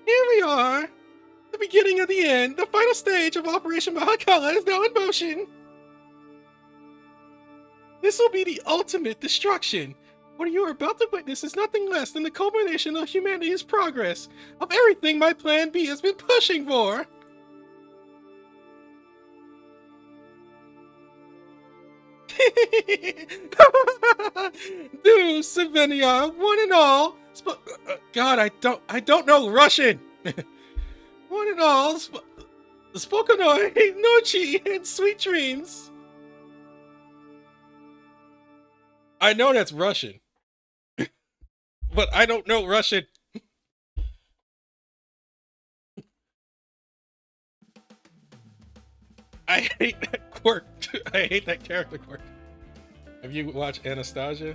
Here we are. The beginning of the end. The final stage of Operation Mahakala is now in motion. This will be the ultimate destruction. What you are about to witness is nothing less than the culmination of humanity's progress, of everything my Plan B has been pushing for. Do, Savenia, one and all. God, I don't know Russian. One and all, Spokonoi, Nochi, and sweet dreams. I know that's Russian, but I don't know Russian. I hate that quirk. I hate that character quirk. Have you watched Anastasia?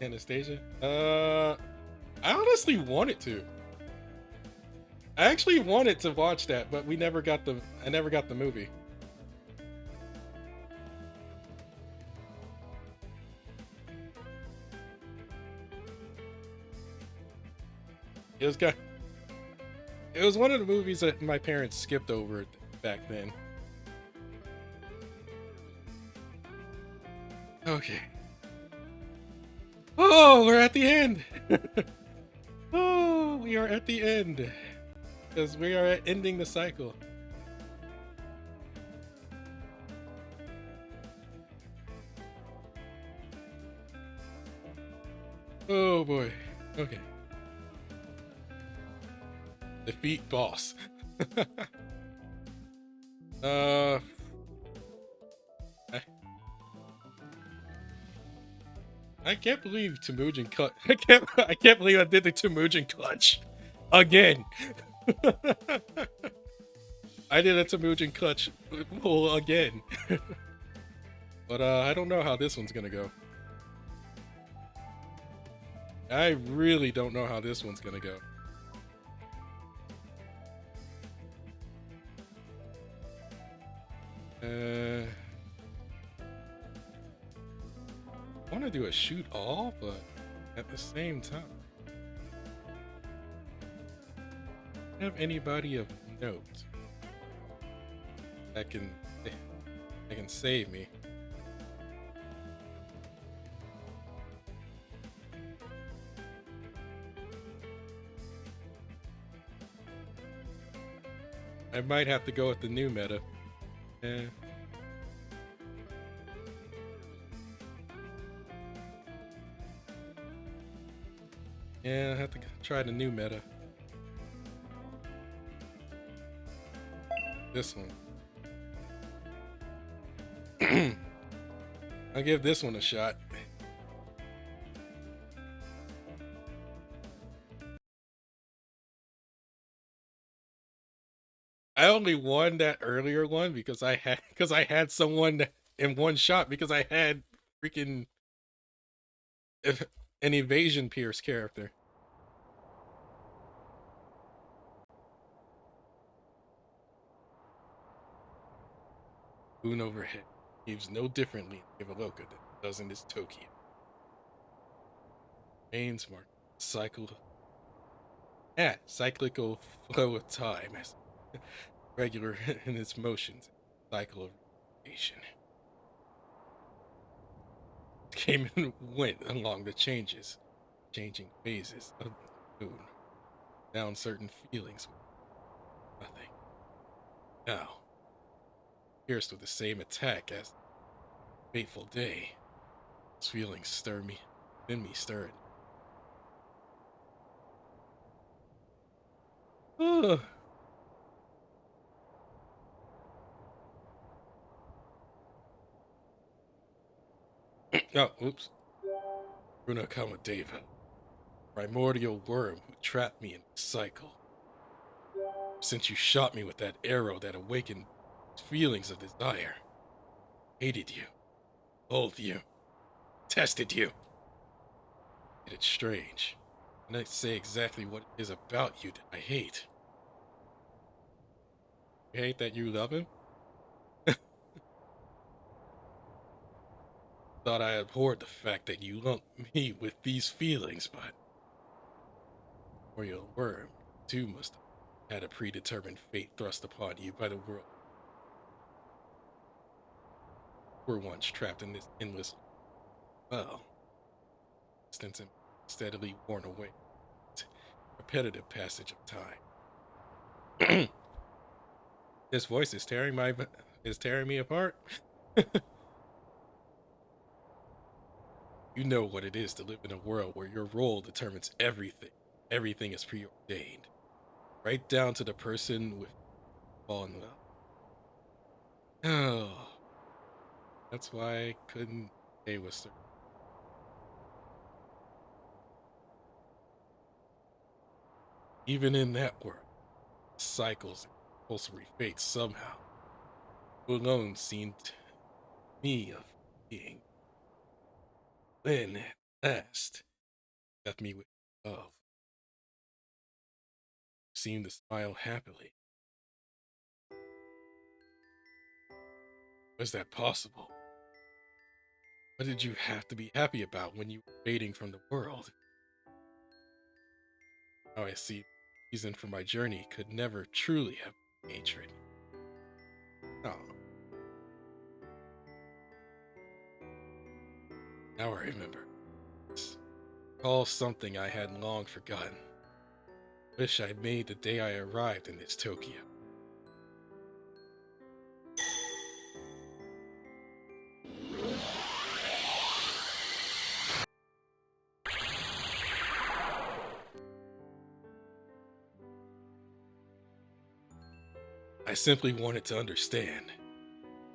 Anastasia? I honestly wanted to. I actually wanted to watch that, but I never got the movie. It was kind. It was one of the movies that my parents skipped over back then. Okay. Oh, we're at the end. Oh, we are at the end because we are ending the cycle. Oh boy. Okay. Defeat boss. uh, I, I can't believe Temujin cut. I can't believe I did the Temujin clutch again. I did a Temujin clutch pull again. But I don't know how this one's gonna go. I really don't know how this one's gonna go. I want to do a shoot all, but at the same time, have anybody of note that can save me. I might have to go with the new meta. Eh. Yeah, I have to try the new meta. This one. I'll give this one a shot. I only won that earlier one because I had someone in one shot because I had freaking an evasion pierce character. Moon overhead behaves no differently in Ivaloka than it does in this Tokyo. Rains mark cycle cyclical flow of time as regular in its motions, cycle of rotation. Came and went along the changing phases of the moon, down certain feelings with nothing. Now, pierced with the same attack as the fateful day, those feelings stir me, within me stirred. Oh, oops. Runa Kamadeva, primordial worm who trapped me in the cycle. Since you shot me with that arrow that awakened feelings of desire, hated you, loathed you, tested you. It's strange. And I say exactly what it is about you that I hate. You hate that you love him? Thought I abhorred the fact that you lumped me with these feelings, but for your worm, too must have had a predetermined fate thrust upon you by the world. Were once trapped in this endless well, distance and steadily worn away. Repetitive passage of time. This voice is tearing me apart. You know what it is to live in a world where your role determines everything. Everything is preordained, right down to the person with fallen love. Oh, that's why I couldn't stay with certain. Even in that world, cycles and compulsory fates somehow. You alone seemed me of being. Then at last, left me with love. Seemed to smile happily. Was that possible? What did you have to be happy about when you were fading from the world? Now I see the reason for my journey could never truly have been hatred. Oh, now I remember. It's all something I had long forgotten. Wish I made the day I arrived in this Tokyo. I simply wanted to understand.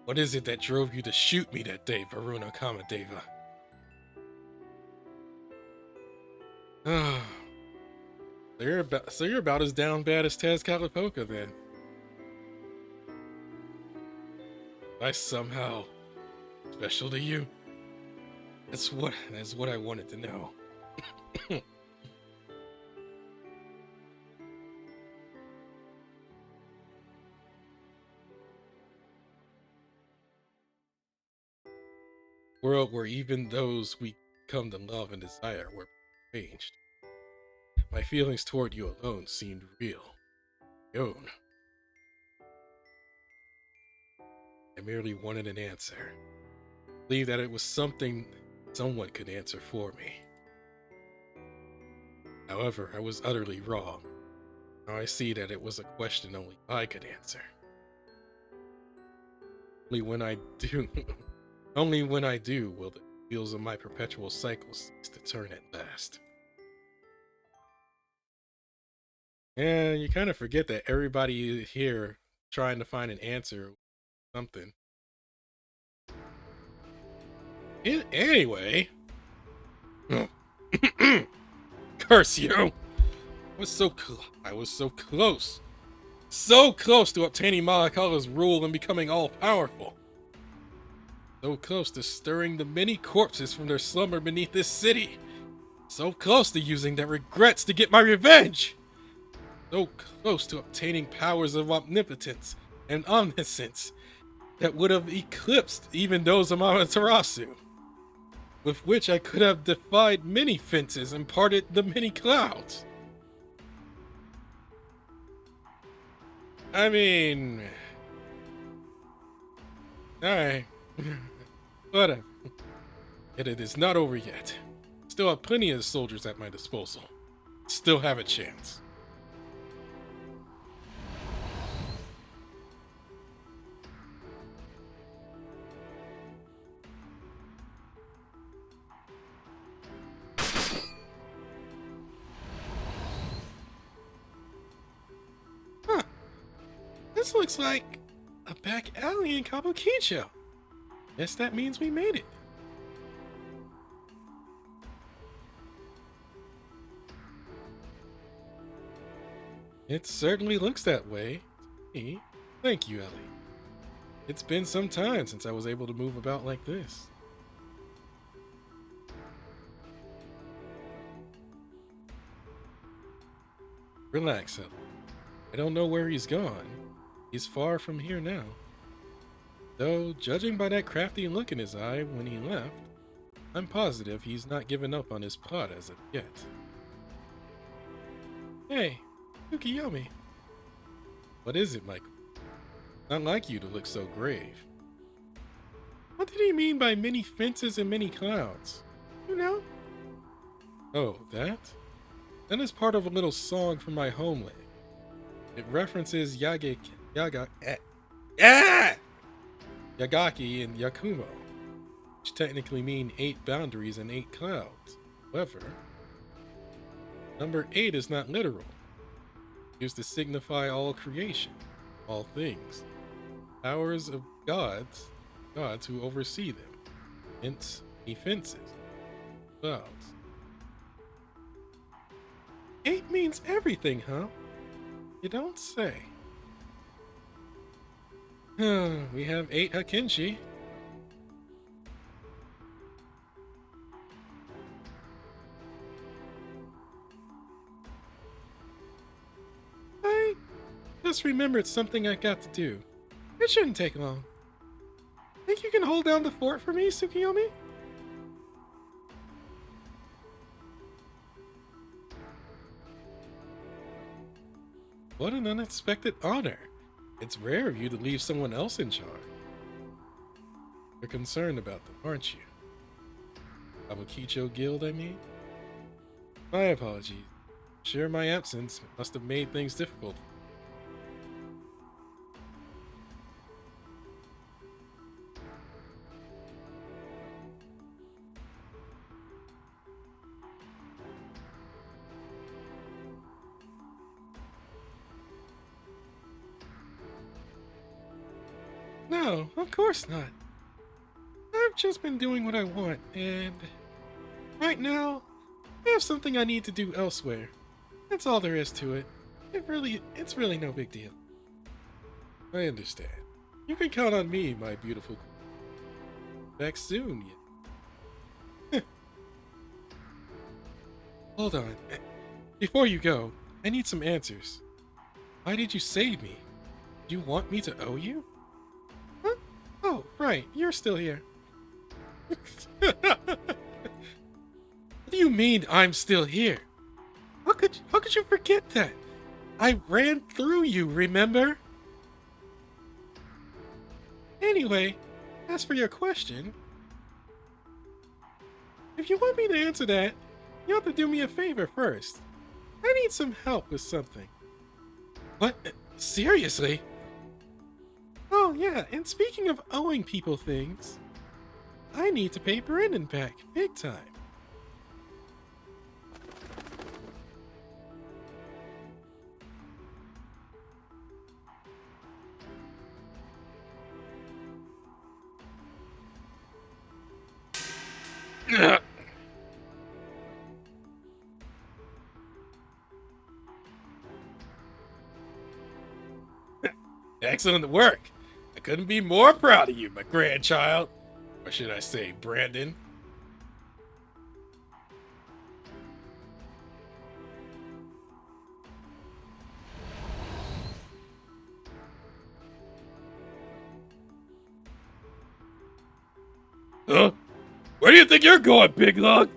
What is it that drove you to shoot me that day, Varuna Kamadeva? So you're about as down bad as Taz Kalapoka then. I somehow special to you? That's what I wanted to know. World where even those we come to love and desire were changed. My feelings toward you alone seemed real. Your own. I merely wanted an answer. Believed that it was something someone could answer for me. However, I was utterly wrong. Now I see that it was a question only I could answer. Only when I do, only when I do will the wheels of my perpetual cycle cease to turn at last. And you kind of forget that everybody here trying to find an answer, something. Anyway, curse you! I was so close. So close to obtaining Malakala's rule and becoming all-powerful. So close to stirring the many corpses from their slumber beneath this city. So close to using their regrets to get my revenge. So close to obtaining powers of omnipotence and omniscience that would have eclipsed even those of Amaterasu, with which I could have defied many fences and parted the many clouds. I mean, alright, whatever. Yet it is not over yet. Still have plenty of soldiers at my disposal. Still have a chance. Huh. This looks like a back alley in Kabukicho. Guess that means we made it. It certainly looks that way to me. Thank you, Ellie. It's been some time since I was able to move about like this. Relax, Ellie. I don't know where he's gone. He's far from here now. Though, judging by that crafty look in his eye when he left, I'm positive he's not given up on his plot as of yet. Hey, Tsukiyomi. What is it, Michael? Not like you to look so grave. What did he mean by many fences and many clouds? You know? Oh, that? That is part of a little song from my homeland. It references Yagaki and Yakumo, which technically mean 8 boundaries and 8 clouds. However, number 8 is not literal. It used to signify all creation, all things, powers of gods who oversee them, hence defenses, clouds. 8 means everything, huh? You don't say. We have 8 Hakinshi. I just remembered something I got to do. It shouldn't take long. Think you can hold down the fort for me, Tsukiyomi? What an unexpected honor. It's rare of you to leave someone else in charge. You're concerned about them, aren't you? Awakicho Guild, I mean? My apologies. Sure, my absence must have made things difficult. No, of course not. I've just been doing what I want, and right now, I have something I need to do elsewhere. That's all there is to it. It's really no big deal. I understand. You can count on me, my beautiful queen. Back soon, yeah. Hold on. Before you go, I need some answers. Why did you save me? Do you want me to owe you? Huh? Oh, right. You're still here. What do you mean I'm still here? How could you forget that? I ran through you, remember? Anyway, as for your question, if you want me to answer that, you have to do me a favor first. I need some help with something. What? Seriously? Oh yeah, and speaking of owing people things, I need to pay Brendan back, big time. Ugh. Excellent work. I couldn't be more proud of you, my grandchild. Or should I say, Brandon? Huh? Where do you think you're going, big lug?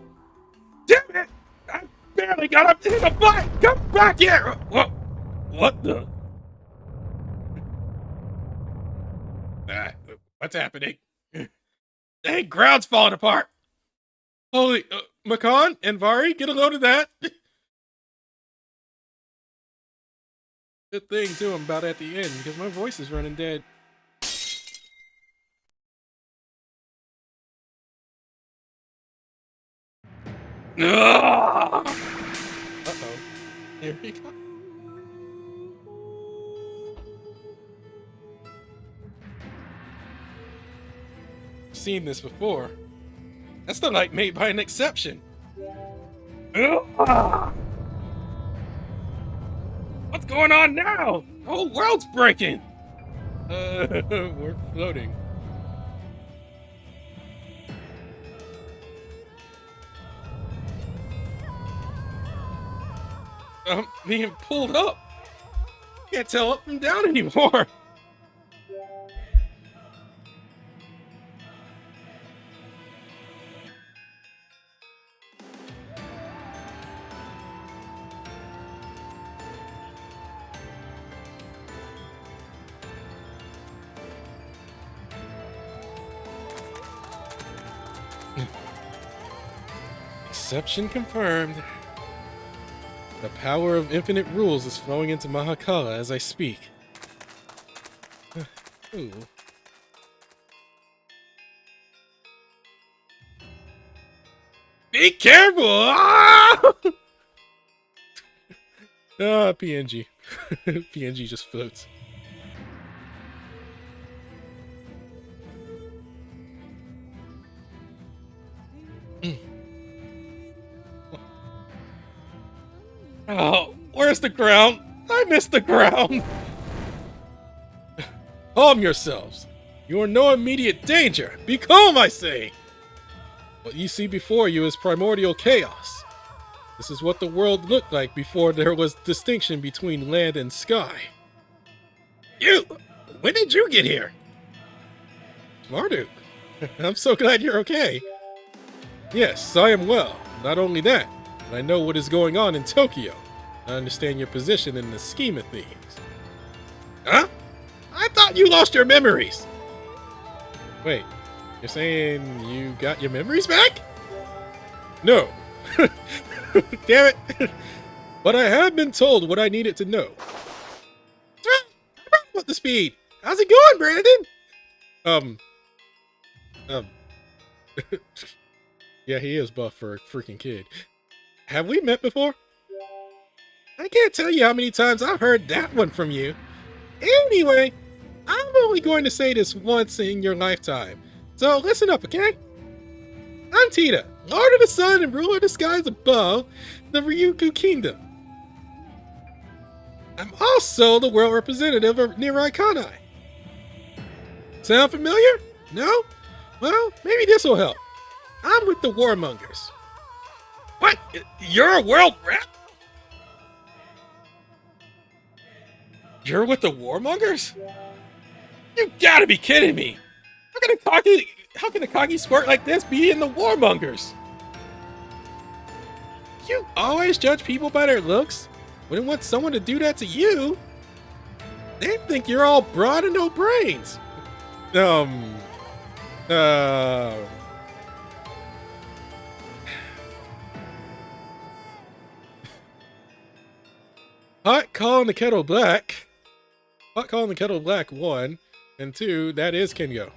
Damn it! I barely got up in the butt! Come back here! What the? Ah, what's happening? Dang, ground's falling apart! Holy, Makan and Vari, get a load of that! Good thing, too, I'm about at the end, because my voice is running dead. Uh-oh. Here we go. Seen this before. That's the light made by an exception. Ugh. What's going on now? The whole world's breaking. We're floating. I'm being pulled up. Can't tell up and down anymore. Exception confirmed. The power of infinite rules is flowing into Mahakala as I speak. Ooh. Be careful! Ah! PNG. PNG just floats. Oh, where's the ground? I missed the ground! Calm yourselves. You are no immediate danger. Be calm, I say! What you see before you is primordial chaos. This is what the world looked like before there was distinction between land and sky. You! When did you get here? Marduk, I'm so glad you're okay. Yes, I am well. Not only that, but I know what is going on in Tokyo. I understand your position in the scheme of things. Huh? I thought you lost your memories. Wait, you're saying you got your memories back? No. Damn it. But I have been told what I needed to know. What the speed? How's it going, Brandon? Um. Yeah, he is buff for a freaking kid. Have we met before? I can't tell you how many times I've heard that one from you. Anyway, I'm only going to say this once in your lifetime. So listen up, okay? I'm Tita, Lord of the Sun and ruler of the skies above the Ryukyu Kingdom. I'm also the world representative of Nirai Kanai. Sound familiar? No? Well, maybe this will help. I'm with the Warmongers. What? You're a world rep? You're with the Warmongers? You gotta be kidding me! How can a cocky squirt like this be in the Warmongers? You always judge people by their looks? When you want someone to do that to you, they think you're all broad and no brains. Hot calling the kettle black. Hot calling the kettle black, 1. And 2, that is Kengo.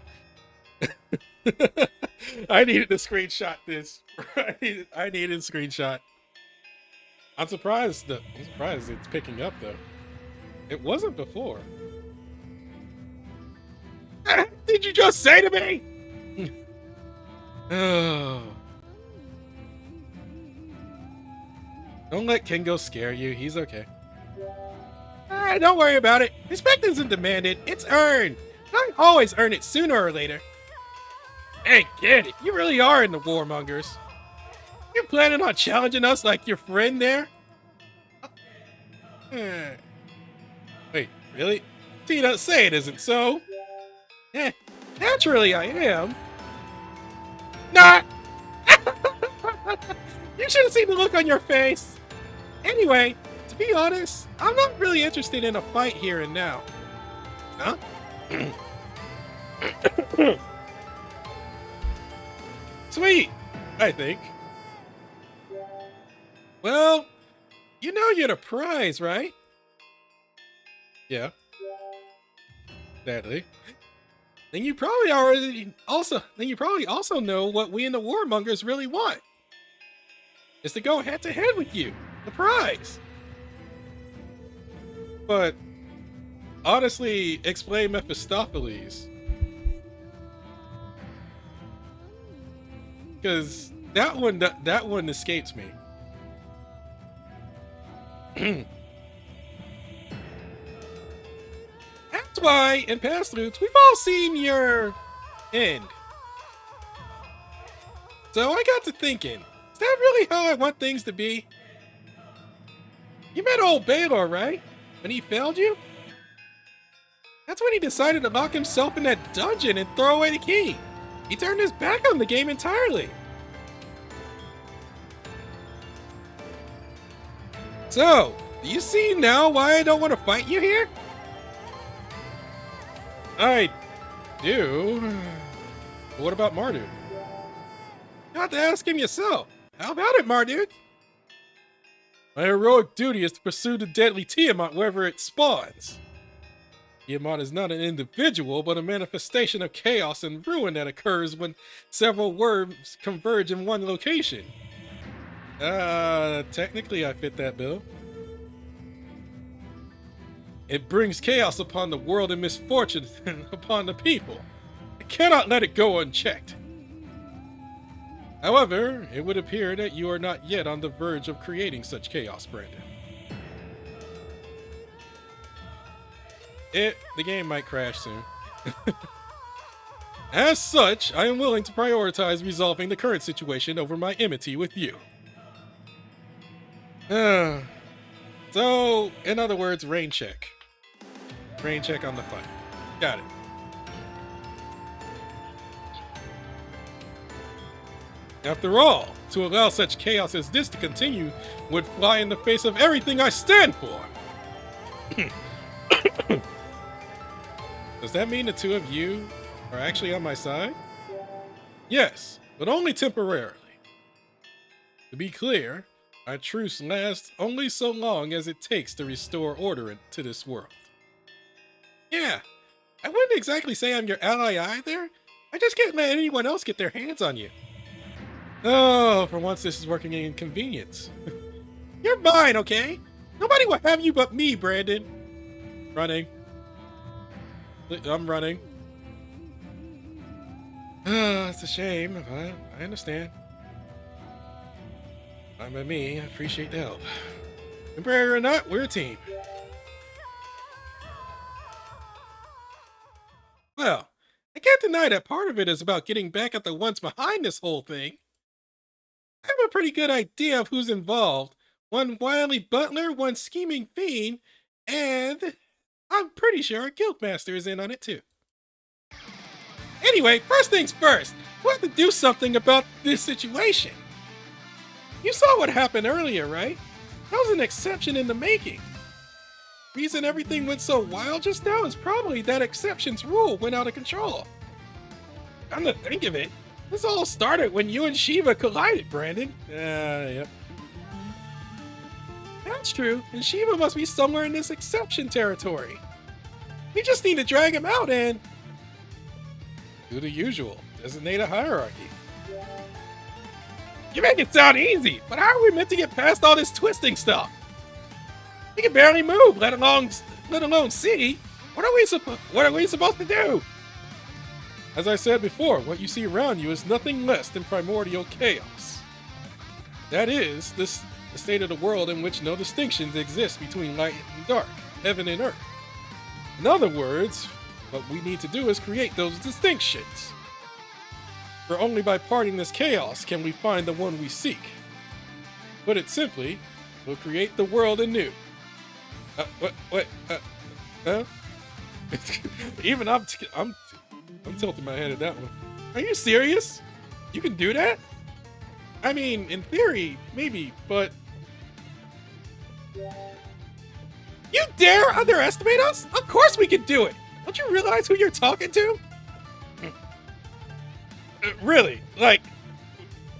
I needed to screenshot this. I needed a screenshot. I'm surprised it's picking up though. It wasn't before. Did you just say to me? Oh. Don't let Kengo scare you. He's okay. Don't worry about it. Respect isn't demanded. It's earned. I always earn it sooner or later. Hey, kid, you really are in the Warmongers. You planning on challenging us like your friend there? Wait, really? Tina, say it isn't so. Naturally I am. Nah! You should have seen the look on your face. Anyway, to be honest, I'm not really interested in a fight here and now. Huh? Sweet, I think. Well, you know you're the prize, right? Yeah. Sadly. Then you probably also know what we in the Warmongers really want. Is to go head to head with you. The prize. But honestly, explain Mephistopheles. Because that one escapes me. That's why in past loots we've all seen your end. So I got to thinking, is that really how I want things to be? You met old Baylor, right? When he failed you? That's when he decided to lock himself in that dungeon and throw away the key. He turned his back on the game entirely. So, do you see now why I don't want to fight you here? I do. But what about Marduk? You have to ask him yourself. How about it, Marduk? My heroic duty is to pursue the deadly Tiamat wherever it spawns. Tiamat is not an individual, but a manifestation of chaos and ruin that occurs when several worms converge in one location. Technically I fit that bill. It brings chaos upon the world and misfortune upon the people. I cannot let it go unchecked. However, it would appear that you are not yet on the verge of creating such chaos, Brandon. The game might crash soon. As such, I am willing to prioritize resolving the current situation over my enmity with you. So, in other words, rain check. Rain check on the fight. Got it. After all, to allow such chaos as this to continue would fly in the face of everything I stand for. Does that mean the two of you are actually on my side? Yes, but only temporarily. To be clear, our truce lasts only so long as it takes to restore order to this world. Yeah, I wouldn't exactly say I'm your ally either. I just can't let anyone else get their hands on you. Oh, for once this is working in inconvenience. You're mine, okay? Nobody will have you but me, Brandon. Running. I'm running. It's a shame, but I understand. Fine by me, I appreciate the help. Temporary or not, we're a team. Well, I can't deny that part of it is about getting back at the ones behind this whole thing. I have a pretty good idea of who's involved. One wily butler, one scheming fiend, and I'm pretty sure our guildmaster is in on it too. Anyway, first things first, we have to do something about this situation. You saw what happened earlier, right? That was an exception in the making. Reason everything went so wild just now is probably that exception's rule went out of control. Come to think of it, this all started when you and Shiva collided, Brandon. Yep. That's true, and Shiva must be somewhere in this exception territory. We just need to drag him out and do the usual, designate a hierarchy. You make it sound easy, but how are we meant to get past all this twisting stuff? We can barely move, let alone see. What are we supposed to do? As I said before, what you see around you is nothing less than primordial chaos. That is, the state of the world in which no distinctions exist between light and dark, heaven and earth. In other words, what we need to do is create those distinctions. For only by parting this chaos can we find the one we seek. Put it simply, we'll create the world anew. Huh? Even I'm tilting my head at that one. Are you serious? You can do that? I mean, in theory, maybe, but... You dare underestimate us? Of course we can do it! Don't you realize who you're talking to? Really? Like,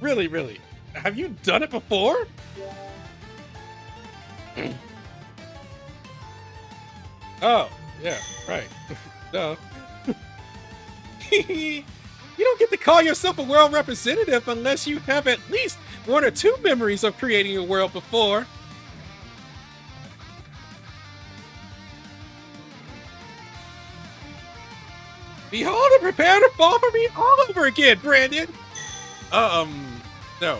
really? Have you done it before? Oh, yeah, right. Duh. You don't get to call yourself a world representative unless you have at least one or two memories of creating a world before. Behold and prepare to fall for me all over again, Brandon! No.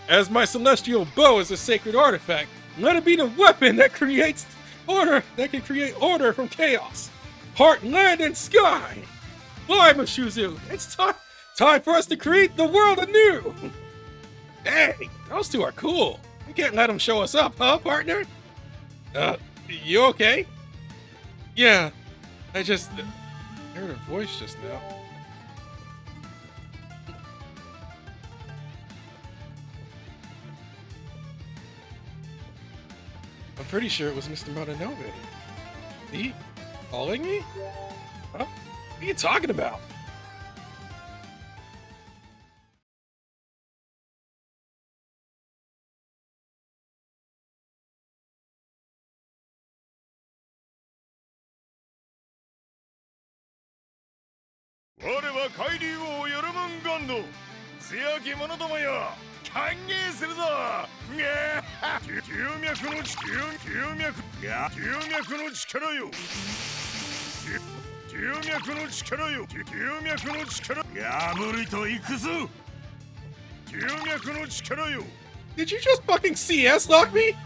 As my celestial bow is a sacred artifact, let it be the weapon that creates order, that can create order from chaos. Heart, land, and sky! Fly, Mashuzu! It's time for us to create the world anew! Hey, those two are cool. We can't let them show us up, huh, partner? You okay? Yeah, I just heard her voice just now. I'm pretty sure it was Mr. Motonobe. He calling me? Huh? What are you talking about? Did you just fucking CS lock me?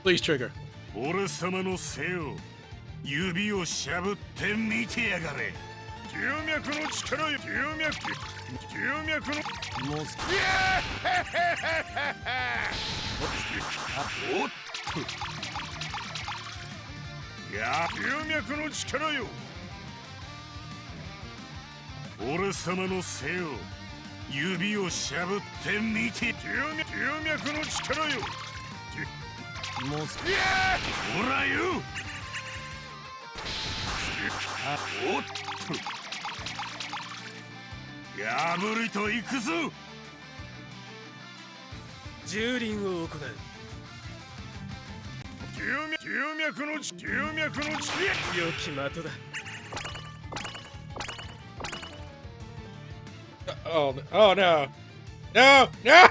Please trigger. 俺様の背を指をしゃぶってみてやがれ龍脈の力よ龍脈のもうおっとや龍脈の力よ俺様の背を指をしゃぶってみて龍脈の力よもういやほらよおっと破りと行くぞ蹂躙を行う。龍脈の力良き的だ。Oh, oh no. No, no!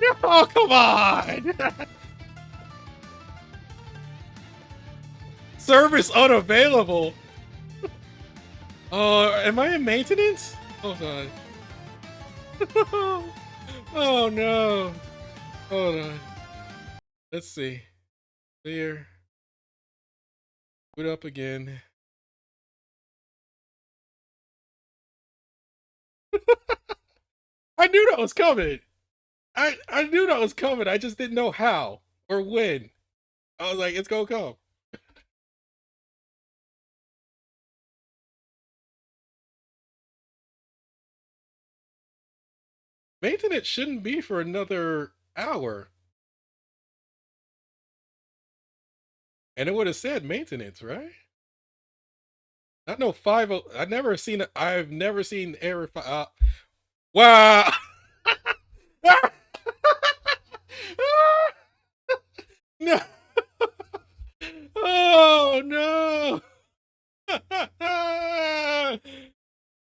No, come on! Service unavailable. Oh, am I in maintenance? Hold on. Oh no. Hold on. Let's see. There. Boot up again. I knew that was coming. I knew that was coming. I just didn't know how or when. I was like, it's gonna come. Maintenance shouldn't be for another hour. And it would have said maintenance, right? Not no 50. I've never seen error. Wow. No. Oh no.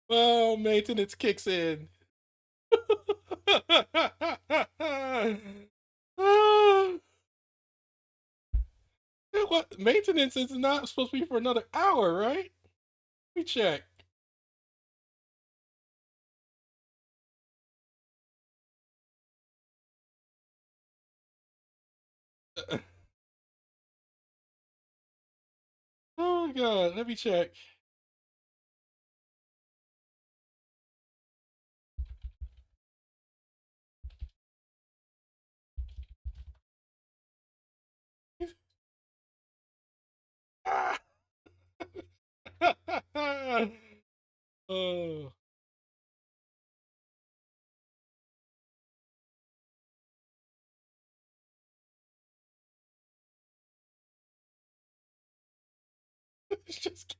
Oh, maintenance kicks in. What maintenance is not supposed to be for another hour, right? Let me check. Oh my god, let me check. Oh. It's just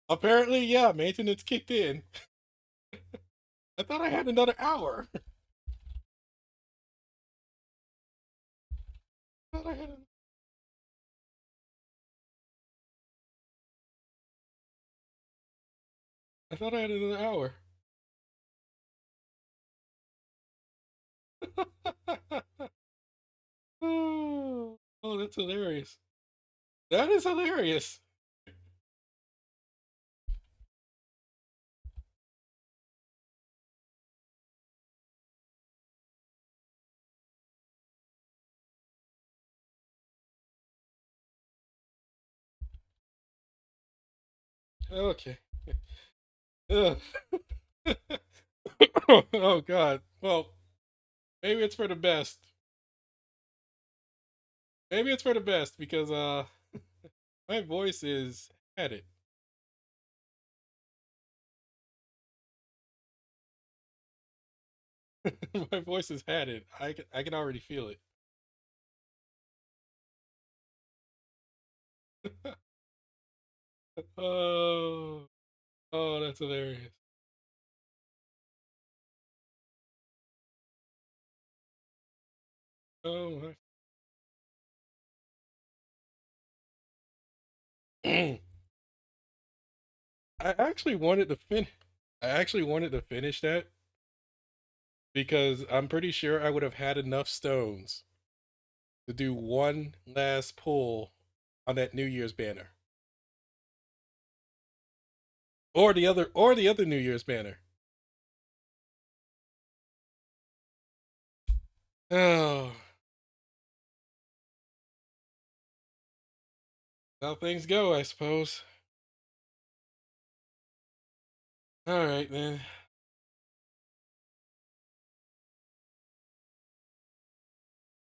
apparently, yeah, maintenance kicked in. I thought I had another hour. I thought I had. I thought I had another hour. Oh, oh, that's hilarious. That is hilarious. Okay. Ugh. Oh god. Well, maybe it's for the best. Maybe it's for the best because my voice is had it. My voice has had it. I can already feel it. Oh, oh, that's hilarious. Oh my. I actually wanted to fin. I actually wanted to finish that because I'm pretty sure I would have had enough stones to do one last pull on that New Year's banner, or the other New Year's banner. Oh, how things go, I suppose. All right, then.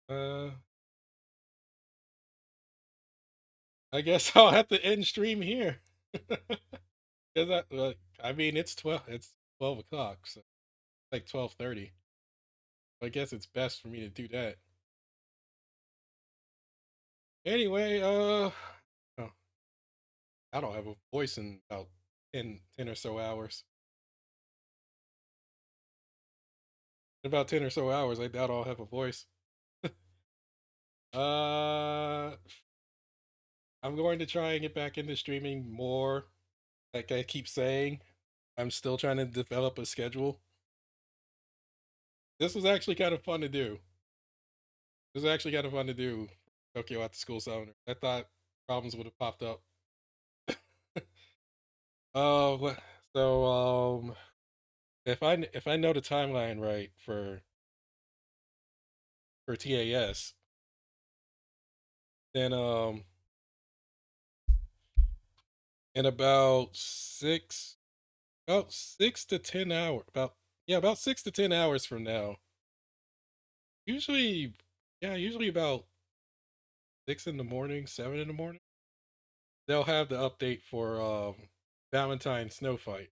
Uh, I guess I'll have to end stream here. Cause I mean, it's 12 o'clock, so like 12:30. I guess it's best for me to do that. Anyway, oh, I don't have a voice in about 10 or so hours. In about 10 or so hours, I doubt I'll have a voice. Uh, I'm going to try and get back into streaming more. Like I keep saying, I'm still trying to develop a schedule. This was actually kind of fun to do. This was actually kind of fun to do. Tokyo After School Summoner. I thought problems would have popped up. Uh, so if I know the timeline right for TAS, then in about 6 to 10 hours, about 6 to 10 hours from now. Usually, yeah, usually about 6 in the morning, 7 in the morning. They'll have the update for Valentine Snow Fight.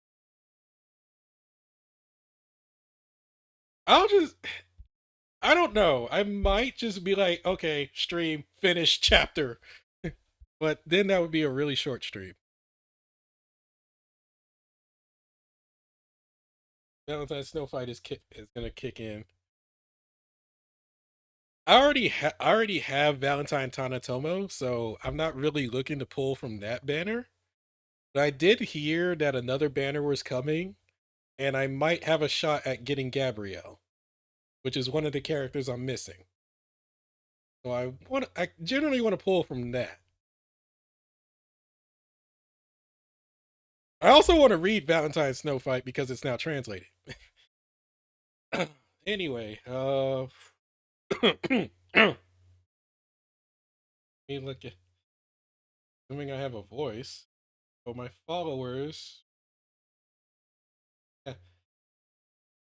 I'll just I don't know. I might just be like, okay, stream, finish chapter. But then that would be a really short stream. Valentine Snow Fight is gonna kick in. I already have Valentine Tanatomo, so I'm not really looking to pull from that banner. But I did hear that another banner was coming, and I might have a shot at getting Gabrielle, which is one of the characters I'm missing. So I generally want to pull from that. I also want to read Valentine's Snow Fight because it's now translated. Anyway, let me look at. Assuming I have a voice, so my followers.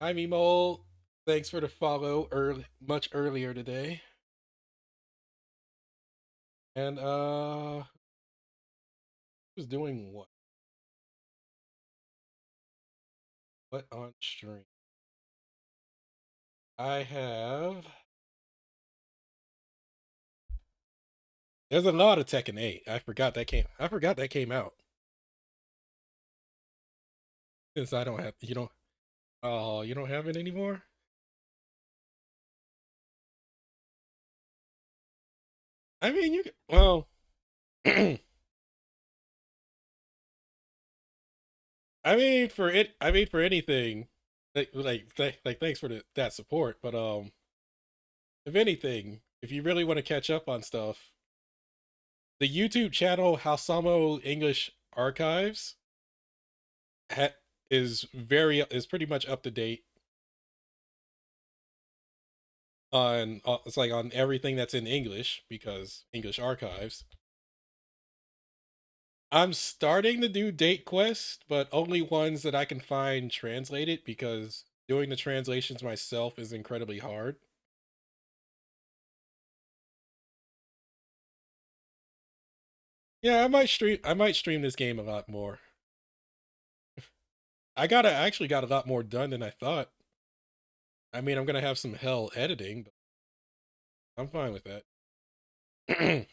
Hi, Mimo. Thanks for the follow much earlier today. And who's doing what? What on stream? I have. There's a lot of Tekken 8. I forgot that came out. Since I don't have you don't oh, you don't have it anymore? I mean well I mean for anything like thanks for that support, but if anything, if you really want to catch up on stuff, the YouTube channel Halsamo English Archives ha- is pretty much up to date on it's like on everything that's in English because English Archives. I'm starting to do date quest, but only ones that I can find translated because doing the translations myself is incredibly hard. Yeah, I might stream this game a lot more. I actually got a lot more done than I thought. I mean, I'm gonna have some hell editing, but I'm fine with that.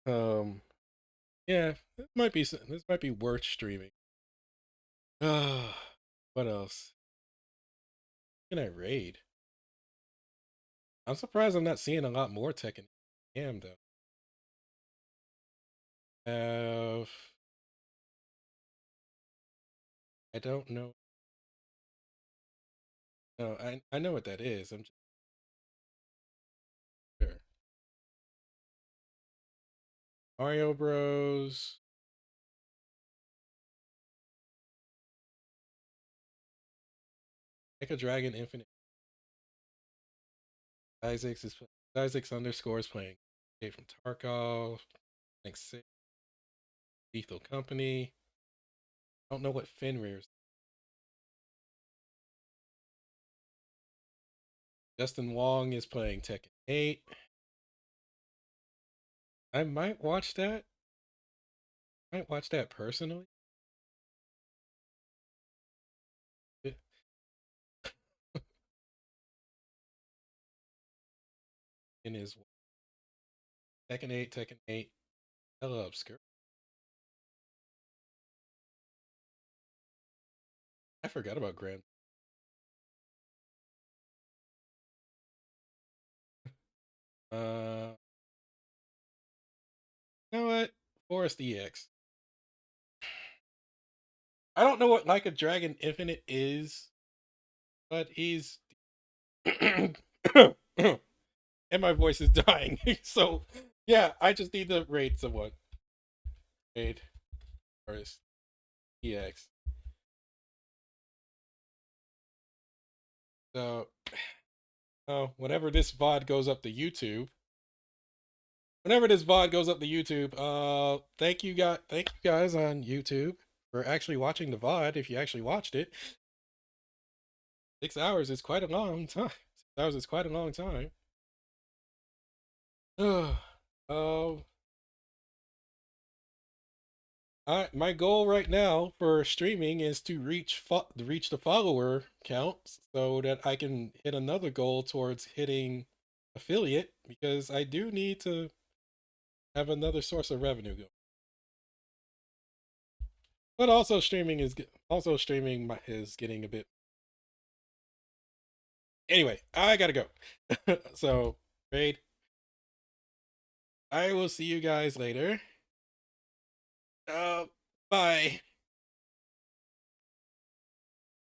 um, yeah, this might be worth streaming. What else? Can I raid? I'm surprised I'm not seeing a lot more Tekken. Damn though. Uh, I don't know. No, I know what that is. I'm just sure. Mario Bros. Mecha Dragon Infinite. Isaacs is Isaacs underscores playing. Escape from Tarkov. Thanks. Lethal Company. I don't know what Fenrir's. Justin Wong is playing Tekken 8. I might watch that. Might watch that personally. In his Tekken 8, hella obscure. I forgot about Grand. Uh, you know what? Forest EX. I don't know what Like a Dragon Infinite is, but he's and my voice is dying. So yeah, I just need to raid someone. Raid Forest EX. So whenever this VOD goes up to YouTube, thank you guys on YouTube for actually watching the VOD. If you actually watched it, 6 hours is quite a long time. 6 hours is quite a long time. um, my goal right now for streaming is to reach the follower count so that I can hit another goal towards hitting affiliate, because I do need to have another source of revenue go. But also is getting a bit. Anyway, I gotta go. So, raid. I will see you guys later. Bye.